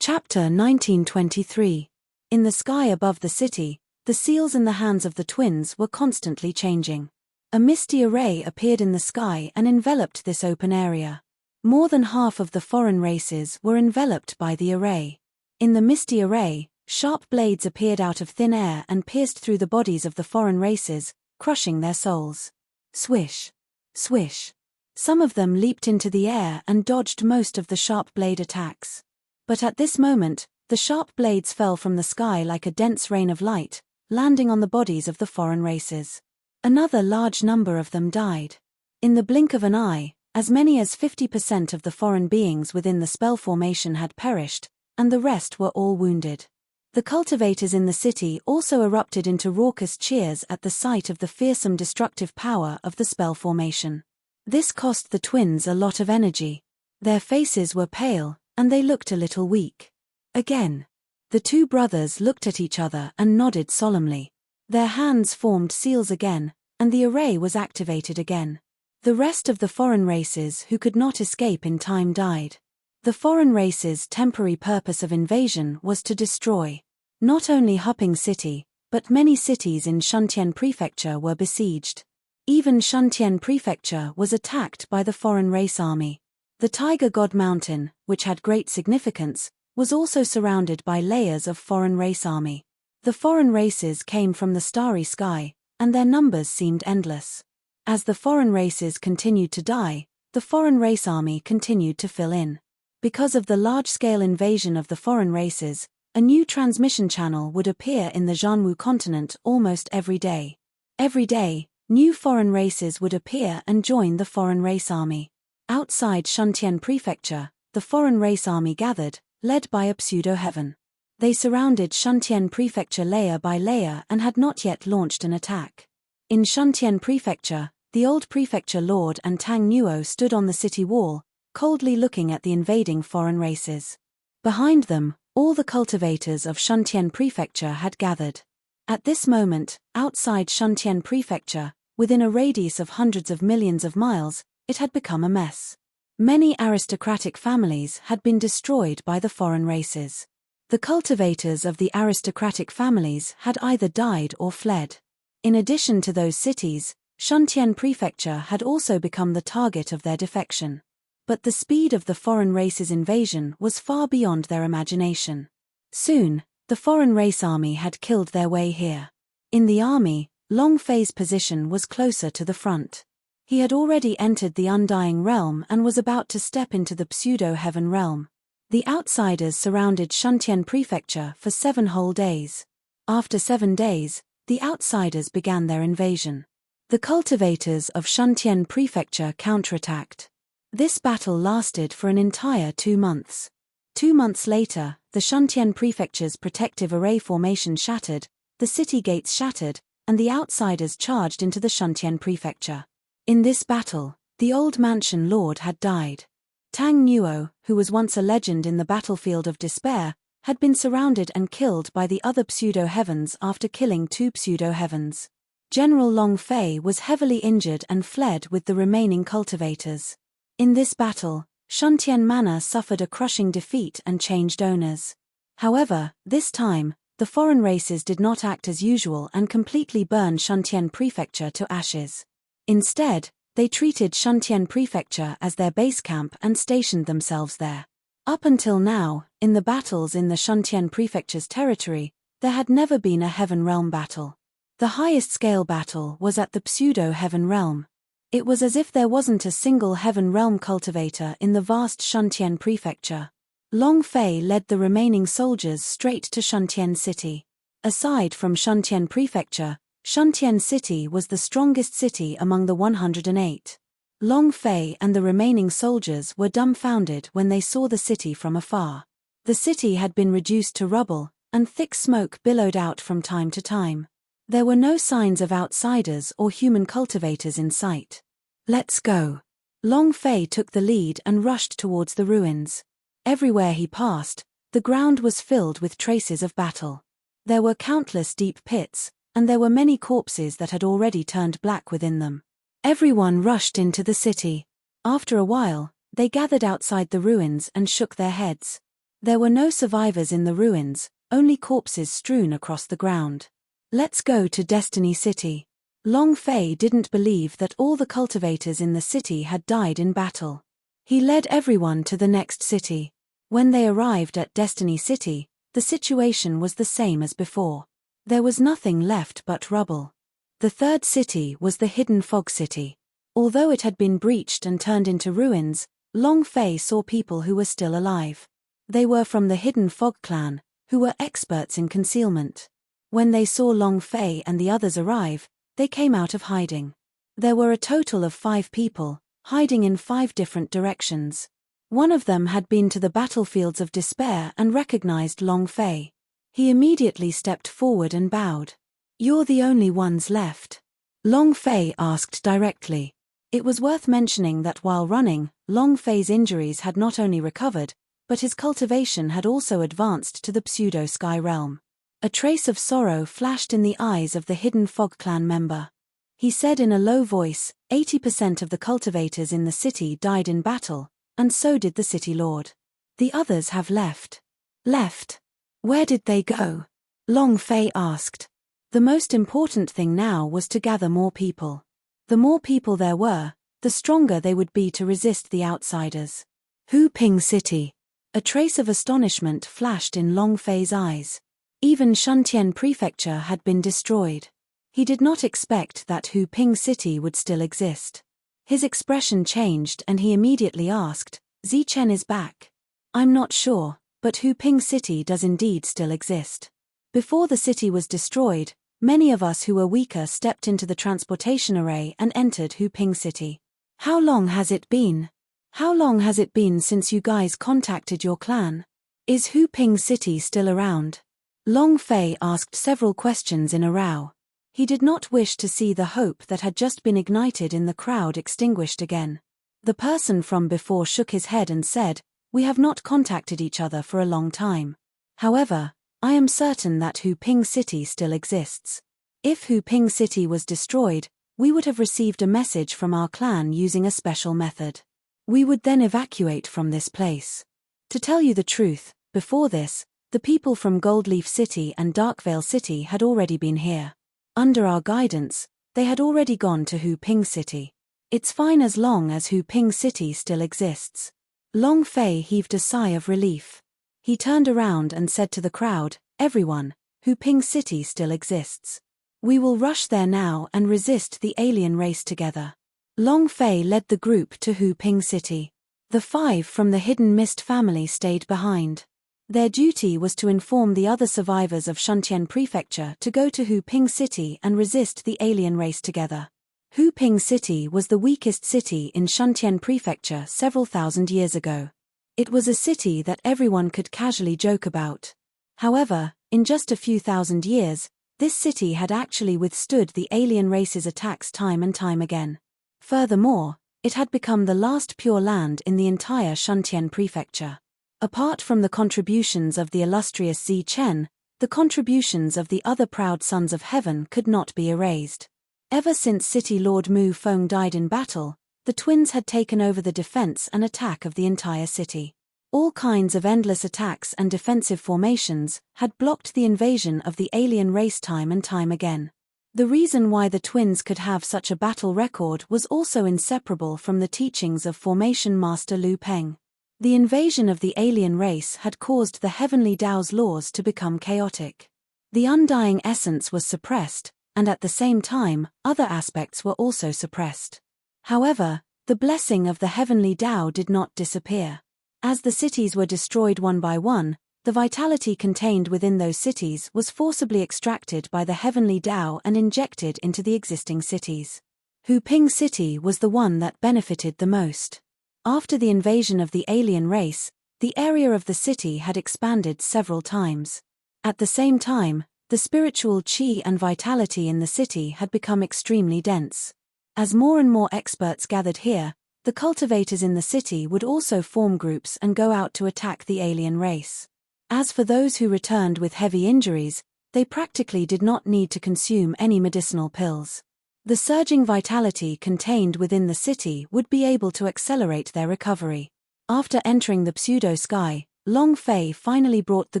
Chapter 1923. In the sky above the city, the seals in the hands of the twins were constantly changing. A misty array appeared in the sky and enveloped this open area. More than half of the foreign races were enveloped by the array. In the misty array, sharp blades appeared out of thin air and pierced through the bodies of the foreign races, crushing their souls. Swish. Swish. Some of them leaped into the air and dodged most of the sharp blade attacks. But at this moment, the sharp blades fell from the sky like a dense rain of light, landing on the bodies of the foreign races. Another large number of them died. In the blink of an eye, as many as 50% of the foreign beings within the spell formation had perished, and the rest were all wounded. The cultivators in the city also erupted into raucous cheers at the sight of the fearsome destructive power of the spell formation. This cost the twins a lot of energy. Their faces were pale, and they looked a little weak. Again. The two brothers looked at each other and nodded solemnly. Their hands formed seals again, and the array was activated again. The rest of the foreign races who could not escape in time died. The foreign races' temporary purpose of invasion was to destroy. Not only Huping City, but many cities in Shuntian Prefecture were besieged. Even Shuntian Prefecture was attacked by the foreign race army. The Tiger God Mountain, which had great significance, was also surrounded by layers of foreign race army. The foreign races came from the starry sky, and their numbers seemed endless. As the foreign races continued to die, the foreign race army continued to fill in. Because of the large-scale invasion of the foreign races, a new transmission channel would appear in the Zhanwu continent almost every day. Every day, new foreign races would appear and join the foreign race army. Outside Shuntian Prefecture, the foreign race army gathered, led by a pseudo-heaven. They surrounded Shuntian Prefecture layer by layer and had not yet launched an attack. In Shuntian Prefecture, the old prefecture lord and Tang Nuo stood on the city wall, coldly looking at the invading foreign races. Behind them, all the cultivators of Shuntian Prefecture had gathered. At this moment, outside Shuntian Prefecture, within a radius of hundreds of millions of miles, it had become a mess. Many aristocratic families had been destroyed by the foreign races. The cultivators of the aristocratic families had either died or fled. In addition to those cities, Shuntian Prefecture had also become the target of their defection. But the speed of the foreign race's invasion was far beyond their imagination. Soon, the foreign race army had killed their way here. In the army, Long Fei's position was closer to the front. He had already entered the Undying Realm and was about to step into the pseudo-heaven realm. The outsiders surrounded Shuntian Prefecture for 7 whole days. After 7 days, the outsiders began their invasion. The cultivators of Shuntian Prefecture counterattacked. This battle lasted for an entire 2 months. 2 months later, the Shuntian Prefecture's protective array formation shattered, the city gates shattered, and the outsiders charged into the Shuntian Prefecture. In this battle, the old mansion lord had died. Tang Nuo, who was once a legend in the battlefield of despair, had been surrounded and killed by the other pseudo-heavens after killing 2 pseudo-heavens. General Long Fei was heavily injured and fled with the remaining cultivators. In this battle, Shuntian Manor suffered a crushing defeat and changed owners. However, this time, the foreign races did not act as usual and completely burn Shuntian Prefecture to ashes. Instead, they treated Shuntian Prefecture as their base camp and stationed themselves there. Up until now, in the battles in the Shuntian Prefecture's territory, there had never been a Heaven Realm battle. The highest scale battle was at the pseudo-Heaven Realm. It was as if there wasn't a single Heaven Realm cultivator in the vast Shuntian Prefecture. Long Fei led the remaining soldiers straight to Shuntian City. Aside from Shuntian Prefecture, Shuntian City was the strongest city among the 108. Long Fei and the remaining soldiers were dumbfounded when they saw the city from afar. The city had been reduced to rubble, and thick smoke billowed out from time to time. There were no signs of outsiders or human cultivators in sight. "Let's go." Long Fei took the lead and rushed towards the ruins. Everywhere he passed, the ground was filled with traces of battle. There were countless deep pits, and there were many corpses that had already turned black within them. Everyone rushed into the city. After a while, they gathered outside the ruins and shook their heads. There were no survivors in the ruins, only corpses strewn across the ground. "Let's go to Destiny City." Long Fei didn't believe that all the cultivators in the city had died in battle. He led everyone to the next city. When they arrived at Destiny City, the situation was the same as before. There was nothing left but rubble. The third city was the Hidden Fog City. Although it had been breached and turned into ruins, Long Fei saw people who were still alive. They were from the Hidden Fog clan, who were experts in concealment. When they saw Long Fei and the others arrive, they came out of hiding. There were a total of 5 people, hiding in 5 different directions. One of them had been to the battlefields of despair and recognized Long Fei. He immediately stepped forward and bowed. "You're the only ones left?" Long Fei asked directly. It was worth mentioning that while running, Long Fei's injuries had not only recovered, but his cultivation had also advanced to the pseudo-sky realm. A trace of sorrow flashed in the eyes of the Hidden Fog clan member. He said in a low voice, 80% of the cultivators in the city died in battle, and so did the city lord. The others have left. Left? Where did they go? Long Fei asked. The most important thing now was to gather more people. The more people there were, the stronger they would be to resist the outsiders. Hu Ping City. A trace of astonishment flashed in Long Fei's eyes. Even Shuntian Prefecture had been destroyed. He did not expect that Hu Ping City would still exist. His expression changed and he immediately asked, "Zichen is back?" "I'm not sure, but Hu Ping City does indeed still exist. Before the city was destroyed, many of us who were weaker stepped into the transportation array and entered Hu Ping City." "How long has it been? How long has it been since you guys contacted your clan? Is Hu Ping City still around?" Long Fei asked several questions in a row. He did not wish to see the hope that had just been ignited in the crowd extinguished again. The person from before shook his head and said, "We have not contacted each other for a long time. However, I am certain that Hu Ping City still exists. If Hu Ping City was destroyed, we would have received a message from our clan using a special method. We would then evacuate from this place. To tell you the truth, before this, the people from Goldleaf City and Darkvale City had already been here. Under our guidance, they had already gone to Hu Ping City. It's fine as long as Hu Ping City still exists." Long Fei heaved a sigh of relief. He turned around and said to the crowd, "Everyone, Hu Ping City still exists. We will rush there now and resist the alien race together." Long Fei led the group to Hu Ping City. The 5 from the Hidden Mist family stayed behind. Their duty was to inform the other survivors of Shuntian Prefecture to go to Hu Ping City and resist the alien race together. Hu Ping City was the weakest city in Shuntian Prefecture several thousand years ago. It was a city that everyone could casually joke about. However, in just a few thousand years, this city had actually withstood the alien race's attacks time and time again. Furthermore, it had become the last pure land in the entire Shuntian Prefecture. Apart from the contributions of the illustrious Zichen, the contributions of the other proud sons of heaven could not be erased. Ever since City Lord Mu Feng died in battle, the twins had taken over the defense and attack of the entire city. All kinds of endless attacks and defensive formations had blocked the invasion of the alien race time and time again. The reason why the twins could have such a battle record was also inseparable from the teachings of Formation Master Lu Peng. The invasion of the alien race had caused the heavenly Tao's laws to become chaotic. The undying essence was suppressed, and at the same time, other aspects were also suppressed. However, the blessing of the heavenly Tao did not disappear. As the cities were destroyed one by one, the vitality contained within those cities was forcibly extracted by the heavenly Tao and injected into the existing cities. Hu Ping City was the one that benefited the most. After the invasion of the alien race, the area of the city had expanded several times. At the same time, the spiritual qi and vitality in the city had become extremely dense. As more and more experts gathered here, the cultivators in the city would also form groups and go out to attack the alien race. As for those who returned with heavy injuries, they practically did not need to consume any medicinal pills. The surging vitality contained within the city would be able to accelerate their recovery. After entering the pseudo-sky, Long Fei finally brought the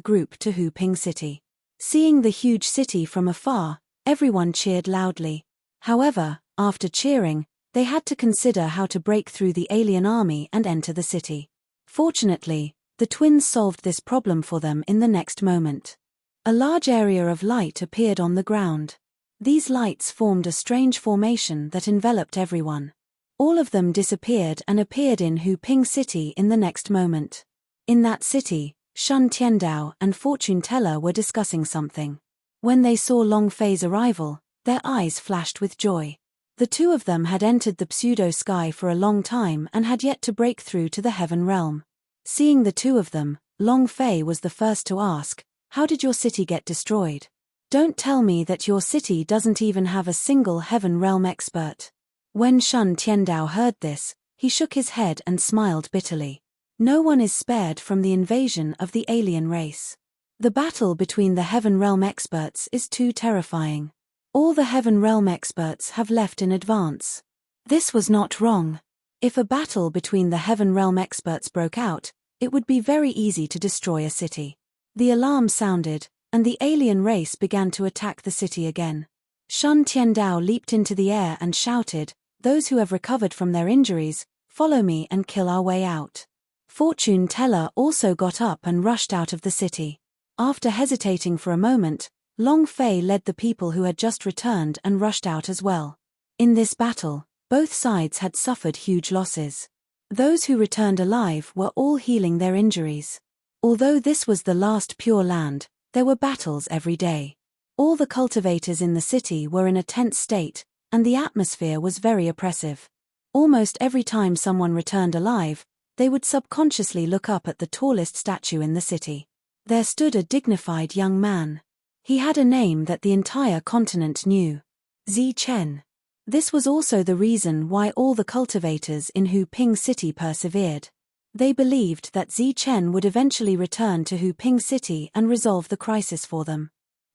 group to Hu Ping City. Seeing the huge city from afar, everyone cheered loudly. However, after cheering, they had to consider how to break through the alien army and enter the city. Fortunately, the twins solved this problem for them in the next moment. A large area of light appeared on the ground. These lights formed a strange formation that enveloped everyone. All of them disappeared and appeared in Hu Ping City in the next moment. In that city, Shun Tiandao and Fortune Teller were discussing something. When they saw Long Fei's arrival, their eyes flashed with joy. The two of them had entered the pseudo-sky for a long time and had yet to break through to the heaven realm. Seeing the two of them, Long Fei was the first to ask, "How did your city get destroyed? Don't tell me that your city doesn't even have a single heaven realm expert." When Shun Tiandao heard this, he shook his head and smiled bitterly. No one is spared from the invasion of the alien race. The battle between the heaven realm experts is too terrifying. All the heaven realm experts have left in advance. This was not wrong. If a battle between the heaven realm experts broke out, it would be very easy to destroy a city. The alarm sounded, and the alien race began to attack the city again. Shun Tiandao leaped into the air and shouted, "Those who have recovered from their injuries, follow me and kill our way out." Fortune Teller also got up and rushed out of the city. After hesitating for a moment, Long Fei led the people who had just returned and rushed out as well. In this battle, both sides had suffered huge losses. Those who returned alive were all healing their injuries. Although this was the last Pure Land, there were battles every day. All the cultivators in the city were in a tense state, and the atmosphere was very oppressive. Almost every time someone returned alive, they would subconsciously look up at the tallest statue in the city. There stood a dignified young man. He had a name that the entire continent knew: Zi Chen. This was also the reason why all the cultivators in Hu Ping City persevered. They believed that Zi Chen would eventually return to Hu Ping City and resolve the crisis for them.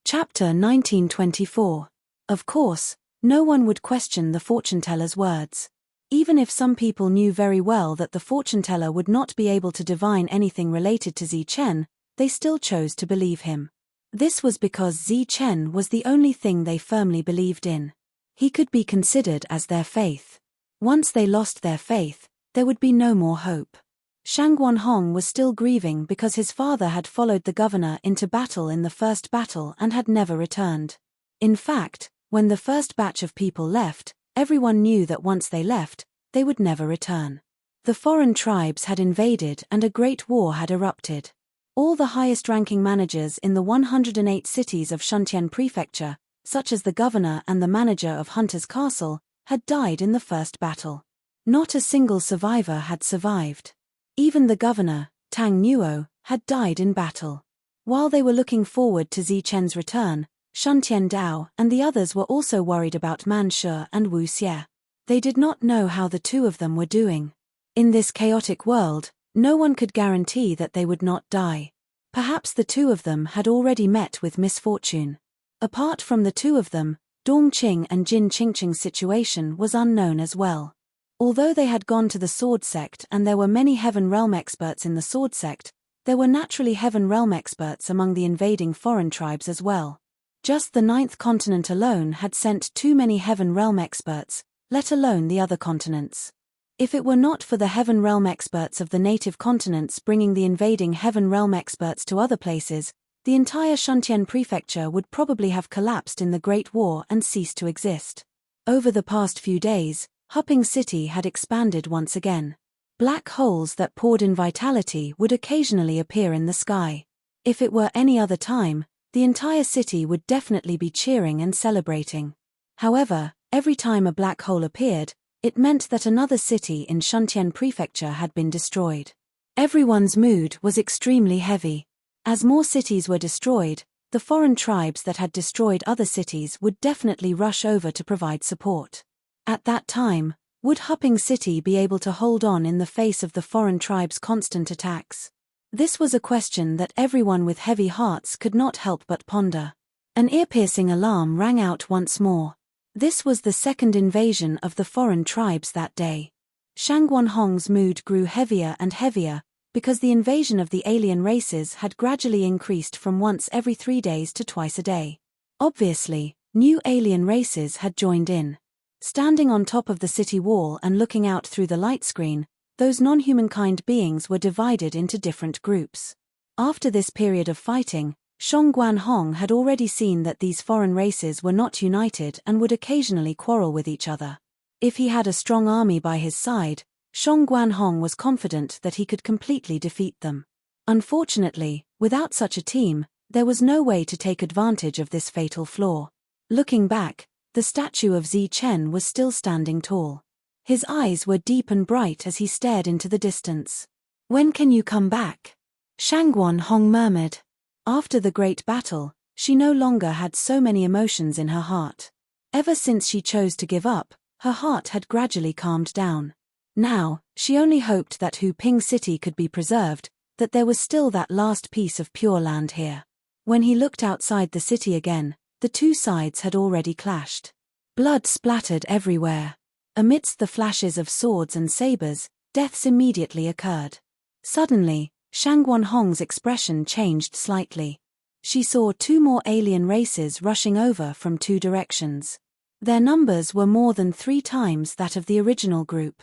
Chapter 1924. Of course, no one would question the fortune-teller's words. Even if some people knew very well that the fortune-teller would not be able to divine anything related to Zi Chen, they still chose to believe him. This was because Zi Chen was the only thing they firmly believed in. He could be considered as their faith. Once they lost their faith, there would be no more hope. Shang Guanhong was still grieving because his father had followed the governor into battle in the first battle and had never returned. In fact, when the first batch of people left, everyone knew that once they left, they would never return. The foreign tribes had invaded and a great war had erupted. All the highest-ranking managers in the 108 cities of Shuntian Prefecture, such as the governor and the manager of Hunter's Castle, had died in the first battle. Not a single survivor had survived. Even the governor, Tang Nuo, had died in battle. While they were looking forward to Zi Chen's return, Shun Tiandao and the others were also worried about Man Shu and Wu Xie. They did not know how the two of them were doing. In this chaotic world, no one could guarantee that they would not die. Perhaps the two of them had already met with misfortune. Apart from the two of them, Dong Qing and Jin Qingqing's situation was unknown as well. Although they had gone to the Sword Sect and there were many Heaven Realm experts in the Sword Sect, there were naturally Heaven Realm experts among the invading foreign tribes as well. Just the 9th continent alone had sent too many Heaven Realm experts, let alone the other continents. If it were not for the Heaven Realm experts of the native continents bringing the invading Heaven Realm experts to other places, the entire Shuntian prefecture would probably have collapsed in the Great War and ceased to exist. Over the past few days, Hupping City had expanded once again. Black holes that poured in vitality would occasionally appear in the sky. If it were any other time, the entire city would definitely be cheering and celebrating. However, every time a black hole appeared, it meant that another city in Shuntian Prefecture had been destroyed. Everyone's mood was extremely heavy. As more cities were destroyed, the foreign tribes that had destroyed other cities would definitely rush over to provide support. At that time, would Hupping City be able to hold on in the face of the foreign tribes' constant attacks? This was a question that everyone with heavy hearts could not help but ponder. An ear-piercing alarm rang out once more. This was the second invasion of the foreign tribes that day. Shangguan Hong's mood grew heavier and heavier, because the invasion of the alien races had gradually increased from once every 3 days to twice a day. Obviously, new alien races had joined in. Standing on top of the city wall and looking out through the light screen, those non-humankind beings were divided into different groups. After this period of fighting, Shangguan Hong had already seen that these foreign races were not united and would occasionally quarrel with each other. If he had a strong army by his side, Shangguan Hong was confident that he could completely defeat them. Unfortunately, without such a team, there was no way to take advantage of this fatal flaw. Looking back, the statue of Zi Chen was still standing tall. His eyes were deep and bright as he stared into the distance. "When can you come back?" Shangguan Hong murmured. After the great battle, she no longer had so many emotions in her heart. Ever since she chose to give up, her heart had gradually calmed down. Now, she only hoped that Hu Ping City could be preserved, that there was still that last piece of pure land here. When he looked outside the city again, the two sides had already clashed. Blood splattered everywhere. Amidst the flashes of swords and sabers, deaths immediately occurred. Suddenly, Shangguan Hong's expression changed slightly. She saw 2 more alien races rushing over from 2 directions. Their numbers were more than 3 times that of the original group.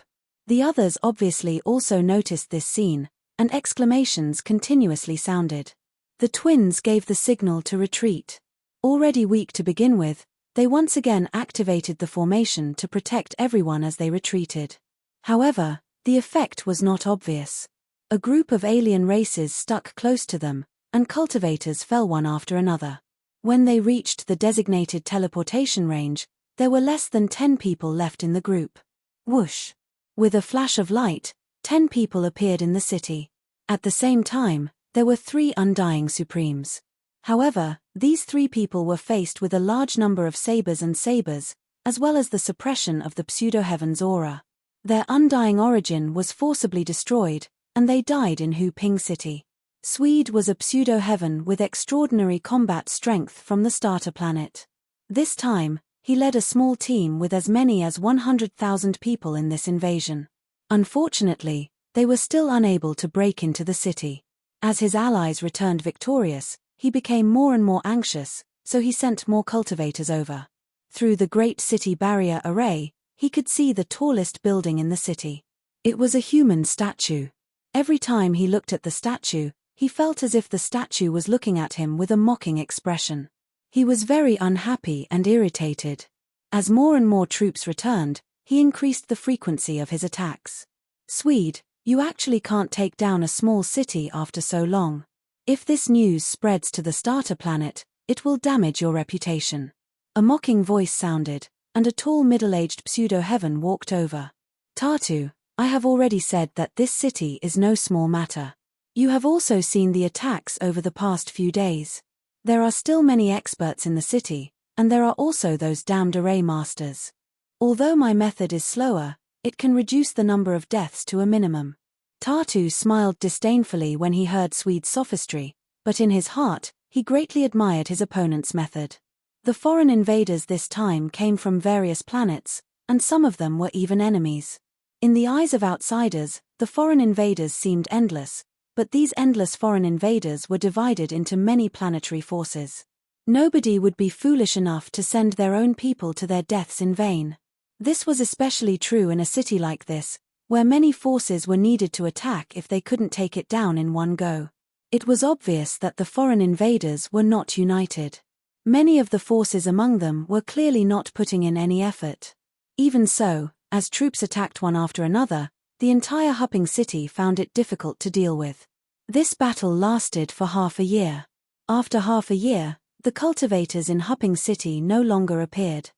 The others obviously also noticed this scene, and exclamations continuously sounded. The twins gave the signal to retreat. Already weak to begin with, they once again activated the formation to protect everyone as they retreated. However, the effect was not obvious. A group of alien races stuck close to them, and cultivators fell one after another. When they reached the designated teleportation range, there were less than 10 people left in the group. Whoosh! With a flash of light, 10 people appeared in the city. At the same time, there were 3 Undying Supremes. However, these 3 people were faced with a large number of sabers, as well as the suppression of the pseudo-heaven's aura. Their undying origin was forcibly destroyed, and they died in Hu Ping City. Swede was a pseudo-heaven with extraordinary combat strength from the starter planet. This time, he led a small team with as many as 100,000 people in this invasion. Unfortunately, they were still unable to break into the city. As his allies returned victorious, he became more and more anxious, so he sent more cultivators over. Through the Great City Barrier Array, he could see the tallest building in the city. It was a human statue. Every time he looked at the statue, he felt as if the statue was looking at him with a mocking expression. He was very unhappy and irritated. As more and more troops returned, he increased the frequency of his attacks. "Swede, you actually can't take down a small city after so long. If this news spreads to the starter planet, it will damage your reputation." A mocking voice sounded, and a tall middle-aged pseudo-heaven walked over. "Tartu, I have already said that this city is no small matter. You have also seen the attacks over the past few days. There are still many experts in the city, and there are also those damned array masters. Although my method is slower, it can reduce the number of deaths to a minimum." Tartu smiled disdainfully when he heard Swede's sophistry, but in his heart, he greatly admired his opponent's method. The foreign invaders this time came from various planets, and some of them were even enemies. In the eyes of outsiders, the foreign invaders seemed endless, but these endless foreign invaders were divided into many planetary forces. Nobody would be foolish enough to send their own people to their deaths in vain. This was especially true in a city like this, where many forces were needed to attack if they couldn't take it down in one go. It was obvious that the foreign invaders were not united. Many of the forces among them were clearly not putting in any effort. Even so, as troops attacked one after another, the entire Hupping City found it difficult to deal with. This battle lasted for half a year. After half a year, the cultivators in Hupping City no longer appeared.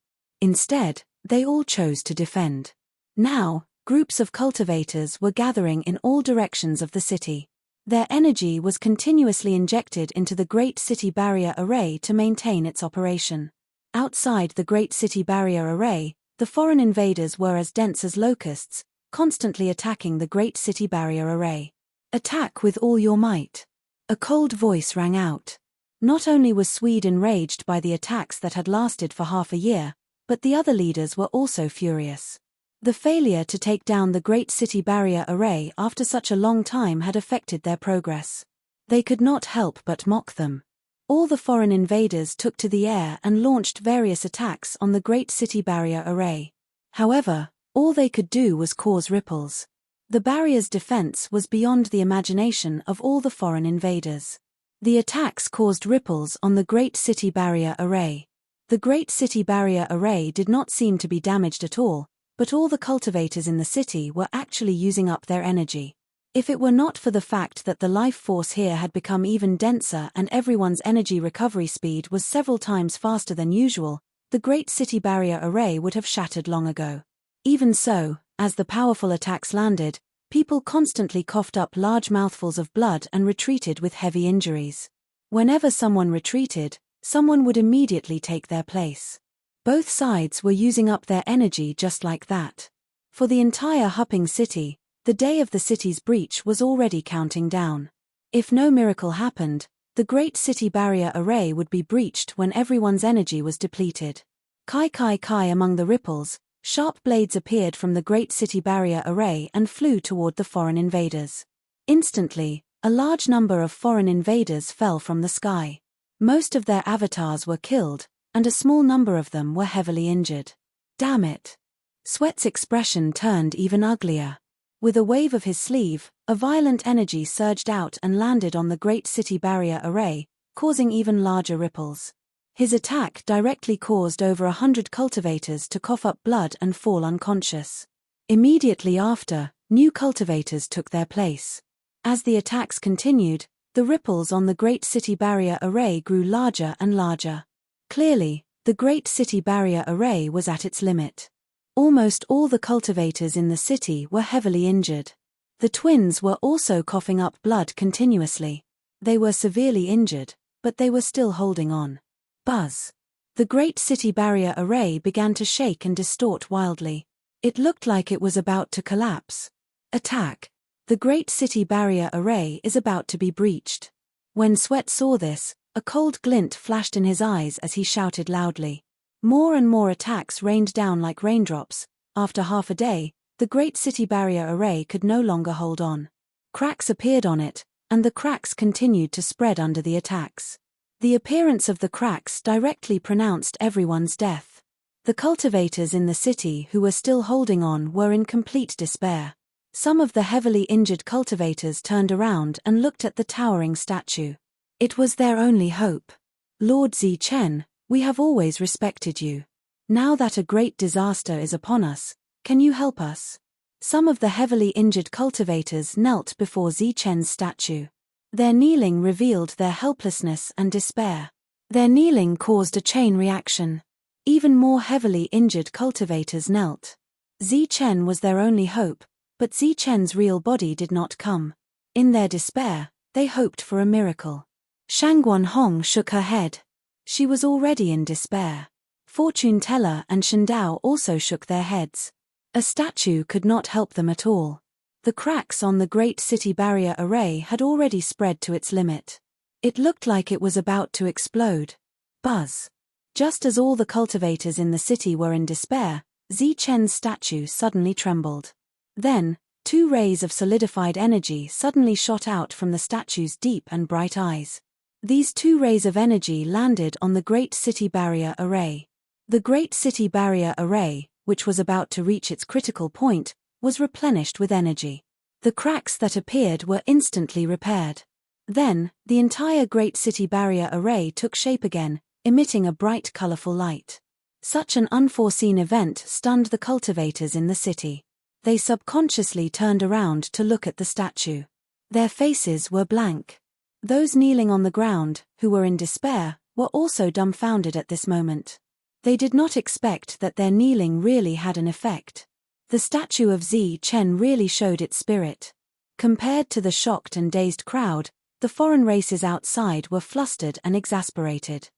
Instead, they all chose to defend. Now, groups of cultivators were gathering in all directions of the city. Their energy was continuously injected into the Great City Barrier Array to maintain its operation. Outside the Great City Barrier Array, the foreign invaders were as dense as locusts, constantly attacking the Great City Barrier Array. "Attack with all your might." A cold voice rang out. Not only was Swede enraged by the attacks that had lasted for half a year, but the other leaders were also furious. The failure to take down the Great City Barrier Array after such a long time had affected their progress. They could not help but mock them. All the foreign invaders took to the air and launched various attacks on the Great City Barrier Array. However, all they could do was cause ripples. The barrier's defense was beyond the imagination of all the foreign invaders. The attacks caused ripples on the Great City Barrier Array. The Great City Barrier Array did not seem to be damaged at all, but all the cultivators in the city were actually using up their energy. If it were not for the fact that the life force here had become even denser and everyone's energy recovery speed was several times faster than usual, the Great City Barrier Array would have shattered long ago. Even so, as the powerful attacks landed, people constantly coughed up large mouthfuls of blood and retreated with heavy injuries. Whenever someone retreated, someone would immediately take their place. Both sides were using up their energy just like that. For the entire Hupping City, the day of the city's breach was already counting down. If no miracle happened, the Great City Barrier Array would be breached when everyone's energy was depleted. Kai kai kai among the ripples, sharp blades appeared from the Great City Barrier Array and flew toward the foreign invaders. Instantly, a large number of foreign invaders fell from the sky. Most of their avatars were killed, and a small number of them were heavily injured. Damn it! Sweat's expression turned even uglier. With a wave of his sleeve, a violent energy surged out and landed on the Great City Barrier Array, causing even larger ripples. His attack directly caused over 100 cultivators to cough up blood and fall unconscious. Immediately after, new cultivators took their place. As the attacks continued, the ripples on the Great City Barrier Array grew larger and larger. Clearly, the Great City Barrier Array was at its limit. Almost all the cultivators in the city were heavily injured. The twins were also coughing up blood continuously. They were severely injured, but they were still holding on. Buzz. The Great City Barrier Array began to shake and distort wildly. It looked like it was about to collapse. Attack. The Great City Barrier Array is about to be breached. When Sweat saw this, a cold glint flashed in his eyes as he shouted loudly. More and more attacks rained down like raindrops. After half a day, the Great City Barrier Array could no longer hold on. Cracks appeared on it, and the cracks continued to spread under the attacks. The appearance of the cracks directly pronounced everyone's death. The cultivators in the city who were still holding on were in complete despair. Some of the heavily injured cultivators turned around and looked at the towering statue. It was their only hope. "Lord Zichen, we have always respected you. Now that a great disaster is upon us, can you help us?" Some of the heavily injured cultivators knelt before Zichen's statue. Their kneeling revealed their helplessness and despair. Their kneeling caused a chain reaction. Even more heavily injured cultivators knelt. Zichen was their only hope, but Zichen's real body did not come. In their despair, they hoped for a miracle. Shangguan Hong shook her head. She was already in despair. Fortune Teller and Shandao also shook their heads. A statue could not help them at all. The cracks on the Great City Barrier Array had already spread to its limit. It looked like it was about to explode. Buzz. Just as all the cultivators in the city were in despair, Zichen's statue suddenly trembled. Then, two rays of solidified energy suddenly shot out from the statue's deep and bright eyes. These two rays of energy landed on the Great City Barrier Array. The Great City Barrier Array, which was about to reach its critical point, was replenished with energy. The cracks that appeared were instantly repaired. Then, the entire Great City Barrier Array took shape again, emitting a bright, colorful light. Such an unforeseen event stunned the cultivators in the city. They subconsciously turned around to look at the statue. Their faces were blank. Those kneeling on the ground, who were in despair, were also dumbfounded at this moment. They did not expect that their kneeling really had an effect. The statue of Zi Chen really showed its spirit. Compared to the shocked and dazed crowd, the foreign races outside were flustered and exasperated.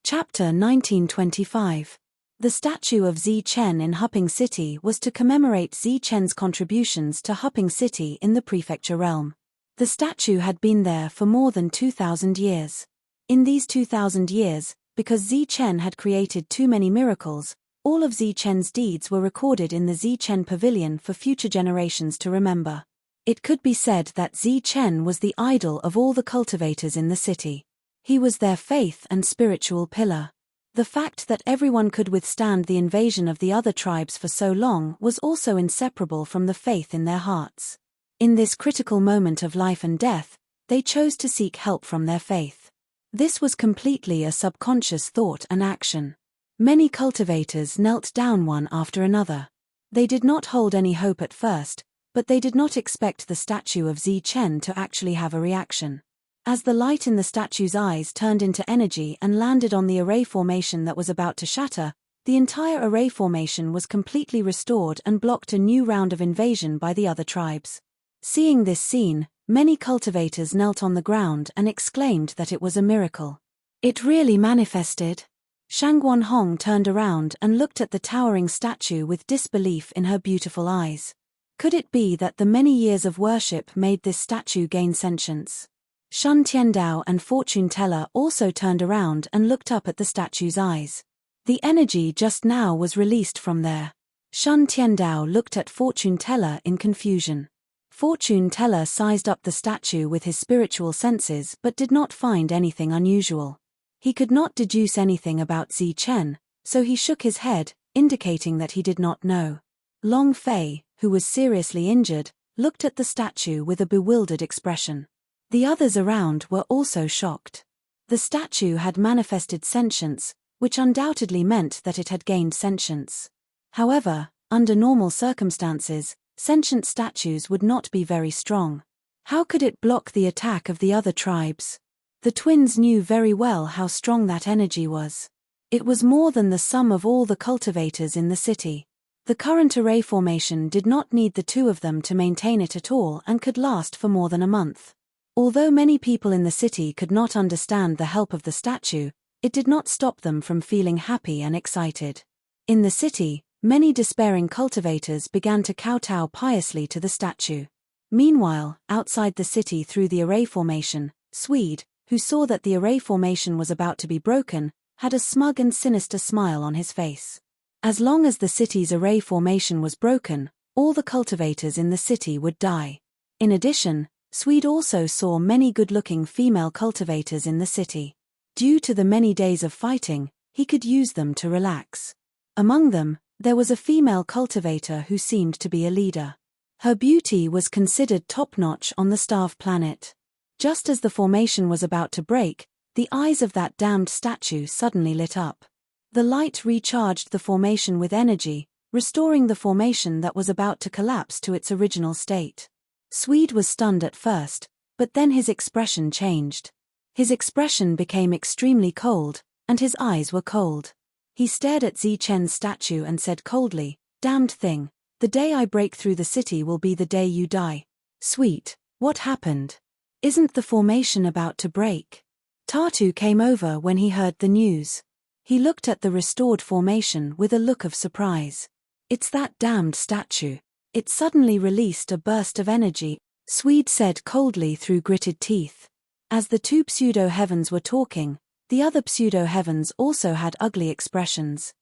Chapter 1925. The statue of Zi Chen in Huping City was to commemorate Zi Chen's contributions to Huping City in the prefecture realm. The statue had been there for more than 2,000 years. In these 2,000 years, because Zi Chen had created too many miracles, all of Zi Chen's deeds were recorded in the Zi Chen Pavilion for future generations to remember. It could be said that Zi Chen was the idol of all the cultivators in the city. He was their faith and spiritual pillar. The fact that everyone could withstand the invasion of the other tribes for so long was also inseparable from the faith in their hearts. In this critical moment of life and death, they chose to seek help from their faith. This was completely a subconscious thought and action. Many cultivators knelt down one after another. They did not hold any hope at first, but they did not expect the statue of Zi Chen to actually have a reaction. As the light in the statue's eyes turned into energy and landed on the array formation that was about to shatter, the entire array formation was completely restored and blocked a new round of invasion by the other tribes. Seeing this scene, many cultivators knelt on the ground and exclaimed that it was a miracle. It really manifested. Shangguan Hong turned around and looked at the towering statue with disbelief in her beautiful eyes. Could it be that the many years of worship made this statue gain sentience? Shun Tiandao and Fortune Teller also turned around and looked up at the statue's eyes. The energy just now was released from there. Shun Tiandao looked at Fortune Teller in confusion. Fortune Teller sized up the statue with his spiritual senses but did not find anything unusual. He could not deduce anything about Zi Chen, so he shook his head, indicating that he did not know. Long Fei, who was seriously injured, looked at the statue with a bewildered expression. The others around were also shocked. The statue had manifested sentience, which undoubtedly meant that it had gained sentience. However, under normal circumstances, sentient statues would not be very strong. How could it block the attack of the other tribes? The twins knew very well how strong that energy was. It was more than the sum of all the cultivators in the city. The current array formation did not need the two of them to maintain it at all and could last for more than a month. Although many people in the city could not understand the help of the statue, it did not stop them from feeling happy and excited. In the city, many despairing cultivators began to kowtow piously to the statue. Meanwhile, outside the city through the array formation, Swede, who saw that the array formation was about to be broken, had a smug and sinister smile on his face. As long as the city's array formation was broken, all the cultivators in the city would die. In addition, Swede also saw many good-looking female cultivators in the city. Due to the many days of fighting, he could use them to relax. Among them, there was a female cultivator who seemed to be a leader. Her beauty was considered top-notch on the starved planet. Just as the formation was about to break, the eyes of that damned statue suddenly lit up. The light recharged the formation with energy, restoring the formation that was about to collapse to its original state. Swede was stunned at first, but then his expression changed. His expression became extremely cold, and his eyes were cold. He stared at Zi Chen's statue and said coldly, "Damned thing, the day I break through the city will be the day you die." "Sweet, what happened? Isn't the formation about to break?" Tartu came over when he heard the news. He looked at the restored formation with a look of surprise. "It's that damned statue. It suddenly released a burst of energy," Swede said coldly through gritted teeth. As the two pseudo-heavens were talking, the other pseudo-heavens also had ugly expressions.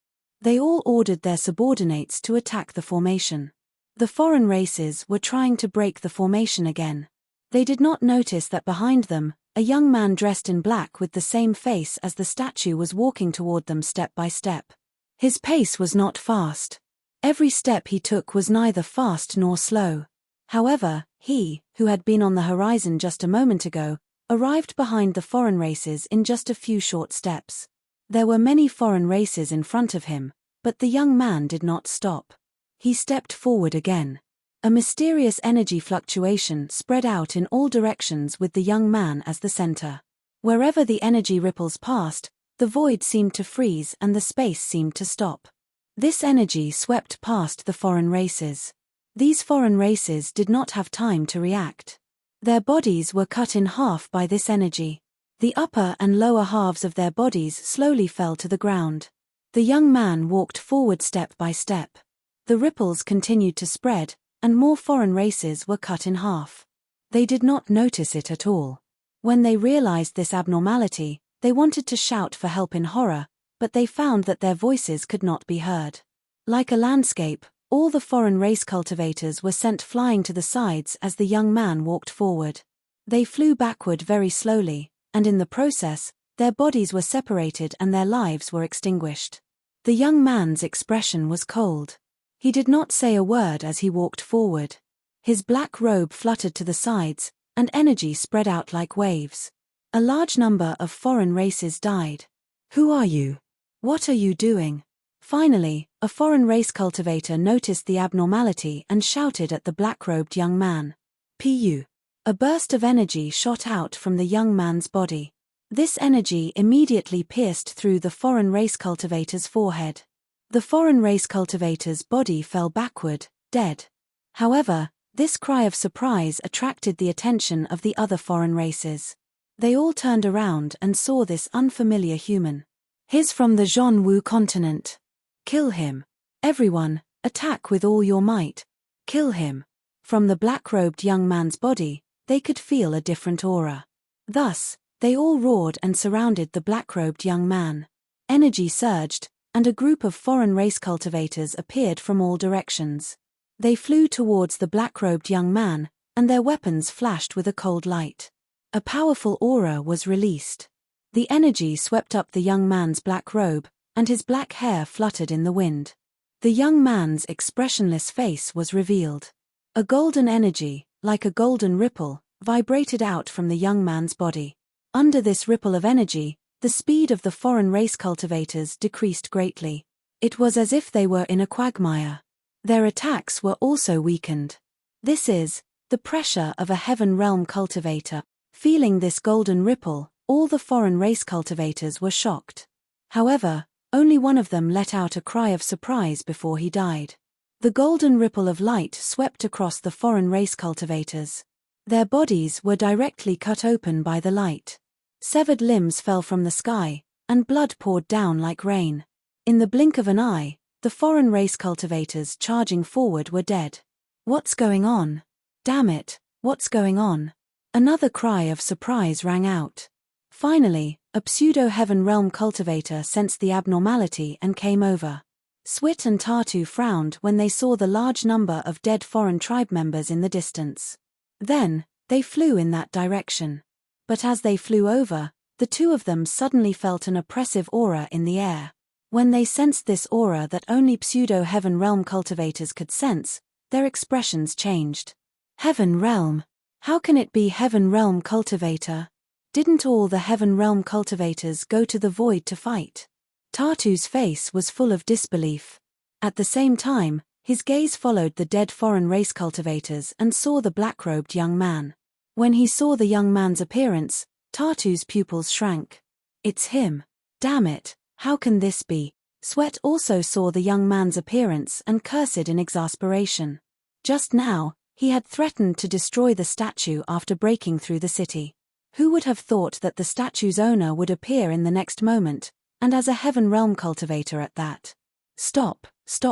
They all ordered their subordinates to attack the formation. The foreign races were trying to break the formation again. They did not notice that behind them, a young man dressed in black with the same face as the statue was walking toward them step by step. His pace was not fast. Every step he took was neither fast nor slow. However, he, who had been on the horizon just a moment ago, arrived behind the foreign races in just a few short steps. There were many foreign races in front of him, but the young man did not stop. He stepped forward again. A mysterious energy fluctuation spread out in all directions with the young man as the center. Wherever the energy ripples passed, the void seemed to freeze and the space seemed to stop. This energy swept past the foreign races. These foreign races did not have time to react. Their bodies were cut in half by this energy. The upper and lower halves of their bodies slowly fell to the ground. The young man walked forward step by step. The ripples continued to spread, and more foreign races were cut in half. They did not notice it at all. When they realized this abnormality, they wanted to shout for help in horror, but they found that their voices could not be heard. Like a landscape, all the foreign race cultivators were sent flying to the sides as the young man walked forward. They flew backward very slowly, and in the process, their bodies were separated and their lives were extinguished. The young man's expression was cold. He did not say a word as he walked forward. His black robe fluttered to the sides, and energy spread out like waves. A large number of foreign races died. "Who are you? What are you doing?" Finally, a foreign race cultivator noticed the abnormality and shouted at the black-robed young man. "Pu." A burst of energy shot out from the young man's body. This energy immediately pierced through the foreign race cultivator's forehead. The foreign race cultivator's body fell backward, dead. However, this cry of surprise attracted the attention of the other foreign races. They all turned around and saw this unfamiliar human. "He's from the Zhonwu continent. Kill him. Everyone, attack with all your might. Kill him." From the black-robed young man's body, they could feel a different aura. Thus, they all roared and surrounded the black-robed young man. Energy surged, and a group of foreign race cultivators appeared from all directions. They flew towards the black-robed young man, and their weapons flashed with a cold light. A powerful aura was released. The energy swept up the young man's black robe, and his black hair fluttered in the wind. The young man's expressionless face was revealed. A golden energy, like a golden ripple, vibrated out from the young man's body. Under this ripple of energy, the speed of the foreign race cultivators decreased greatly. It was as if they were in a quagmire. Their attacks were also weakened. This is the pressure of a heaven realm cultivator. Feeling this golden ripple, all the foreign race cultivators were shocked. However, only one of them let out a cry of surprise before he died. The golden ripple of light swept across the foreign race cultivators. Their bodies were directly cut open by the light. Severed limbs fell from the sky, and blood poured down like rain. In the blink of an eye, the foreign race cultivators charging forward were dead. "What's going on? Damn it, what's going on?" Another cry of surprise rang out. Finally, a pseudo-heaven realm cultivator sensed the abnormality and came over. Swit and Tatu frowned when they saw the large number of dead foreign tribe members in the distance. Then, they flew in that direction. But as they flew over, the two of them suddenly felt an oppressive aura in the air. When they sensed this aura that only pseudo-heaven realm cultivators could sense, their expressions changed. "Heaven realm? How can it be heaven realm cultivator? Didn't all the heaven realm cultivators go to the void to fight?" Tatu's face was full of disbelief. At the same time, his gaze followed the dead foreign race cultivators and saw the black-robed young man. When he saw the young man's appearance, Tatu's pupils shrank. "It's him. Damn it, how can this be?" Sweat also saw the young man's appearance and cursed in exasperation. Just now, he had threatened to destroy the statue after breaking through the city. Who would have thought that the statue's owner would appear in the next moment, and as a heaven realm cultivator at that? Stop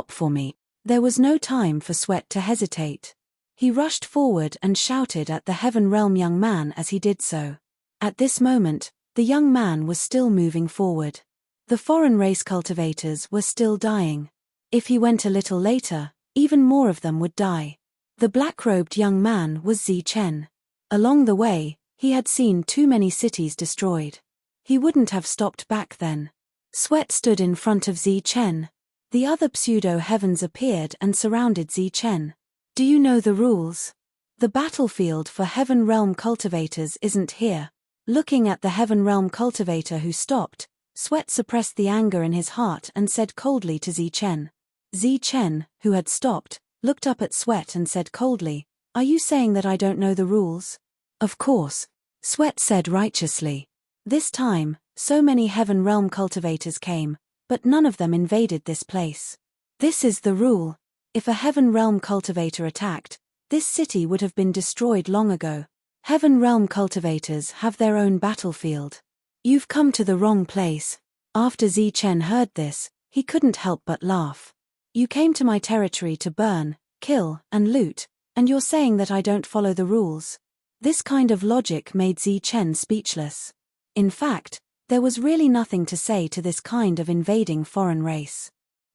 for me." There was no time for Sweat to hesitate. He rushed forward and shouted at the heaven realm young man as he did so. At this moment, the young man was still moving forward. The foreign race cultivators were still dying. If he went a little later, even more of them would die. The black-robed young man was Zi Chen. Along the way, he had seen too many cities destroyed. He wouldn't have stopped back then. Sweat stood in front of Zi Chen. The other pseudo-heavens appeared and surrounded Zi Chen. Do you know the rules? The battlefield for Heaven Realm cultivators isn't here. Looking at the Heaven Realm cultivator who stopped, Sweat suppressed the anger in his heart and said coldly to Zi Chen. Zi Chen, who had stopped, looked up at Sweat and said coldly, "Are you saying that I don't know the rules?" "Of course," Sweat said righteously. This time, so many Heaven Realm cultivators came, but none of them invaded this place. This is the rule. If a Heaven Realm cultivator attacked, this city would have been destroyed long ago. Heaven Realm cultivators have their own battlefield. You've come to the wrong place. After Zi Chen heard this, he couldn't help but laugh. You came to my territory to burn, kill, and loot, and you're saying that I don't follow the rules. This kind of logic made Zi Chen speechless. In fact, there was really nothing to say to this kind of invading foreign race.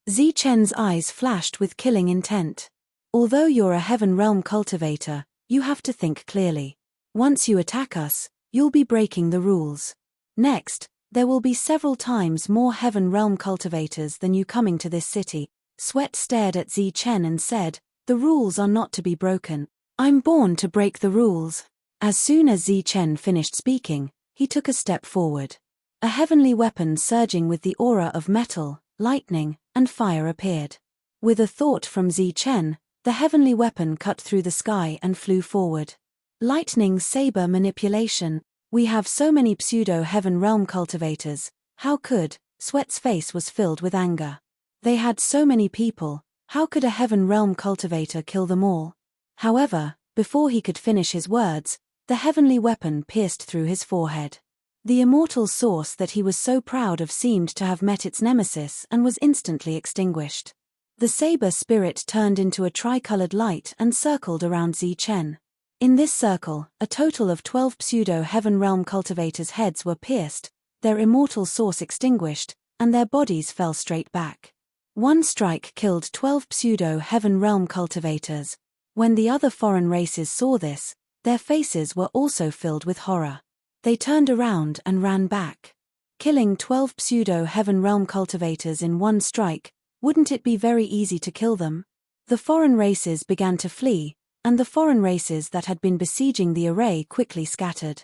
Zi Chen's eyes flashed with killing intent. Although you're a Heaven Realm cultivator, you have to think clearly. Once you attack us, you'll be breaking the rules. Next, there will be several times more Heaven Realm cultivators than you coming to this city. Sweat stared at Zi Chen and said, "The rules are not to be broken. I'm born to break the rules." As soon as Zi Chen finished speaking, he took a step forward. A heavenly weapon surging with the aura of metal, lightning, and fire appeared. With a thought from Zi Chen, the heavenly weapon cut through the sky and flew forward. Lightning saber manipulation. We have so many pseudo-Heaven Realm cultivators. How could? Sweat's face was filled with anger. They had so many people. How could a Heaven Realm cultivator kill them all? However, before he could finish his words, the heavenly weapon pierced through his forehead. The immortal source that he was so proud of seemed to have met its nemesis and was instantly extinguished. The saber spirit turned into a tricolored light and circled around Zi Chen. In this circle, a total of 12 pseudo-Heaven Realm cultivators' heads were pierced, their immortal source extinguished, and their bodies fell straight back. One strike killed 12 pseudo-Heaven Realm cultivators. When the other foreign races saw this, their faces were also filled with horror. They turned around and ran back. Killing 12 pseudo-Heaven Realm cultivators in one strike, wouldn't it be very easy to kill them? The foreign races began to flee, and the foreign races that had been besieging the array quickly scattered.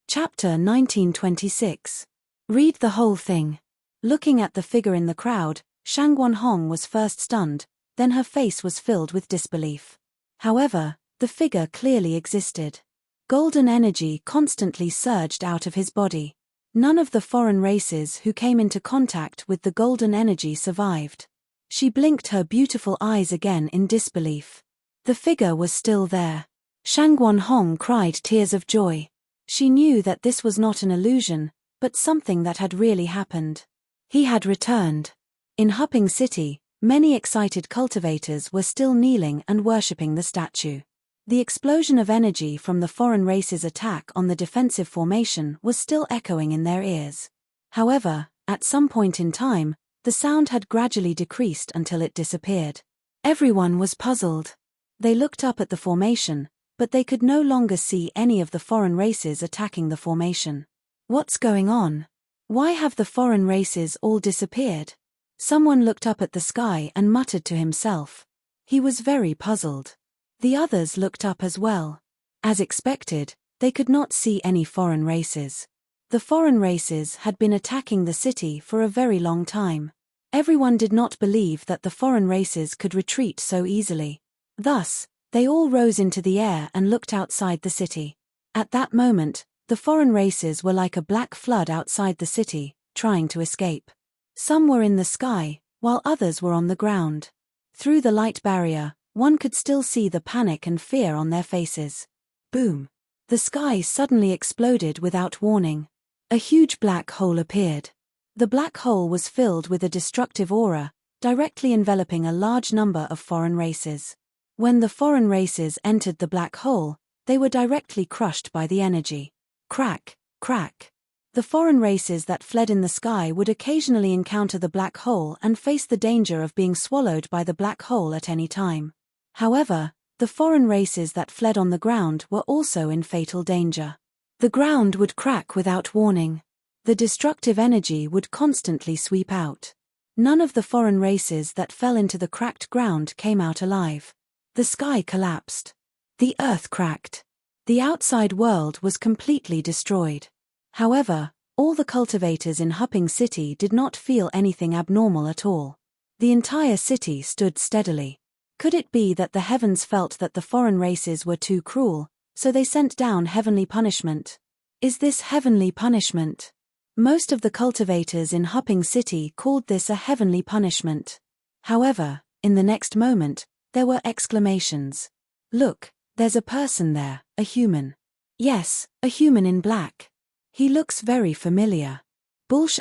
Chapter 1926. Read the whole thing. Looking at the figure in the crowd, Shangguan Hong was first stunned, then her face was filled with disbelief. However, the figure clearly existed. Golden energy constantly surged out of his body. None of the foreign races who came into contact with the golden energy survived. She blinked her beautiful eyes again in disbelief. The figure was still there. Shangguan Hong cried tears of joy. She knew that this was not an illusion, but something that had really happened. He had returned. In Hupping City, many excited cultivators were still kneeling and worshipping the statue. The explosion of energy from the foreign race's attack on the defensive formation was still echoing in their ears. However, at some point in time, the sound had gradually decreased until it disappeared. Everyone was puzzled. They looked up at the formation, but they could no longer see any of the foreign races attacking the formation. What's going on? Why have the foreign races all disappeared? Someone looked up at the sky and muttered to himself. He was very puzzled. The others looked up as well. As expected, they could not see any foreign races. The foreign races had been attacking the city for a very long time. Everyone did not believe that the foreign races could retreat so easily. Thus, they all rose into the air and looked outside the city. At that moment, the foreign races were like a black flood outside the city, trying to escape. Some were in the sky, while others were on the ground. Through the light barrier, one could still see the panic and fear on their faces. Boom! The sky suddenly exploded without warning. A huge black hole appeared. The black hole was filled with a destructive aura, directly enveloping a large number of foreign races. When the foreign races entered the black hole, they were directly crushed by the energy. Crack, crack. The foreign races that fled in the sky would occasionally encounter the black hole and face the danger of being swallowed by the black hole at any time. However, the foreign races that fled on the ground were also in fatal danger. The ground would crack without warning. The destructive energy would constantly sweep out. None of the foreign races that fell into the cracked ground came out alive. The sky collapsed. The earth cracked. The outside world was completely destroyed. However, all the cultivators in Hupping City did not feel anything abnormal at all. The entire city stood steadily. Could it be that the heavens felt that the foreign races were too cruel, so they sent down heavenly punishment? Is this heavenly punishment? Most of the cultivators in Hupping City called this a heavenly punishment. However, in the next moment, there were exclamations. Look, there's a person there, a human. Yes, a human in black. He looks very familiar. Bulsh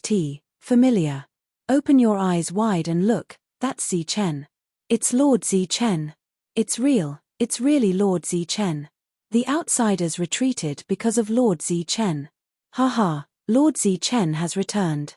*T, familiar. Open your eyes wide and look, that's Zi Chen. It's Lord Zi Chen. It's real, it's really Lord Zi Chen. The outsiders retreated because of Lord Zi Chen. Haha, Lord Zi Chen has returned.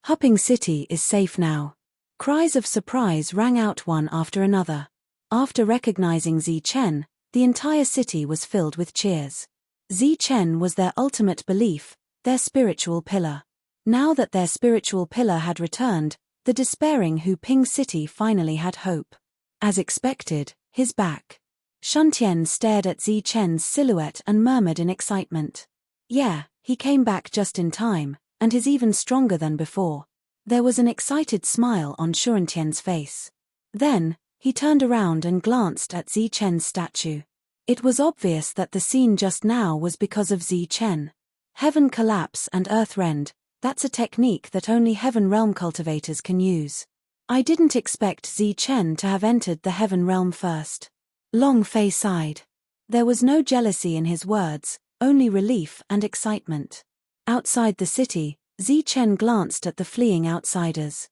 Hupping City is safe now. Cries of surprise rang out one after another. After recognizing Zi Chen, the entire city was filled with cheers. Zi Chen was their ultimate belief, their spiritual pillar. Now that their spiritual pillar had returned, the despairing Hupping City finally had hope. As expected, his back. Shuntian stared at Zi Chen's silhouette and murmured in excitement. Yeah, he came back just in time, and is even stronger than before. There was an excited smile on Shuntian's face. Then, he turned around and glanced at Zi Chen's statue. It was obvious that the scene just now was because of Zi Chen. Heaven collapse and earth rend, that's a technique that only Heaven Realm cultivators can use. I didn't expect Zi Chen to have entered the Heaven Realm first. Long Fei sighed. There was no jealousy in his words, only relief and excitement. Outside the city, Zi Chen glanced at the fleeing outsiders.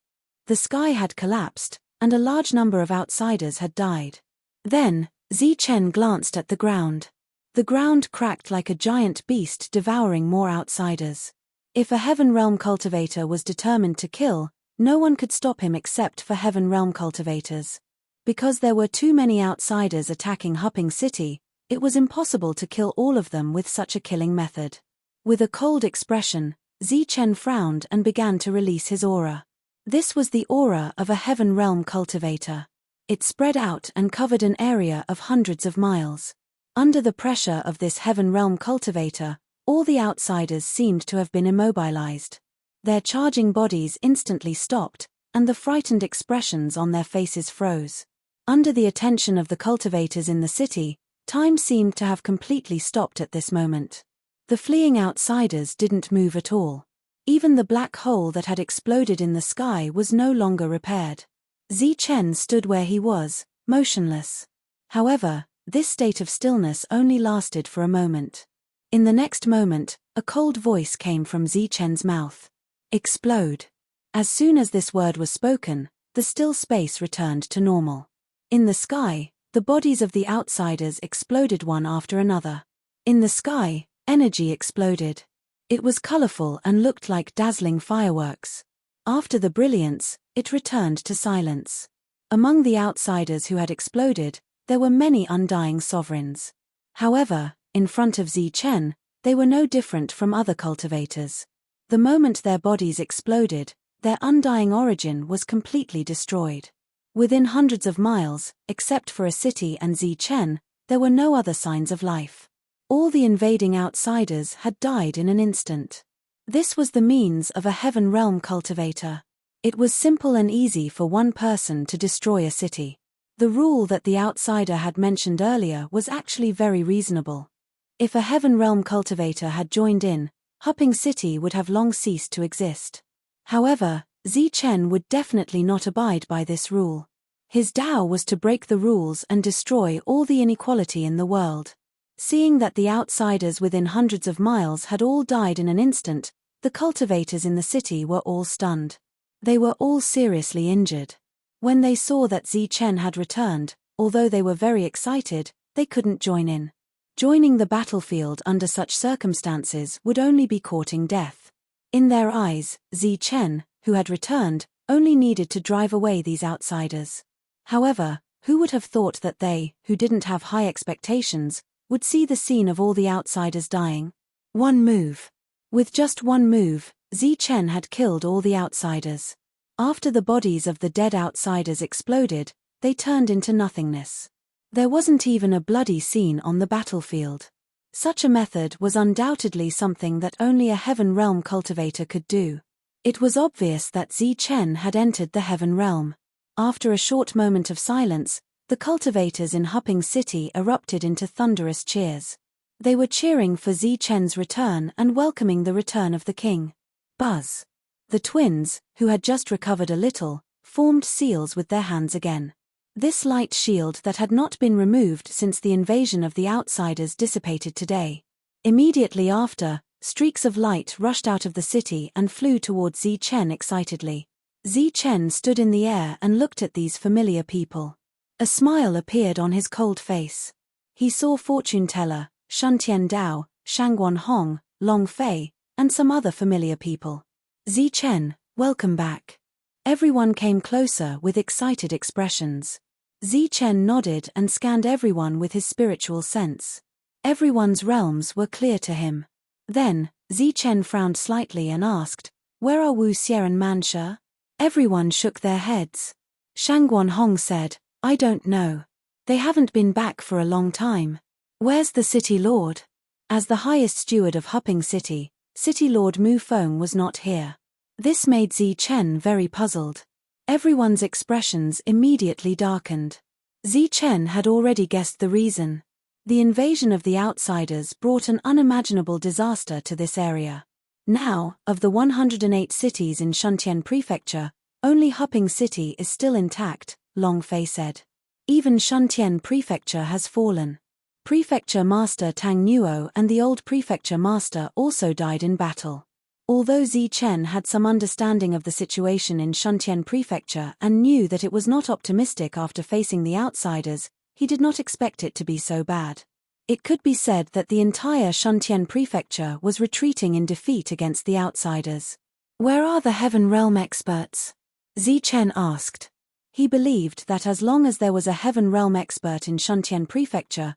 The sky had collapsed, and a large number of outsiders had died. Then, Zi Chen glanced at the ground. The ground cracked like a giant beast devouring more outsiders. If a Heaven Realm cultivator was determined to kill, no one could stop him except for Heaven Realm cultivators. Because there were too many outsiders attacking Hupping City, it was impossible to kill all of them with such a killing method. With a cold expression, Zi Chen frowned and began to release his aura. This was the aura of a Heaven Realm cultivator. It spread out and covered an area of hundreds of miles. Under the pressure of this Heaven Realm cultivator, all the outsiders seemed to have been immobilized. Their charging bodies instantly stopped, and the frightened expressions on their faces froze. Under the attention of the cultivators in the city, time seemed to have completely stopped at this moment. The fleeing outsiders didn't move at all. Even the black hole that had exploded in the sky was no longer repaired. Zi Chen stood where he was, motionless. However, this state of stillness only lasted for a moment. In the next moment, a cold voice came from Zi Chen's mouth. Explode. As soon as this word was spoken, the still space returned to normal. In the sky, the bodies of the outsiders exploded one after another. In the sky, energy exploded. It was colorful and looked like dazzling fireworks. After the brilliance, it returned to silence. Among the outsiders who had exploded, there were many undying sovereigns. However, in front of Zi Chen, they were no different from other cultivators. The moment their bodies exploded, their undying origin was completely destroyed. Within hundreds of miles, except for a city and Zi Chen, there were no other signs of life. All the invading outsiders had died in an instant. This was the means of a Heaven Realm cultivator. It was simple and easy for one person to destroy a city. The rule that the outsider had mentioned earlier was actually very reasonable. If a Heaven Realm cultivator had joined in, Hupping City would have long ceased to exist. However, Zi Chen would definitely not abide by this rule. His Tao was to break the rules and destroy all the inequality in the world. Seeing that the outsiders within hundreds of miles had all died in an instant, the cultivators in the city were all stunned. They were all seriously injured. When they saw that Zi Chen had returned, although they were very excited, they couldn't join in. Joining the battlefield under such circumstances would only be courting death. In their eyes, Zichen, who had returned, only needed to drive away these outsiders. However, who would have thought that they, who didn't have high expectations, would see the scene of all the outsiders dying? One move. With just one move, Zichen had killed all the outsiders. After the bodies of the dead outsiders exploded, they turned into nothingness. There wasn't even a bloody scene on the battlefield. Such a method was undoubtedly something that only a Heaven Realm cultivator could do. It was obvious that Zichen had entered the Heaven Realm. After a short moment of silence, the cultivators in Hupping City erupted into thunderous cheers. They were cheering for Zichen's return and welcoming the return of the king. Buzz. The twins, who had just recovered a little, formed seals with their hands again. This light shield that had not been removed since the invasion of the outsiders dissipated today. Immediately after, streaks of light rushed out of the city and flew towards Zichen excitedly. Zichen stood in the air and looked at these familiar people. A smile appeared on his cold face. He saw Fortune Teller, Shuntian Dao, Shangguan Hong, Long Fei, and some other familiar people. Zichen, welcome back. Everyone came closer with excited expressions. Zichen nodded and scanned everyone with his spiritual sense. Everyone's realms were clear to him. Then, Zichen frowned slightly and asked, "Where are Wu Xie and Mansha?" Everyone shook their heads. Shangguan Hong said, "I don't know. They haven't been back for a long time." "Where's the City Lord?" As the highest steward of Hupping City, City Lord Mu Feng was not here. This made Zichen very puzzled. Everyone's expressions immediately darkened. Zichen had already guessed the reason. The invasion of the outsiders brought an unimaginable disaster to this area. Now, of the 108 cities in Shuntian Prefecture, only Hupping City is still intact, Long Fei said. Even Shuntian Prefecture has fallen. Prefecture Master Tang Nuo and the old Prefecture Master also died in battle. Although Zichen had some understanding of the situation in Shuntian Prefecture and knew that it was not optimistic after facing the outsiders, he did not expect it to be so bad. It could be said that the entire Shuntian Prefecture was retreating in defeat against the outsiders. "Where are the Heaven Realm experts?" Zichen asked. He believed that as long as there was a Heaven Realm expert in Shuntian Prefecture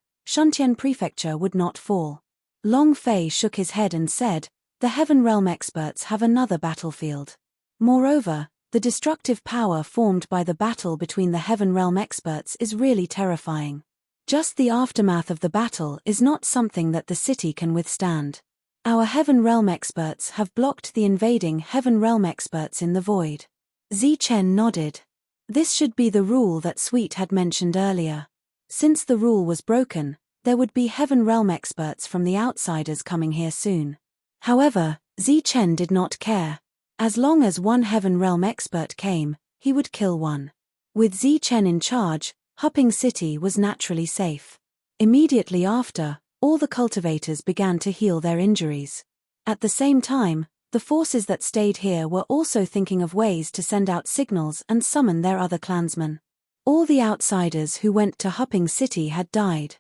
would not fall. Long Fei shook his head and said, "The Heaven Realm experts have another battlefield. Moreover, the destructive power formed by the battle between the Heaven Realm experts is really terrifying. Just the aftermath of the battle is not something that the city can withstand. Our Heaven Realm experts have blocked the invading Heaven Realm experts in the void." Zichen nodded. This should be the rule that Sweet had mentioned earlier. Since the rule was broken, there would be Heaven Realm experts from the outsiders coming here soon. However, Zichen did not care. As long as one Heaven Realm expert came, he would kill one. With Zichen in charge, Hupping City was naturally safe. Immediately after, all the cultivators began to heal their injuries. At the same time, the forces that stayed here were also thinking of ways to send out signals and summon their other clansmen. All the outsiders who went to Hupping City had died.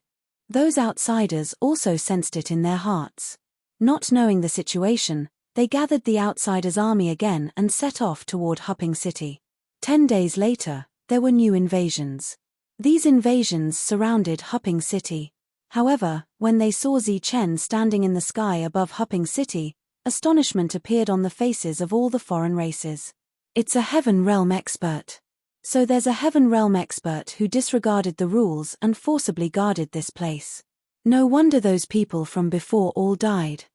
Those outsiders also sensed it in their hearts. Not knowing the situation, they gathered the outsiders' army again and set off toward Hupping City. 10 days later, there were new invasions. These invasions surrounded Hupping City. However, when they saw Zichen standing in the sky above Hupping City, astonishment appeared on the faces of all the foreign races. "It's a Heaven Realm expert. So there's a Heaven Realm expert who disregarded the rules and forcibly guarded this place. No wonder those people from before all died.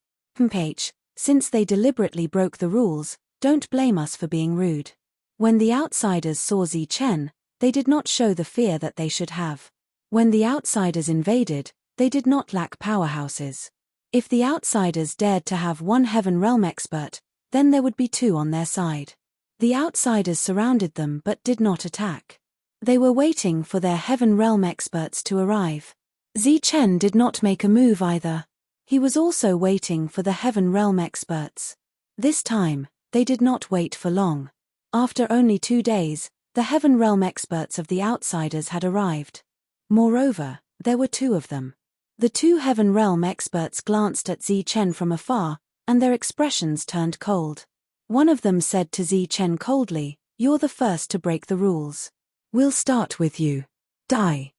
Since they deliberately broke the rules, don't blame us for being rude." When the outsiders saw Zichen, they did not show the fear that they should have. When the outsiders invaded, they did not lack powerhouses. If the outsiders dared to have one Heaven Realm expert, then there would be two on their side. The outsiders surrounded them but did not attack. They were waiting for their Heaven Realm experts to arrive. Zichen did not make a move either. He was also waiting for the Heaven Realm experts. This time, they did not wait for long. After only 2 days, the Heaven Realm experts of the outsiders had arrived. Moreover, there were 2 of them. The two Heaven Realm experts glanced at Zi Chen from afar, and their expressions turned cold. One of them said to Zi Chen coldly, "You're the first to break the rules. We'll start with you. Die."